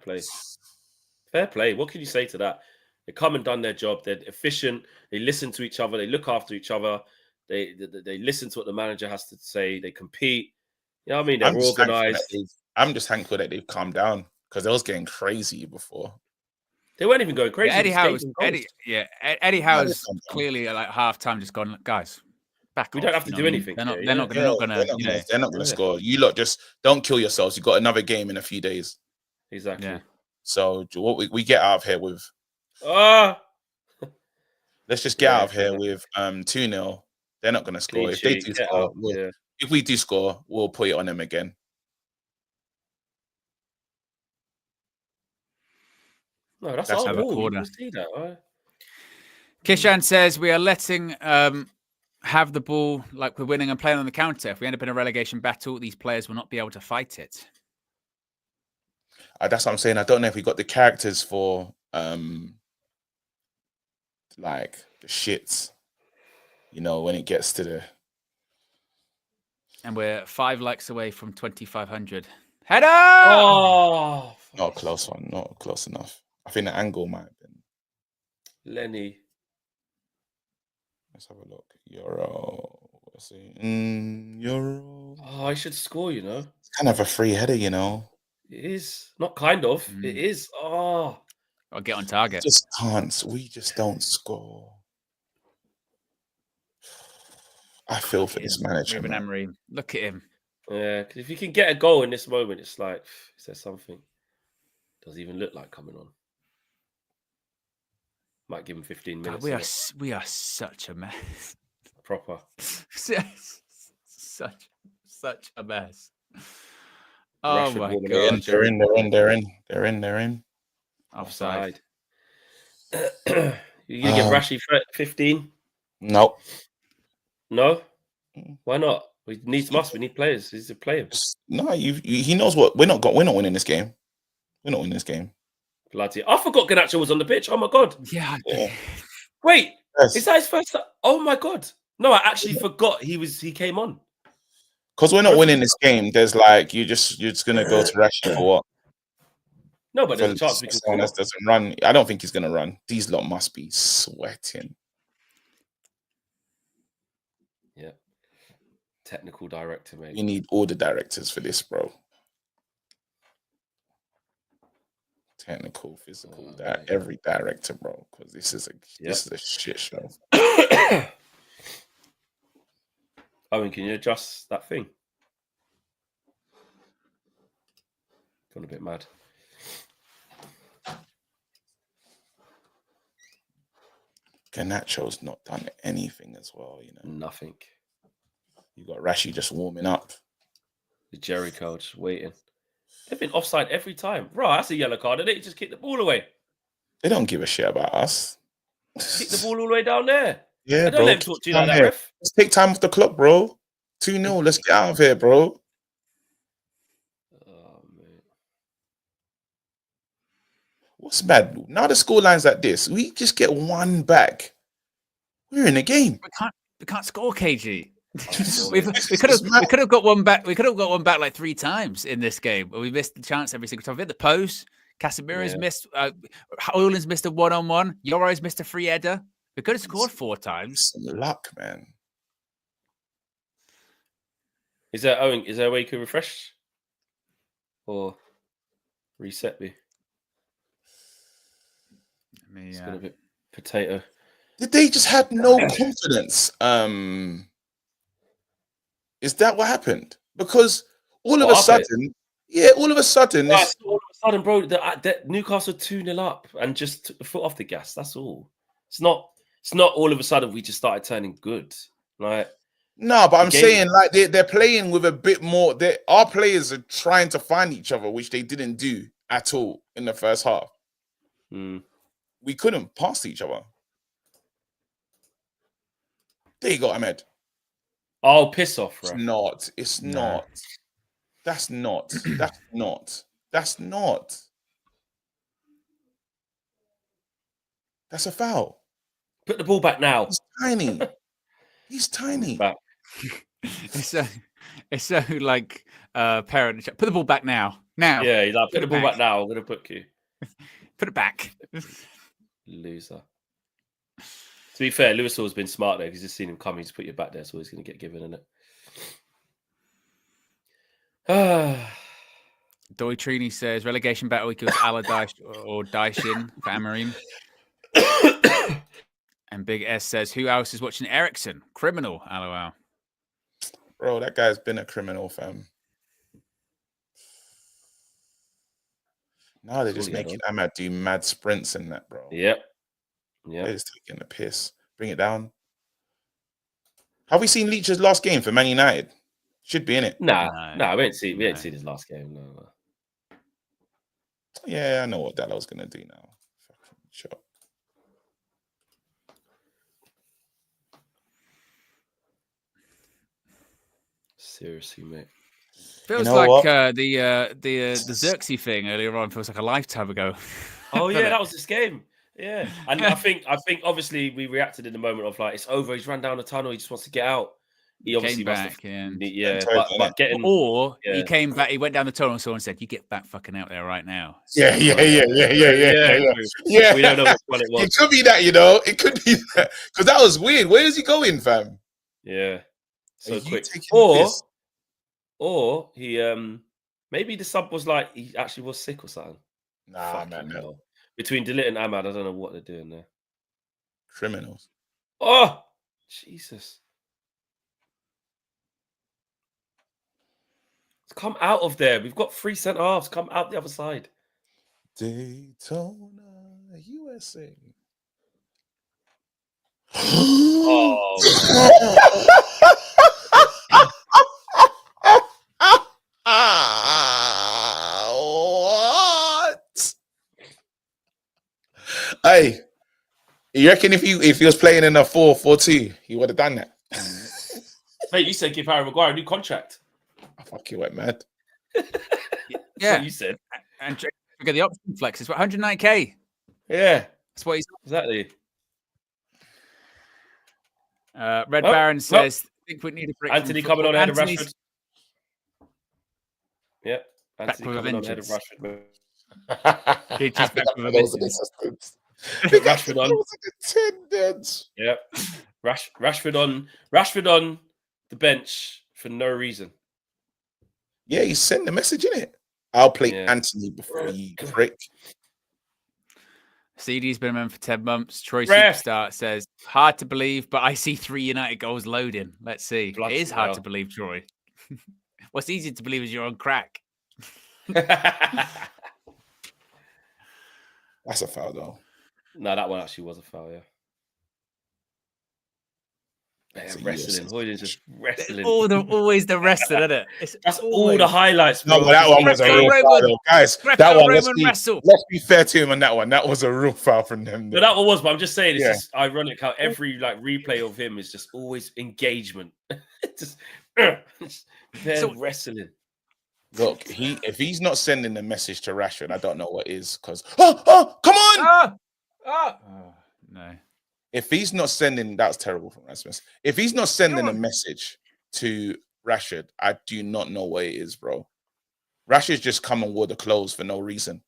play. What can you say to that? They come and done their job. They're efficient. They listen to each other. They look after each other. They listen to what the manager has to say. They compete. You know what I mean? They're organized. I'm just thankful that they've calmed down because they was getting crazy before. They weren't even going crazy. Yeah, Eddie Howe's clearly like halftime just gone, guys, back we off, don't have to do anything. They're not going to score. You lot just don't kill yourselves. You've got another game in a few days. Exactly. Yeah. So what we get out of here with? Let's just get out of here with 2-0. They're not going to score. If they do score, if we do score, we'll put it on them again. No, that's our ball. You see that, right? Kishan says we are letting have the ball like we're winning and playing on the counter. If we end up in a relegation battle, these players will not be able to fight it. That's what I'm saying. I don't know if we got the characters for like the shits. You know, when it gets to the... And we're 5 likes away from 2,500. Header! Oh! Not a close one. Not close enough. I think the angle might have been. Lenny. Let's have a look. Euro. Let's see. Euro. Oh, I should score, you know. It's kind of a free header, you know. It is. Not kind of. It is. Oh. I'll get on target. We just don't score. I feel for this manager. Ruben Amorim. Look at him. Yeah, because if you can get a goal in this moment, it's like, is there something? Doesn't even look like coming on. Might give him 15 minutes. God, we are such a mess. Proper. such a mess. Oh Rashford my God. They're in. Offside. You're going to give Rashford 15? No. No? Why not? We need players. He's a player. No, he knows what we're not winning this game. We're not winning this game. Bloody! I forgot Garnacho was on the pitch. Oh my god! Yeah. Wait, Yes. is that his first? Oh my god! No, I actually forgot he came on. Because we're not winning this game. There's like you're just gonna go to Rashford for what? No, but there's a chance we can score. Doesn't run. I don't think he's gonna run. These lot must be sweating. Yeah. Technical director, mate. You need all the directors for this, bro. Technical, physical, every director, bro. Because this is a shit show. Owen, can you adjust that thing? Gone a bit mad. Garnacho's not done anything as well, you know. Nothing. You got Rashi just warming up. The Jericho just waiting. They've been offside every time. Right, that's a yellow card. They just kick the ball away. They don't give a shit about us. Kick the ball all the way down there. Yeah, don't let him talk to you like that, ref. Let's take time off the clock, bro. 2-0. Let's get out of here, bro. Oh, man. What's bad? Now the scoreline's like this. We just get one back. We're in the game. We can't score, KG. we could have got one back. We could have got one back like 3 times in this game. But we missed the chance every single time. We hit the post. Casemiro's missed. Oilin's missed a 1-on-1. Yoro's missed a free header. We could have scored 4 times. Some luck, man. Is there a way you could refresh or reset me? It's been a bit potato. Did they just have no confidence? Is that what happened? Because all of a sudden, bro, the Newcastle 2-0 up and just took the foot off the gas. That's all. It's not all of a sudden we just started turning good. Like, no, but I'm saying like they're playing with a bit more. Our players are trying to find each other, which they didn't do at all in the first half. We couldn't pass each other. There you go, Ahmed. Oh, piss off, bro. It's not. That's not. That's a foul. Put the ball back now. He's tiny. Back. It's so like parent. Put the ball back now. Yeah, he's like, put the ball back now. I'm gonna put you. Put it back. Loser. To be fair, Lewis has been smart there because he's just seen him come. He's put you back there, so he's going to get given, isn't it? Doy Trini says relegation battle equals Allardyce or Daishin for Amorim. And Big S says, who else is watching Ericsson? Criminal, LOL. Bro, that guy's been a criminal, fam. Now they're just making Ahmad do mad sprints and that, bro. Yep. Yeah, they're just taking the piss. Bring it down. Have we seen Leach's last game for Man United? Should be in it. No, we ain't seen his last game. No. Yeah, I know what Dallow's gonna do now. Sure. Seriously, mate. Feels like the Xerxes thing earlier on feels like a lifetime ago. Oh yeah, that was this game. Yeah, and I think obviously we reacted in the moment of like it's over. He's run down the tunnel. He just wants to get out. He obviously came back, he came back. He went down the tunnel and someone said, "You get back fucking out there right now." Yeah. We don't know which one it was. It could be that, you know. It could be that because that was weird. Where is he going, fam? Yeah, so quick. Or he maybe the sub was like he actually was sick or something. Nah, man, no. Between Delit and Ahmad, I don't know what they're doing there. Criminals. Oh, Jesus. Come out of there. We've got 3 centre halves. Come out the other side. Daytona, USA. What? Hey, You reckon if he was playing in a 4-4-2, he would have done that? Mate, you said give Harry Maguire a new contract. I fucking went mad. That's what you said. And look at the option flex. It's 109k. Yeah, That's what he's exactly. Red Baron says, I think we need a break. Anthony coming on ahead of Rashford. Yeah, Anthony coming on ahead of Rashford. Rashford on attendance. Yeah, Rashford on the bench for no reason. Yeah, he sent the message in it. I'll play Anthony before you prick. CD's been a man for 10 months. Troy Superstar says, hard to believe, but I see 3 United goals loading. Let's see. It is hard to believe, Troy. What's easy to believe is you're on crack. That's a foul, though. No, that one actually was a foul, yeah. Wrestling. Hoyland's just wrestling. Always the wrestling, isn't it? That's all the highlights, bro. No, that one was a real foul, though. Guys. That one, let's be fair to him on that one. That was a real foul from them. No, that one was, but I'm just saying, it's just ironic how every replay of him is just always engagement. just wrestling. Look, if he's not sending the message to Rashford, I don't know what is. Because come on! No. If he's not sending, that's terrible from Rasmus. If he's not sending a message to Rashford, I do not know what it is, bro. Rashford's just come and wore the clothes for no reason.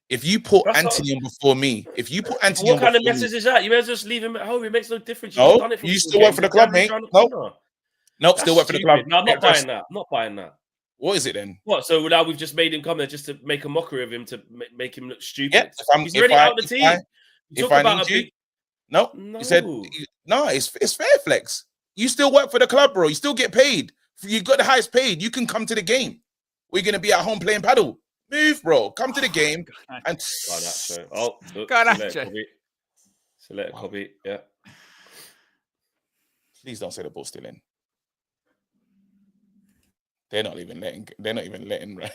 If you put Anthony on before me, what kind of message is that? You may as well just leave him at home. It makes no difference. You still work for the club, mate. Nope, still work for the club. No, I'm not buying that. I'm not buying that. What is it then? What? So now we've just made him come there just to make a mockery of him, to make him look stupid. Yeah, he's already out of the team. If I need you, no. He said, no, it's fair flex. You still work for the club, bro. You still get paid. You got the highest paid. You can come to the game. We're going to be at home playing paddle. Move, bro. Come to the game. And select copy. Yeah. Please don't say the ball's still in. They're not even letting right.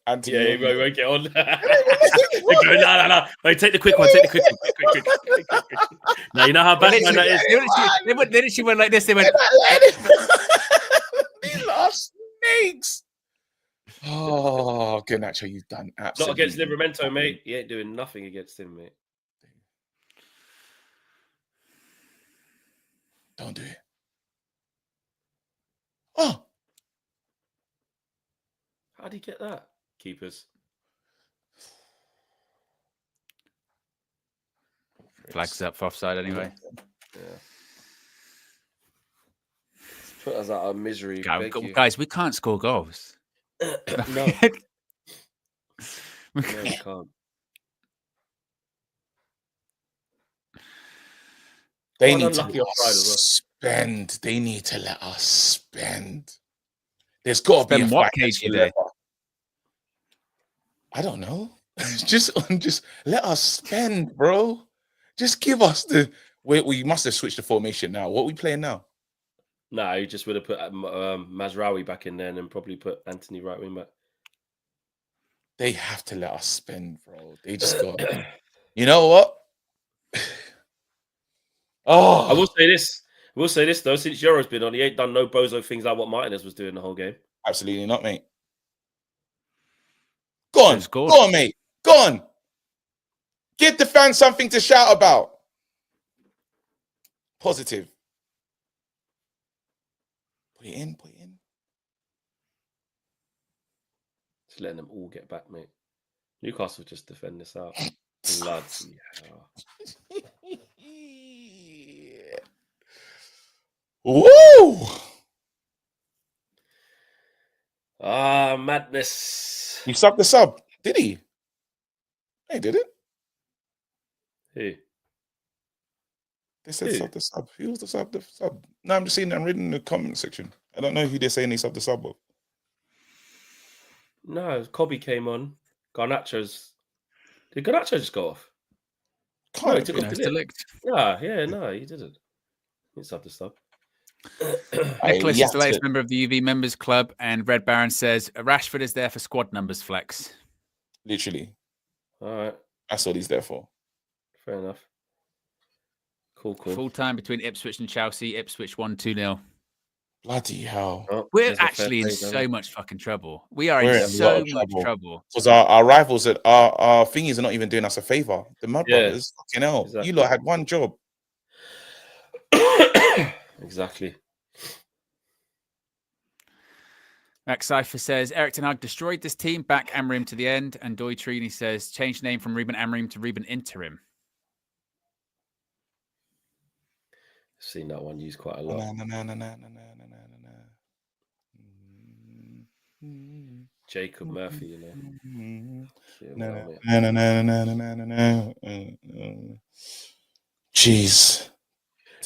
Anthony, we won't get on. No. Wait, take the quick one. Quick. Now you know how bad that is. Then she went like this. They went. These are snakes. Oh, good Nacho, you've done absolutely. Not against Livramento, mate. He ain't doing nothing against him, mate. Don't do it. Oh. How'd he get that? Keepers. Flags up for offside anyway. Yeah. Put us out of misery. Guys, we can't score goals. No. We can't. They need to let us spend. They need to let us spend. There's got to be a what cage today? I don't know. just let us spend, bro. Just give us the. We must have switched the formation now. What are we playing now? No, you just would have put Mazraoui back in there and then probably put Anthony right wing back. They have to let us spend, bro. They just got. You know what? I will say this though. Since Euro's been on, he ain't done no bozo things like what Martinez was doing the whole game. Absolutely not, mate. Go on, mate. Go on. Give the fans something to shout about. Positive. Put it in. Just letting them all get back, mate. Newcastle just defend this out. Bloody hell. Woo! Madness. He subbed the sub. Did he? He didn't. Who? They said sub the sub. Who was the sub? No, I'm just seeing them written in the comment section. I don't know who they're saying they sub the sub of. No, Kobe came on. Garnacho's. Did Garnacho just go off? No, he took off the no, he didn't. He subbed the sub. Nicholas is the latest member of the UV Members Club, and Red Baron says Rashford is there for squad numbers flex. Literally. All right. That's what he's there for. Fair enough. Cool. Full time between Ipswich and Chelsea. Ipswich 1-2-0. Bloody hell. Oh, We're actually in so much fucking trouble. We are We're in so much trouble. Because our rivals, our thingies are not even doing us a favor. The Mud Brothers, fucking hell. Exactly. You lot had one job. Exactly. Max Cypher says, Eric Ten Hag destroyed this team. Back Amorim to the end. And Doi Trini says, change name from Ruben Amorim to Ruben Interim. Seen that one used quite a lot. Jacob Murphy, you know. Jeez.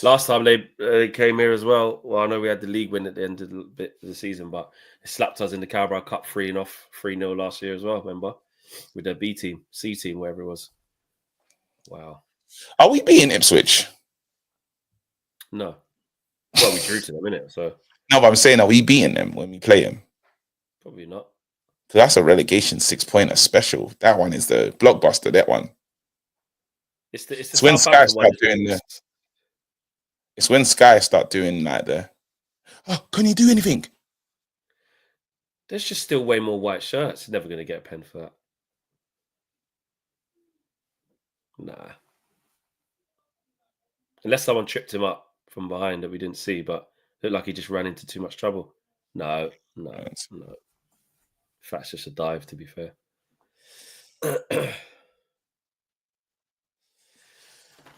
Last time they came here as well. Well, I know we had the league win at the end of the season, but they slapped us in the Carabao Cup 3-0 last year as well. Remember, with their B team, C team, wherever it was. Wow. Are we beating Ipswich? No. Well, we drew to them, innit? So no, but I'm saying, are we beating them when we play them? Probably not. So that's a relegation 6-pointer special. That one is the blockbuster. That one. It's when Sky start doing the. It's when Sky start doing like the. Oh, can you do anything? There's just still way more white shirts. Never going to get a pen for that. Nah. Unless someone tripped him up from behind that we didn't see, but looked like he just ran into too much trouble. No. In fact, it's just a dive, to be fair.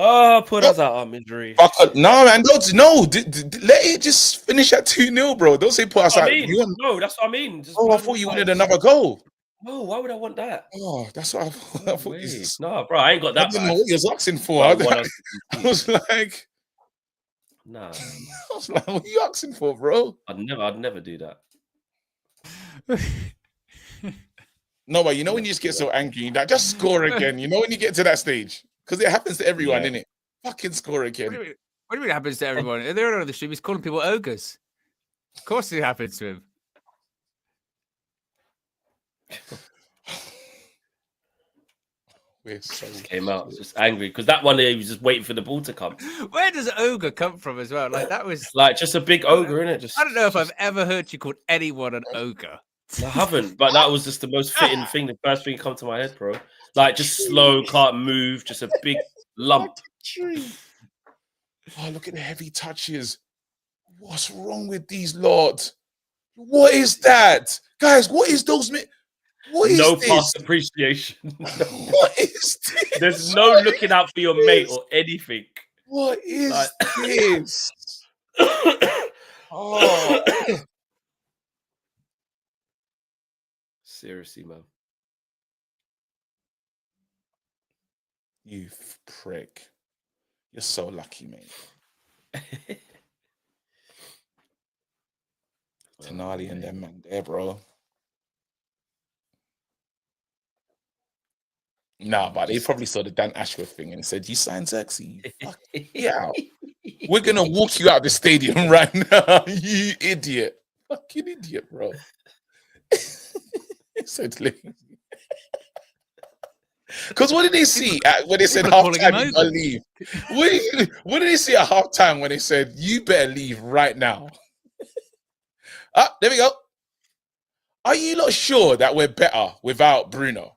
Oh, put us out our injury. No, man. Let it just finish at 2-0, bro. Don't say put us out. No, that's what I mean. I thought you wanted another goal. No, why would I want that? Oh, that's what I thought. No, bro, I ain't got that. I didn't know what you was asking for. I was like, nah. I was like, what are you asking for, bro? I'd never do that. No, but you know when you just get so angry, that just score again. You know when you get to that stage. Because it happens to everyone, innit? Fucking score again. What do you mean it happens to everyone? They're on the stream. He's calling people ogres. Of course it happens to him. Just came out just angry because that one he was just waiting for the ball to come. Where does ogre come from as well? Like that was like just a big ogre, innit? I don't know if I've ever heard you called anyone an ogre. I haven't, but that was just the most fitting thing. The first thing that come to my head, bro. Like just slow, can't move, just a big lump. Oh, look at the heavy touches. What's wrong with these lot? What is that, guys? What is those? What is no this? past appreciation. What is this? There's no looking out for your mate or anything. What is this? Oh. Seriously, man. You prick. You're so lucky, mate. Tenali and them, man, there, bro. Nah, but they probably saw the Dan Ashworth thing and said, you signed Xerxes. Fuck yeah. We're going to walk you out the stadium right now, you idiot. Fucking idiot, bro. Because what did they see when they said half time you gotta leave? What did they see at half time when they said you better leave right now? There we go. Are you not sure that we're better without Bruno?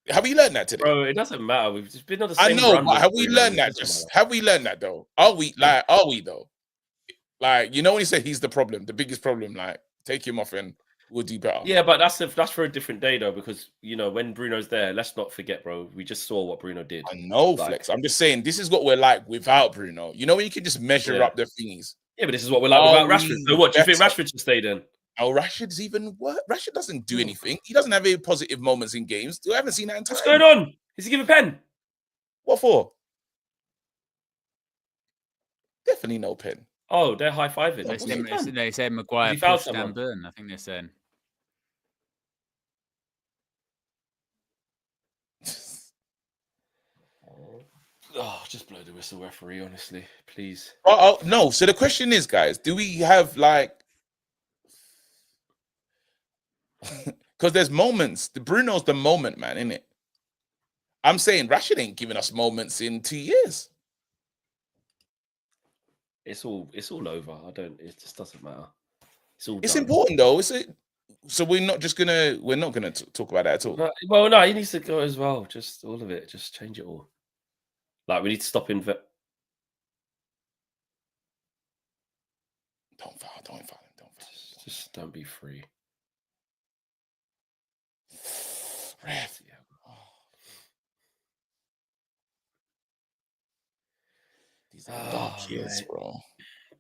Have we learned that today? Bro, it doesn't matter. We've just been on the same. I know, but have we learned that? Have we learned that though? Are we though? Like, you know when he said he's the problem, the biggest problem, like take him off and we'll do better. Yeah, but that's for a different day though, because you know when Bruno's there, let's not forget, bro. We just saw what Bruno did. I know, Flex. I'm just saying this is what we're like without Bruno. You know when you can just measure up the thingies. Yeah, but this is what we're like without Rashford. So what do you think Rashford should stay then? Oh, Rashford's even worse. Rashford doesn't do anything. He doesn't have any positive moments in games. I haven't seen that in time. What's going on? Is he giving a pen? What for? Definitely no pen. Oh, they're high-fiving. They say Maguire pushed Dan Burn. I think they're saying. Oh, just blow the whistle, referee, honestly, please. Oh, no. So the question is, guys, do we have like... Because there's moments. The Bruno's the moment, man, isn't it? I'm saying Rashford ain't giving us moments in 2 years. It's all over. It just doesn't matter. It's important though. So we're not gonna talk about that at all. No, he needs to go as well. Just all of it. Just change it all. Like we need to stop Don't foul. Just don't be free. Ref. These are dark years, bro.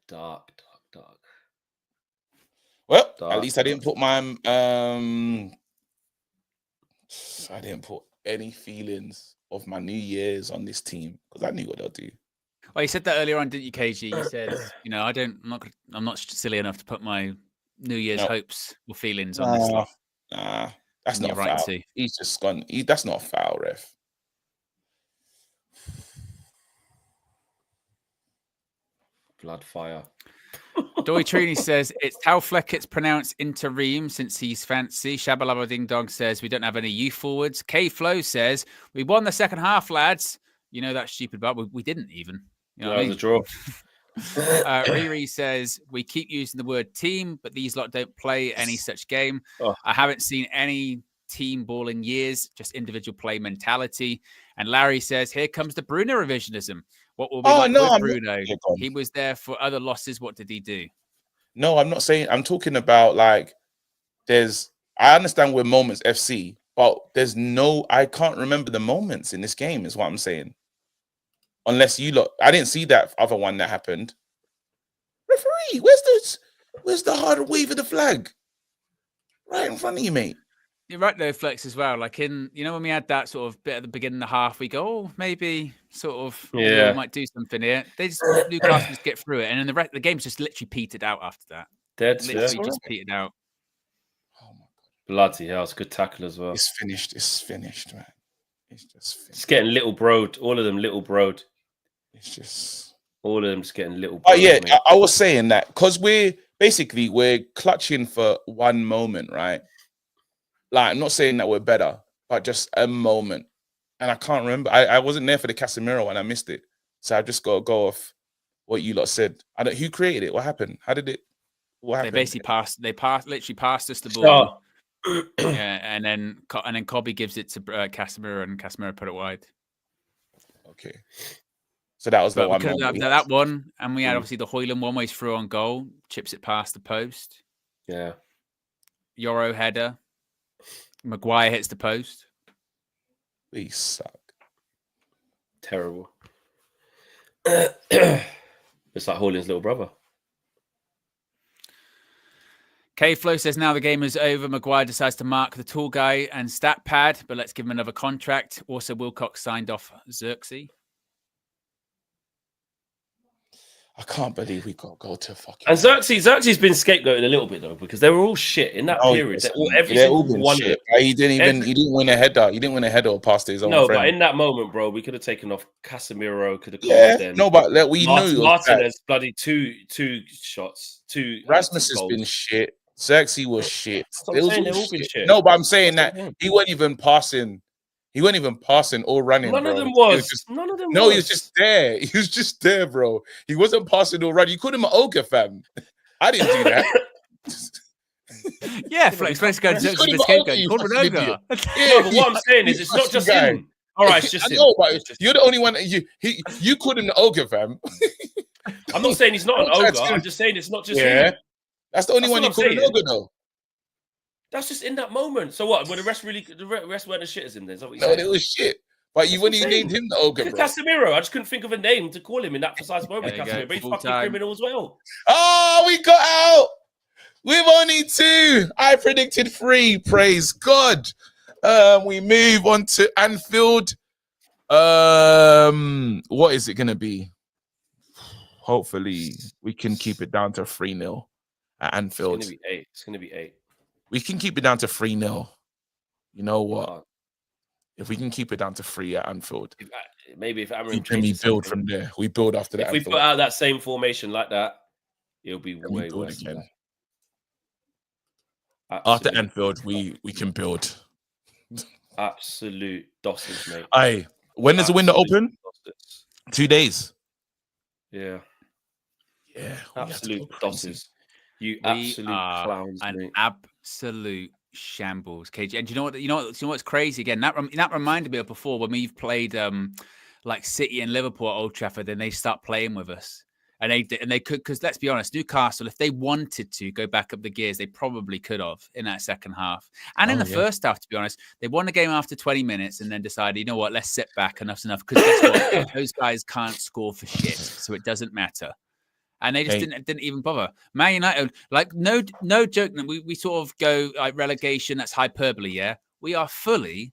Dark. Well, at least I didn't put my I didn't put any feelings of my New Year's on this team because I knew what they'll do. Well, you said that earlier on, didn't you, KG? You said, I'm not silly enough to put my New Year's hopes or feelings on this lot. Nah, that's not right foul. He's just gone. That's not a foul, ref. Blood fire. Doy Trini says it's how Fleckett's pronounced interim since he's fancy. Shabalaba Ding Dong says we don't have any youth forwards. K Flow says we won the second half, lads. You know that's stupid, but we didn't even. You know that was a draw. Riri says we keep using the word team, but these lot don't play any such game. I haven't seen any team ball in years, just individual play mentality. And Larry says, here comes the Bruno revisionism. What will be with Bruno? He was there for other losses. What did he do? No, I'm not saying. I'm talking about like I understand we're Moments FC, but I can't remember the moments in this game is what I'm saying. Unless you look, I didn't see that other one that happened. Referee, where's the hard wave of the flag? Right in front of you, mate. You're right though, Flex, as well. Like when we had that sort of bit at the beginning of the half, we go, maybe sort of we might do something here. Newcastle just get through it, and then the game's just literally petered out after that. Just petered out. Oh my god. Bloody hell, it's a good tackle as well. It's finished, man. It's just finished. It's getting little broed. All of them little broed. It's just all of them just getting little broed. Oh yeah, I was saying that because we're clutching for one moment, right? Like, I'm not saying that we're better, but just a moment. And I can't remember. I wasn't there for the Casemiro and I missed it. So I just got to go off what you lot said. Who created it? What happened? What happened? They basically literally passed us the ball. And then Kobe gives it to Casemiro and Casemiro put it wide. Okay. So that was the one. That one. And we had obviously the Hoyland one way through on goal, chips it past the post. Yeah. Euro header. Maguire hits the post. We suck. Terrible. It's like Hoyland's little brother. K-Flow says now the game is over. Maguire decides to mark the tall guy and stat pad, but let's give him another contract. Also, Wilcox signed off Xerxes. I can't believe we got to go to fucking. And Xerxes been scapegoated a little bit though because they were all shit in that period. They're all been shit. He didn't win a header. He didn't win a header or past his own. No, friend. but in that moment, bro, we could have taken off Casemiro. Could have then. No, but we knew Martinez bloody two shots. Rasmus has been shit. Xerxes was shit. They've all been shit. No, but I'm saying that he wasn't even passing. He wasn't even passing or running. None of them was. No, he was just there. He was just there, bro. He wasn't passing or running. You called him an ogre, fam. I didn't do that. Yeah, Flex go to scapegoat. You called him an ogre. No, but what I'm saying is, it's not just him. All right, it's just him. No, but you're the only one. You called him the ogre, fam. I'm not saying he's not an ogre. I'm just saying it's not just him. That's the only one you called an ogre, though. That's just in that moment. So what? Were the rest weren't as shit as him then? Is that what it was shit. But when you named him the ogre, bro. Casemiro, I just couldn't think of a name to call him in that precise moment. Casemiro, but he's fucking criminal as well. Oh, we got out. We've only 2. I predicted 3. Praise God. We move on to Anfield. What is it going to be? Hopefully, we can keep it down to 3-0 at Anfield. It's going to be 8. We can keep it down to 3-0. You know what? If we can keep it down to 3 at Anfield, maybe if Amorim we build from there. We build after that. If we put out that same formation like that, it'll be way worse. Again. After Anfield, we can build. Absolute dossers, mate. When does the window open? 2 days. Yeah. Yeah, absolute dosses. You We absolute are clowns, an mate. absolute shambles, KG. And do you know what? You know what's crazy again? That reminded me of before when we've played like City and Liverpool at Old Trafford. Then they start playing with us, and they could, because let's be honest, Newcastle, if they wanted to go back up the gears, they probably could have in that second half. And in the first half, to be honest, they won the game after 20 minutes and then decided, you know what, let's sit back. Enough's enough. Because guess what? Those guys can't score for shit, so it doesn't matter. And they just didn't even bother. Man United, like no joke. We sort of go like relegation. That's hyperbole. Yeah, we are fully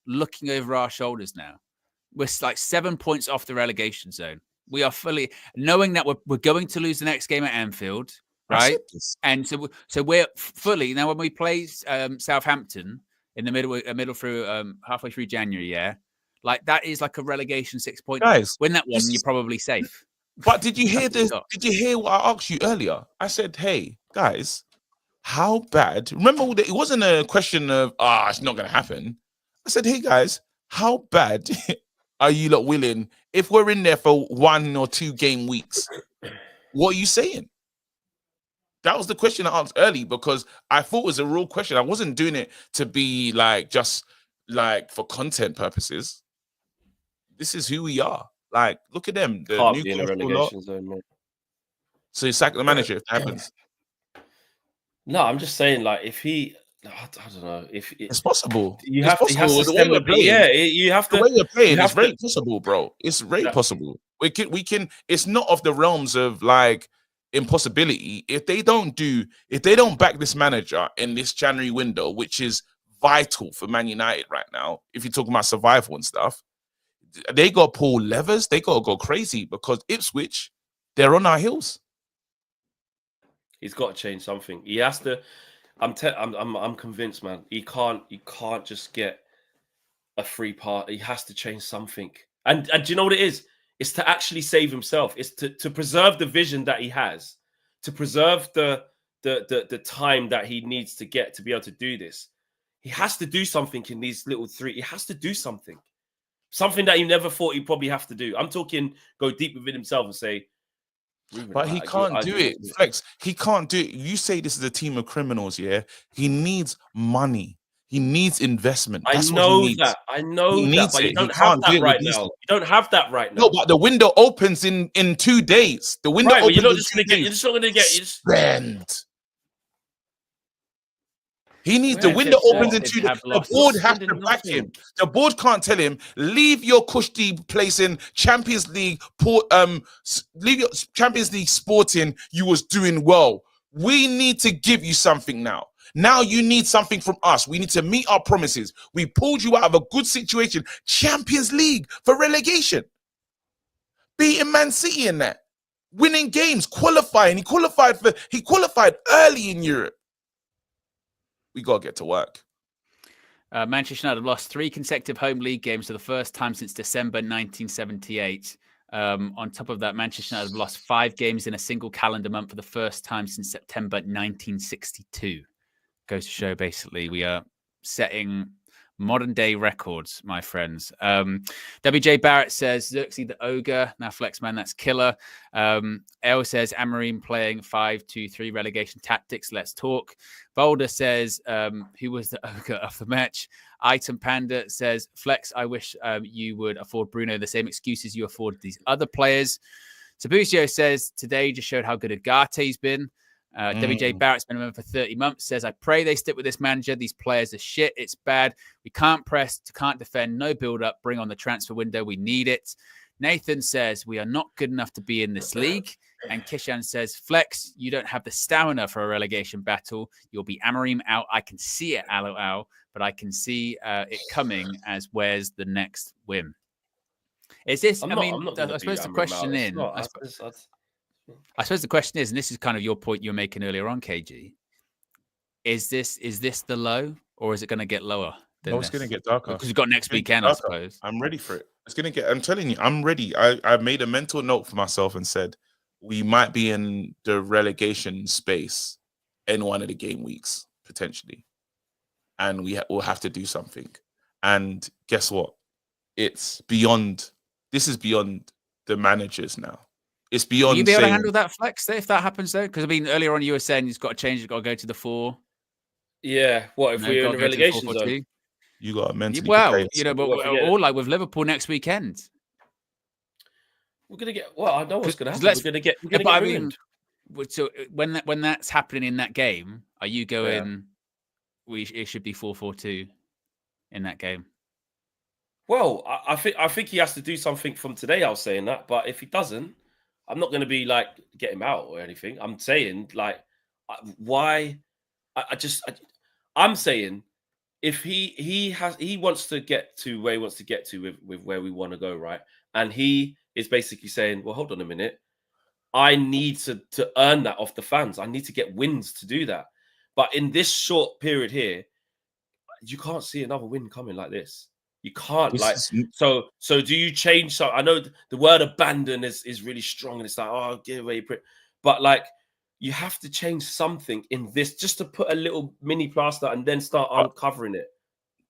looking over our shoulders now. We're like 7 points off the relegation zone. We are fully knowing that we're going to lose the next game at Anfield, right? And so we're fully now when we play Southampton in the middle through halfway through January. Yeah, like that is like a relegation 6 point. Guys, win that one, you're probably safe. But did you hear this? Did you hear what I asked you earlier? I said, hey, guys, how bad? Remember, it wasn't a question of, it's not going to happen. I said, hey, guys, how bad are you lot willing, if we're in there for 1 or 2 game weeks, what are you saying? That was the question I asked early because I thought it was a real question. I wasn't doing it to be like, just like for content purposes. This is who we are. Like, look at them. The Can't be in a relegation zone, man. So you sack the manager if it happens. No, I'm just saying, like, if he, I don't know, if it's possible, you have to. The way we're playing, you have to. The way you're playing is very possible, bro. It's very possible. We can. It's not of the realms of like impossibility. If they don't back this manager in this January window, which is vital for Man United right now, if you're talking about survival and stuff. They got to pull levers. They got to go crazy because Ipswich, they're on our heels. He's got to change something. He has to. I'm convinced, man. You can't just get a free part. He has to change something. And do you know what it is? It's to actually save himself. It's to preserve the vision that he has, to preserve the time that he needs to get to be able to do this. He has to do something in these little 3. He has to do something. Something that he never thought he'd probably have to do. I'm talking go deep within himself and say, but he can't do it. Flex, he can't do it. You say this is a team of criminals, yeah? He needs money. He needs investment. That's what he needs. I know that, but you don't have that right now. You don't have that right now. No, but the window opens in 2 days. The window opens. You're just not going to get. Spend. He needs the window opens in 2 days. The board has to back him. The board can't tell him leave your cushy place in Champions League. Leave your Champions League sporting. You was doing well. We need to give you something now. Now you need something from us. We need to meet our promises. We pulled you out of a good situation. Champions League for relegation. Beating Man City in that. Winning games, qualifying. He qualified early in Europe. We got to get to work. Manchester United have lost 3 consecutive home league games for the first time since December 1978. On top of that, Manchester United have lost 5 games in a single calendar month for the first time since September 1962. Goes to show, basically, we are setting modern day records, my friends. WJ Barrett says, Xerxes the Ogre. Now, Flexman, that's killer. El says, Amorim playing 5-2-3 relegation tactics. Let's talk. Boulder says, who was the Ogre of the match? Item Panda says, Flex, I wish you would afford Bruno the same excuses you afforded these other players. Sabucio says, today just showed how good Agate's been. WJ Barrett's been a member for 30 months, says, I pray they stick with this manager. These players are shit. It's bad. We can't press, can't defend, no build-up. Bring on the transfer window. We need it. Nathan says, we are not good enough to be in this league. And Kishan says, Flex, you don't have the stamina for a relegation battle. You'll be Amorim out. I can see it, Aloe, but I can see it coming as where's the next win. Is this, I suppose the question I suppose the question is, and this is kind of your point you were making earlier on, KG, is this the low, or is it going to get lower? It's going to get darker. Because we've got next weekend, I suppose. I'm ready for it. It's going to get, I'm telling you, I'm ready. I made a mental note for myself and said, we might be in the relegation space in one of the game weeks, potentially. And we'll have to do something. And guess what? This is beyond the managers now. It's beyond. Will you be able to saying, handle that flex if that happens though? Because I mean, earlier on you were saying he's got to change. He's got to go to the 4. Yeah. What if we're in the relegation zone? You got to mentally well, prepare. but all like with Liverpool next weekend. We're gonna get. Well, I know what's gonna happen. We're gonna get ruined. So when that's happening in that game, are you going? Yeah. It should be 4-4-2 in that game. Well, I think he has to do something from today. I was saying that, but if he doesn't, I'm not going to be like get him out or anything. I'm saying like why? I'm saying if he wants to get to where he wants to get to with where we want to go, right? And he is basically saying, well, hold on a minute. I need to earn that off the fans. I need to get wins to do that. But in this short period here, you can't see another win coming like this. You can't so do you change? So I know the word abandon is really strong and it's like, oh, give away, but like you have to change something in this just to put a little mini plaster and then start uncovering it.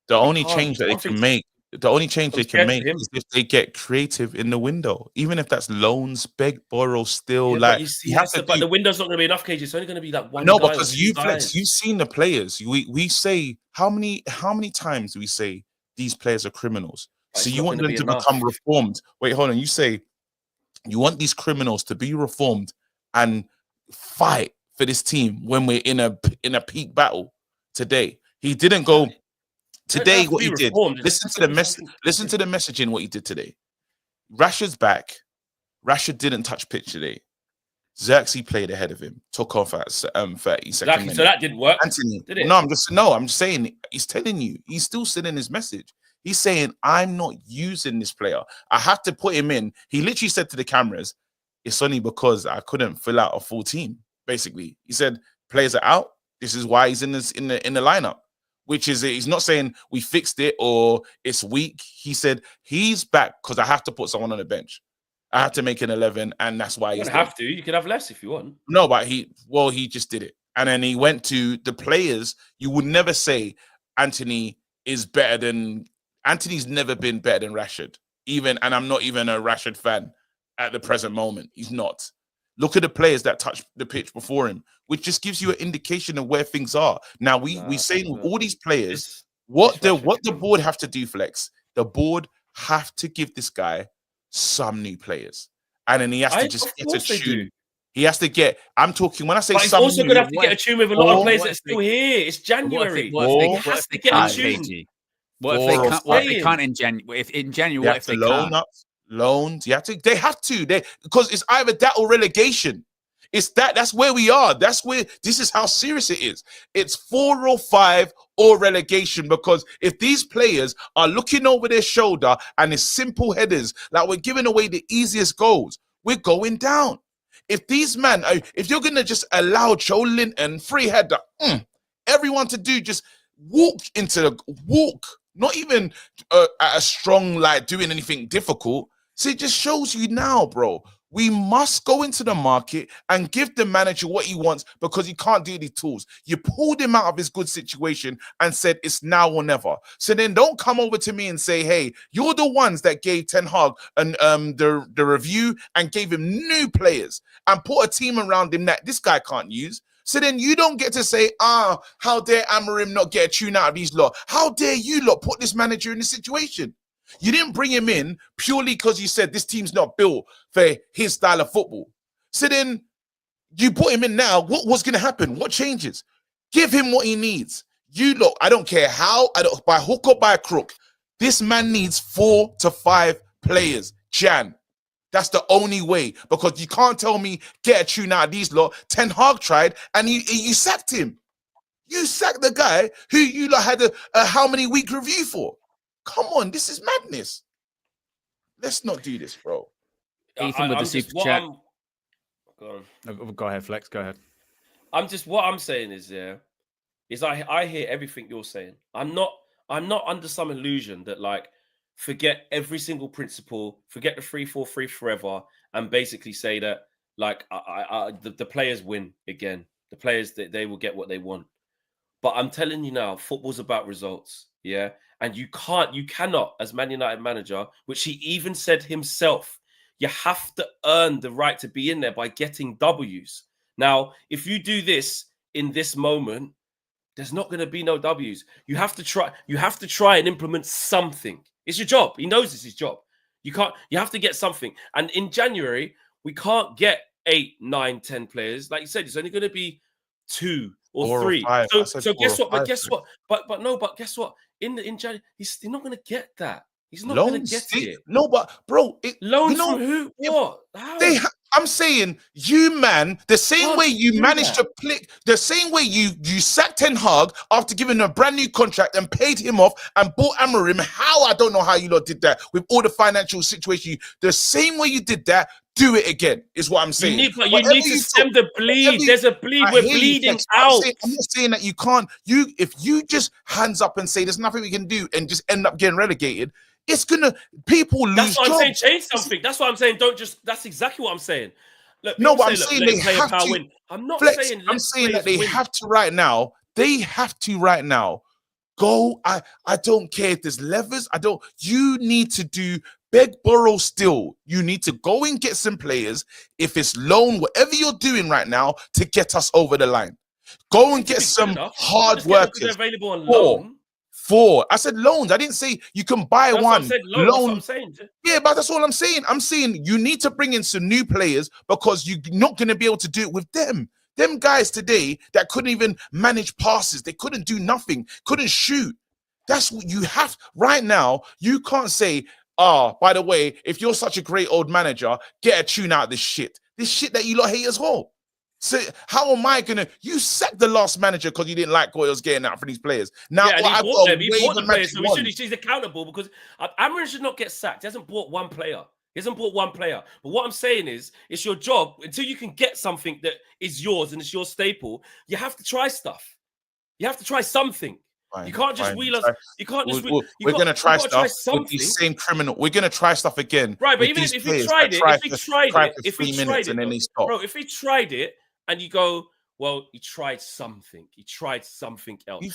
The only change that they can make is if they get creative in the window, even if that's loans, beg, borrow, still. Yeah, like you have to. But the window's not going to be enough, KG. It's only going to be like one. No, guy because you've seen the players. We say how many times do we say these players are criminals? So you want them to become reformed. Wait, hold on. You say you want these criminals to be reformed and fight for this team when we're in a peak battle today. He didn't go. Today, what he did, listen to the messaging, what he did today. Rashford's back. Rashford didn't touch pitch today. Xerxes played ahead of him, took off at 30 seconds. So that didn't work. Anthony, did it? No, I'm just saying, he's telling you, he's still sending his message. He's saying, I'm not using this player. I have to put him in. He literally said to the cameras, it's only because I couldn't fill out a full team, basically. He said, players are out. This is why he's in the lineup. Which is, he's not saying we fixed it or it's weak. He said he's back because I have to put someone on the bench. I have to make an 11, and that's why you don't have to. You can have less if you want. No, but he just did it, and then he went to the players. You would never say Anthony's never been better than Rashford. And I'm not even a Rashford fan at the present moment. He's not. Look at the players that touched the pitch before him, which just gives you an indication of where things are. Now we say with all these players, what the board have to do, Flex. The board have to give this guy some new players, and then he has to just get a tune. He has to get. I'm talking when I say. But he's also going to have to get a tune with a lot of players that's still here. It's January. What if they has to get a tune? What if they can't in January? If in January, what if they can't? Loans, they have to because it's either that or relegation. It's that's where we are. This is how serious it is. It's 4 or 5 or relegation, because if these players are looking over their shoulder and it's simple headers, like we're giving away the easiest goals, we're going down. If these men, if you're gonna just allow Joe Linton free header, everyone to do just walk, not even at a strong like doing anything difficult. So it just shows you now, bro, we must go into the market and give the manager what he wants, because he can't do these tools. You pulled him out of his good situation and said it's now or never. So then don't come over to me and say, hey, you're the ones that gave Ten Hag the review and gave him new players and put a team around him that this guy can't use. So then you don't get to say, how dare Amorim not get a tune out of these lot? How dare you lot put this manager in this situation? You didn't bring him in purely because you said this team's not built for his style of football. So then you put him in now. What's going to happen? What changes? Give him what he needs. You look, I don't care how, by hook or by crook, this man needs 4 to 5 players. Jan. That's the only way, because you can't tell me get a tune out of these lot. Ten Hag tried and you sacked him. You sacked the guy who you lot had a how many week review for. Come on, this is madness. Let's not do this, bro. Ethan with the super chat. Go ahead, Flex. Go ahead. What I'm saying is I hear everything you're saying. I'm not under some illusion that like forget every single principle, forget the 3-4-3 forever, and basically say that like the players win again. The players they will get what they want. But I'm telling you now, football's about results. Yeah. And you cannot, as Man United manager, which he even said himself, You have to earn the right to be in there by getting W's. Now, if you do this in this moment, there's not going to be no W's. You have to try and implement something. It's your job. He knows it's his job. You have to get something. And in January, we can't get 8, 9, 10 players. Like you said, it's only going to be 2 or 3. So guess what? But guess what? But guess what? In January, he's not going to get that. He's not going to get it. No, but bro, loans from who? What? How? I'm saying you, man, the same way you managed to play, the same way you sacked Ten Hag after giving him a brand new contract and paid him off and bought Amorim. How? I don't know how you lot did that with all the financial situation. The same way you did that, do it again, is what I'm saying. You need to stem the bleed. There's a bleed. We're bleeding out. I'm not saying that you can't. If you just hands up and say there's nothing we can do and just end up getting relegated, it's gonna people lose. That's what jobs. I'm saying. Change something. That's what I'm saying. Don't just. That's exactly what I'm saying. Look, no, but I'm saying they have to win. I'm not Flex, saying. I'm saying that they have to right now. They have to right now. Go. I don't care if there's levers. You need to do beg, borrow, steal. You need to go and get some players. If it's loan, whatever you're doing right now to get us over the line. Go and get some hard workers. Available on loan. 4. I said loans. I didn't say you can buy one. Loan. Yeah, but that's all I'm saying. I'm saying you need to bring in some new players because you're not going to be able to do it with them. Them guys today that couldn't even manage passes. They couldn't do nothing. Couldn't shoot. That's what you have right now. You can't say, by the way, if you're such a great old manager, get a tune out of this shit. This shit that you lot hate as well. So how am I gonna? You sacked the last manager because you didn't like what he was getting out for these players. Now he bought the players, so he's accountable because Amorim should not get sacked. He hasn't bought one player. But what I'm saying is, it's your job until you can get something that is yours and it's your staple. You have to try stuff. You have to try something. Fine, you can't just wheel us. You can't just. We're gonna try stuff with the same criminal. We're gonna try stuff again. Right, but even if he tried it, and you go, well, he tried something. He tried something else.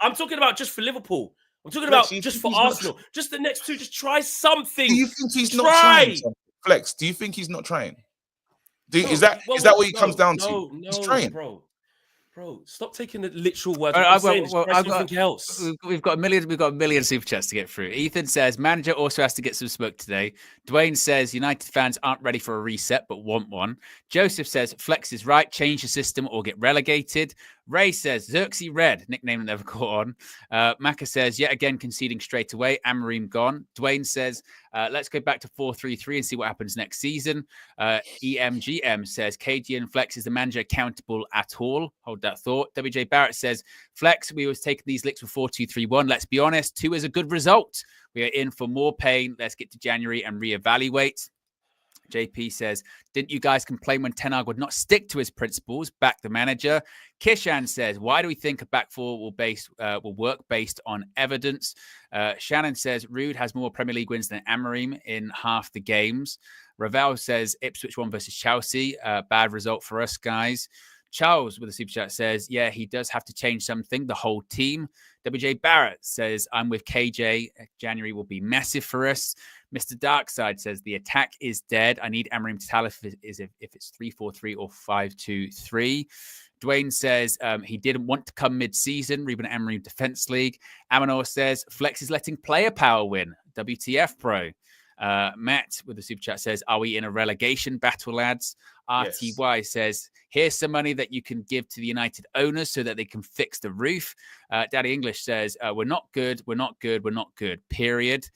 I'm talking about just for Liverpool. I'm talking about just for Arsenal. Just the next 2, just try something. Do you think he's not trying? Flex, do you think he's not trying? Is that what it comes down to? He's trying. Bro, stop taking the literal word. I've got something else. We've got a million super chats to get through. Ethan says manager also has to get some smoke today. Dwayne says United fans aren't ready for a reset but want one. Joseph says Flex is right. Change the system or get relegated. Ray says Xerxes Red, nickname that never caught on. Maka says yet again conceding straight away. Amorim gone. Dwayne says let's go back to 4-3-3 and see what happens next season. EMGM says KG and Flex is the manager accountable at all. Hold that thought. WJ Barrett says Flex, we was taking these licks with 4-2-3-1. Let's be honest, 2 is a good result. We are in for more pain. Let's get to January and reevaluate. JP says, didn't you guys complain when Ten Hag would not stick to his principles? Back the manager. Kishan says, why do we think a back 4 will work based on evidence? Shannon says, Rude has more Premier League wins than Amorim in half the games. Ravel says, Ipswich won versus Chelsea. Bad result for us, guys. Charles with a super chat says, yeah, he does have to change something, the whole team. WJ Barrett says, I'm with KJ. January will be massive for us. Mr. Darkside says, the attack is dead. I need Amorim to tell if it's 3-4-3 or 5-2-3. Dwayne says he didn't want to come mid-season. Ruben Amorim Defense League. Amanor says, Flex is letting player power win. WTF, bro. Matt with the super chat says, are we in a relegation battle, lads? RTY says, here's some money that you can give to the United owners so that they can fix the roof. Daddy English says, we're not good, period.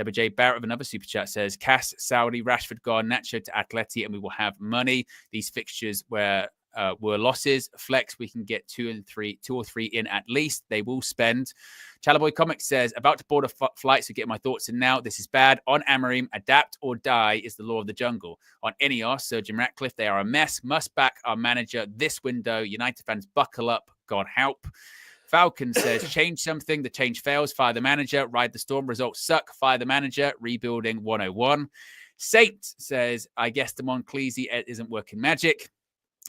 WJ Barrett of another super chat says, Cass, Saudi, Rashford gone, Nacho to Atleti, and we will have money. These fixtures were losses. Flex, we can get 2 or 3 in at least. They will spend. Chalaboy Comics says, about to board a flight, so get my thoughts in now. This is bad. On Amorim, adapt or die is the law of the jungle. On Ineos, Sir Jim Ratcliffe, they are a mess. Must back our manager this window. United fans, buckle up. God help. Falcon says, change something. The change fails. Fire the manager. Ride the storm. Results suck. Fire the manager. Rebuilding 101. Saint says, I guess the Monclesi isn't working magic.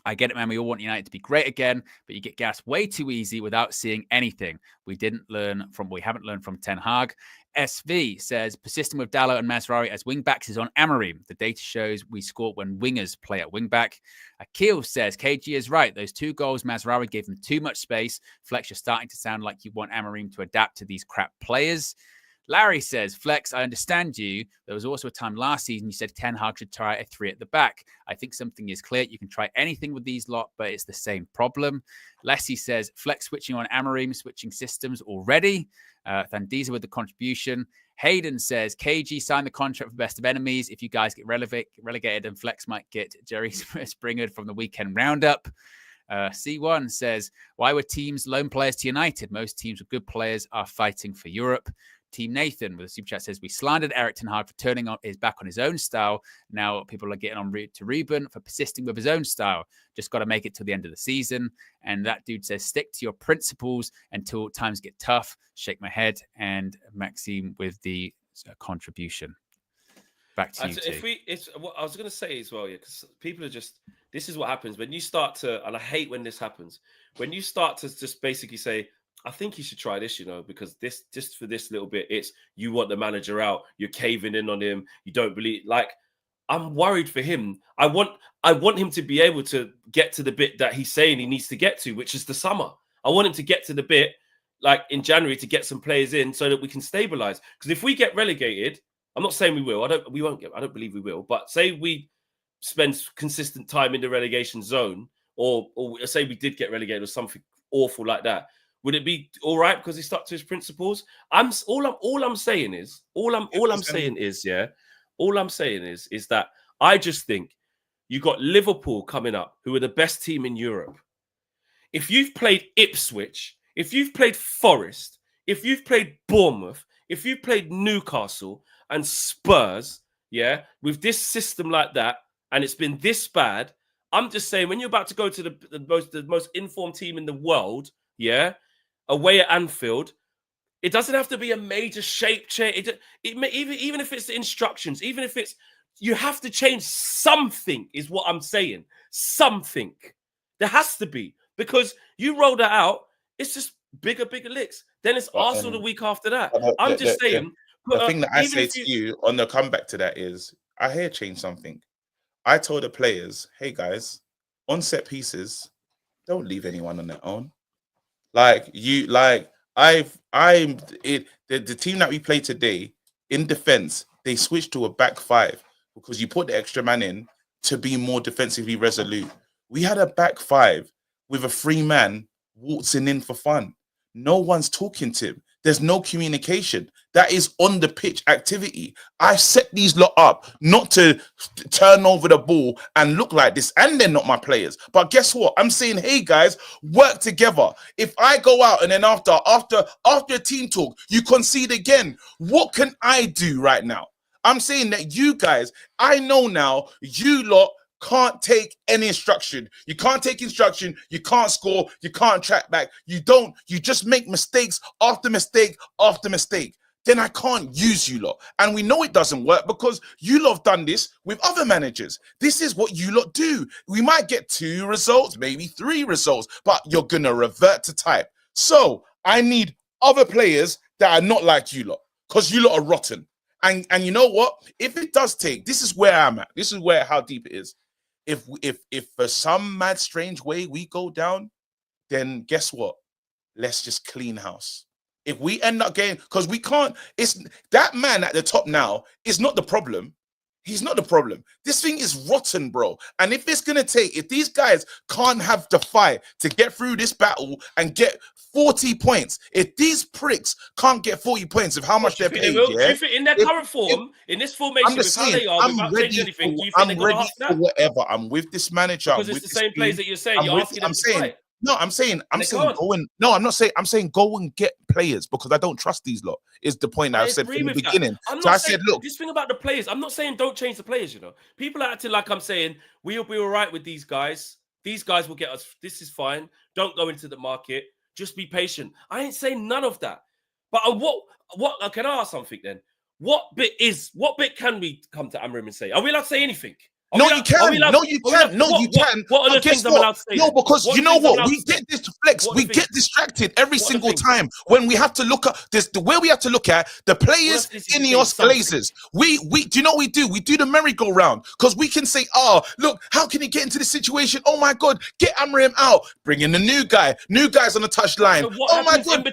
I get it, man. We all want United to be great again, but you get gassed way too easy without seeing anything. We haven't learned from Ten Hag. SV says, persisting with Dalot and Mazraoui as wing-backs is on Amorim. The data shows we score when wingers play at wing-back. Akil says, KG is right. Those 2 goals, Mazraoui gave them too much space. Flex, you're starting to sound like you want Amorim to adapt to these crap players. Larry says, Flex, I understand you. There was also a time last season you said Ten Hag should try a 3 at the back. I think something is clear. You can try anything with these lot, but it's the same problem. Leslie says, Flex switching on Amorim, switching systems already. Thandiza with the contribution. Hayden says, KG signed the contract for Best of Enemies. If you guys get relegated, and Flex might get Jerry Springer from the weekend roundup. C1 says, why were teams loan players to United? Most teams with good players are fighting for Europe. Team Nathan with a super chat says, we slandered Erik ten Hag for turning on his back on his own style. Now people are getting on to Ruben for persisting with his own style. Just got to make it till the end of the season. And that dude says, stick to your principles until times get tough. Shake my head. And Maxime with the contribution. Back to you two. What I was going to say as well, because people are just, this is what happens when you start to, and I hate when this happens, when you start to just basically say, I think you should try this, because this, just for this little bit, it's you want the manager out, you're caving in on him, you don't believe. Like, I'm worried for him. I want him to be able to get to the bit that he's saying he needs to get to, which is the summer. I want him to get to the bit like in January to get some players in so that we can stabilize. Because if we get relegated, I'm not saying we will. I don't believe we will. But say we spend consistent time in the relegation zone, or say we did get relegated or something awful like that. Would it be all right because he stuck to his principles? All I'm saying is that I just think you got Liverpool coming up, who are the best team in Europe. If you've played Ipswich, if you've played Forest, if you've played Bournemouth, if you've played Newcastle and Spurs, with this system like that, and it's been this bad, I'm just saying when you're about to go to the most informed team in the world, away at Anfield, it doesn't have to be a major shape change. Even if it's the instructions, even if it's, you have to change something, is what I'm saying. Something. There has to be. Because you roll that out, it's just bigger licks. Then it's Arsenal the week after that. I'm just saying. The thing that I say to you on the comeback to that is, I hear change something. I told the players, hey guys, on set pieces, don't leave anyone on their own. The team that we played today, in defense, they switched to a back 5 because you put the extra man in to be more defensively resolute. We had a back 5 with a 3-man waltzing in for fun. No one's talking to him. There's no communication. That is on the pitch activity. I set these lot up not to turn over the ball and look like this, and they're not my players. But guess what? I'm saying, hey guys, work together. If I go out and then after a team talk, you concede again, what can I do right now? I'm saying that you guys, I know now, you lot can't take any instruction. You can't take instruction. You can't score. You can't track back. You just make mistakes after mistake after mistake. Then I can't use you lot. And we know it doesn't work because you lot have done this with other managers. This is what you lot do. We might get 2 results, maybe 3 results, but you're going to revert to type. So I need other players that are not like you lot, because you lot are rotten. And you know what? If it does take, this is where I'm at. This is how deep it is. If for some mad strange way we go down, then guess what? Let's just clean house. If we end up getting, because we can't, it's that man at the top now is not the problem. He's not the problem. This thing is rotten, bro. And if it's going to take, if these guys can't have the fight to get through this battle and get 40 points, if these pricks can't get 40 points of how much they're paid, in their current form, in this formation, with how they are, I'm ready for whatever. I'm with this manager. Because it's the same players that you're saying. You're asking them to fight. No, I'm saying go and I'm saying go and get players, because I don't trust these lot. Is the point I've said from the beginning. So I said, look, this thing about the players, I'm not saying don't change the players, People are acting like I'm saying we'll be all right with these guys. These guys will get us. This is fine. Don't go into the market. Just be patient. I ain't saying none of that. But what can I ask something then? What bit can we come to Amorim and say? Are we allowed to say anything? You can. What are the things I'm allowed to say? No, because you know what? We get this Flex, we get distracted every single time when we have to look at this. The way we have to look at the players, Ineos, Glazers. We do you know what we do? We do the merry-go-round because we can say, "Oh, look, how can he get into this situation? Oh my God, get Amorim out, bring in the new guy. New guy's on the touchline. So oh my God,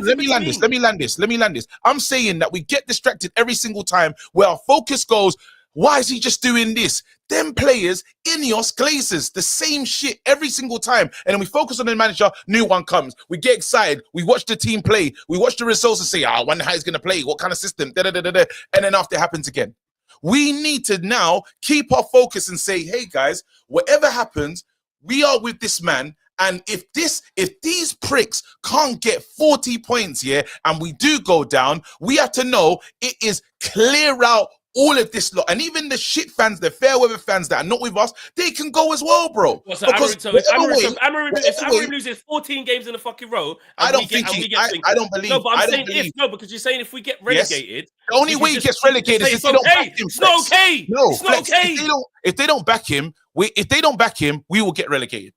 let me land this. I'm saying that we get distracted every single time where our focus goes. Why is he just doing this? Them players, Ineos, Glazers, the same shit every single time. And then we focus on the manager, new one comes. We get excited. We watch the team play. We watch the results and say, I wonder how he's going to play. What kind of system? And then after it happens again. We need to now keep our focus and say, hey, guys, whatever happens, we are with this man. And if these pricks can't get 40 points here and we do go down, we have to know it is clear out all of this lot, and even the shit fans, the fair weather fans that are not with us, they can go as well, bro. Well, so because if Amorim loses 14 games in a fucking row, I don't believe. No, but I'm saying if because you're saying if we get relegated, the only way he gets relegated is if they don't back him. It's not okay. No, it's not okay. If they don't back him, we will get relegated.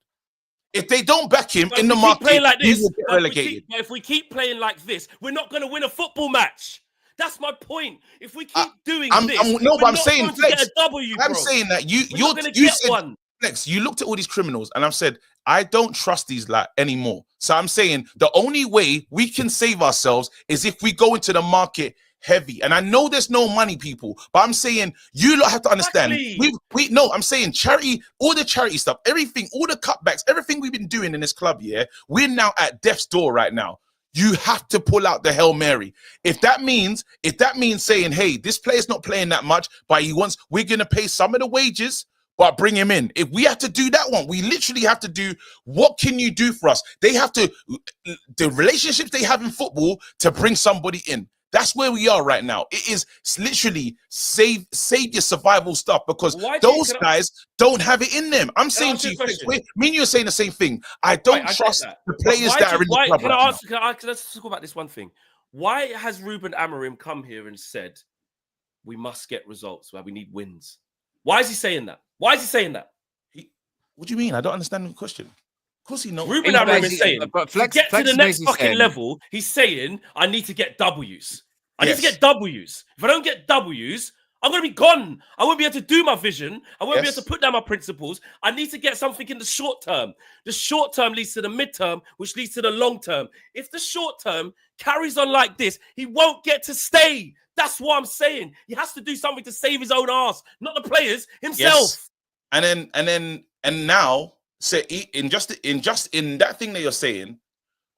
If they don't back him in the market, like this, we will get relegated. If we keep playing like this, we're not going to win a football match. That's my point. If we keep doing this, I'm saying, Flex, I'm saying that you said, one. Flex, you looked at all these criminals and I've said, I don't trust these anymore. So I'm saying the only way we can save ourselves is if we go into the market heavy. And I know there's no money, people, but I'm saying you lot have to understand. I'm saying charity, all the charity stuff, everything, all the cutbacks, everything we've been doing in this club, we're now at death's door right now. You have to pull out the Hail Mary. If that means saying, hey, this player's not playing that much, but we're going to pay some of the wages, but bring him in. If we have to do that one, we literally have to do, what can you do for us? They have to, the relationships they have in football to bring somebody in. That's where we are right now. It is literally save your survival stuff because those guys don't have it in them. I'm saying to you, me and you are saying the same thing. I don't trust the players that are in the club. Let's talk about this one thing. Why has Ruben Amorim come here and said we must get results where we need wins? Why is he saying that? What do you mean? I don't understand the question. Of course he knows. Ruben Amorim is saying, to get to the next fucking level, he's saying, I need to get W's. I need to get W's. If I don't get W's, I'm going to be gone. I won't be able to do my vision. I won't be able to put down my principles. I need to get something in the short term. The short term leads to the midterm, which leads to the long term. If the short term carries on like this, he won't get to stay. That's what I'm saying. He has to do something to save his own ass, not the players, himself. Yes. And now, so in that thing that you're saying,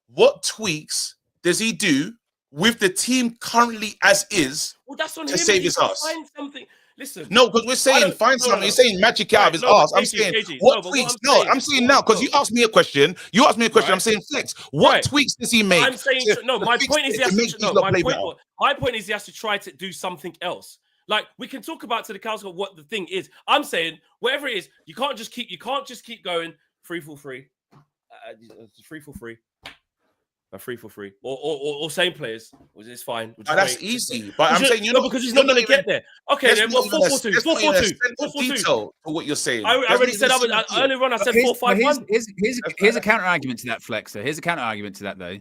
what tweaks does he do with the team currently as is that's on to him. save his ass? Find something. Listen. No, because we're saying find something. You're saying magic out of his ass. I'm saying what tweaks? I'm saying now because you asked me a question. I'm saying Flex. What tweaks does he make? I'm saying my point is my point is he has to try to do something else. Like we can talk about to the cows what the thing is. I'm saying whatever it is, you can't just keep going free for free, or same players, which is fine. That's easy, but I'm saying because he's not going to get there. Okay, then 4-4-2, 4-4-2 for what you're saying. I already said earlier on. I said 4-5-1. Here's a counter argument to that, Flexer. Here's a counter argument to that though.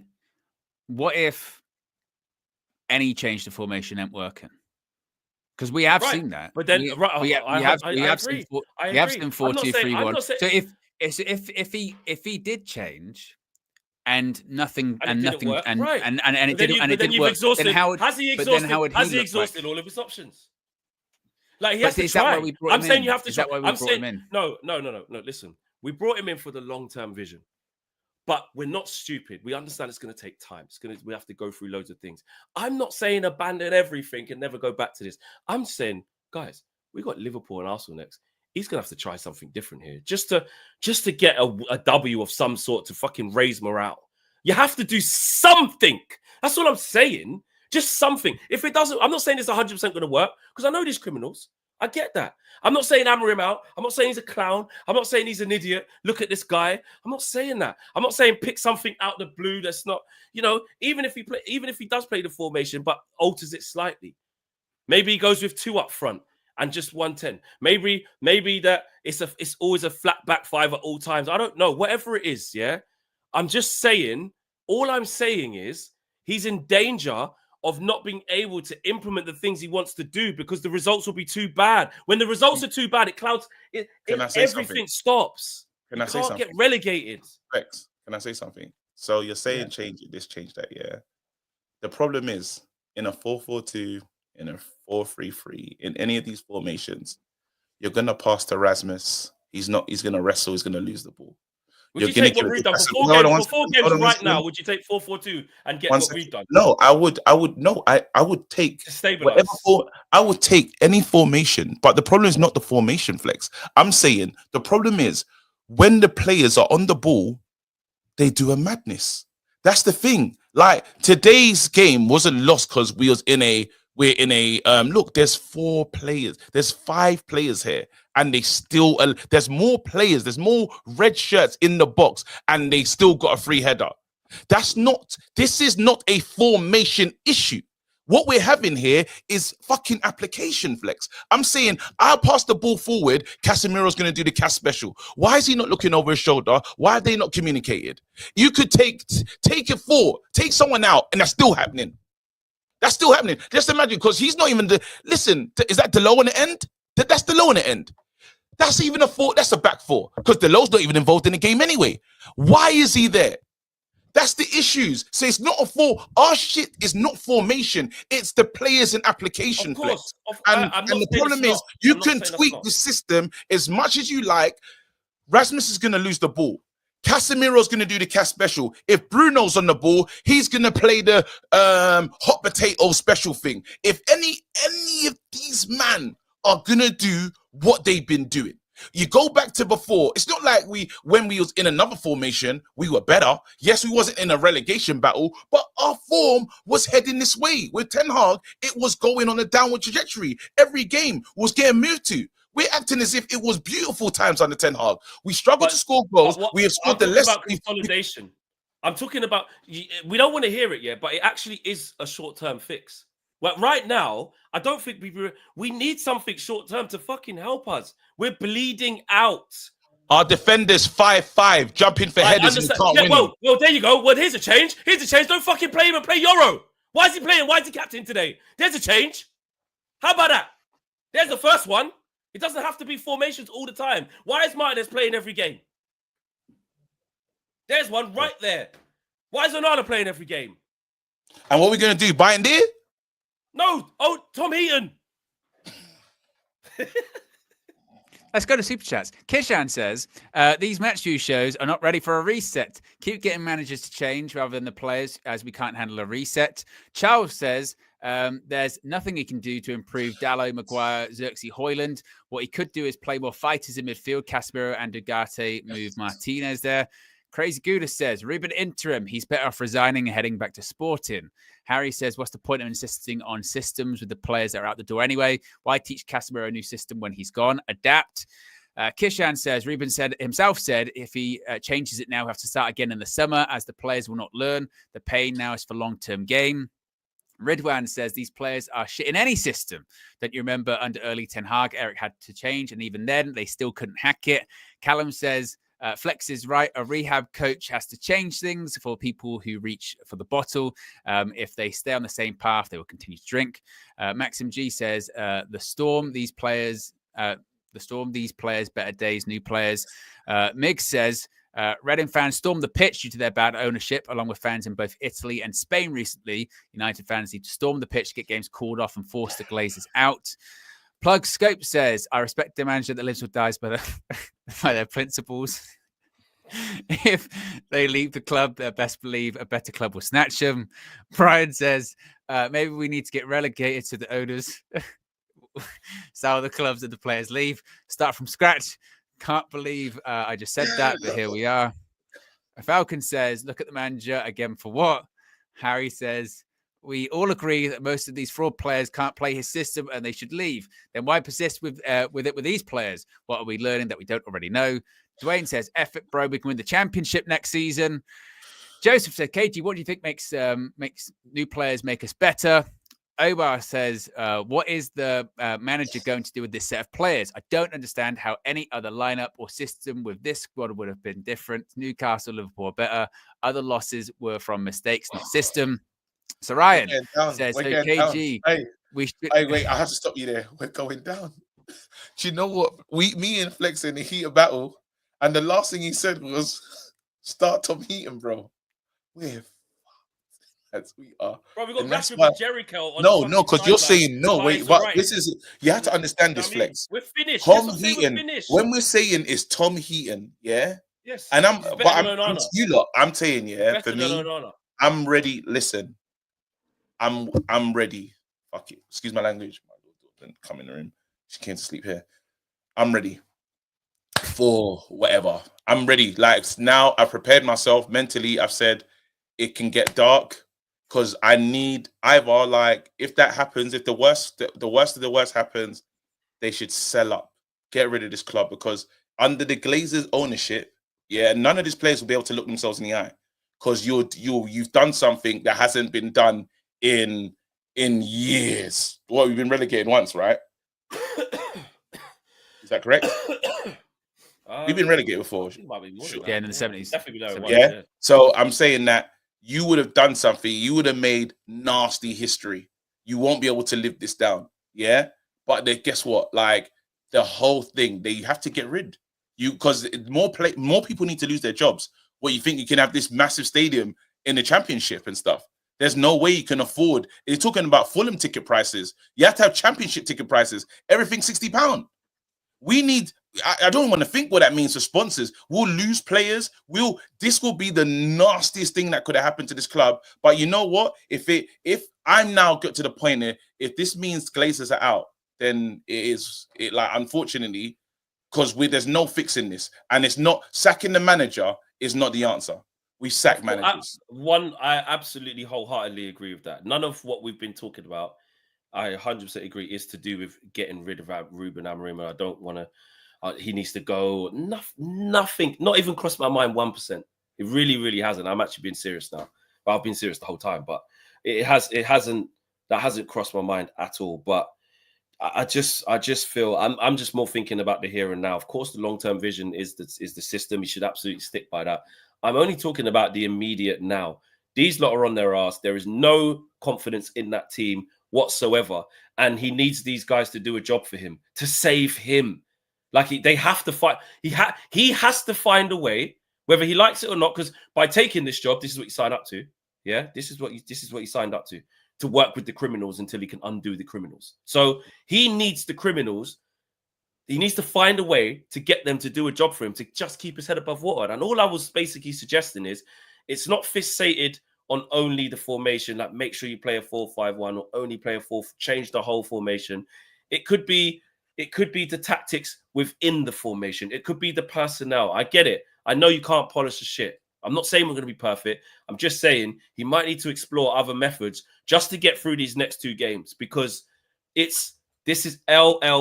What if any change to formation ain't working? Because we have seen that. But then we have seen 4-2-3-1. So if he did change and nothing and it didn't work, then how has he exhausted all of his options? Like he has to try. I'm saying you have to try. I'm saying no. Listen, we brought him in for the long-term vision. But we're not stupid. We understand it's going to take time. We have to go through loads of things. I'm not saying abandon everything and never go back to this. I'm saying, guys, we got Liverpool and Arsenal next. He's going to have to try something different here, just to get a W of some sort to fucking raise morale. You have to do something. That's all I'm saying. Just something. If it doesn't, I'm not saying it's 100% going to work because I know these criminals. I get that. I'm not saying Amorim out. I'm not saying he's a clown. I'm not saying he's an idiot. Look at this guy. I'm not saying that. I'm not saying pick something out the blue that's not, even if he does play the formation but alters it slightly. Maybe he goes with 2 up front and just 110. Maybe that it's always a flat back 5 at all times. I don't know. Whatever it is, yeah. I'm just saying, all I'm saying is he's in danger of not being able to implement the things he wants to do because the results will be too bad. When the results are too bad, it clouds it. Everything stops. Can you I say can't something? get relegated. Rex, can I say something? So you're saying change that, yeah. The problem is in a 4-4-2, in a 4-3-3, in any of these formations, you're gonna pass to Rasmus. He's gonna wrestle, he's gonna lose the ball. Would you take what we've done for 4 games right now? Would you take 4-4-2 and get what we've done? No, I would take stabilize. I would take any formation, but the problem is not the formation, Flex. I'm saying the problem is when the players are on the ball, they do a madness. That's the thing. Like today's game wasn't lost because we're in a look, there's 4 players, there's 5 players here, and they still there's more players, there's more red shirts in the box, and they still got a free header. This is not a formation issue. What we're having here is fucking application, Flex. I'm saying I'll pass the ball forward. Casemiro's going to do the cast special. Why is he not looking over his shoulder? Why have they not communicated? You could take it forward, take someone out, and that's still happening. That's still happening. Just imagine, because he's not even is that the low on the end? That's the low on the end. That's even a 4. That's a back 4 because the low's not even involved in the game anyway. Why is he there? That's the issues. So it's not a 4. Our shit is not formation. It's the players and application. Of course. And the problem is you can tweak the system as much as you like. Rasmus is going to lose the ball. Casemiro's going to do the cast special. If Bruno's on the ball, he's going to play the hot potato special thing. If any of these men are going to do what they've been doing. You go back to before. It's not like when we was in another formation, we were better. Yes, we wasn't in a relegation battle, but our form was heading this way. With Ten Hag, it was going on a downward trajectory. Every game was getting moved to. We're acting as if it was beautiful times under Ten Hag. We struggled to score goals. We have scored the less consolidation. I'm talking about. We don't want to hear it yet, but it actually is a short-term fix. Well, right now, I don't think we need something short-term to fucking help us. We're bleeding out. Our defenders 5-5, jumping for headers and can't win. Well, there you go. Well, here's a change. Don't fucking play him and play Euro. Why is he playing? Why is he captain today? There's a change. How about that? There's the first one. It doesn't have to be formations all the time. Why is Martinez playing every game? There's one right there. Why is Onana playing every game? And what are we going to do? Buy and deal? No. Oh, Tom Heaton. Let's go to Super Chats. Kishan says, these match view shows are not ready for a reset. Keep getting managers to change rather than the players, as we can't handle a reset. Charles says, there's nothing he can do to improve Dallo, Maguire, Xerxes, Hoyland. What he could do is play more fighters in midfield. Casemiro and Ugarte, move Martinez there. Crazy Gouda says, Ruben interim. He's better off resigning and heading back to Sporting. Harry says, what's the point of insisting on systems with the players that are out the door anyway? Why teach Casemiro a new system when he's gone? Adapt. Kishan says, Ruben himself said, if he changes it now, he'll have to start again in the summer as the players will not learn. The pain now is for long-term game. Ridwan says these players are shit in any system. Don't you remember under early Ten Hag, Eric had to change, and even then they still couldn't hack it. Callum says, Flex is right. A rehab coach has to change things for people who reach for the bottle. If they stay on the same path, they will continue to drink. Maxim G says, the storm, these players, better days, new players. Mig says, Reading fans stormed the pitch due to their bad ownership, along with fans in both Italy and Spain recently. United fans need to storm the pitch to get games called off and force the Glazers out. Plug Scope says, I respect the manager that lives or dies by their principles. If they leave the club, they best believe a better club will snatch them. Brian says, maybe we need to get relegated to the owners. Sell the clubs and the players leave. Start from scratch. Can't believe I just said that, but here we are. Falcon says, look at the manager again for what? Harry says, we all agree that most of these fraud players can't play his system and they should leave. Then why persist with these players? What are we learning that we don't already know? Dwayne says, F it, bro, we can win the championship next season. Joseph said, KG, what do you think makes new players make us better? Obar says, what is the manager going to do with this set of players? I don't understand how any other lineup or system with this squad would have been different. Newcastle, Liverpool are better. Other losses were from mistakes, not system. So Ryan says, so KG, we should... Hey, wait, I have to stop you there. We're going down. Do you know what? Me and Flex in the heat of battle, and the last thing he said was, start Tom Heaton, bro. We're as we are. Bro, we got Rashford with Jericho. No, because you're saying no. Wait, but this is you have to understand this, Flex. We're finished. Tom Heaton. When we're saying it's Tom Heaton, yeah. Yes. And I'm you lot. I'm saying, yeah. For me, I'm ready. Listen, I'm ready. Fuck it. Excuse my language. My daughter didn't come in the room. She came to sleep here. I'm ready for whatever. I'm ready. Like now, I've prepared myself mentally. I've said it can get dark. Because I need either, like, if that happens, if the worst of the worst happens, they should sell up, get rid of this club. Because under the Glazers' ownership, yeah, none of these players will be able to look themselves in the eye. Because you've done something that hasn't been done in years. Well, we've been relegated once, right? Is that correct? We've been relegated before. Yeah, in the 70s. Definitely yeah. So I'm saying that you would have done something. You would have made nasty history. You won't be able to live this down. Yeah. But guess what? Like the whole thing, they have to get rid. Because more people need to lose their jobs. What, you think you can have this massive stadium in the championship and stuff? There's no way you can afford. You're talking about Fulham ticket prices. You have to have championship ticket prices. Everything £60. We need. I don't want to think what that means for sponsors. We'll lose players. This will be the nastiest thing that could have happened to this club. But you know what? If I'm now got to the point there, if this means Glazers are out, then unfortunately, because there's no fixing this, and it's not sacking the manager is not the answer. We sack managers. I absolutely wholeheartedly agree with that. None of what we've been talking about, I 100% agree, is to do with getting rid of Ruben Amorim, and I don't want to. He needs to go. Nothing, not even crossed my mind 1%. It really, really hasn't. I'm actually being serious now. Well, I've been serious the whole time, but it hasn't crossed my mind at all. But I just feel I'm just more thinking about the here and now. Of course, the long-term vision is the system. You should absolutely stick by that. I'm only talking about the immediate now. These lot are on their ass. There is no confidence in that team whatsoever, and he needs these guys to do a job for him, to save him. Like they have to fight. He has to find a way, whether he likes it or not. Because by taking this job, this is what he signed up to. Yeah, this is what he signed up to work with the criminals until he can undo the criminals. So he needs the criminals. He needs to find a way to get them to do a job for him, to just keep his head above water. And all I was basically suggesting is, it's not fixated on only the formation. Like make sure you play a 4-5-1 or only play a 4. Change the whole formation. It could be the tactics within the formation. It could be the personnel. I get it. I know you can't polish the shit. I'm not saying we're going to be perfect. I'm just saying he might need to explore other methods just to get through these next 2 games, because this is L in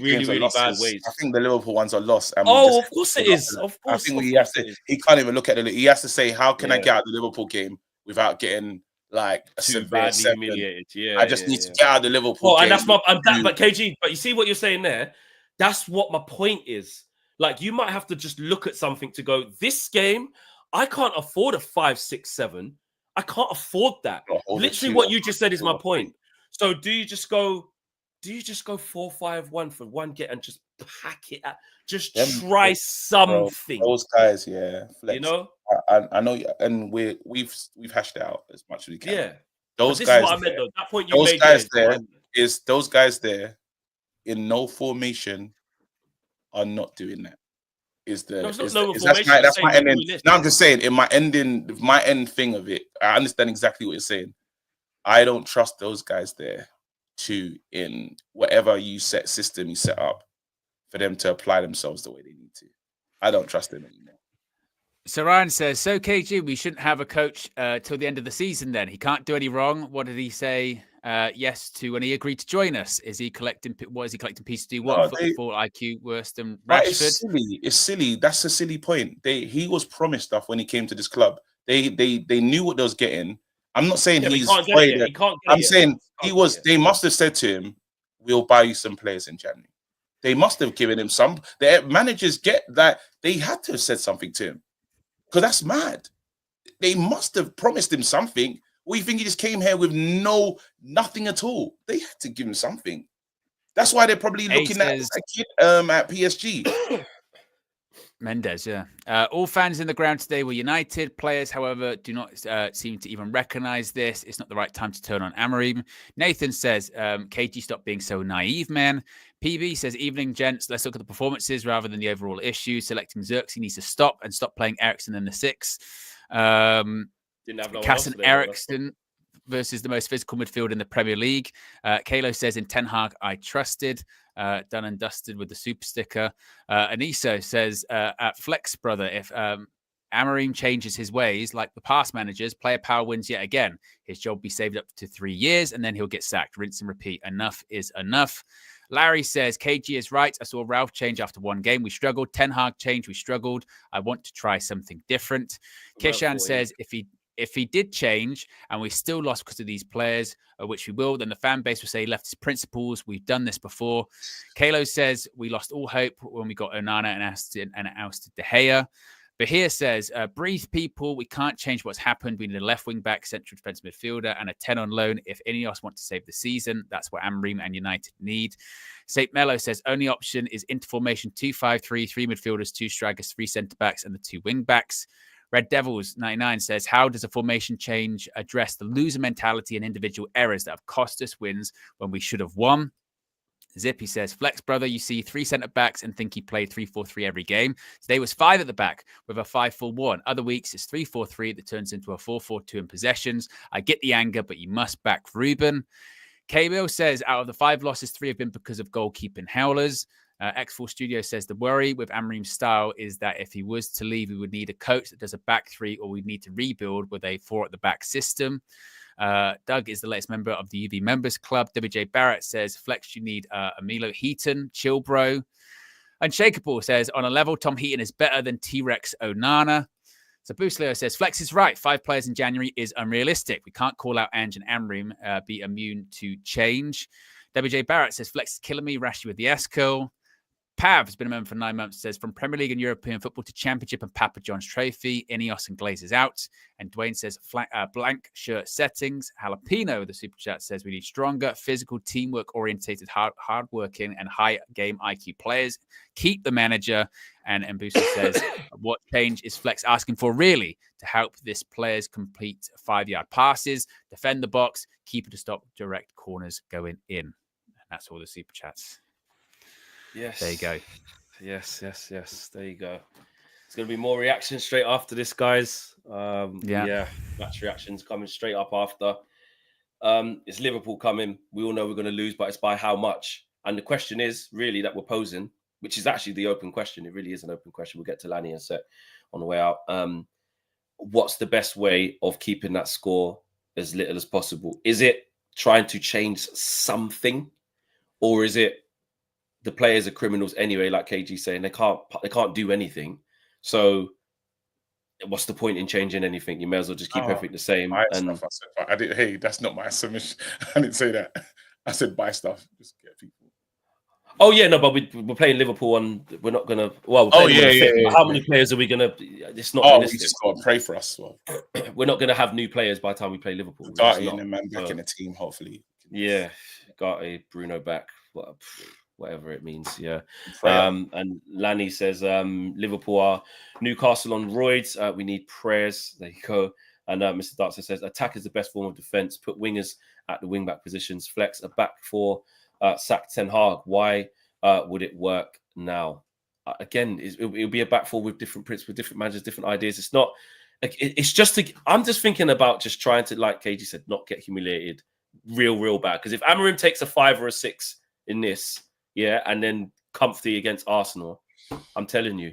really, really bad ways. I think the Liverpool ones are lost. Of course it is. Of course. I think he can't even look at it. He has to say, how can I get out of the Liverpool game without getting like a severe humiliated? Yeah, I just need to get out of the Liverpool game. And that's but KG, but you see what you're saying there? That's what my point is. Like, you might have to just look at something to go, this game, I can't afford a 5-6-7. I can't afford that. Literally what you just said is my point. So do you just go 4-5-1 for one get and just pack it out? Just try something. Bro, those guys, yeah. Flex. You know? I know, and we've hashed it out as much as we can. Yeah. Those guys, is what I meant, though. That point you those made guys there is those guys there in no formation are not doing that. That's my ending. No, I'm just saying, in my end thing of it, I understand exactly what you're saying. I don't trust those guys there in whatever system you set up for them to apply themselves the way they need to. I don't trust them anymore. So Ryan says, so KG, we shouldn't have a coach till the end of the season then. He can't do any wrong. What did he say yes to when he agreed to join us? Is he collecting pieces to do what? Football IQ worse than Rashford? It's silly. That's a silly point. He was promised stuff when he came to this club. They knew what they was getting, I'm not saying he's he can't get it. He can't get I'm it saying he was. They must have said to him, "We'll buy you some players in January." They must have given him some. The managers get that. They had to have said something to him because that's mad. They must have promised him something. Or you think he just came here with nothing at all? They had to give him something. That's why they're probably looking at PSG. Mendes, yeah. All fans in the ground today were united. Players, however, do not seem to even recognize this. It's not the right time to turn on Amorim. Nathan says, KG, stop being so naive, man. PB says, evening, gents. Let's look at the performances rather than the overall issue. Selecting Xerxes needs to stop playing Eriksen in the 6. Didn't have no Cass and Eriksen versus the most physical midfield in the Premier League. Kalo says, in Ten Hag, I trusted. Done and dusted with the super sticker. Aniso says, at Flex, brother, if Amorim changes his ways like the past managers, player power wins yet again. His job will be saved up to 3 years and then he'll get sacked. Rinse and repeat. Enough is enough. Larry says, KG is right. I saw Ralph change after one game. We struggled. Ten Hag change. We struggled. I want to try something different. Kishan says, if he did change and we still lost because of these players, which we will, then the fan base will say he left his principles. We've done this before. Kalo says we lost all hope when we got Onana and ousted De Gea. Bahir says, breathe, people. We can't change what's happened. We need a left wing back, central defensive midfielder, and a 10 on loan. If any of us want to save the season, that's what Amorim and United need. St. Mello says, only option is into formation 2-5-3, 3 midfielders, 2 strikers, 3 centre backs, and the 2 wing backs. Red Devils 99 says, how does a formation change address the loser mentality and individual errors that have cost us wins when we should have won? Zippy says, Flex, brother, you see 3 centre backs and think he played 3-4-3 every game. Today was 5 at the back with a 5-4-1. Other weeks it's 3-4-3 that turns into a 4-4-2 in possessions. I get the anger, but you must back Ruben. K-Bill says, out of the 5 losses, 3 have been because of goalkeeping howlers. X4 Studio says, the worry with Amorim's style is that if he was to leave, we would need a coach that does a back 3, or we'd need to rebuild with a 4 at the back system. Doug is the latest member of the UV Members Club. WJ Barrett says, Flex, you need Emilio Heaton, chill, bro. Unshakable says, on a level, Tom Heaton is better than T-Rex Onana. So Leo says, Flex is right. 5 players in January is unrealistic. We can't call out Ange and Amorim be immune to change. WJ Barrett says, Flex is killing me. Rashi with the S-curl. Pav has been a member for 9 months, says, from Premier League and European football to Championship and Papa John's Trophy, Ineos and Glazers out. And Dwayne says, blank shirt settings. Jalapeno, the super chat, says, we need stronger, physical, teamwork-orientated, hard-working, and high game IQ players. Keep the manager. And Mbusa says, what change is Flex asking for, really, to help this players complete 5-yard passes, defend the box, keep it to stop direct corners going in. And that's all the super chats. Yes. There you go. Yes. There you go. It's going to be more reaction straight after this, guys. Yeah. Match reactions coming straight up after. It's Liverpool coming. We all know we're going to lose, but it's by how much. And the question is really that we're posing, which is actually the open question. It really is an open question. We'll get to Lanny and Set on the way out. What's the best way of keeping that score as little as possible? Is it trying to change something, or is it the players are criminals anyway, like KG saying they can't do anything? So what's the point in changing anything? You may as well just keep everything the same. I didn't. Hey, that's not my submission. I didn't say that. I said buy stuff. Just get people. Oh yeah, no, but we're playing Liverpool and we're not gonna. Well, how many players are we gonna? It's not. Oh, we just gotta pray for us. Well. We're not gonna have new players by the time we play Liverpool. Darty and a man back in the team, hopefully. Yeah, got a Bruno back. Whatever it means, yeah. And Lanny says, Liverpool are Newcastle on roids. We need prayers. There you go. And Mr. Darkser says, attack is the best form of defense. Put wingers at the wing-back positions. Flex a back 4. Sack Ten Hag. Why would it work now? Again, it'll be a back 4 with different principles, with different managers, different ideas. It's not. It's just. I'm just thinking about just trying to, like KG said, not get humiliated real bad. Because if Amorim takes a 5 or a 6 in this, yeah, and then comfy against Arsenal, I'm telling you,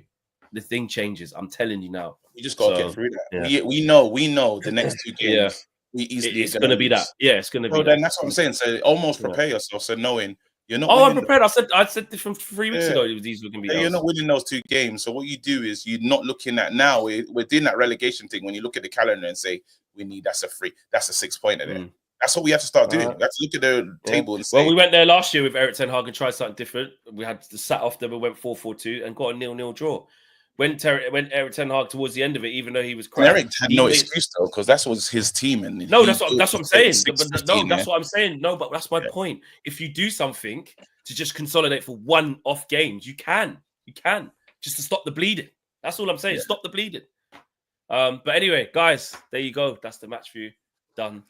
the thing changes. I'm telling you now. We just got to get through that. Yeah. We know the next 2 games. It's going to be that. Yeah, it's going to be. So then that's what I'm saying. So almost prepare yourself. So knowing you're not. Oh, I'm prepared. I said from 3 weeks ago these were going to be. You're not winning those 2 games. So what you do is you're not looking at now. We're doing that relegation thing when you look at the calendar and say we need. That's a 6 pointer there. That's what we have to start doing. We have to look at the table and say. Well, we went there last year with Eric Ten Hag and tried something different. We had to sat off them and went 4-4-2 and got a 0-0 draw. When Eric Ten Hag towards the end of it, even though he was crap, Eric had no excuse though, because that was his team. And that's what I'm saying. That's what I'm saying. No, but that's my point. If you do something to just consolidate for one off games, you can just to stop the bleeding. That's all I'm saying. Stop the bleeding. But anyway, guys, there you go. That's the match view done.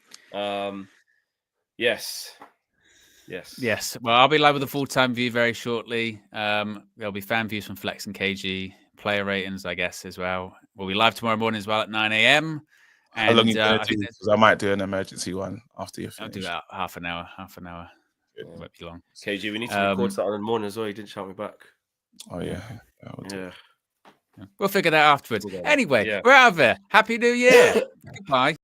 Yes. Well, I'll be live with a full-time view very shortly. There'll be fan views from Flex and KG, player ratings, I guess, as well. We'll be live tomorrow morning as well at 9 a.m. How long are you going to do? Because I might do an emergency one after you finish. I'll do that half an hour. It won't be long. KG, we need to record something in the morning as well. You didn't shout me back. Oh, yeah. We'll figure that out afterwards. Anyway, we're out of here. Happy New Year. Goodbye.